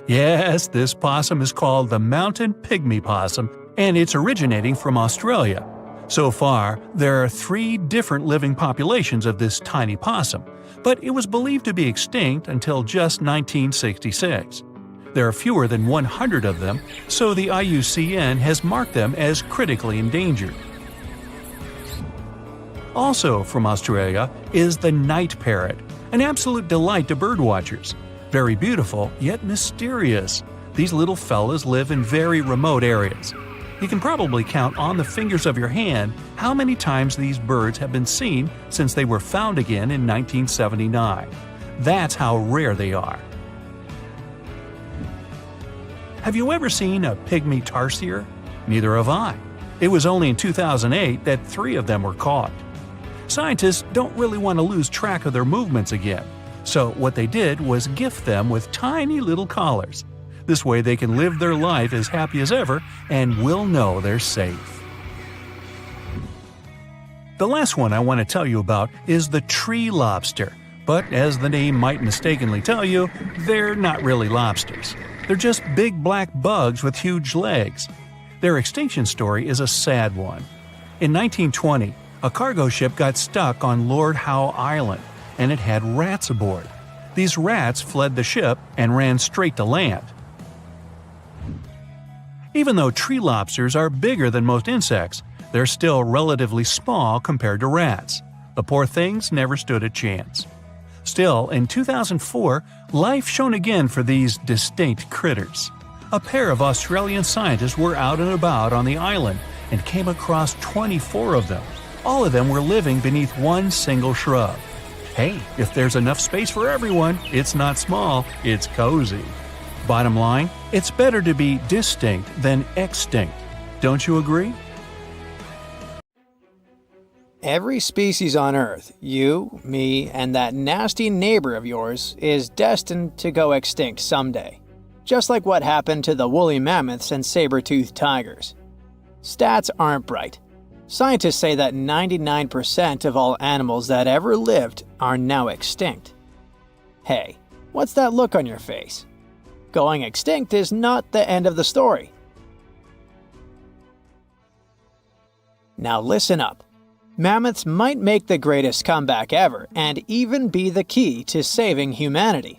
Yes, this possum is called the mountain pygmy possum, and it's originating from Australia. So far, there are 3 different living populations of this tiny possum, but it was believed to be extinct until just 1966. There are fewer than 100 of them, so the IUCN has marked them as critically endangered. Also from Australia is the night parrot, an absolute delight to birdwatchers. Very beautiful, yet mysterious. These little fellas live in very remote areas. You can probably count on the fingers of your hand how many times these birds have been seen since they were found again in 1979. That's how rare they are. Have you ever seen a pygmy tarsier? Neither have I. It was only in 2008 that 3 of them were caught. Scientists don't really want to lose track of their movements again, so what they did was gift them with tiny little collars. This way they can live their life as happy as ever and will know they're safe. The last one I want to tell you about is the tree lobster, but as the name might mistakenly tell you, they're not really lobsters. They're just big black bugs with huge legs. Their extinction story is a sad one. In 1920, a cargo ship got stuck on Lord Howe Island, and it had rats aboard. These rats fled the ship and ran straight to land. Even though tree lobsters are bigger than most insects, they're still relatively small compared to rats. The poor things never stood a chance. Still, in 2004, life shone again for these distinct critters. A pair of Australian scientists were out and about on the island and came across 24 of them. All of them were living beneath one single shrub. Hey, if there's enough space for everyone, it's not small, it's cozy. Bottom line, it's better to be distinct than extinct. Don't you agree? Every species on Earth, you, me, and that nasty neighbor of yours, is destined to go extinct someday. Just like what happened to the woolly mammoths and saber-toothed tigers. Stats aren't bright. Scientists say that 99% of all animals that ever lived are now extinct. Hey, what's that look on your face? Going extinct is not the end of the story. Now listen up. Mammoths might make the greatest comeback ever and even be the key to saving humanity.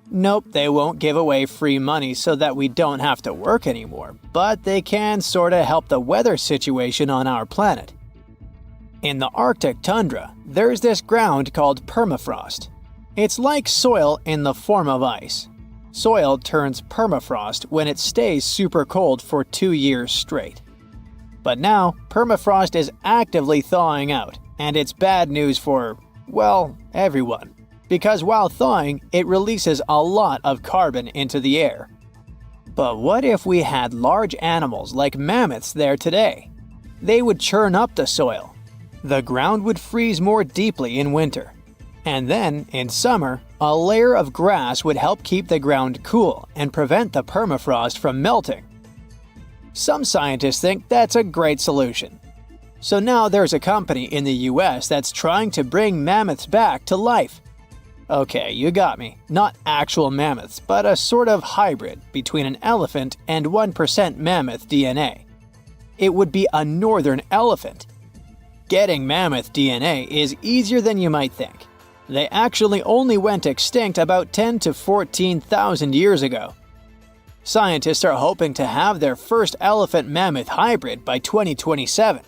Nope, they won't give away free money so that we don't have to work anymore, but they can sorta help the weather situation on our planet. In the Arctic tundra, there's this ground called permafrost. It's like soil in the form of ice. Soil turns permafrost when it stays super cold for 2 years straight. But now, permafrost is actively thawing out, and it's bad news for, well, everyone. Because while thawing, it releases a lot of carbon into the air. But what if we had large animals like mammoths there today? They would churn up the soil. The ground would freeze more deeply in winter. And then, in summer, a layer of grass would help keep the ground cool and prevent the permafrost from melting. Some scientists think that's a great solution. So now there's a company in the US that's trying to bring mammoths back to life. Okay, you got me. Not actual mammoths, but a sort of hybrid between an elephant and 1% mammoth DNA. It would be a northern elephant. Getting mammoth DNA is easier than you might think. They actually only went extinct about 10 to 14,000 years ago. Scientists are hoping to have their first elephant-mammoth hybrid by 2027.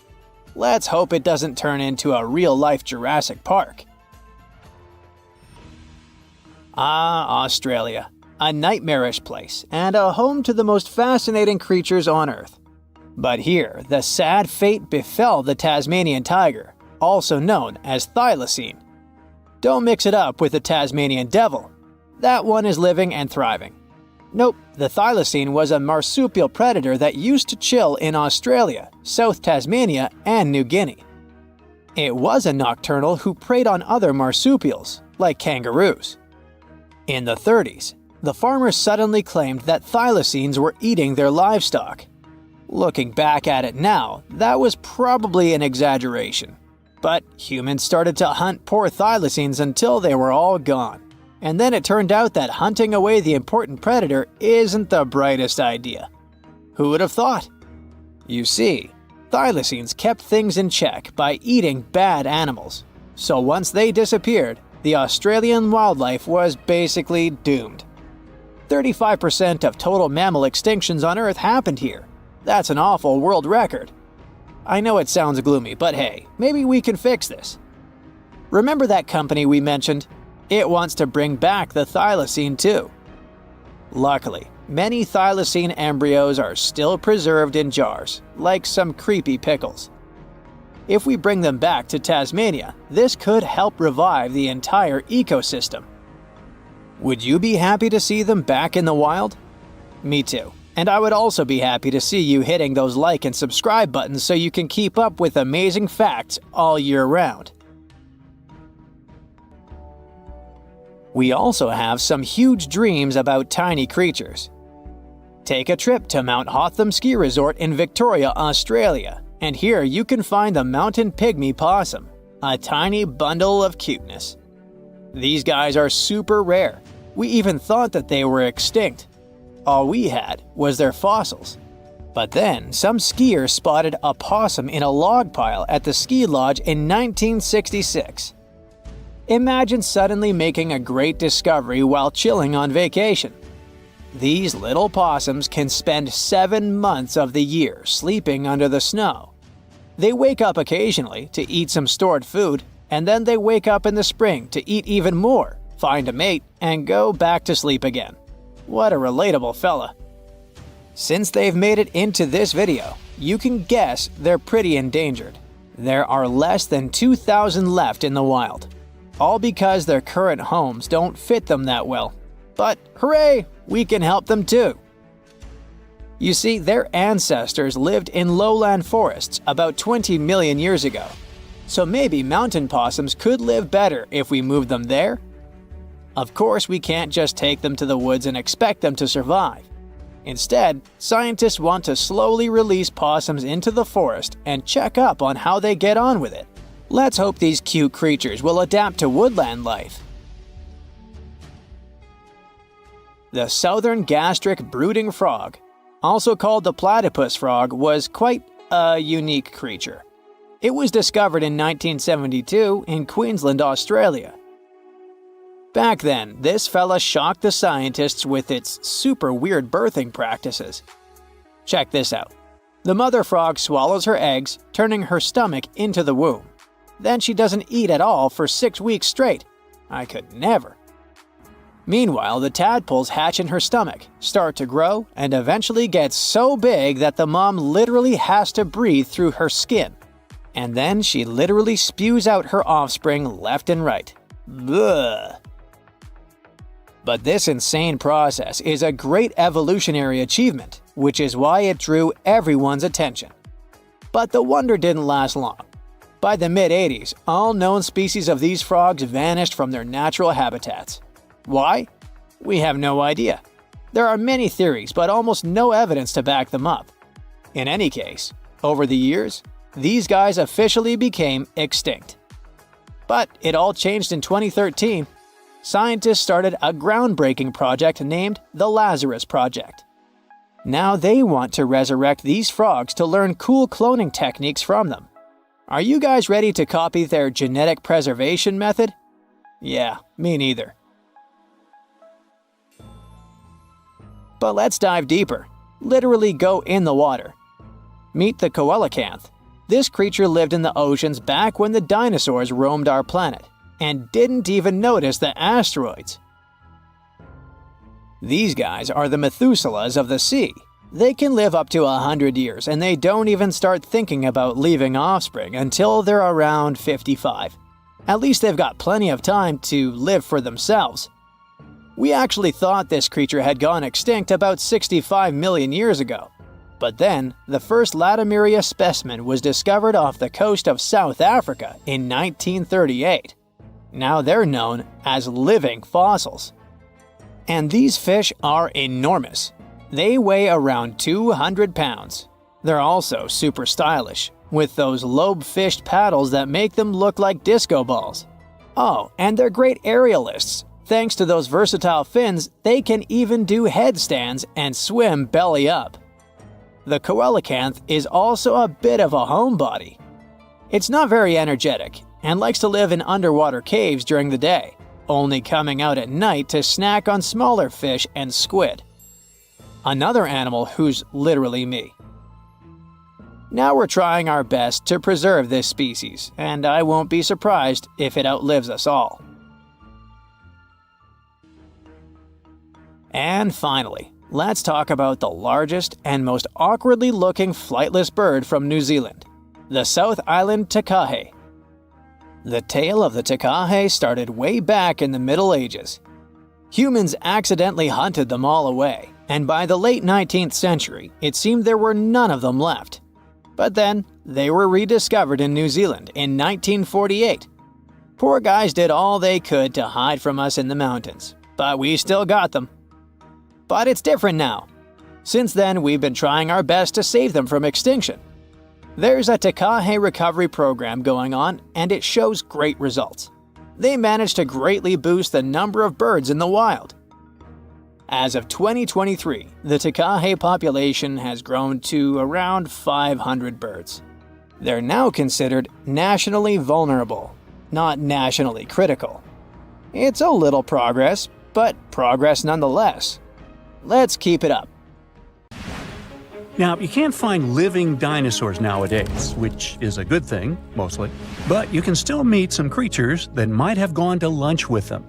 Let's hope it doesn't turn into a real-life Jurassic Park. Ah, Australia. A nightmarish place, and a home to the most fascinating creatures on Earth. But here, the sad fate befell the Tasmanian tiger, also known as thylacine. Don't mix it up with the Tasmanian devil. That one is living and thriving. Nope, the thylacine was a marsupial predator that used to chill in Australia, South Tasmania, and New Guinea. It was a nocturnal who preyed on other marsupials, like kangaroos. In the 30s, the farmers suddenly claimed that thylacines were eating their livestock. Looking back at it now, that was probably an exaggeration. But humans started to hunt poor thylacines until they were all gone. And then it turned out that hunting away the important predator isn't the brightest idea. Who would have thought? You see, thylacines kept things in check by eating bad animals. So once they disappeared, the Australian wildlife was basically doomed. 35% of total mammal extinctions on Earth happened here. That's an awful world record. I know it sounds gloomy, but hey, maybe we can fix this. Remember that company we mentioned? It wants to bring back the thylacine too. Luckily, many thylacine embryos are still preserved in jars, like some creepy pickles. If we bring them back to Tasmania, this could help revive the entire ecosystem. Would you be happy to see them back in the wild? Me too. And I would also be happy to see you hitting those like and subscribe buttons so you can keep up with amazing facts all year round. We also have some huge dreams about tiny creatures. Take a trip to Mount Hotham Ski Resort in Victoria, Australia, And here you can find the mountain pygmy possum, a tiny bundle of cuteness. These guys are super rare. We even thought that they were extinct. All we had was their fossils. But then, some skiers spotted a possum in a log pile at the ski lodge in 1966. Imagine suddenly making a great discovery while chilling on vacation. These little possums can spend 7 months of the year sleeping under the snow. They wake up occasionally to eat some stored food, and then they wake up in the spring to eat even more, find a mate, and go back to sleep again. What a relatable fella. Since they've made it into this video, you can guess they're pretty endangered. There are less than 2,000 left in the wild, all because their current homes don't fit them that well. But hooray, we can help them too. You see, their ancestors lived in lowland forests about 20 million years ago. So maybe mountain possums could live better if we moved them there? Of course, we can't just take them to the woods and expect them to survive. Instead, scientists want to slowly release possums into the forest and check up on how they get on with it. Let's hope these cute creatures will adapt to woodland life. The southern gastric brooding frog, also called the platypus frog, was quite a unique creature. It was discovered in 1972 in Queensland, Australia. Back then, this fella shocked the scientists with its super weird birthing practices. Check this out. The mother frog swallows her eggs, turning her stomach into the womb. Then she doesn't eat at all for 6 weeks straight. I could never. Meanwhile, the tadpoles hatch in her stomach, start to grow, and eventually get so big that the mom literally has to breathe through her skin. And then she literally spews out her offspring left and right. Bleh. But this insane process is a great evolutionary achievement, which is why it drew everyone's attention. But the wonder didn't last long. By the mid-80s, all known species of these frogs vanished from their natural habitats. Why? We have no idea. There are many theories, but almost no evidence to back them up. In any case, over the years, these guys officially became extinct. But it all changed in 2013. Scientists started a groundbreaking project named the Lazarus Project. Now they want to resurrect these frogs to learn cool cloning techniques from them. Are you guys ready to copy their genetic preservation method? Yeah, me neither. But let's dive deeper. Literally go in the water. Meet the Coelacanth. This creature lived in the oceans back when the dinosaurs roamed our planet, and didn't even notice the asteroids. These guys are the Methuselahs of the sea. They can live up to 100 years, and they don't even start thinking about leaving offspring until they're around 55. At least they've got plenty of time to live for themselves. We actually thought this creature had gone extinct about 65 million years ago. But then, the first Latimeria specimen was discovered off the coast of South Africa in 1938. Now they're known as living fossils. And these fish are enormous. They weigh around 200 pounds. They're also super stylish, with those lobe-fished paddles that make them look like disco balls. Oh, and they're great aerialists. Thanks to those versatile fins, they can even do headstands and swim belly up. The Coelacanth is also a bit of a homebody. It's not very energetic and likes to live in underwater caves during the day, only coming out at night to snack on smaller fish and squid. Another animal who's literally me. Now we're trying our best to preserve this species, and I won't be surprised if it outlives us all. And finally, let's talk about the largest and most awkwardly looking flightless bird from New Zealand, the South Island Takahe. The tale of the Takahe started way back in the Middle Ages. Humans accidentally hunted them all away, and by the late 19th century, it seemed there were none of them left. But then, they were rediscovered in New Zealand in 1948. Poor guys did all they could to hide from us in the mountains, but we still got them. But it's different now. Since then, we've been trying our best to save them from extinction. There's a Takahe recovery program going on, and it shows great results. They managed to greatly boost the number of birds in the wild. As of 2023, the Takahe population has grown to around 500 birds. They're now considered nationally vulnerable, not nationally critical. It's a little progress, but progress nonetheless. Let's keep it up. Now, you can't find living dinosaurs nowadays, which is a good thing, mostly, but you can still meet some creatures that might have gone to lunch with them.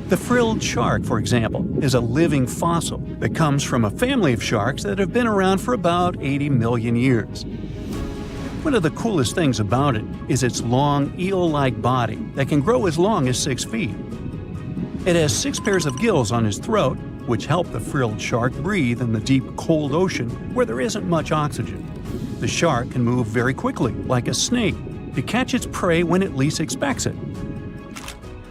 The frilled shark, for example, is a living fossil that comes from a family of sharks that have been around for about 80 million years. One of the coolest things about it is its long, eel-like body that can grow as long as 6 feet. It has 6 pairs of gills on its throat, which help the frilled shark breathe in the deep, cold ocean where there isn't much oxygen. The shark can move very quickly, like a snake, to catch its prey when it least expects it.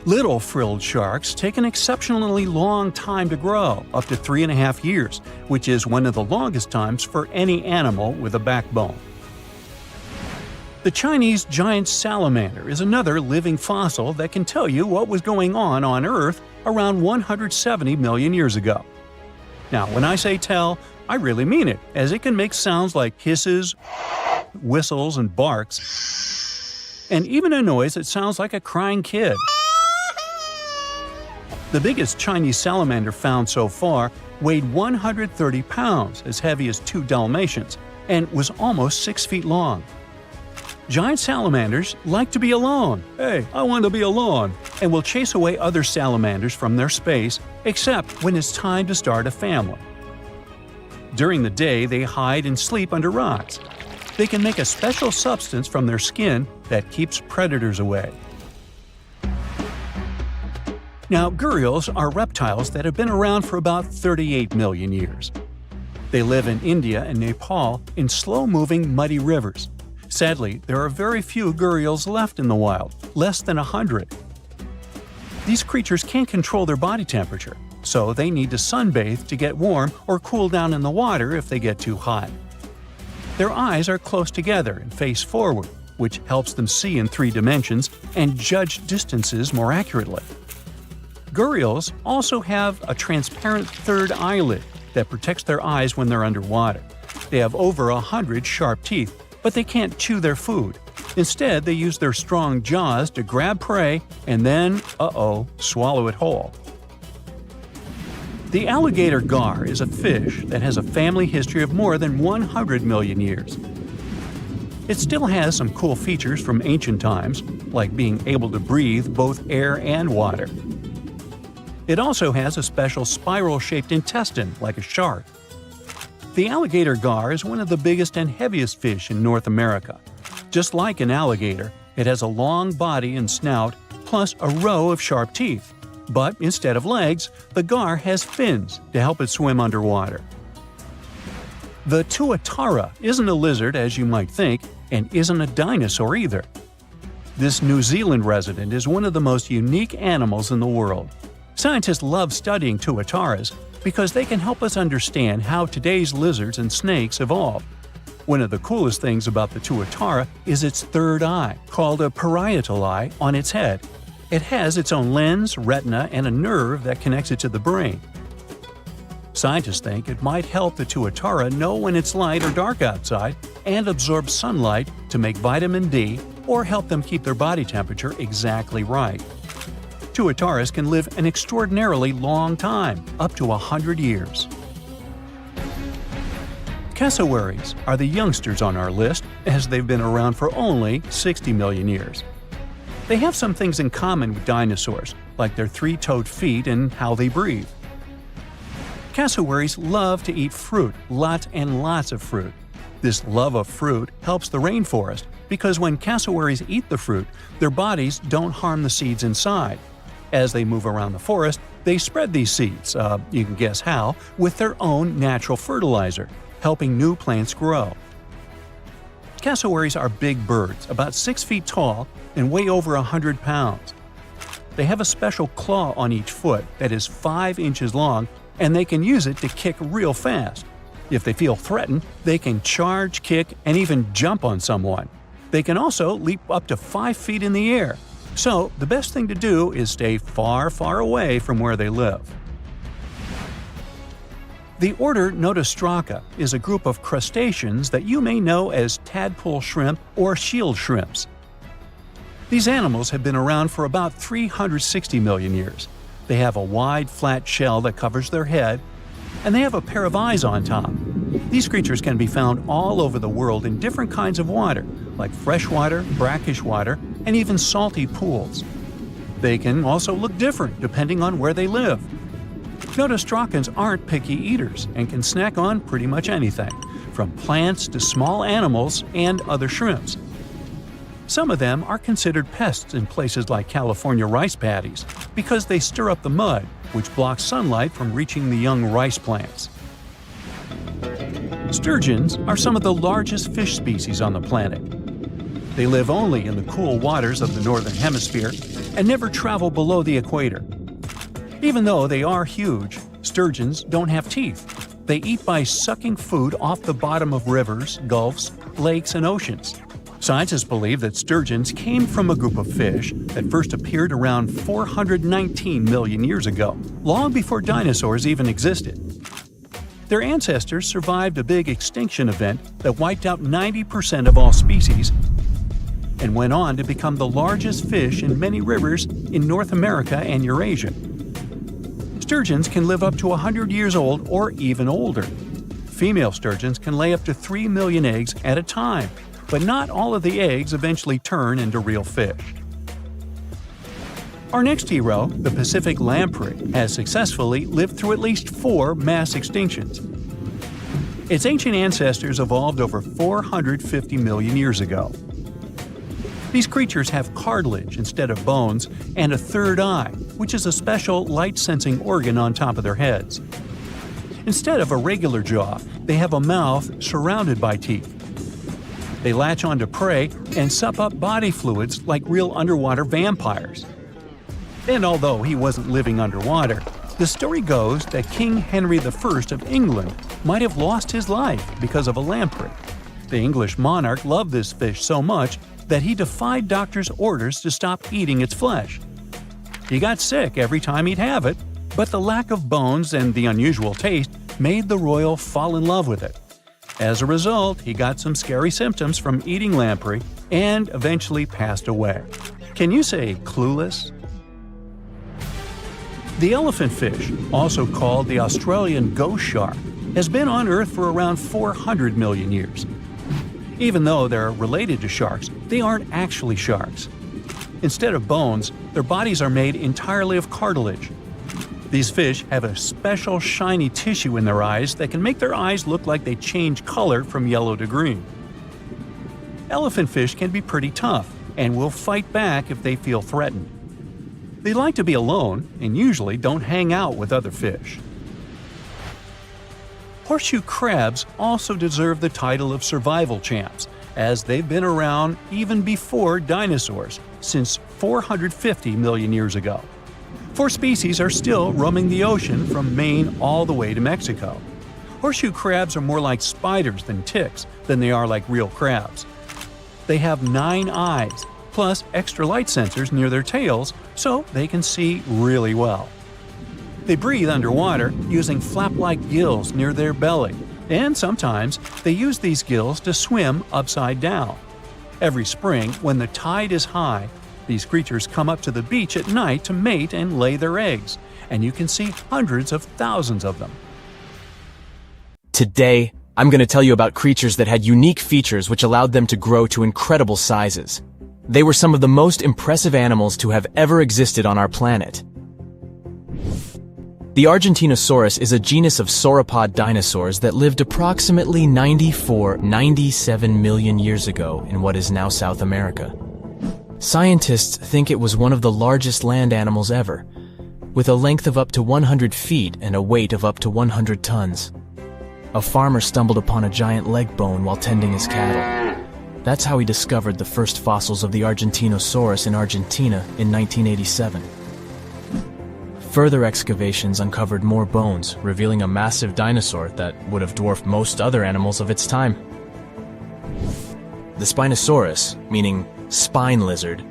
Little frilled sharks take an exceptionally long time to grow, up to 3.5 years, which is one of the longest times for any animal with a backbone. The Chinese giant salamander is another living fossil that can tell you what was going on Earth around 170 million years ago. Now, when I say tell, I really mean it, as it can make sounds like hisses, whistles, and barks, and even a noise that sounds like a crying kid. The biggest Chinese salamander found so far weighed 130 pounds, as heavy as 2 Dalmatians, and was almost 6 feet long. Giant salamanders like to be alone. Hey, I want to be alone. And will chase away other salamanders from their space, except when it's time to start a family. During the day, they hide and sleep under rocks. They can make a special substance from their skin that keeps predators away. Now, gharials are reptiles that have been around for about 38 million years. They live in India and Nepal in slow-moving, muddy rivers. Sadly, there are very few gharials left in the wild, less than 100. These creatures can't control their body temperature, so they need to sunbathe to get warm or cool down in the water if they get too hot. Their eyes are close together and face forward, which helps them see in 3 dimensions and judge distances more accurately. Gharials also have a transparent third eyelid that protects their eyes when they're underwater. They have over 100 sharp teeth, but they can't chew their food. Instead, they use their strong jaws to grab prey and then, swallow it whole. The alligator gar is a fish that has a family history of more than 100 million years. It still has some cool features from ancient times, like being able to breathe both air and water. It also has a special spiral-shaped intestine, like a shark. The alligator gar is one of the biggest and heaviest fish in North America. Just like an alligator, it has a long body and snout, plus a row of sharp teeth. But instead of legs, the gar has fins to help it swim underwater. The tuatara isn't a lizard as you might think, and isn't a dinosaur either. This New Zealand resident is one of the most unique animals in the world. Scientists love studying tuataras because they can help us understand how today's lizards and snakes evolved. One of the coolest things about the tuatara is its third eye, called a parietal eye, on its head. It has its own lens, retina, and a nerve that connects it to the brain. Scientists think it might help the tuatara know when it's light or dark outside and absorb sunlight to make vitamin D or help them keep their body temperature exactly right. Tuataras can live an extraordinarily long time, up to 100 years. Cassowaries are the youngsters on our list, as they've been around for only 60 million years. They have some things in common with dinosaurs, like their 3-toed feet and how they breathe. Cassowaries love to eat fruit, lots and lots of fruit. This love of fruit helps the rainforest, because when cassowaries eat the fruit, their bodies don't harm the seeds inside. As they move around the forest, they spread these seeds, you can guess how, with their own natural fertilizer, helping new plants grow. Cassowaries are big birds, about 6 feet tall and weigh over 100 pounds. They have a special claw on each foot that is 5 inches long, and they can use it to kick real fast. If they feel threatened, they can charge, kick, and even jump on someone. They can also leap up to 5 feet in the air. So, the best thing to do is stay far, far away from where they live. The order Notostraca is a group of crustaceans that you may know as tadpole shrimp or shield shrimps. These animals have been around for about 360 million years. They have a wide, flat shell that covers their head, and they have a pair of eyes on top. These creatures can be found all over the world in different kinds of water, like freshwater, brackish water, and even salty pools. They can also look different depending on where they live. Notostracans aren't picky eaters and can snack on pretty much anything, from plants to small animals and other shrimps. Some of them are considered pests in places like California rice paddies because they stir up the mud, which blocks sunlight from reaching the young rice plants. Sturgeons are some of the largest fish species on the planet. They live only in the cool waters of the northern hemisphere and never travel below the equator. Even though they are huge, sturgeons don't have teeth. They eat by sucking food off the bottom of rivers, gulfs, lakes, and oceans. Scientists believe that sturgeons came from a group of fish that first appeared around 419 million years ago, long before dinosaurs even existed. Their ancestors survived a big extinction event that wiped out 90% of all species and went on to become the largest fish in many rivers in North America and Eurasia. Sturgeons can live up to 100 years old or even older. Female sturgeons can lay up to 3 million eggs at a time, but not all of the eggs eventually turn into real fish. Our next hero, the Pacific lamprey, has successfully lived through at least 4 mass extinctions. Its ancient ancestors evolved over 450 million years ago. These creatures have cartilage instead of bones and a third eye, which is a special light-sensing organ on top of their heads. Instead of a regular jaw, they have a mouth surrounded by teeth. They latch onto prey and sup up body fluids like real underwater vampires. And although he wasn't living underwater, the story goes that King Henry I of England might have lost his life because of a lamprey. The English monarch loved this fish so much that he defied doctors' orders to stop eating its flesh. He got sick every time he'd have it, but the lack of bones and the unusual taste made the royal fall in love with it. As a result, he got some scary symptoms from eating lamprey and eventually passed away. Can you say clueless? The elephant fish, also called the Australian ghost shark, has been on Earth for around 400 million years. Even though they're related to sharks, they aren't actually sharks. Instead of bones, their bodies are made entirely of cartilage. These fish have a special shiny tissue in their eyes that can make their eyes look like they change color from yellow to green. Elephant fish can be pretty tough and will fight back if they feel threatened. They like to be alone and usually don't hang out with other fish. Horseshoe crabs also deserve the title of survival champs, as they've been around even before dinosaurs, since 450 million years ago. 4 species are still roaming the ocean from Maine all the way to Mexico. Horseshoe crabs are more like spiders than ticks than they are like real crabs. They have 9 eyes, plus extra light sensors near their tails, so they can see really well. They breathe underwater using flap-like gills near their belly, and sometimes they use these gills to swim upside down. Every spring, when the tide is high, these creatures come up to the beach at night to mate and lay their eggs, and you can see hundreds of thousands of them. Today, I'm going to tell you about creatures that had unique features which allowed them to grow to incredible sizes. They were some of the most impressive animals to have ever existed on our planet. The Argentinosaurus is a genus of sauropod dinosaurs that lived approximately 97 million years ago in what is now South America. Scientists think it was one of the largest land animals ever, with a length of up to 100 feet and a weight of up to 100 tons. A farmer stumbled upon a giant leg bone while tending his cattle. That's how he discovered the first fossils of the Argentinosaurus in Argentina in 1987. Further excavations uncovered more bones, revealing a massive dinosaur that would have dwarfed most other animals of its time. The Spinosaurus, meaning spine lizard,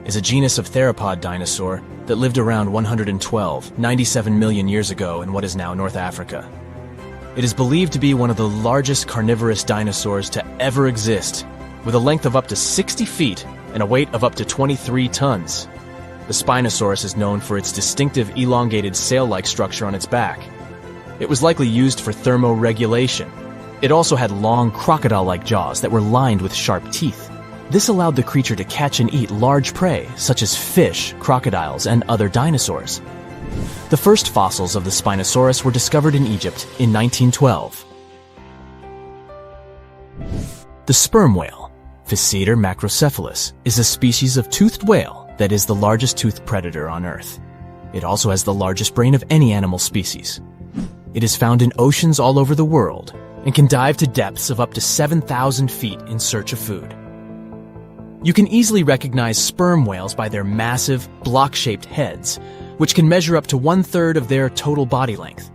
is a genus of theropod dinosaur that lived around 97 million years ago in what is now North Africa. It is believed to be one of the largest carnivorous dinosaurs to ever exist, with a length of up to 60 feet and a weight of up to 23 tons. The Spinosaurus is known for its distinctive elongated sail-like structure on its back. It was likely used for thermoregulation. It also had long crocodile-like jaws that were lined with sharp teeth. This allowed the creature to catch and eat large prey, such as fish, crocodiles, and other dinosaurs. The first fossils of the Spinosaurus were discovered in Egypt in 1912. The sperm whale, Physeter macrocephalus, is a species of toothed whale that is the largest toothed predator on Earth. It also has the largest brain of any animal species. It is found in oceans all over the world and can dive to depths of up to 7,000 feet in search of food. You can easily recognize sperm whales by their massive, block-shaped heads, which can measure up to 1/3 of their total body length.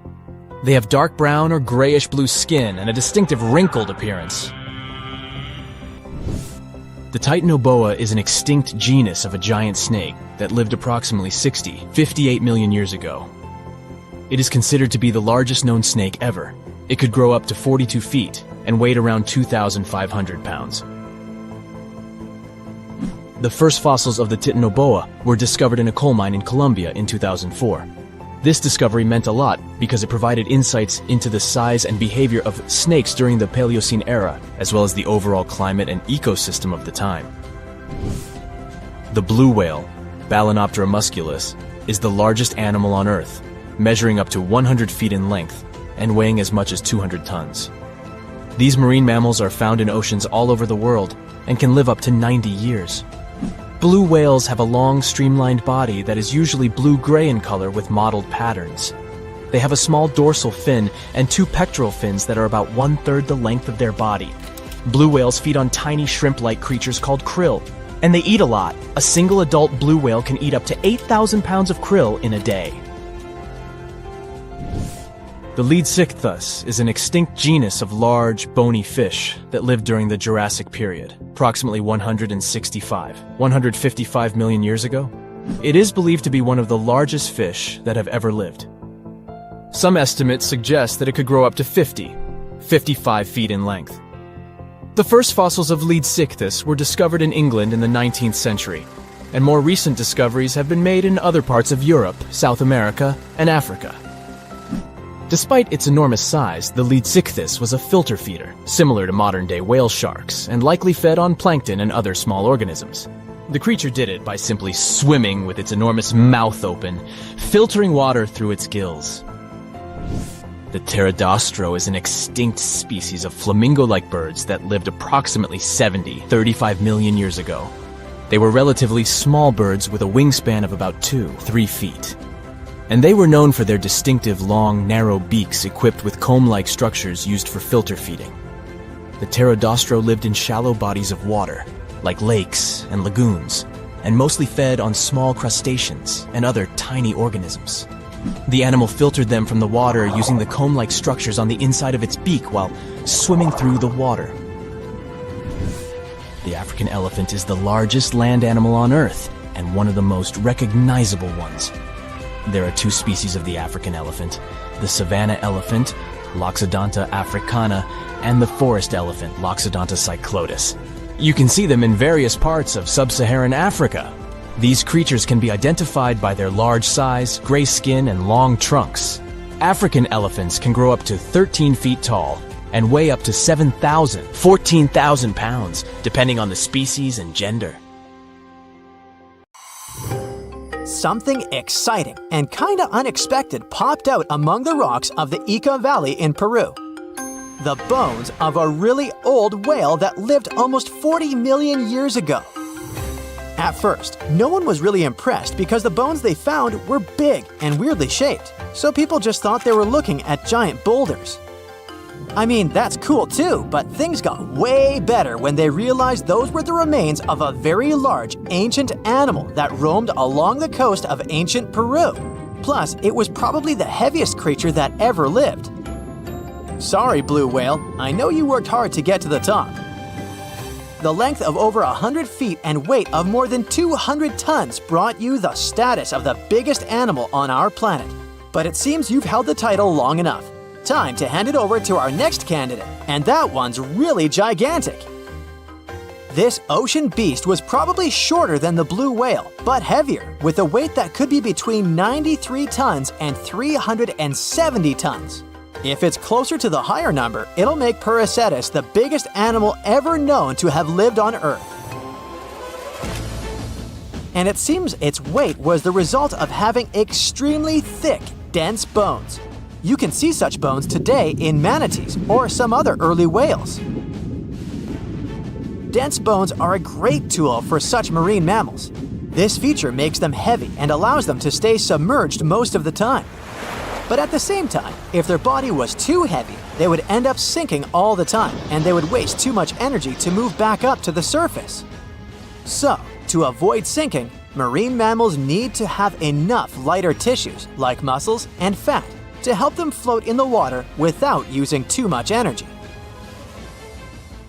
They have dark brown or grayish-blue skin and a distinctive wrinkled appearance. The Titanoboa is an extinct genus of a giant snake that lived approximately 58 million years ago. It is considered to be the largest known snake ever. It could grow up to 42 feet and weighed around 2,500 pounds. The first fossils of the Titanoboa were discovered in a coal mine in Colombia in 2004. This discovery meant a lot because it provided insights into the size and behavior of snakes during the Paleocene era, as well as the overall climate and ecosystem of the time. The blue whale, Balænoptera musculus, is the largest animal on Earth, measuring up to 100 feet in length and weighing as much as 200 tons. These marine mammals are found in oceans all over the world and can live up to 90 years. Blue whales have a long, streamlined body that is usually blue-gray in color with mottled patterns. They have a small dorsal fin and 2 pectoral fins that are about 1/3 the length of their body. Blue whales feed on tiny shrimp-like creatures called krill, and they eat a lot. A single adult blue whale can eat up to 8,000 pounds of krill in a day. The Leadsichthus is an extinct genus of large, bony fish that lived during the Jurassic period, approximately 155 million years ago. It is believed to be one of the largest fish that have ever lived. Some estimates suggest that it could grow up to 55 feet in length. The first fossils of Leadsichthus were discovered in England in the 19th century, and more recent discoveries have been made in other parts of Europe, South America, and Africa. Despite its enormous size, the Leadsichthus was a filter feeder, similar to modern-day whale sharks, and likely fed on plankton and other small organisms. The creature did it by simply swimming with its enormous mouth open, filtering water through its gills. The pterodostro is an extinct species of flamingo-like birds that lived approximately 35 million years ago. They were relatively small birds with a wingspan of about 2-3 feet. And they were known for their distinctive long, narrow beaks equipped with comb-like structures used for filter feeding. The pterodostro lived in shallow bodies of water, like lakes and lagoons, and mostly fed on small crustaceans and other tiny organisms. The animal filtered them from the water using the comb-like structures on the inside of its beak while swimming through the water. The African elephant is the largest land animal on Earth and one of the most recognizable ones. There are 2 species of the African elephant, the savanna elephant, Loxodonta africana, and the forest elephant, Loxodonta cyclotis. You can see them in various parts of sub-Saharan Africa. These creatures can be identified by their large size, gray skin, and long trunks. African elephants can grow up to 13 feet tall and weigh up to 14,000 pounds, depending on the species and gender. Something exciting and kinda unexpected popped out among the rocks of the Ica Valley in Peru. The bones of a really old whale that lived almost 40 million years ago. At first, no one was really impressed because the bones they found were big and weirdly shaped, so people just thought they were looking at giant boulders. I mean, that's cool too, but things got way better when they realized those were the remains of a very large ancient animal that roamed along the coast of ancient Peru. Plus, it was probably the heaviest creature that ever lived. Sorry, blue whale, I know you worked hard to get to the top. The length of over 100 feet and weight of more than 200 tons brought you the status of the biggest animal on our planet. But it seems you've held the title long enough. Time to hand it over to our next candidate, and that one's really gigantic. This ocean beast was probably shorter than the blue whale, but heavier, with a weight that could be between 93 tons and 370 tons. If it's closer to the higher number, it'll make Paracetus the biggest animal ever known to have lived on Earth. And it seems its weight was the result of having extremely thick, dense bones. You can see such bones today in manatees or some other early whales. Dense bones are a great tool for such marine mammals. This feature makes them heavy and allows them to stay submerged most of the time. But at the same time, if their body was too heavy, they would end up sinking all the time, and they would waste too much energy to move back up to the surface. So, to avoid sinking, marine mammals need to have enough lighter tissues, like muscles and fat, to help them float in the water without using too much energy.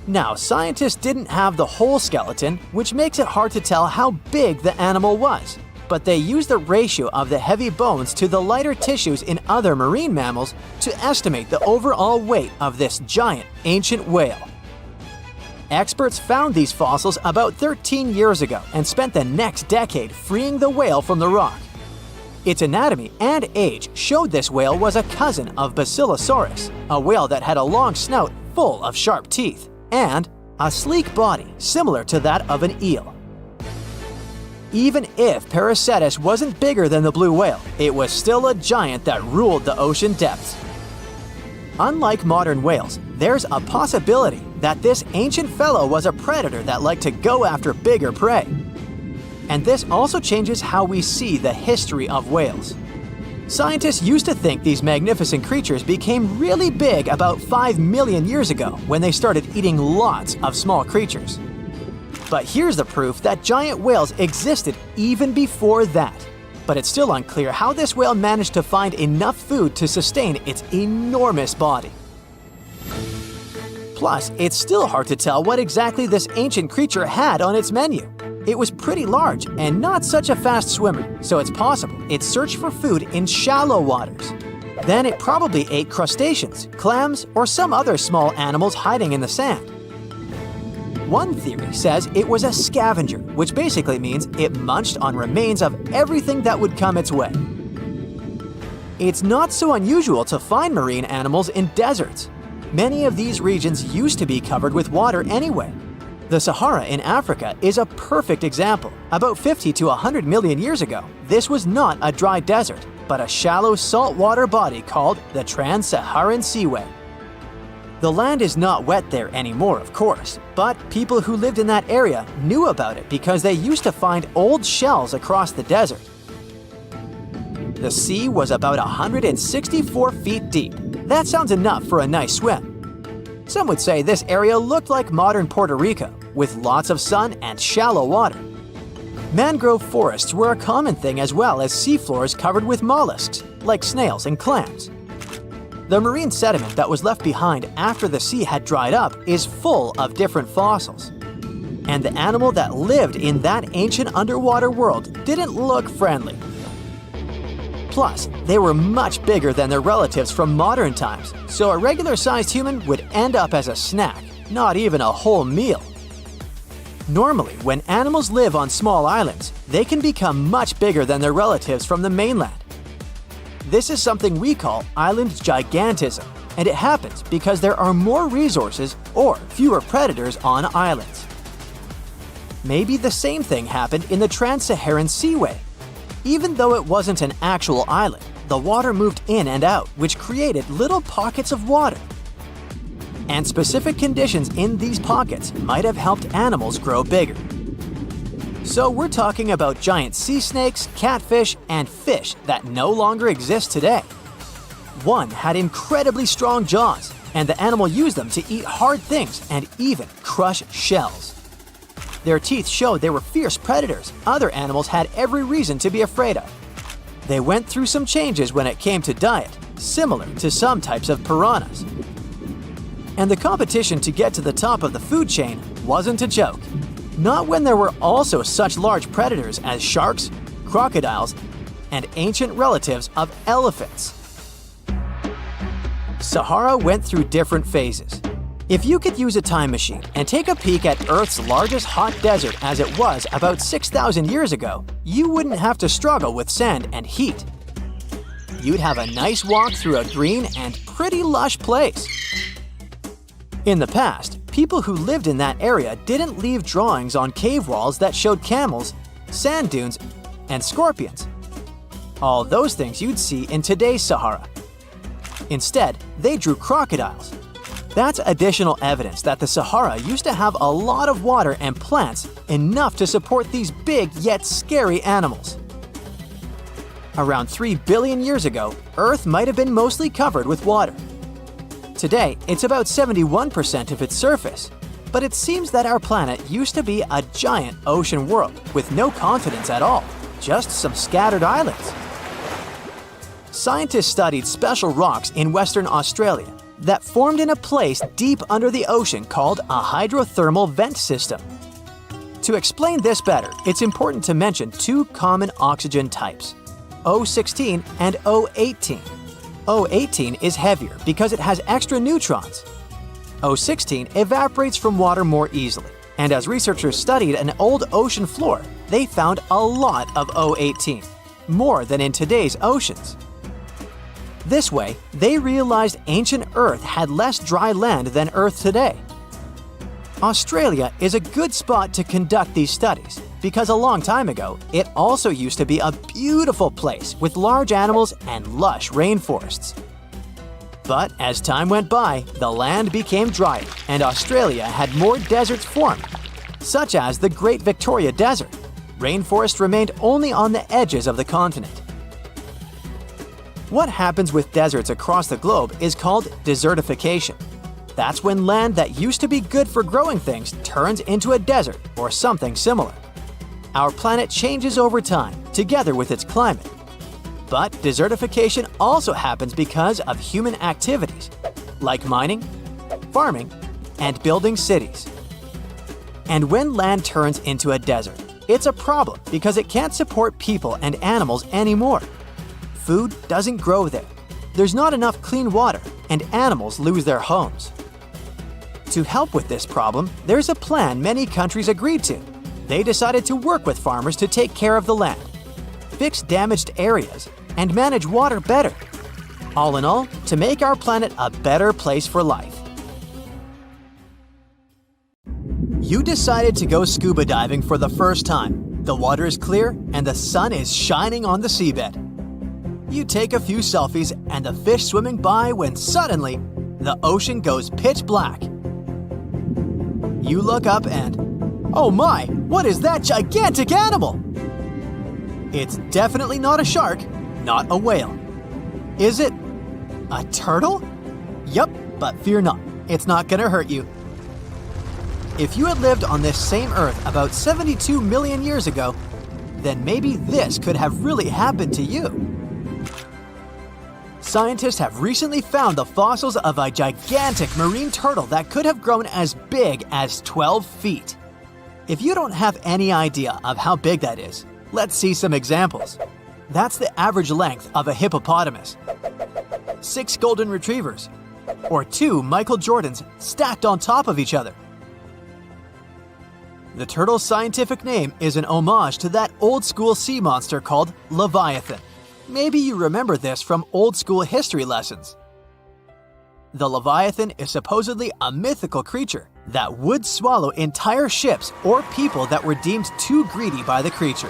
Now, scientists didn't have the whole skeleton, which makes it hard to tell how big the animal was. But they used the ratio of the heavy bones to the lighter tissues in other marine mammals to estimate the overall weight of this giant ancient whale. Experts found these fossils about 13 years ago and spent the next decade freeing the whale from the rock. Its anatomy and age showed this whale was a cousin of Basilosaurus, a whale that had a long snout full of sharp teeth, and a sleek body similar to that of an eel. Even if Paracetus wasn't bigger than the blue whale, it was still a giant that ruled the ocean depths. Unlike modern whales, there's a possibility that this ancient fellow was a predator that liked to go after bigger prey. And this also changes how we see the history of whales. Scientists used to think these magnificent creatures became really big about 5 million years ago when they started eating lots of small creatures. But here's the proof that giant whales existed even before that. But it's still unclear how this whale managed to find enough food to sustain its enormous body. Plus, it's still hard to tell what exactly this ancient creature had on its menu. It was pretty large and not such a fast swimmer, so it's possible it searched for food in shallow waters. Then it probably ate crustaceans, clams, or some other small animals hiding in the sand. One theory says it was a scavenger, which basically means it munched on remains of everything that would come its way. It's not so unusual to find marine animals in deserts. Many of these regions used to be covered with water anyway. The Sahara in Africa is a perfect example. About 50 to 100 million years ago, this was not a dry desert, but a shallow saltwater body called the Trans-Saharan Seaway. The land is not wet there anymore, of course, but people who lived in that area knew about it because they used to find old shells across the desert. The sea was about 164 feet deep. That sounds enough for a nice swim. Some would say this area looked like modern Puerto Rico, with lots of sun and shallow water. Mangrove forests were a common thing as well as seafloors covered with mollusks, like snails and clams. The marine sediment that was left behind after the sea had dried up is full of different fossils. And the animal that lived in that ancient underwater world didn't look friendly. Plus, they were much bigger than their relatives from modern times, so a regular-sized human would end up as a snack, not even a whole meal. Normally, when animals live on small islands, they can become much bigger than their relatives from the mainland. This is something we call island gigantism, and it happens because there are more resources or fewer predators on islands. Maybe the same thing happened in the Trans-Saharan Seaway. Even though it wasn't an actual island, the water moved in and out, which created little pockets of water. And specific conditions in these pockets might have helped animals grow bigger. So we're talking about giant sea snakes, catfish, and fish that no longer exist today. One had incredibly strong jaws, and the animal used them to eat hard things and even crush shells. Their teeth showed they were fierce predators other animals had every reason to be afraid of. They went through some changes when it came to diet, similar to some types of piranhas. And the competition to get to the top of the food chain wasn't a joke. Not when there were also such large predators as sharks, crocodiles, and ancient relatives of elephants. Sahara went through different phases. If you could use a time machine and take a peek at Earth's largest hot desert as it was about 6,000 years ago, you wouldn't have to struggle with sand and heat. You'd have a nice walk through a green and pretty lush place. In the past, people who lived in that area didn't leave drawings on cave walls that showed camels, sand dunes, and scorpions. All those things you'd see in today's Sahara. Instead, they drew crocodiles. That's additional evidence that the Sahara used to have a lot of water and plants enough to support these big yet scary animals. Around 3 billion years ago, Earth might have been mostly covered with water. Today, it's about 71% of its surface, but it seems that our planet used to be a giant ocean world with no continents at all, just some scattered islands. Scientists studied special rocks in Western Australia that formed in a place deep under the ocean called a hydrothermal vent system. To explain this better, it's important to mention two common oxygen types, O16 and O18. O18 is heavier because it has extra neutrons. O16 evaporates from water more easily, and as researchers studied an old ocean floor, they found a lot of O18, more than in today's oceans. This way, they realized ancient Earth had less dry land than Earth today. Australia is a good spot to conduct these studies because a long time ago, it also used to be a beautiful place with large animals and lush rainforests. But as time went by, the land became drier and Australia had more deserts formed, such as the Great Victoria Desert. Rainforest remained only on the edges of the continent. What happens with deserts across the globe is called desertification. That's when land that used to be good for growing things turns into a desert or something similar. Our planet changes over time, together with its climate. But desertification also happens because of human activities, like mining, farming, and building cities. And when land turns into a desert, it's a problem because it can't support people and animals anymore. Food doesn't grow there. There's not enough clean water, and animals lose their homes. To help with this problem, there's a plan many countries agreed to. They decided to work with farmers to take care of the land, fix damaged areas, and manage water better. All in all, to make our planet a better place for life. You decided to go scuba diving for the first time. The water is clear and the sun is shining on the seabed. You take a few selfies and the fish swimming by when suddenly, the ocean goes pitch black. You look up and, oh my, what is that gigantic animal? It's definitely not a shark, not a whale. Is it a turtle? Yup, but fear not, it's not gonna hurt you. If you had lived on this same Earth about 72 million years ago, then maybe this could have really happened to you. Scientists have recently found the fossils of a gigantic marine turtle that could have grown as big as 12 feet. If you don't have any idea of how big that is, let's see some examples. That's the average length of a hippopotamus, 6 golden retrievers, or 2 Michael Jordans stacked on top of each other. The turtle's scientific name is an homage to that old-school sea monster called Leviathan. Maybe you remember this from old-school history lessons. The Leviathan is supposedly a mythical creature that would swallow entire ships or people that were deemed too greedy by the creature.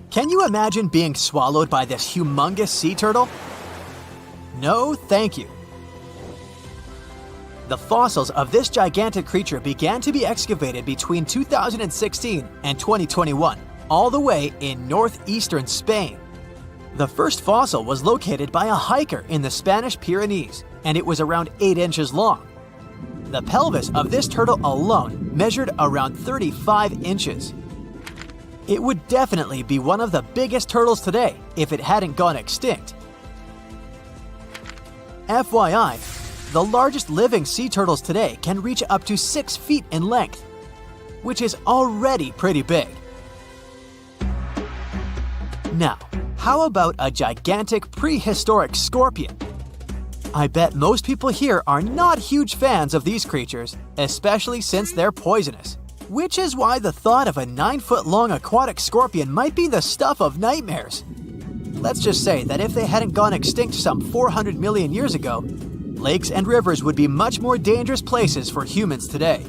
Can you imagine being swallowed by this humongous sea turtle? No, thank you. The fossils of this gigantic creature began to be excavated between 2016 and 2021, all the way in northeastern Spain. The first fossil was located by a hiker in the Spanish Pyrenees, and it was around 8 inches long. The pelvis of this turtle alone measured around 35 inches. It would definitely be one of the biggest turtles today if it hadn't gone extinct. FYI, the largest living sea turtles today can reach up to 6 feet in length, which is already pretty big. Now, how about a gigantic prehistoric scorpion? I bet most people here are not huge fans of these creatures, especially since they're poisonous, which is why the thought of a 9-foot-long aquatic scorpion might be the stuff of nightmares. Let's just say that if they hadn't gone extinct some 400 million years ago, lakes and rivers would be much more dangerous places for humans today.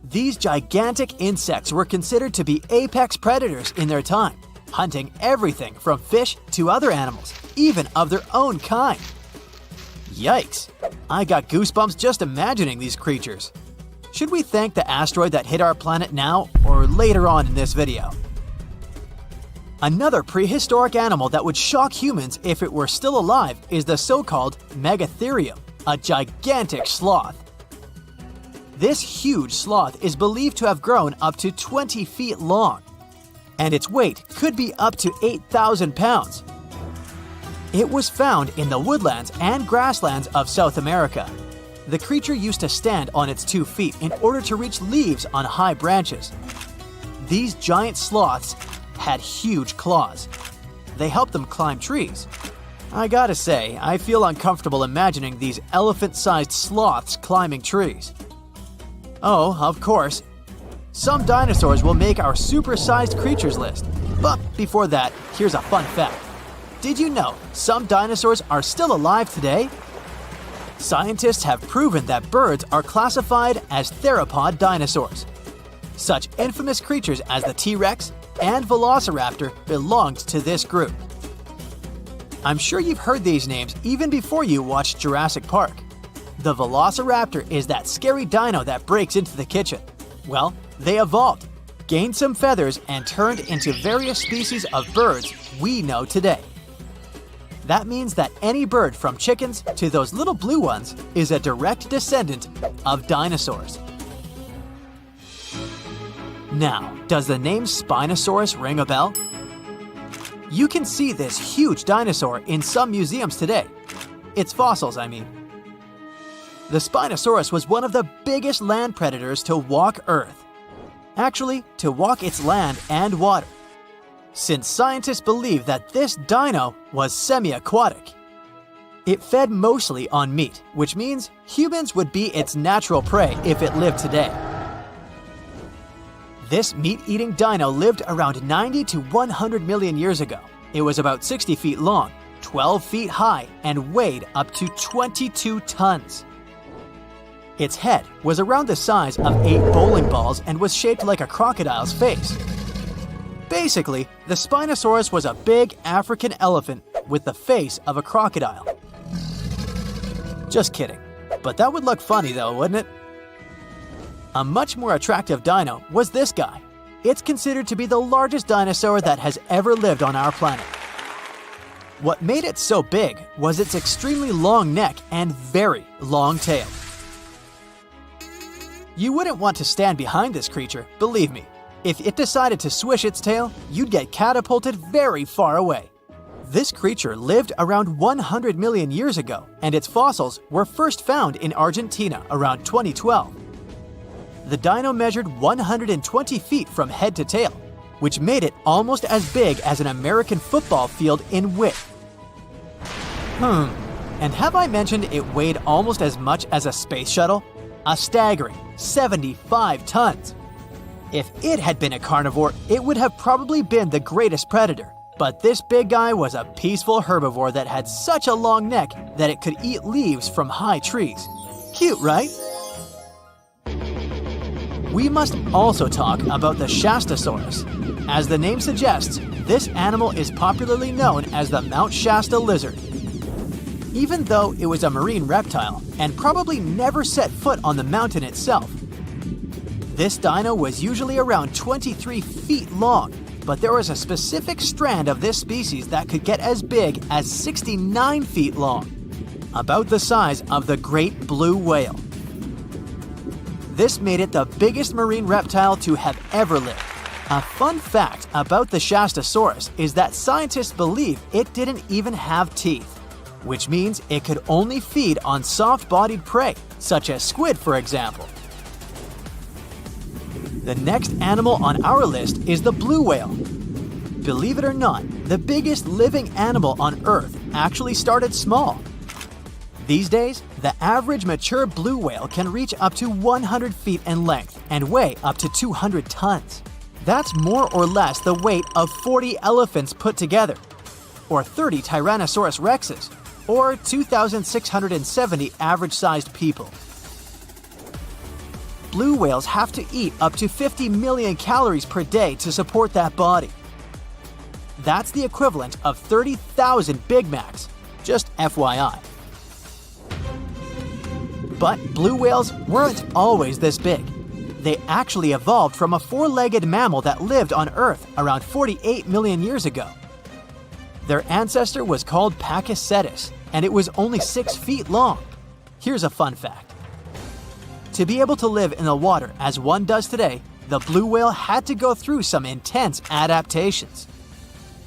These gigantic insects were considered to be apex predators in their time, hunting everything from fish to other animals, even of their own kind. Yikes! I got goosebumps just imagining these creatures. Should we thank the asteroid that hit our planet now or later on in this video? Another prehistoric animal that would shock humans if it were still alive is the so-called Megatherium, a gigantic sloth. This huge sloth is believed to have grown up to 20 feet long, and its weight could be up to 8,000 pounds. It was found in the woodlands and grasslands of South America. The creature used to stand on its 2 feet in order to reach leaves on high branches. These giant sloths had huge claws. They helped them climb trees. I gotta say, I feel uncomfortable imagining these elephant-sized sloths climbing trees. Oh, of course, some dinosaurs will make our super-sized creatures list. But before that, here's a fun fact. Did you know some dinosaurs are still alive today? Scientists have proven that birds are classified as theropod dinosaurs. Such infamous creatures as the T-Rex and Velociraptor belonged to this group. I'm sure you've heard these names even before you watched Jurassic Park. The Velociraptor is that scary dino that breaks into the kitchen. Well, they evolved, gained some feathers, and turned into various species of birds we know today. That means that any bird from chickens to those little blue ones is a direct descendant of dinosaurs. Now, does the name Spinosaurus ring a bell? You can see this huge dinosaur in some museums today. Its fossils, I mean. The Spinosaurus was one of the biggest land predators to walk Earth. Actually, to walk its land and water, since scientists believe that this dino was semi-aquatic. It fed mostly on meat, which means humans would be its natural prey if it lived today. This meat-eating dino lived around 90 to 100 million years ago. It was about 60 feet long, 12 feet high, and weighed up to 22 tons. Its head was around the size of 8 bowling balls and was shaped like a crocodile's face. Basically, the Spinosaurus was a big African elephant with the face of a crocodile. Just kidding. But that would look funny though, wouldn't it? A much more attractive dino was this guy. It's considered to be the largest dinosaur that has ever lived on our planet. What made it so big was its extremely long neck and very long tail. You wouldn't want to stand behind this creature, believe me. If it decided to swish its tail, you'd get catapulted very far away. This creature lived around 100 million years ago, and its fossils were first found in Argentina around 2012. The dino measured 120 feet from head to tail, which made it almost as big as an American football field in width. And have I mentioned it weighed almost as much as a space shuttle? A staggering 75 tons. If it had been a carnivore, it would have probably been the greatest predator. But this big guy was a peaceful herbivore that had such a long neck that it could eat leaves from high trees. Cute, right? We must also talk about the Shastasaurus. As the name suggests, this animal is popularly known as the Mount Shasta lizard. Even though it was a marine reptile and probably never set foot on the mountain itself, this dino was usually around 23 feet long, but there was a specific strand of this species that could get as big as 69 feet long, about the size of the great blue whale. This made it the biggest marine reptile to have ever lived, A fun fact about the Shastasaurus is that scientists believe it didn't even have teeth, which means it could only feed on soft-bodied prey, such as squid, for example. The next animal on our list is the blue whale. Believe it or not, the biggest living animal on Earth actually started small. These days, the average mature blue whale can reach up to 100 feet in length and weigh up to 200 tons. That's more or less the weight of 40 elephants put together, or 30 Tyrannosaurus rexes, or 2,670 average-sized people. Blue whales have to eat up to 50 million calories per day to support that body. That's the equivalent of 30,000 Big Macs, just FYI. But blue whales weren't always this big. They actually evolved from a four-legged mammal that lived on Earth around 48 million years ago. Their ancestor was called Pakicetus, and it was only 6 feet long. Here's a fun fact. To be able to live in the water as one does today, the blue whale had to go through some intense adaptations.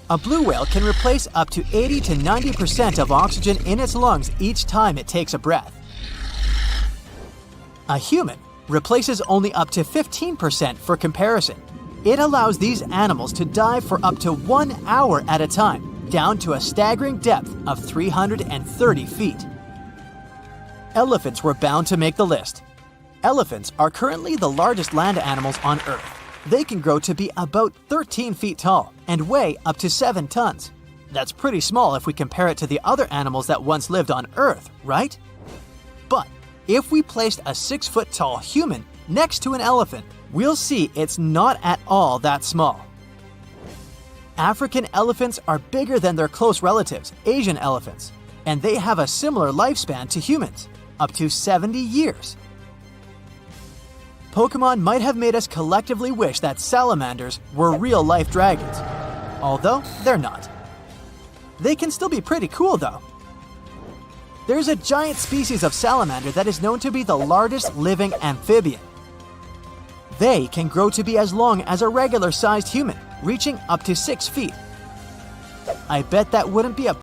A blue whale can replace up to 80 to 90% of oxygen in its lungs each time it takes a breath. A human replaces only up to 15% for comparison. It allows these animals to dive for up to 1 hour at a time, down to a staggering depth of 330 feet. Elephants were bound to make the list. Elephants are currently the largest land animals on Earth. They can grow to be about 13 feet tall and weigh up to 7 tons. That's pretty small if we compare it to the other animals that once lived on Earth, right? But if we placed a 6-foot-tall human next to an elephant, we'll see it's not at all that small. African elephants are bigger than their close relatives, Asian elephants, and they have a similar lifespan to humans, up to 70 years. Pokemon might have made us collectively wish that salamanders were real-life dragons, although they're not. They can still be pretty cool, though. There's a giant species of salamander that is known to be the largest living amphibian. They can grow to be as long as a regular-sized human, reaching up to 6 feet. I bet that wouldn't be a